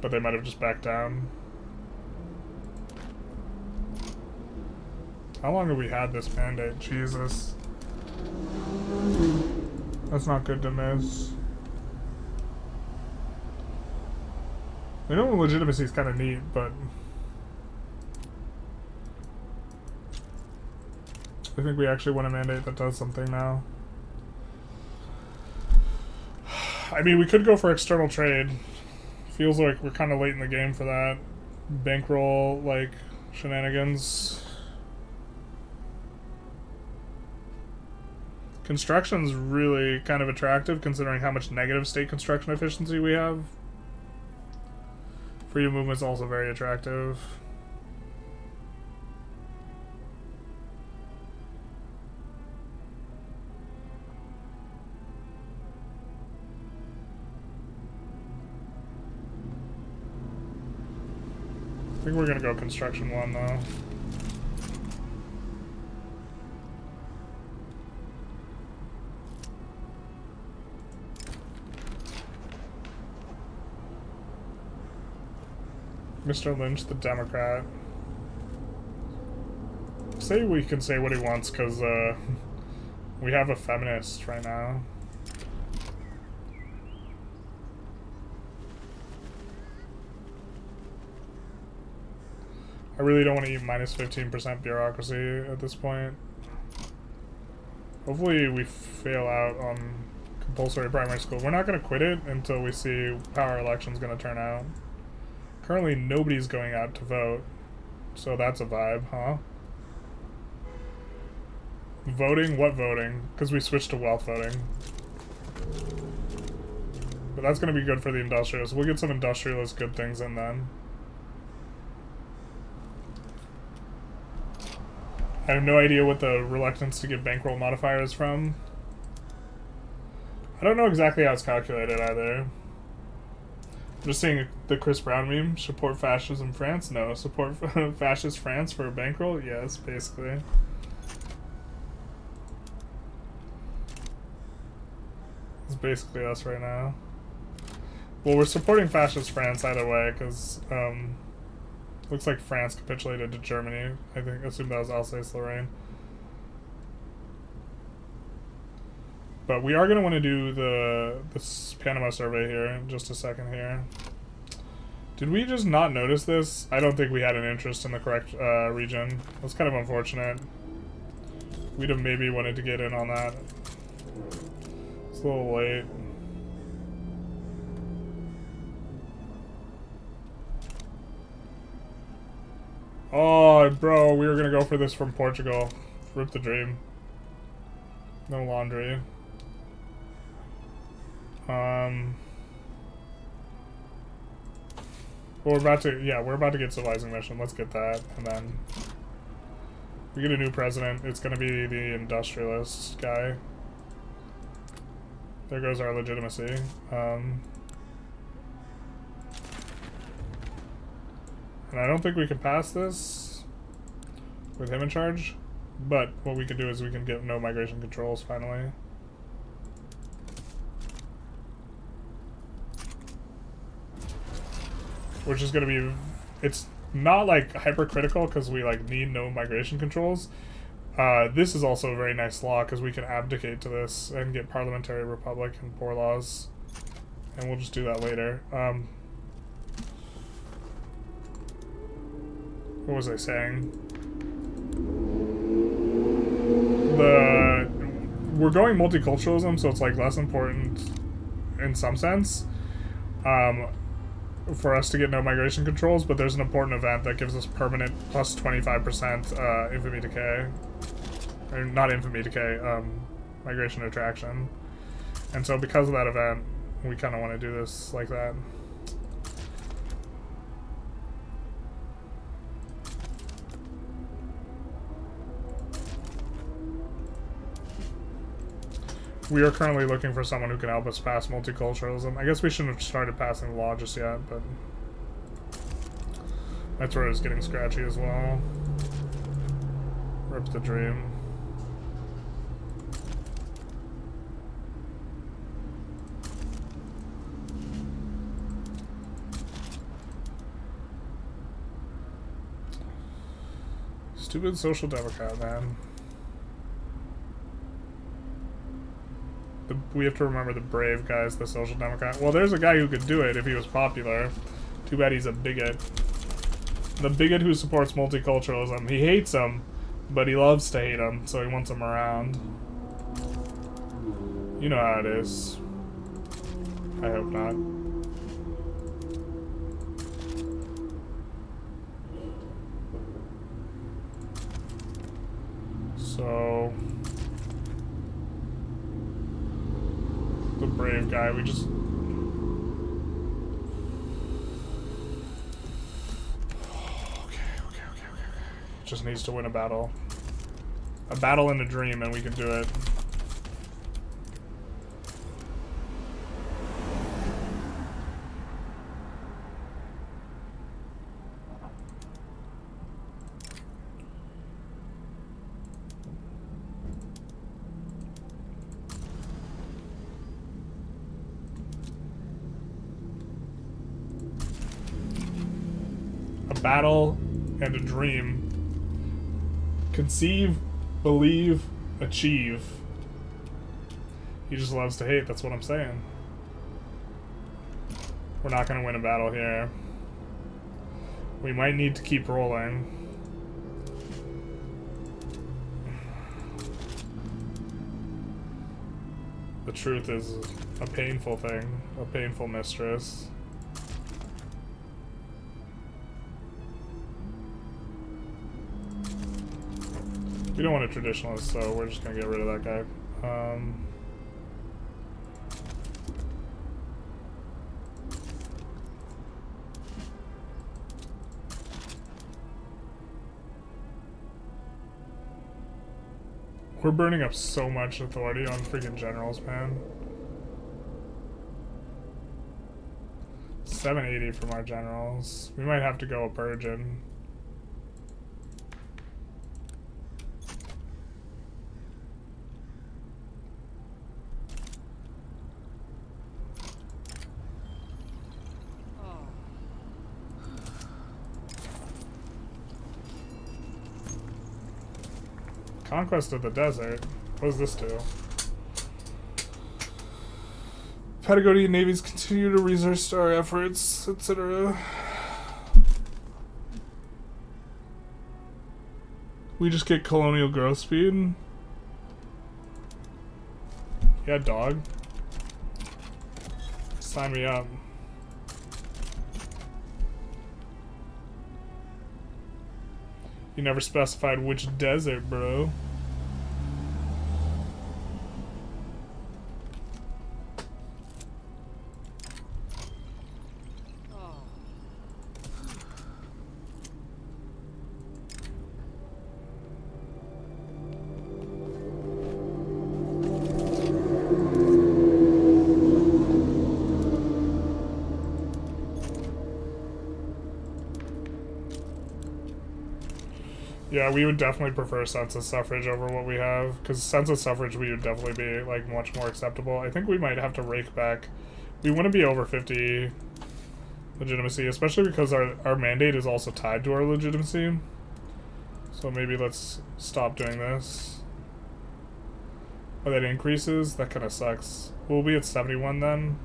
But they might have just backed down. How long have we had this mandate? Jesus. That's not good to miss. I know legitimacy is kind of neat, but... I think we actually want a mandate that does something now. I mean, we could go for external trade Feels like we're kind of late in the game for that bankroll, like, shenanigans. Construction's really kind of attractive considering how much negative state construction efficiency we have. Freedom movement's also very attractive. I think we're gonna go construction 1 though. Mr. Lynch, the Democrat. Say we can say what he wants because we have a feminist right now. I really don't want to eat minus 15% bureaucracy at this point. Hopefully we fail out on compulsory primary school. We're not going to quit it until we see how our election's going to turn out. Currently nobody's going out to vote, so that's a vibe, huh? Voting? What voting? Because we switched to wealth voting. But that's going to be good for the industrialists. We'll get some industrialist good things in then. I have no idea what the reluctance to give bankroll modifier is from. I don't know exactly how it's calculated either. I'm just seeing the Chris Brown meme. Support fascism France? No. Support fascist France for a bankroll? Yes, basically. It's basically us right now. Well, we're supporting fascist France either way, because looks like France capitulated to Germany. I assume that was Alsace-Lorraine. But we are going to want to do this Panama survey here in just a second here. Did we just not notice this? I don't think we had an interest in the correct region. That's kind of unfortunate. We'd have maybe wanted to get in on that. It's a little late. Oh, bro, we were gonna go for this from Portugal. Rip the dream. No laundry. Well, we're about to get civilizing mission. Let's get that, and then we get a new president. It's gonna be the industrialist guy. There goes our legitimacy. And I don't think we can pass this with him in charge, but what we can do is we can get no migration controls finally. Which is going to be, it's not like hypercritical because we like need no migration controls. This is also a very nice law because we can abdicate to this and get parliamentary republic and poor laws, and we'll just do that later. What was I saying? We're going multiculturalism, so it's like less important in some sense for us to get no migration controls, but there's an important event that gives us permanent plus 25% infamy decay. Or not infamy decay, migration attraction. And so because of that event, we kind of want to do this like that. We are currently looking for someone who can help us pass multiculturalism. I guess we shouldn't have started passing the law just yet, but that's where it's getting scratchy as well. Rip the dream. Stupid social democrat, man. We have to remember the brave guy's the social democrat. Well, there's a guy who could do it if he was popular. Too bad he's a bigot. The bigot who supports multiculturalism. He hates him, but he loves to hate him, so he wants him around. You know how it is. I hope not. brave guy. We just... Okay. Just needs to win a battle. A battle and a dream, and we can do it. Battle and a dream. Conceive, believe, achieve. He just loves to hate, that's what I'm saying. We're not gonna win a battle here. We might need to keep rolling. The truth is a painful thing, a painful mistress. We don't want a traditionalist, so we're just gonna get rid of that guy. We're burning up so much authority on freaking generals, man. 780 from our generals. We might have to go a Persian. Conquest of the desert. What does this do? Patagonian navies continue to resource our efforts, etc. We just get colonial growth speed. Yeah, dog. Sign me up. You never specified which desert, bro. Yeah, we would definitely prefer census suffrage over what we have, because census suffrage we would definitely be like much more acceptable. I think we might have to rake back. We want to be over 50 legitimacy, especially because our mandate is also tied to our legitimacy. So maybe let's stop doing this. Oh, that increases? That kind of sucks. We'll be at 71 then.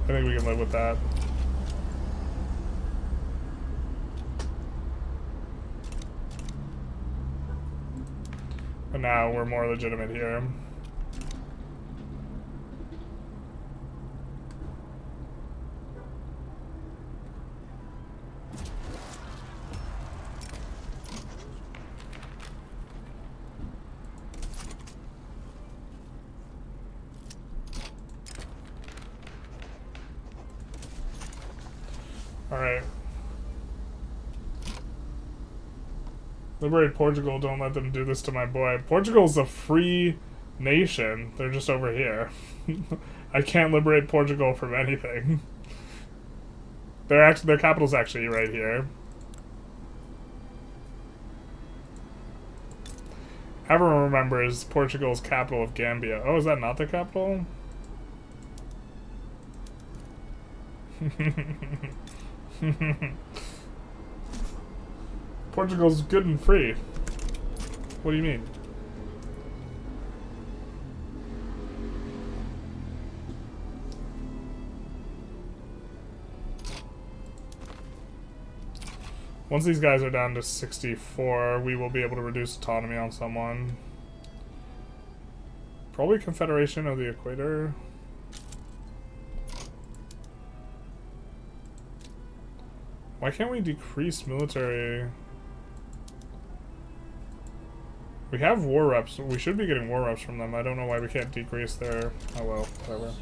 I think we can live with that. But now we're more legitimate here. Alright. Liberate Portugal, don't let them do this to my boy. Portugal's a free nation. They're just over here. I can't liberate Portugal from anything. Their capital's actually right here. Everyone remembers Portugal's capital of Gambia. Oh, is that not the capital? Portugal's good and free. What do you mean? Once these guys are down to 64, we will be able to reduce autonomy on someone. Probably Confederation of the Equator. Why can't we decrease military? We have war reps. We should be getting war reps from them. I don't know why we can't decrease their... Oh well, whatever.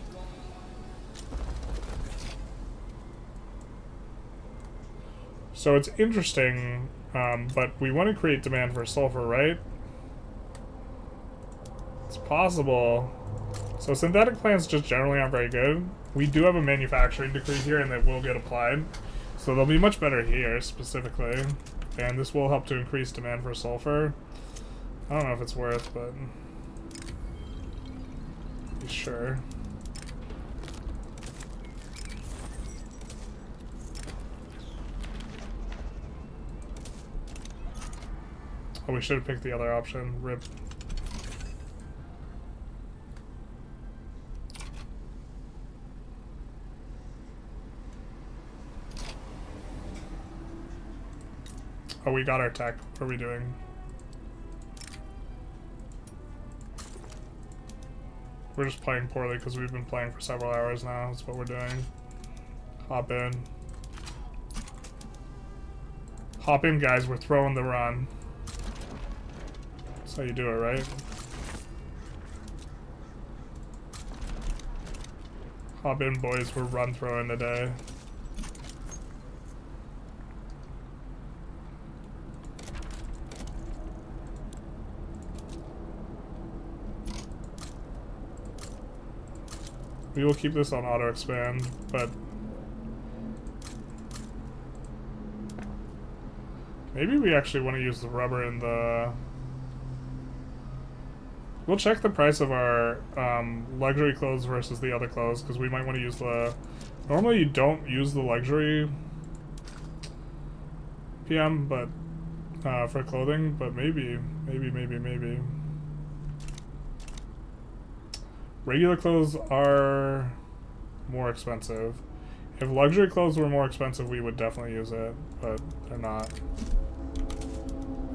So it's interesting, but we want to create demand for sulfur, right? It's possible. So synthetic plants just generally aren't very good. We do have a manufacturing decree here, and they will get applied. So they'll be much better here, specifically. And this will help to increase demand for sulfur. I don't know if it's worth, but... Sure. Oh, we should have picked the other option. RIP. Oh, we got our tech. What are we doing? We're just playing poorly because we've been playing for several hours now. That's what we're doing. Hop in. Hop in, guys. We're throwing the run. That's how you do it, right? Hop in, boys. We're run throwing today. We will keep this on auto expand, but maybe we actually want to use the rubber in the... We'll check the price of our luxury clothes versus the other clothes, because we might want to use the... Normally you don't use the luxury PM, but for clothing, but maybe. Regular clothes are more expensive. If luxury clothes were more expensive, we would definitely use it, but they're not.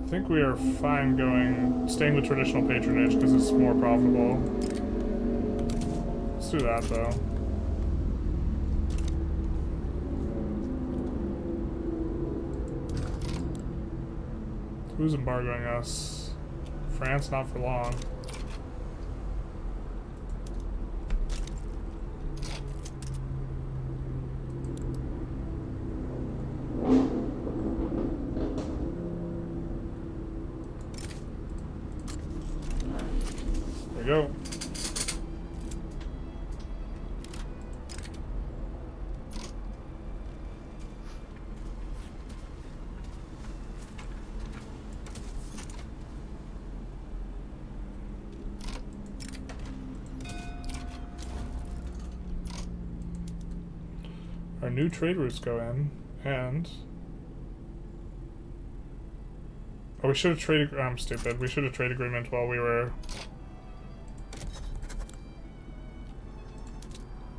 I think we are fine staying with traditional patronage because it's more profitable. Let's do that though. Who's embargoing us? France, not for long. Go. Our new trade routes go in, and oh, we should have traded. I'm stupid. We should have trade agreement while we were.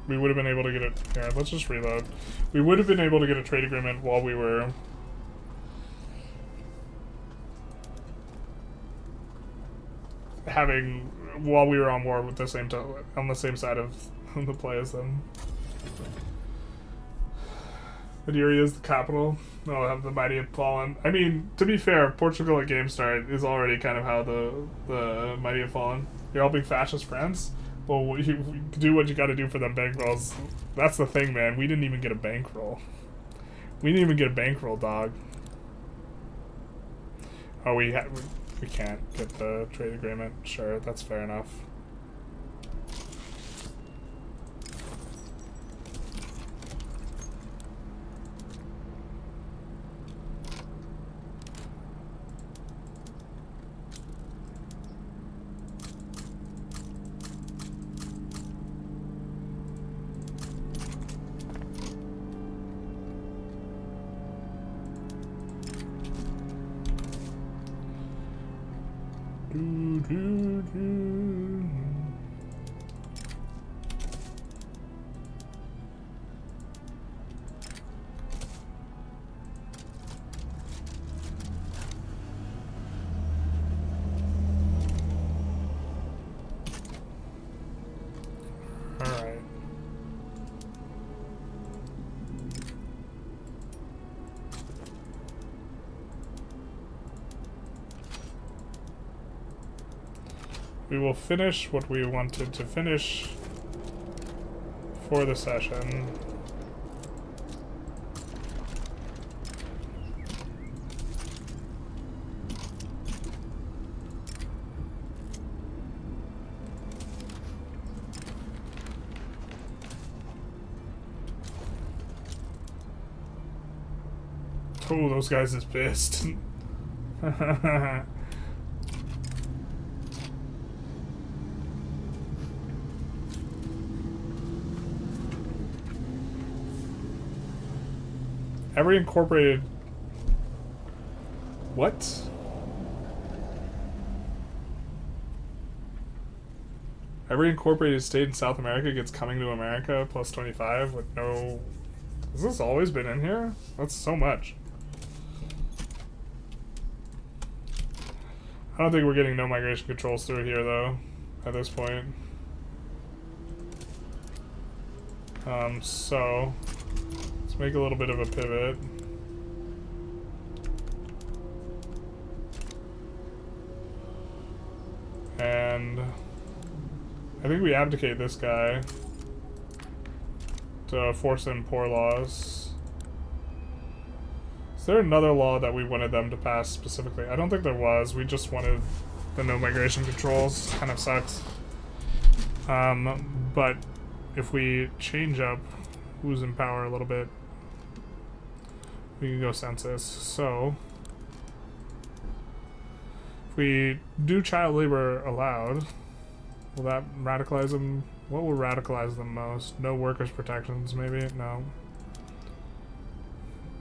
We would have been able to get it. Here, let's just reload. We would have been able to get a trade agreement while we were while we were on war with the same on the same side of the play as them. Madeira is the capital. Oh, have the mighty have fallen. I mean, to be fair, Portugal at game start is already kind of how the mighty have fallen. You're helping fascist France. Well, you do what you gotta do for them bankrolls. That's the thing, man. We didn't even get a bankroll. We didn't even get a bankroll, dog. Oh, we can't get the trade agreement. Sure, that's fair enough. We will finish what we wanted to finish for the session. Oh, those guys is pissed. Every incorporated... What? Every incorporated state in South America gets coming to America plus 25 with no... Has this always been in here? That's so much. I don't think we're getting no migration controls through here, though, at this point. So, let's make a little bit of a pivot. And I think we abdicate this guy to force in poor laws. Is there another law that we wanted them to pass specifically? I don't think there was. We just wanted the no migration controls. Kind of sucks. But if we change up who's in power a little bit, we can go census. So if we do child labor allowed, will that radicalize them? What will radicalize them most? No workers' protections, maybe? No.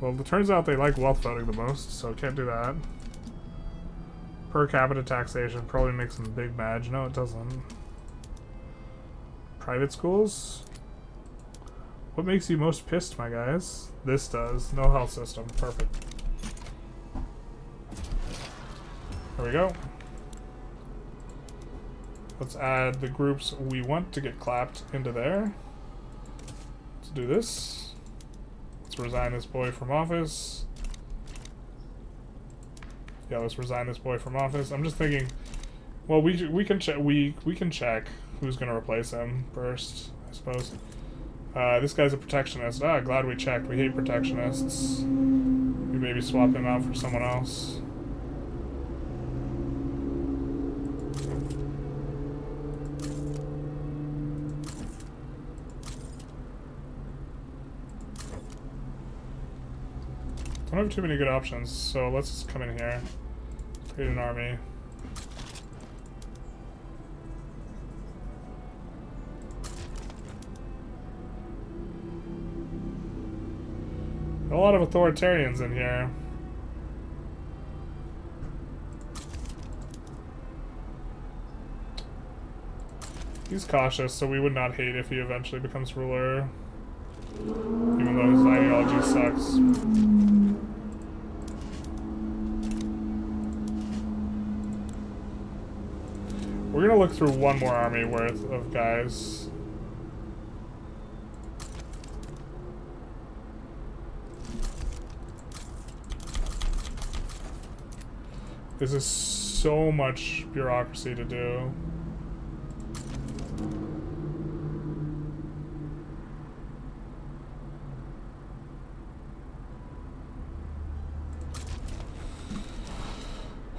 Well, it turns out they like wealth voting the most, so can't do that. Per capita taxation probably makes them big badge. No, it doesn't. Private schools? What makes you most pissed, my guys? This does. No health system. Perfect. There we go. Let's add the groups we want to get clapped into there. Let's do this. Let's resign this boy from office. Yeah, let's resign this boy from office. I'm just thinking, well, we can check we can check who's gonna replace him first, I suppose. This guy's a protectionist. Ah, glad we checked. We hate protectionists. We maybe swap him out for someone else. I don't have too many good options, so let's just come in here. Create an army. A lot of authoritarians in here. He's cautious, so we would not hate if he eventually becomes ruler. Even though his ideology sucks. We're gonna look through one more army worth of guys. This is so much bureaucracy to do.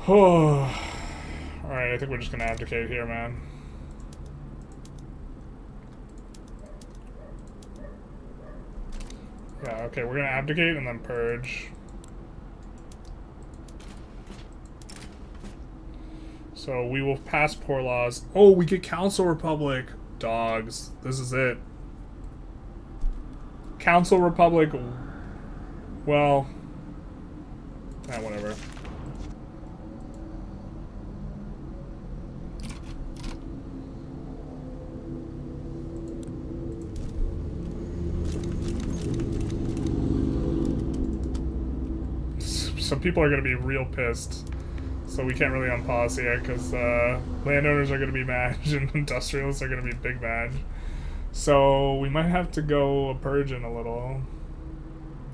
Oh. Alright, I think we're just gonna abdicate here, man. Yeah, okay, we're gonna abdicate and then purge. So we will pass poor laws. Oh, we get Council Republic. Dogs. This is it. Council Republic. Well. Whatever. Some people are going to be real pissed. So we can't really unpause here because landowners are going to be mad and industrialists are going to be big mad. So we might have to go a purge in a little.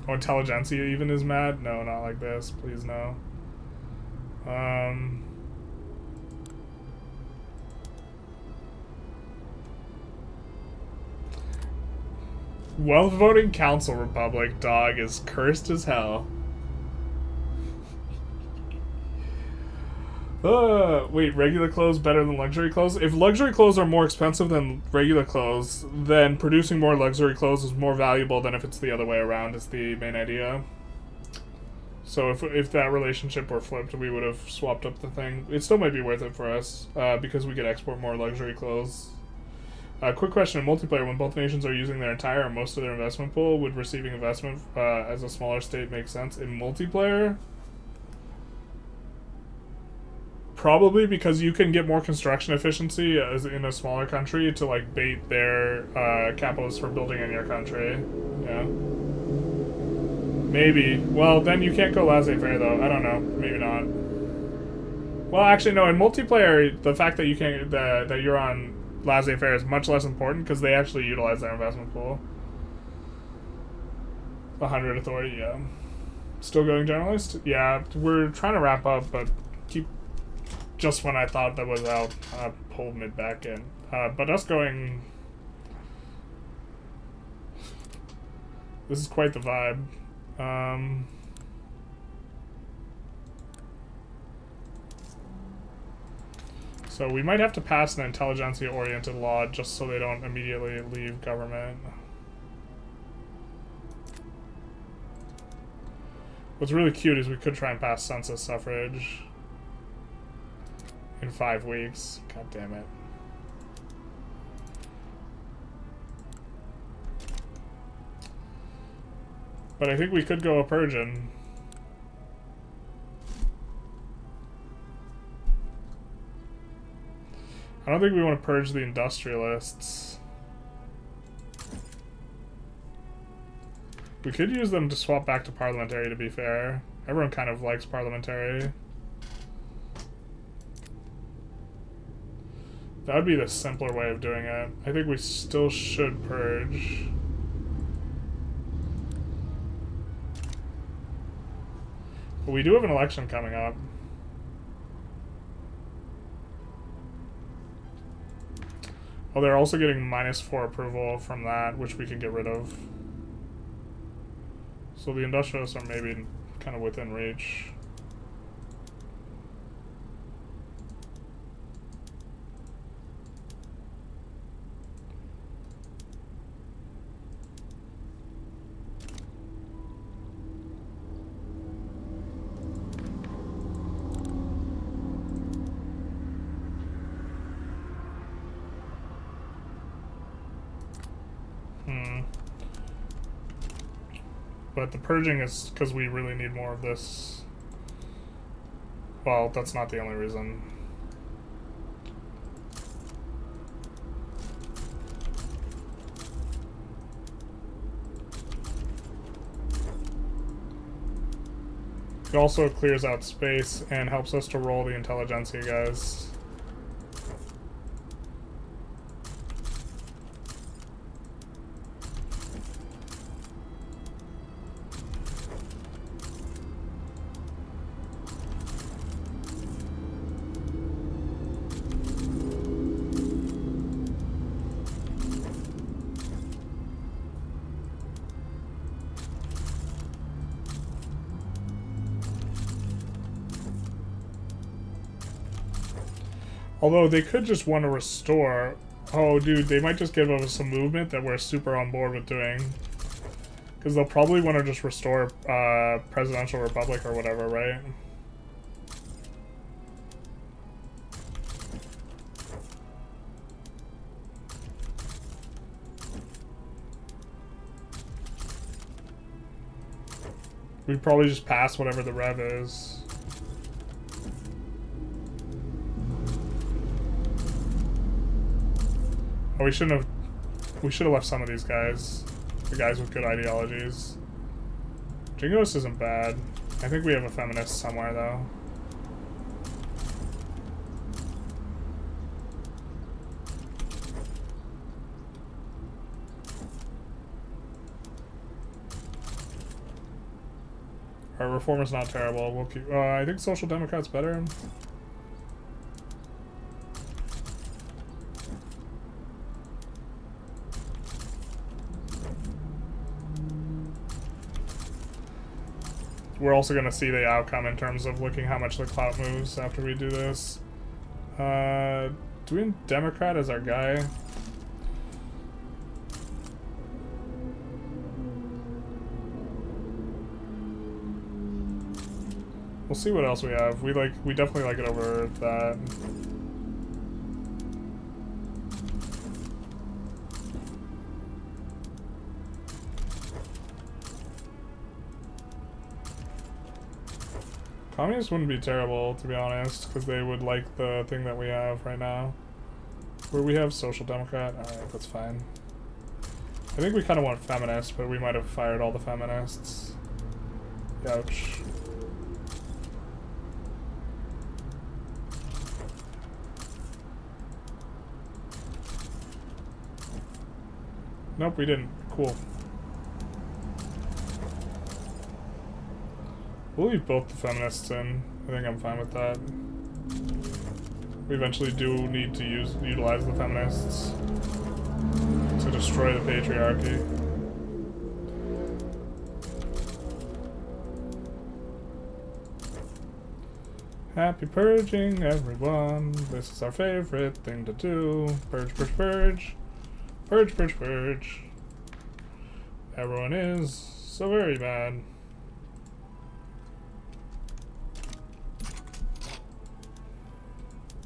Oh, Intelligentsia even is mad? No, not like this. Please, no. Wealth voting council republic, dog, is cursed as hell. Wait, regular clothes better than luxury clothes? If luxury clothes are more expensive than regular clothes, then producing more luxury clothes is more valuable than if it's the other way around, is the main idea. So if that relationship were flipped, we would have swapped up the thing. It still might be worth it for us, because we could export more luxury clothes. Quick question, in multiplayer, when both nations are using their entire or most of their investment pool, would receiving investment as a smaller state make sense? In multiplayer? Probably, because you can get more construction efficiency as in a smaller country to like bait their capitalists for building in your country. Yeah. Maybe. Well, then you can't go laissez-faire though. I don't know. Maybe not. Well, actually, no. In multiplayer, the fact that you can't that you're on laissez-faire is much less important because they actually utilize their investment pool. 100 authority. Yeah. Still going generalist? Yeah. We're trying to wrap up, but keep. Just when I thought that was out, pulled mid back in. But us going... This is quite the vibe. So we might have to pass an intelligentsia-oriented law just so they don't immediately leave government. What's really cute is we could try and pass census suffrage. In 5 weeks. God damn it. But I think we could go a Persian. I don't think we want to purge the industrialists. We could use them to swap back to parliamentary, to be fair. Everyone kind of likes parliamentary. That would be the simpler way of doing it. I think we still should purge. But we do have an election coming up. Oh, they're also getting -4 approval from that, which we can get rid of. So the industrialists are maybe kind of within reach. But the purging is because we really need more of this. Well, that's not the only reason. It also clears out space and helps us to roll the Intelligentsia guys. Although they could just want to restore. Oh, dude, they might just give us some movement that we're super on board with doing. Because they'll probably want to just restore presidential republic or whatever, right? We'd probably just pass whatever the rev is. Oh, we should have left some of these guys. The guys with good ideologies. Jingoist isn't bad. I think we have a feminist somewhere, though. Our reformer's not terrible. We'll keep. I think Social Democrat's better. we're also going to see the outcome in terms of looking how much the clout moves after we do this. Doing Democrat as our guy. We'll see what else we have. We definitely like it over that. Communists wouldn't be terrible, to be honest, because they would like the thing that we have right now. Where we have Social Democrat. Alright, that's fine. I think we kind of want feminists, but we might have fired all the feminists. Ouch. Nope, we didn't. Cool. We'll leave both the feminists in. I think I'm fine with that. We eventually do need to utilize the feminists to destroy the patriarchy. Happy purging, everyone. This is our favorite thing to do. Purge, purge, purge. Purge, purge, purge. Everyone is so very bad.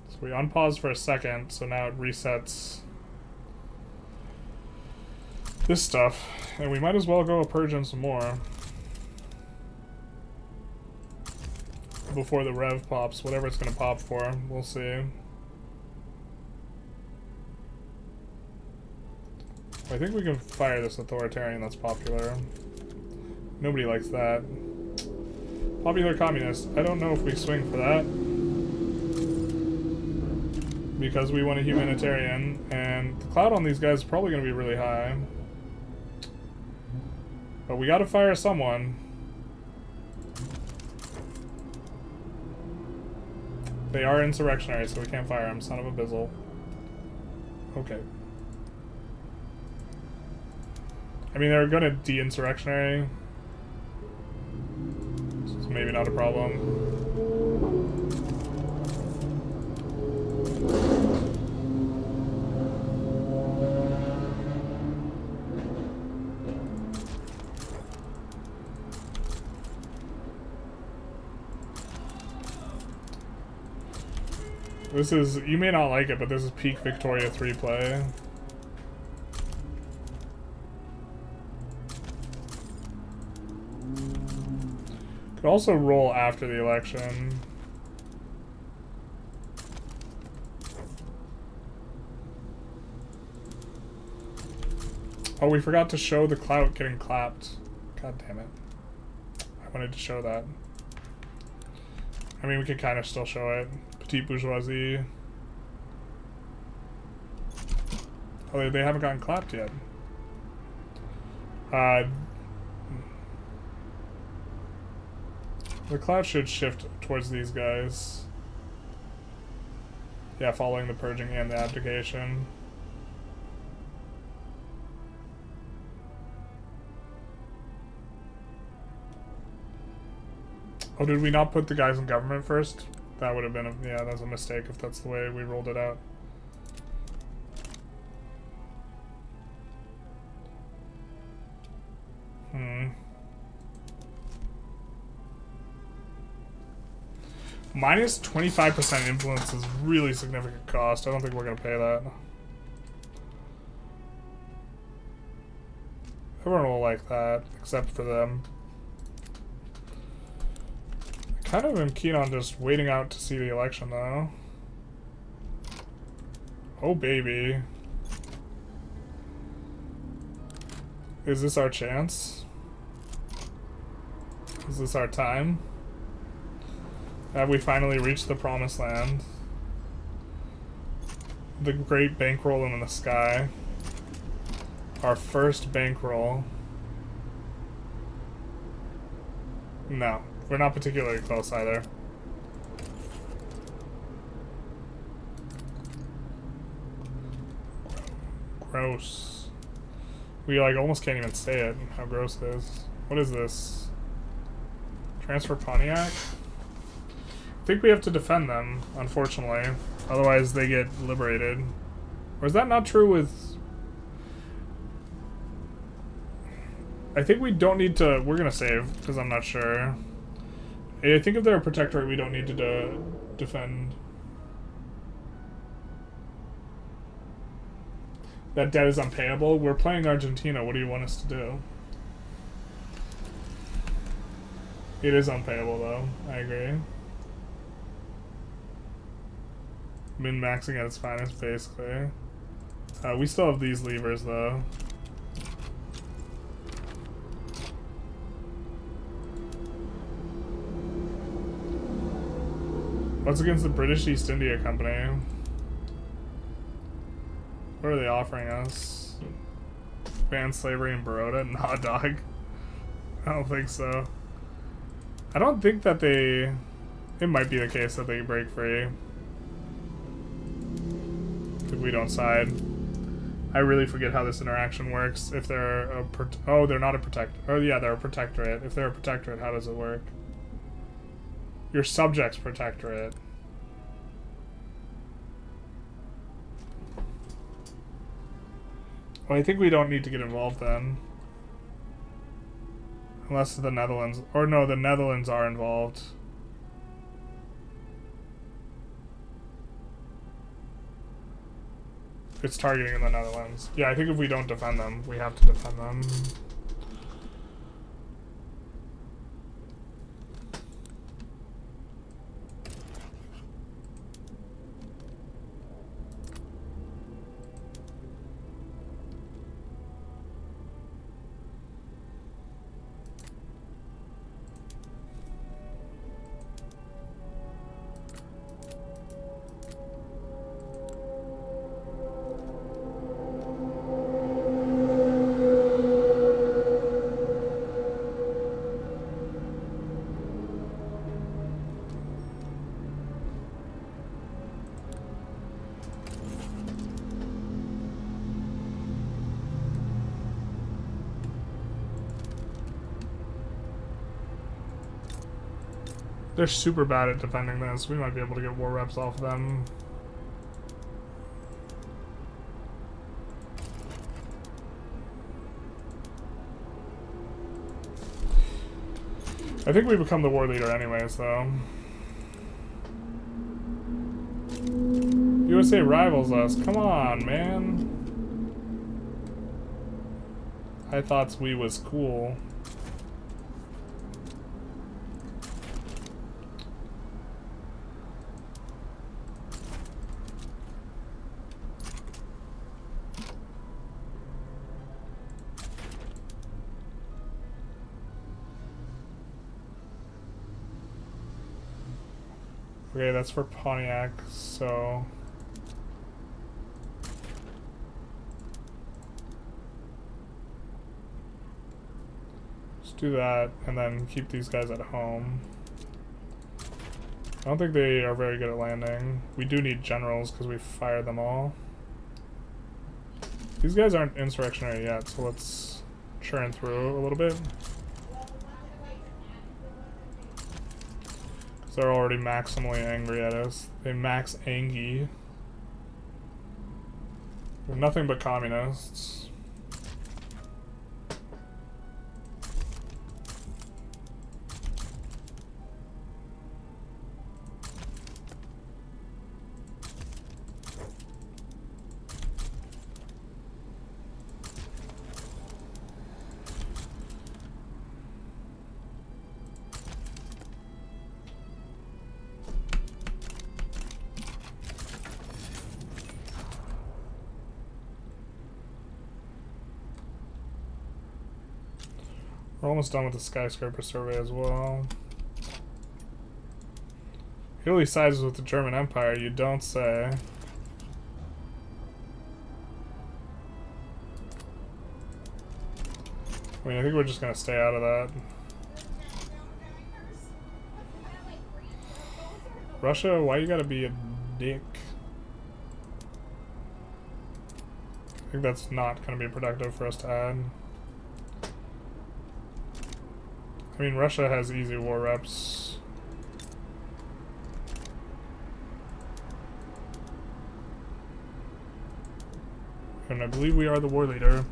So we unpause for a second, so now it resets this stuff. And we might as well go purging some more before the rev pops, whatever it's gonna pop for. We'll see. I think we can fire this authoritarian that's popular. Nobody likes that. Popular communist. I don't know if we swing for that. Because we want a humanitarian, and the clout on these guys is probably going to be really high. But we gotta fire someone. They are insurrectionary, so we can't fire them. Son of a bizzle. Okay. I mean, they're gonna de-insurrectionary, so it's maybe not a problem. This is, you may not like it, but this is peak Victoria 3 play. Could also roll after the election. Oh, we forgot to show the clout getting clapped. God damn it. I wanted to show that. I mean, we could kind of still show it. Petite bourgeoisie. Oh, they haven't gotten clapped yet. The clout should shift towards these guys. Yeah, following the purging and the abdication. Oh, did we not put the guys in government first? That would have been a, yeah, that's a mistake if that's the way we rolled it out. Minus 25% influence is really significant cost. I don't think we're going to pay that. Everyone will like that, except for them. I kind of am keen on just waiting out to see the election, though. Oh, baby. Is this our chance? Is this our time? Have we finally reached the promised land? The great bankroll in the sky. Our first bankroll. No, we're not particularly close either. Gross. We like almost can't even say it, how gross it is. What is this? Transfer Pontiac. I think we have to defend them, unfortunately. Otherwise they get liberated. Or is that not true with... I think we don't need to... We're gonna save, because I'm not sure. I think if they're a protectorate, we don't need to defend. That debt is unpayable. We're playing Argentina. What do you want us to do? It is unpayable, though. I agree. Min-maxing at its finest, basically. We still have these levers, though. What's against the British East India Company? What are they offering us? Ban slavery in Baroda? Nah, dog. I don't think so. I don't think that they... It might be the case that they break free. If we don't side. I really forget how this interaction works. If they're a... Oh, they're not a protect... Oh, yeah, they're a protectorate. If they're a protectorate, how does it work? Your subject's protectorate. Well, I think we don't need to get involved then. Unless the Netherlands... Or no, the Netherlands are involved. It's targeting the Netherlands. Yeah, I think if we don't defend them, we have to defend them. They're super bad at defending this. We might be able to get war reps off them. I think we become the war leader anyways, though. USA rivals us. Come on, man. I thought we was cool. Okay, that's for Pontiac, so... Just do that, and then keep these guys at home. I don't think they are very good at landing. We do need generals, because we fired them all. These guys aren't insurrectionary yet, so let's churn through a little bit. They're already maximally angry at us. They max angy. They're nothing but communists. We're almost done with the skyscraper survey as well. Italy sides with the German Empire, you don't say. I mean, I think we're just gonna stay out of that. Russia, why you gotta be a dick? I think that's not gonna be productive for us to add. I mean, Russia has easy war reps. And I believe we are the war leader.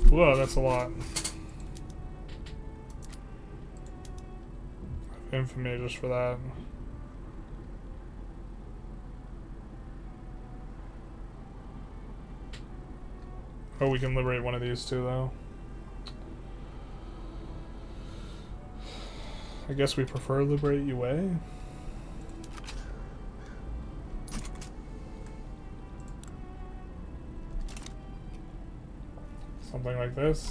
Whoa, that's a lot. Infamy just for that. Oh, we can liberate one of these too, though. I guess we prefer liberate UA. Something like this.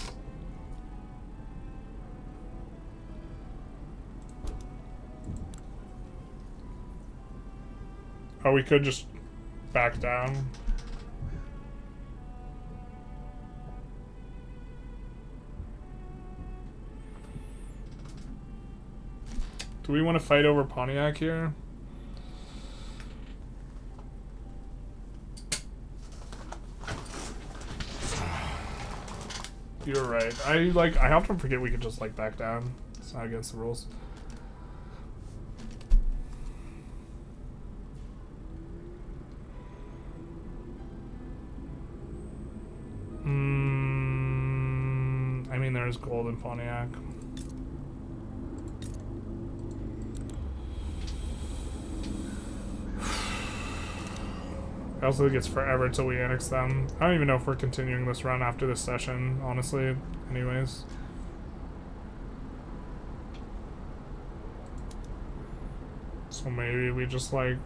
Oh, we could just back down. Do we want to fight over Pontiac here? You're right. I often forget we could just like back down. It's not against the rules. I mean, there's gold in Pontiac. I also think it's forever until we annex them. I don't even know if we're continuing this run after this session, honestly. Anyways. So maybe we just like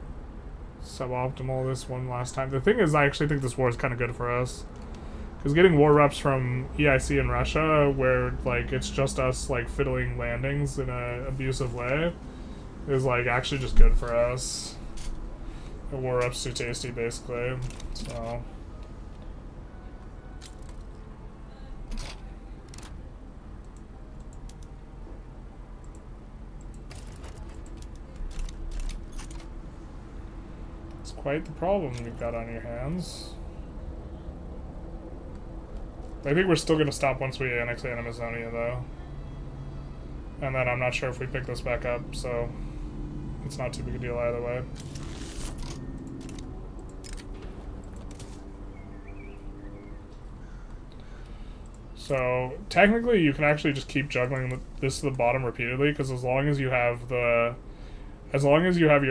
suboptimal this one last time. The thing is, I actually think this war is kind of good for us. Because getting war reps from EIC in Russia, where like it's just us like fiddling landings in an abusive way, is like actually just good for us. The war reps too tasty, basically. So it's quite the problem you've got on your hands. I think we're still going to stop once we annex Amazonia, though. And then I'm not sure if we pick this back up, so it's not too big a deal either way. So technically you can actually just keep juggling this to the bottom repeatedly, because as long as you have your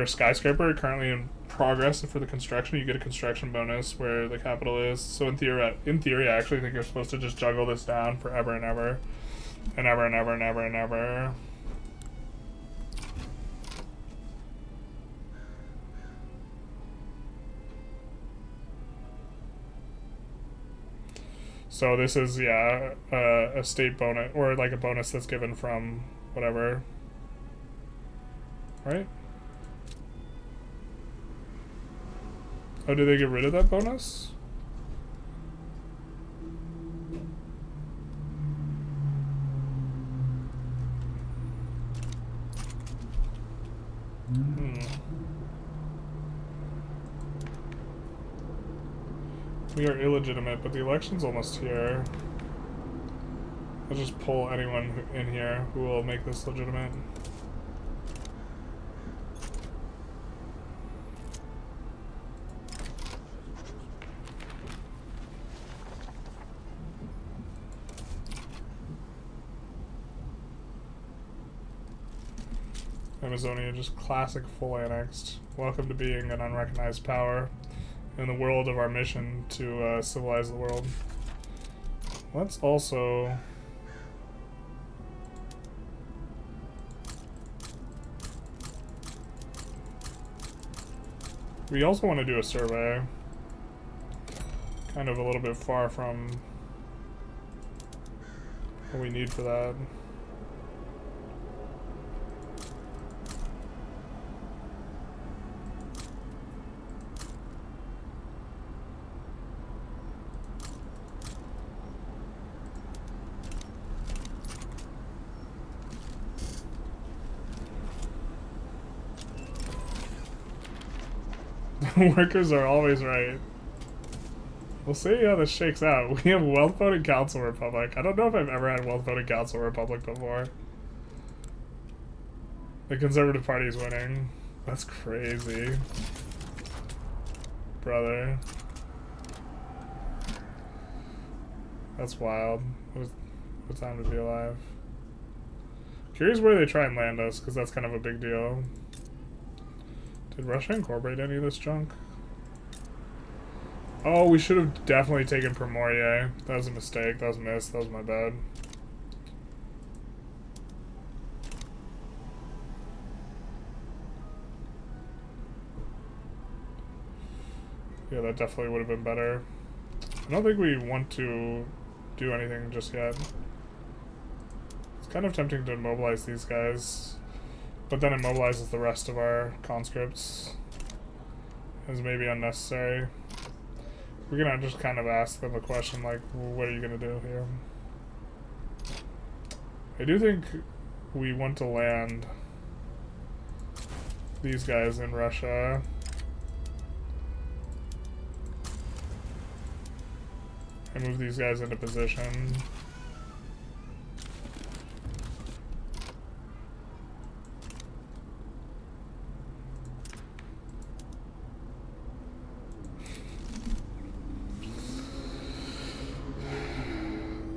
skyscraper currently in progress for the construction, you get a construction bonus where the capital is. So in theory, I actually think you're supposed to just juggle this down forever and ever. And ever and ever and ever and ever. So this is, yeah, a state bonus, or like a bonus that's given from whatever. Right? Oh, did they get rid of that bonus? We are illegitimate, but the election's almost here. I'll just pull anyone in here who will make this legitimate. Amazonia, just classic full annexed. Welcome to being an unrecognized power in the world of our mission to civilize the world. Let's also... We also want to do a survey. Kind of a little bit far from what we need for that. Workers are always right. We'll see how this shakes out. We have Wealth Voting Council Republic. I don't know if I've ever had Wealth Voting Council Republic before. The Conservative Party is winning. That's crazy. Brother. That's wild. What a time to be alive. Curious where they try and land us, because that's kind of a big deal. Did Russia incorporate any of this junk? Oh, we should have definitely taken Primorier. That was a mistake. That was a miss. That was my bad. Yeah, that definitely would have been better. I don't think we want to do anything just yet. It's kind of tempting to immobilize these guys, but then it immobilizes the rest of our conscripts. It's maybe unnecessary. We're gonna just kind of ask them a question like, what are you gonna do here? I do think we want to land these guys in Russia. And move these guys into position.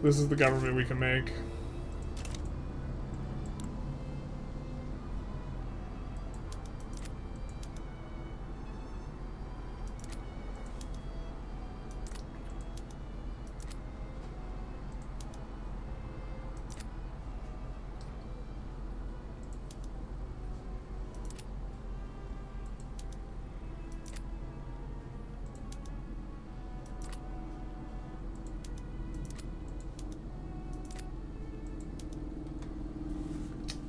This is the government we can make.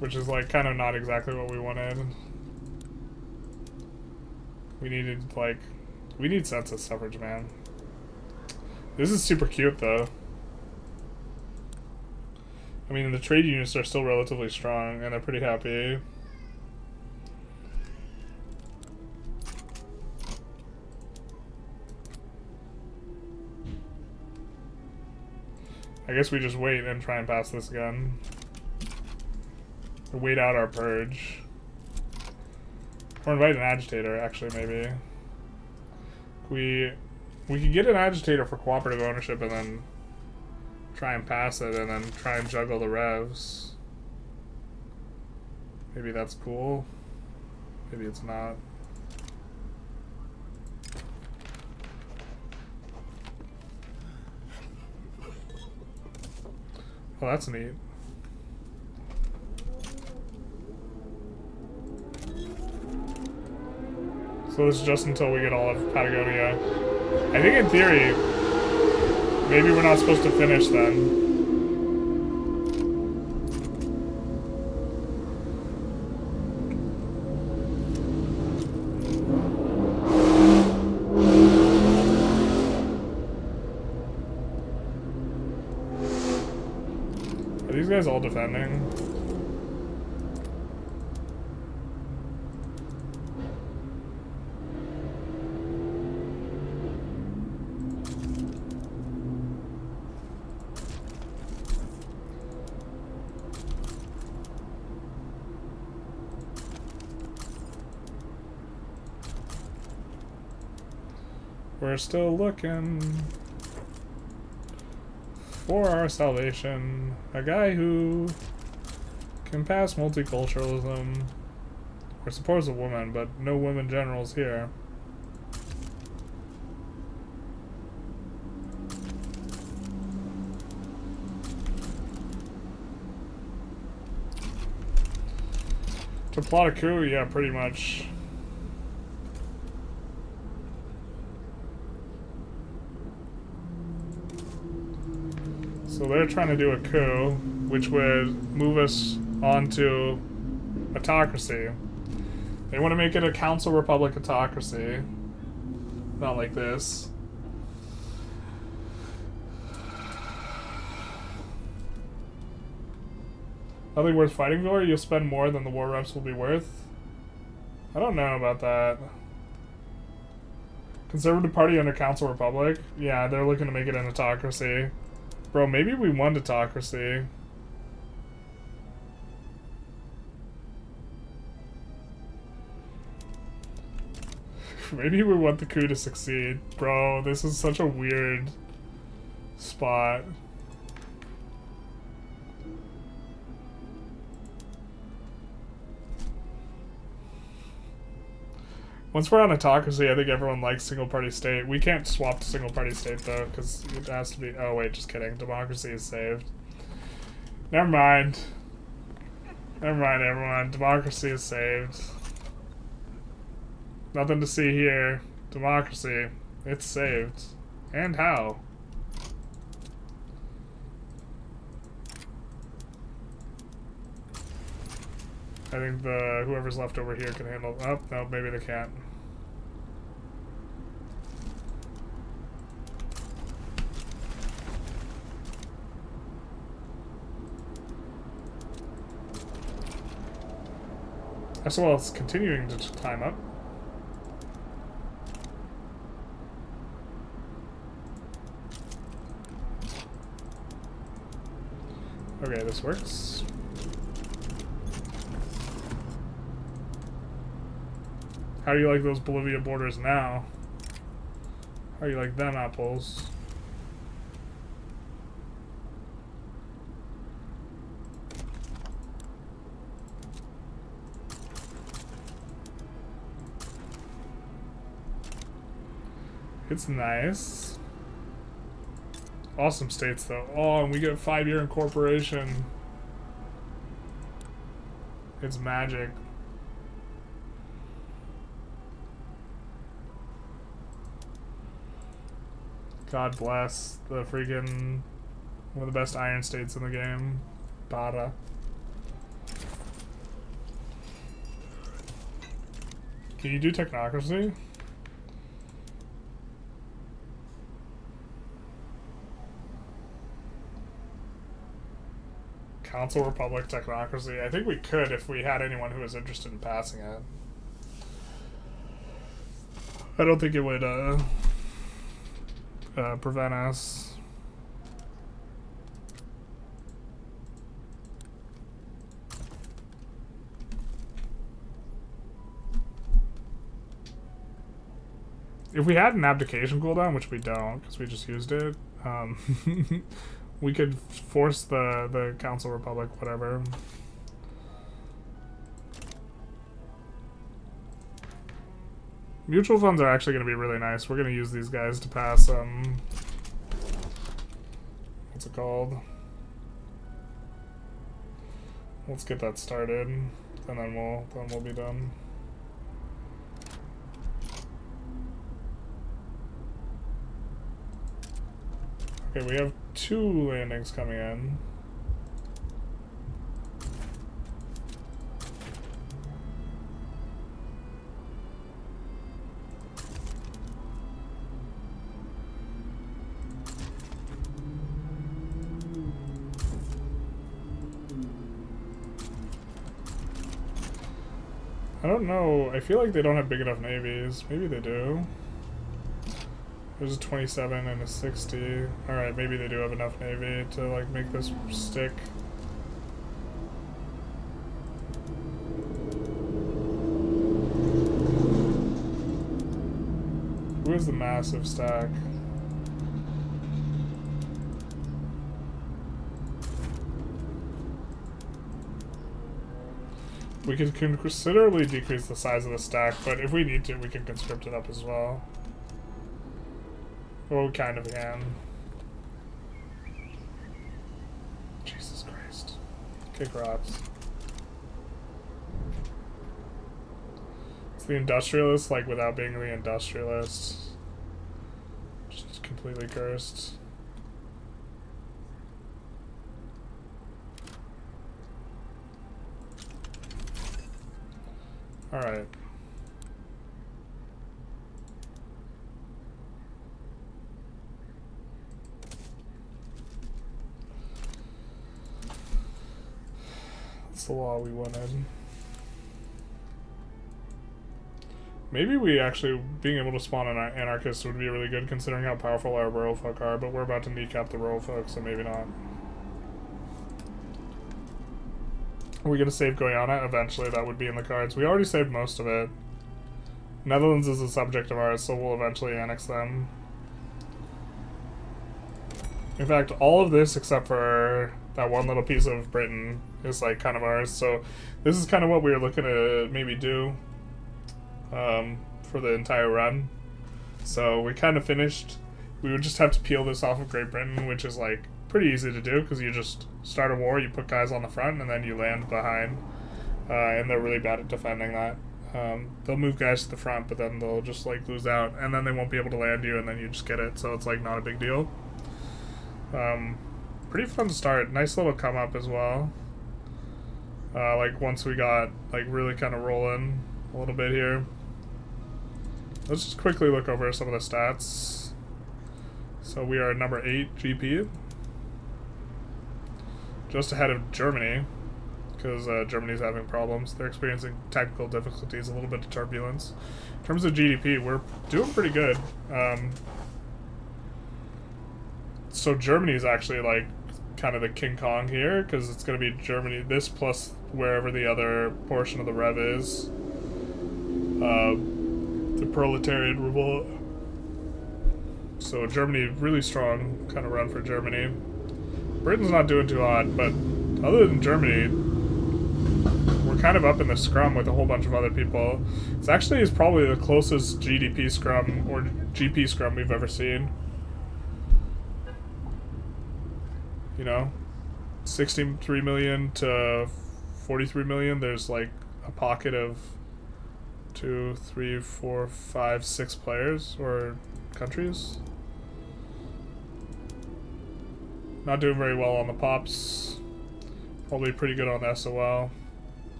Which is like kind of not exactly what we wanted. We needed like, we need census suffrage, man. This is super cute though. I mean, the trade unions are still relatively strong and they're pretty happy. I guess we just wait and try and pass this again. Wait out our purge. Or invite an agitator, actually, maybe. We could get an agitator for cooperative ownership and then try and pass it and then try and juggle the revs. Maybe that's cool. Maybe it's not. Oh, that's neat. So this is just until we get all of Patagonia. I think in theory, maybe we're not supposed to finish then. Are these guys all defending? We're still looking for our salvation. A guy who can pass multiculturalism or supports a woman, but no women generals here. To plot a coup, yeah, pretty much. So they're trying to do a coup, which would move us onto autocracy. They want to make it a council republic autocracy. Not like this. Nothing worth fighting for? You'll spend more than the war reps will be worth? I don't know about that. Conservative Party under Council Republic? Yeah, they're looking to make it an autocracy. Bro, maybe we won autocracy. Maybe we want the coup to succeed. Bro, this is such a weird spot. Once we're on autocracy, I think everyone likes single-party state. We can't swap to single-party state, though, because it has to be... Oh, wait, just kidding. Democracy is saved. Never mind. Never mind, everyone. Democracy is saved. Nothing to see here. Democracy. It's saved. And how? I think whoever's left over here can handle... Oh, no, maybe they can't. SOL is continuing to climb up. Okay, this works. How do you like those Bolivia borders now? How do you like them apples? It's nice. Awesome states though. Oh, and we get 5-year incorporation. It's magic. God bless the freaking one of the best iron states in the game. Barca. Can you do technocracy? Council Republic technocracy. I think we could if we had anyone who was interested in passing it. I don't think it would prevent us. If we had an abdication cooldown, which we don't, because we just used it, we could force the Council Republic, whatever. Mutual funds are actually going to be really nice. We're going to use these guys to pass, what's it called? Let's get that started, and then we'll be done. Okay, we have 2 landings coming in. I don't know. I feel like they don't have big enough navies. Maybe they do. There's a 27 and a 60. Alright, maybe they do have enough navy to, like, make this stick. Who has the massive stack? We could considerably decrease the size of the stack, but if we need to, we can conscript it up as well. Well, we kind of can. Jesus Christ. Kick rocks. It's the Industrialists, like, without being the Industrialists. Just completely cursed. Alright. That's the law we wanted. Maybe we actually, being able to spawn an anarchist would be really good considering how powerful our rural folk are, but we're about to kneecap the rural folk, so maybe not. Are we going to save Guyana? Eventually, that would be in the cards. We already saved most of it. Netherlands is a subject of ours, so we'll eventually annex them. In fact, all of this, except for that one little piece of Britain, is like kind of ours, so this is kind of what we were looking to maybe do. For the entire run. So we kind of finished. We would just have to peel this off of Great Britain, which is like pretty easy to do because you just start a war, you put guys on the front, and then you land behind. And they're really bad at defending that. They'll move guys to the front, but then they'll just like lose out, and then they won't be able to land you, and then you just get it. So it's like not a big deal. Pretty fun start. Nice little come up as well. Like once we got like really kind of rolling a little bit here. Let's just quickly look over some of the stats. So we are number 8 GP. Just ahead of Germany, because Germany's having problems. They're experiencing technical difficulties, a little bit of turbulence. In terms of GDP, we're doing pretty good. So Germany's actually like kind of the King Kong here, because it's going to be Germany, this plus wherever the other portion of the rev is. The proletariat revolt. So Germany, really strong kind of run for Germany. Britain's not doing too hot, but other than Germany, we're kind of up in the scrum with a whole bunch of other people. It's actually is probably the closest GDP scrum or GP scrum we've ever seen. You know, 63 million to 43 million. There's like a pocket of 2, 3, 4, 5, 6 players or countries. Not doing very well on the pops. Probably pretty good on the SOL.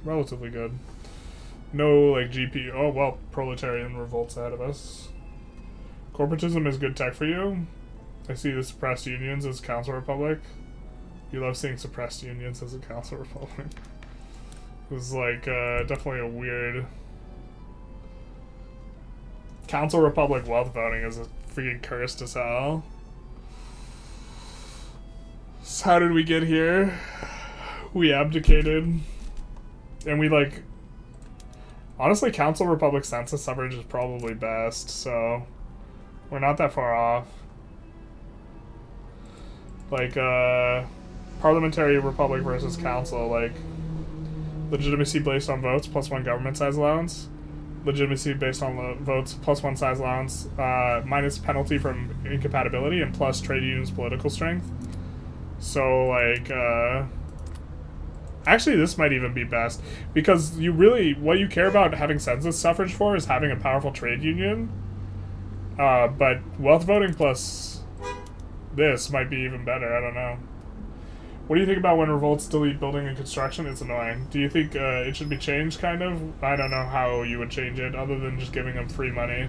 Relatively good. No like GP. Oh well, proletarian revolts ahead of us. Corporatism is good tech for you. I see the suppressed unions as Council Republic. You love seeing suppressed unions as a Council Republic. It was like definitely a weird. Council Republic wealth voting is a freaking cursed as hell. So how did we get here? We abdicated. And we like... Honestly, Council Republic census suffrage is probably best, so... We're not that far off. Like, Parliamentary Republic versus Council, like... Legitimacy based on votes plus 1 government size allowance. Legitimacy based on votes plus 1 size allowance, minus penalty from incompatibility, and plus trade unions political strength. So, like, actually this might even be best, because you really, what you care about having census suffrage for is having a powerful trade union, but wealth voting plus this might be even better, I don't know. What do you think about when revolts delete building and construction? It's annoying. Do you think it should be changed, kind of? I don't know how you would change it, other than just giving them free money.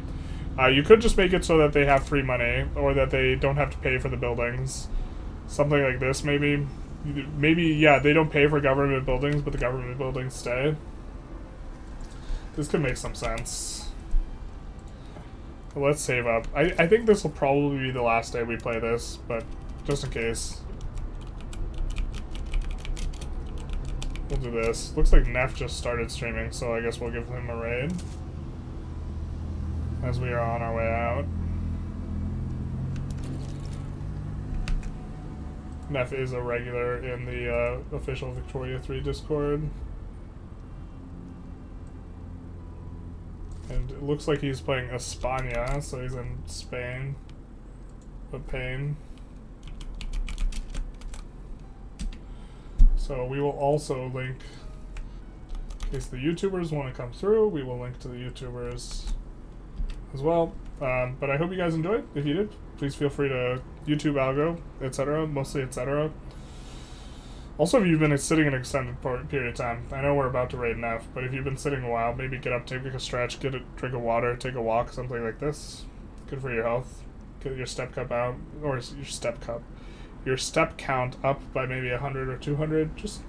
You could just make it so that they have free money, or that they don't have to pay for the buildings. Something like this, maybe. Maybe, yeah, they don't pay for government buildings, but the government buildings stay. This could make some sense. But let's save up. I think this will probably be the last day we play this, but just in case. We'll do this. Looks like Neff just started streaming, so I guess we'll give him a raid. As we are on our way out. Neff is a regular in the official Victoria 3 Discord. And it looks like he's playing España, so he's in Spain. But pain. So we will also link, in case the YouTubers want to come through, we will link to the YouTubers as well. But I hope you guys enjoyed. If you did, please feel free to YouTube algo, etc., mostly etc. Also, if you've been sitting an extended period of time, I know we're about to raid Neff, but if you've been sitting a while, maybe get up, take a stretch, get a drink of water, take a walk, something like this. Good for your health. Get your step cup out, or your step cup. Your step count up by maybe 100 or 200, just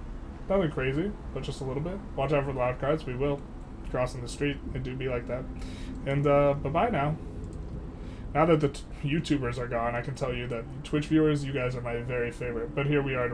nothing crazy, but just a little bit. Watch out for loud cards, we will. crossing the street. It do be like that. And bye-bye now. Now that the YouTubers are gone, I can tell you that Twitch viewers, you guys are my very favorite. But here we are to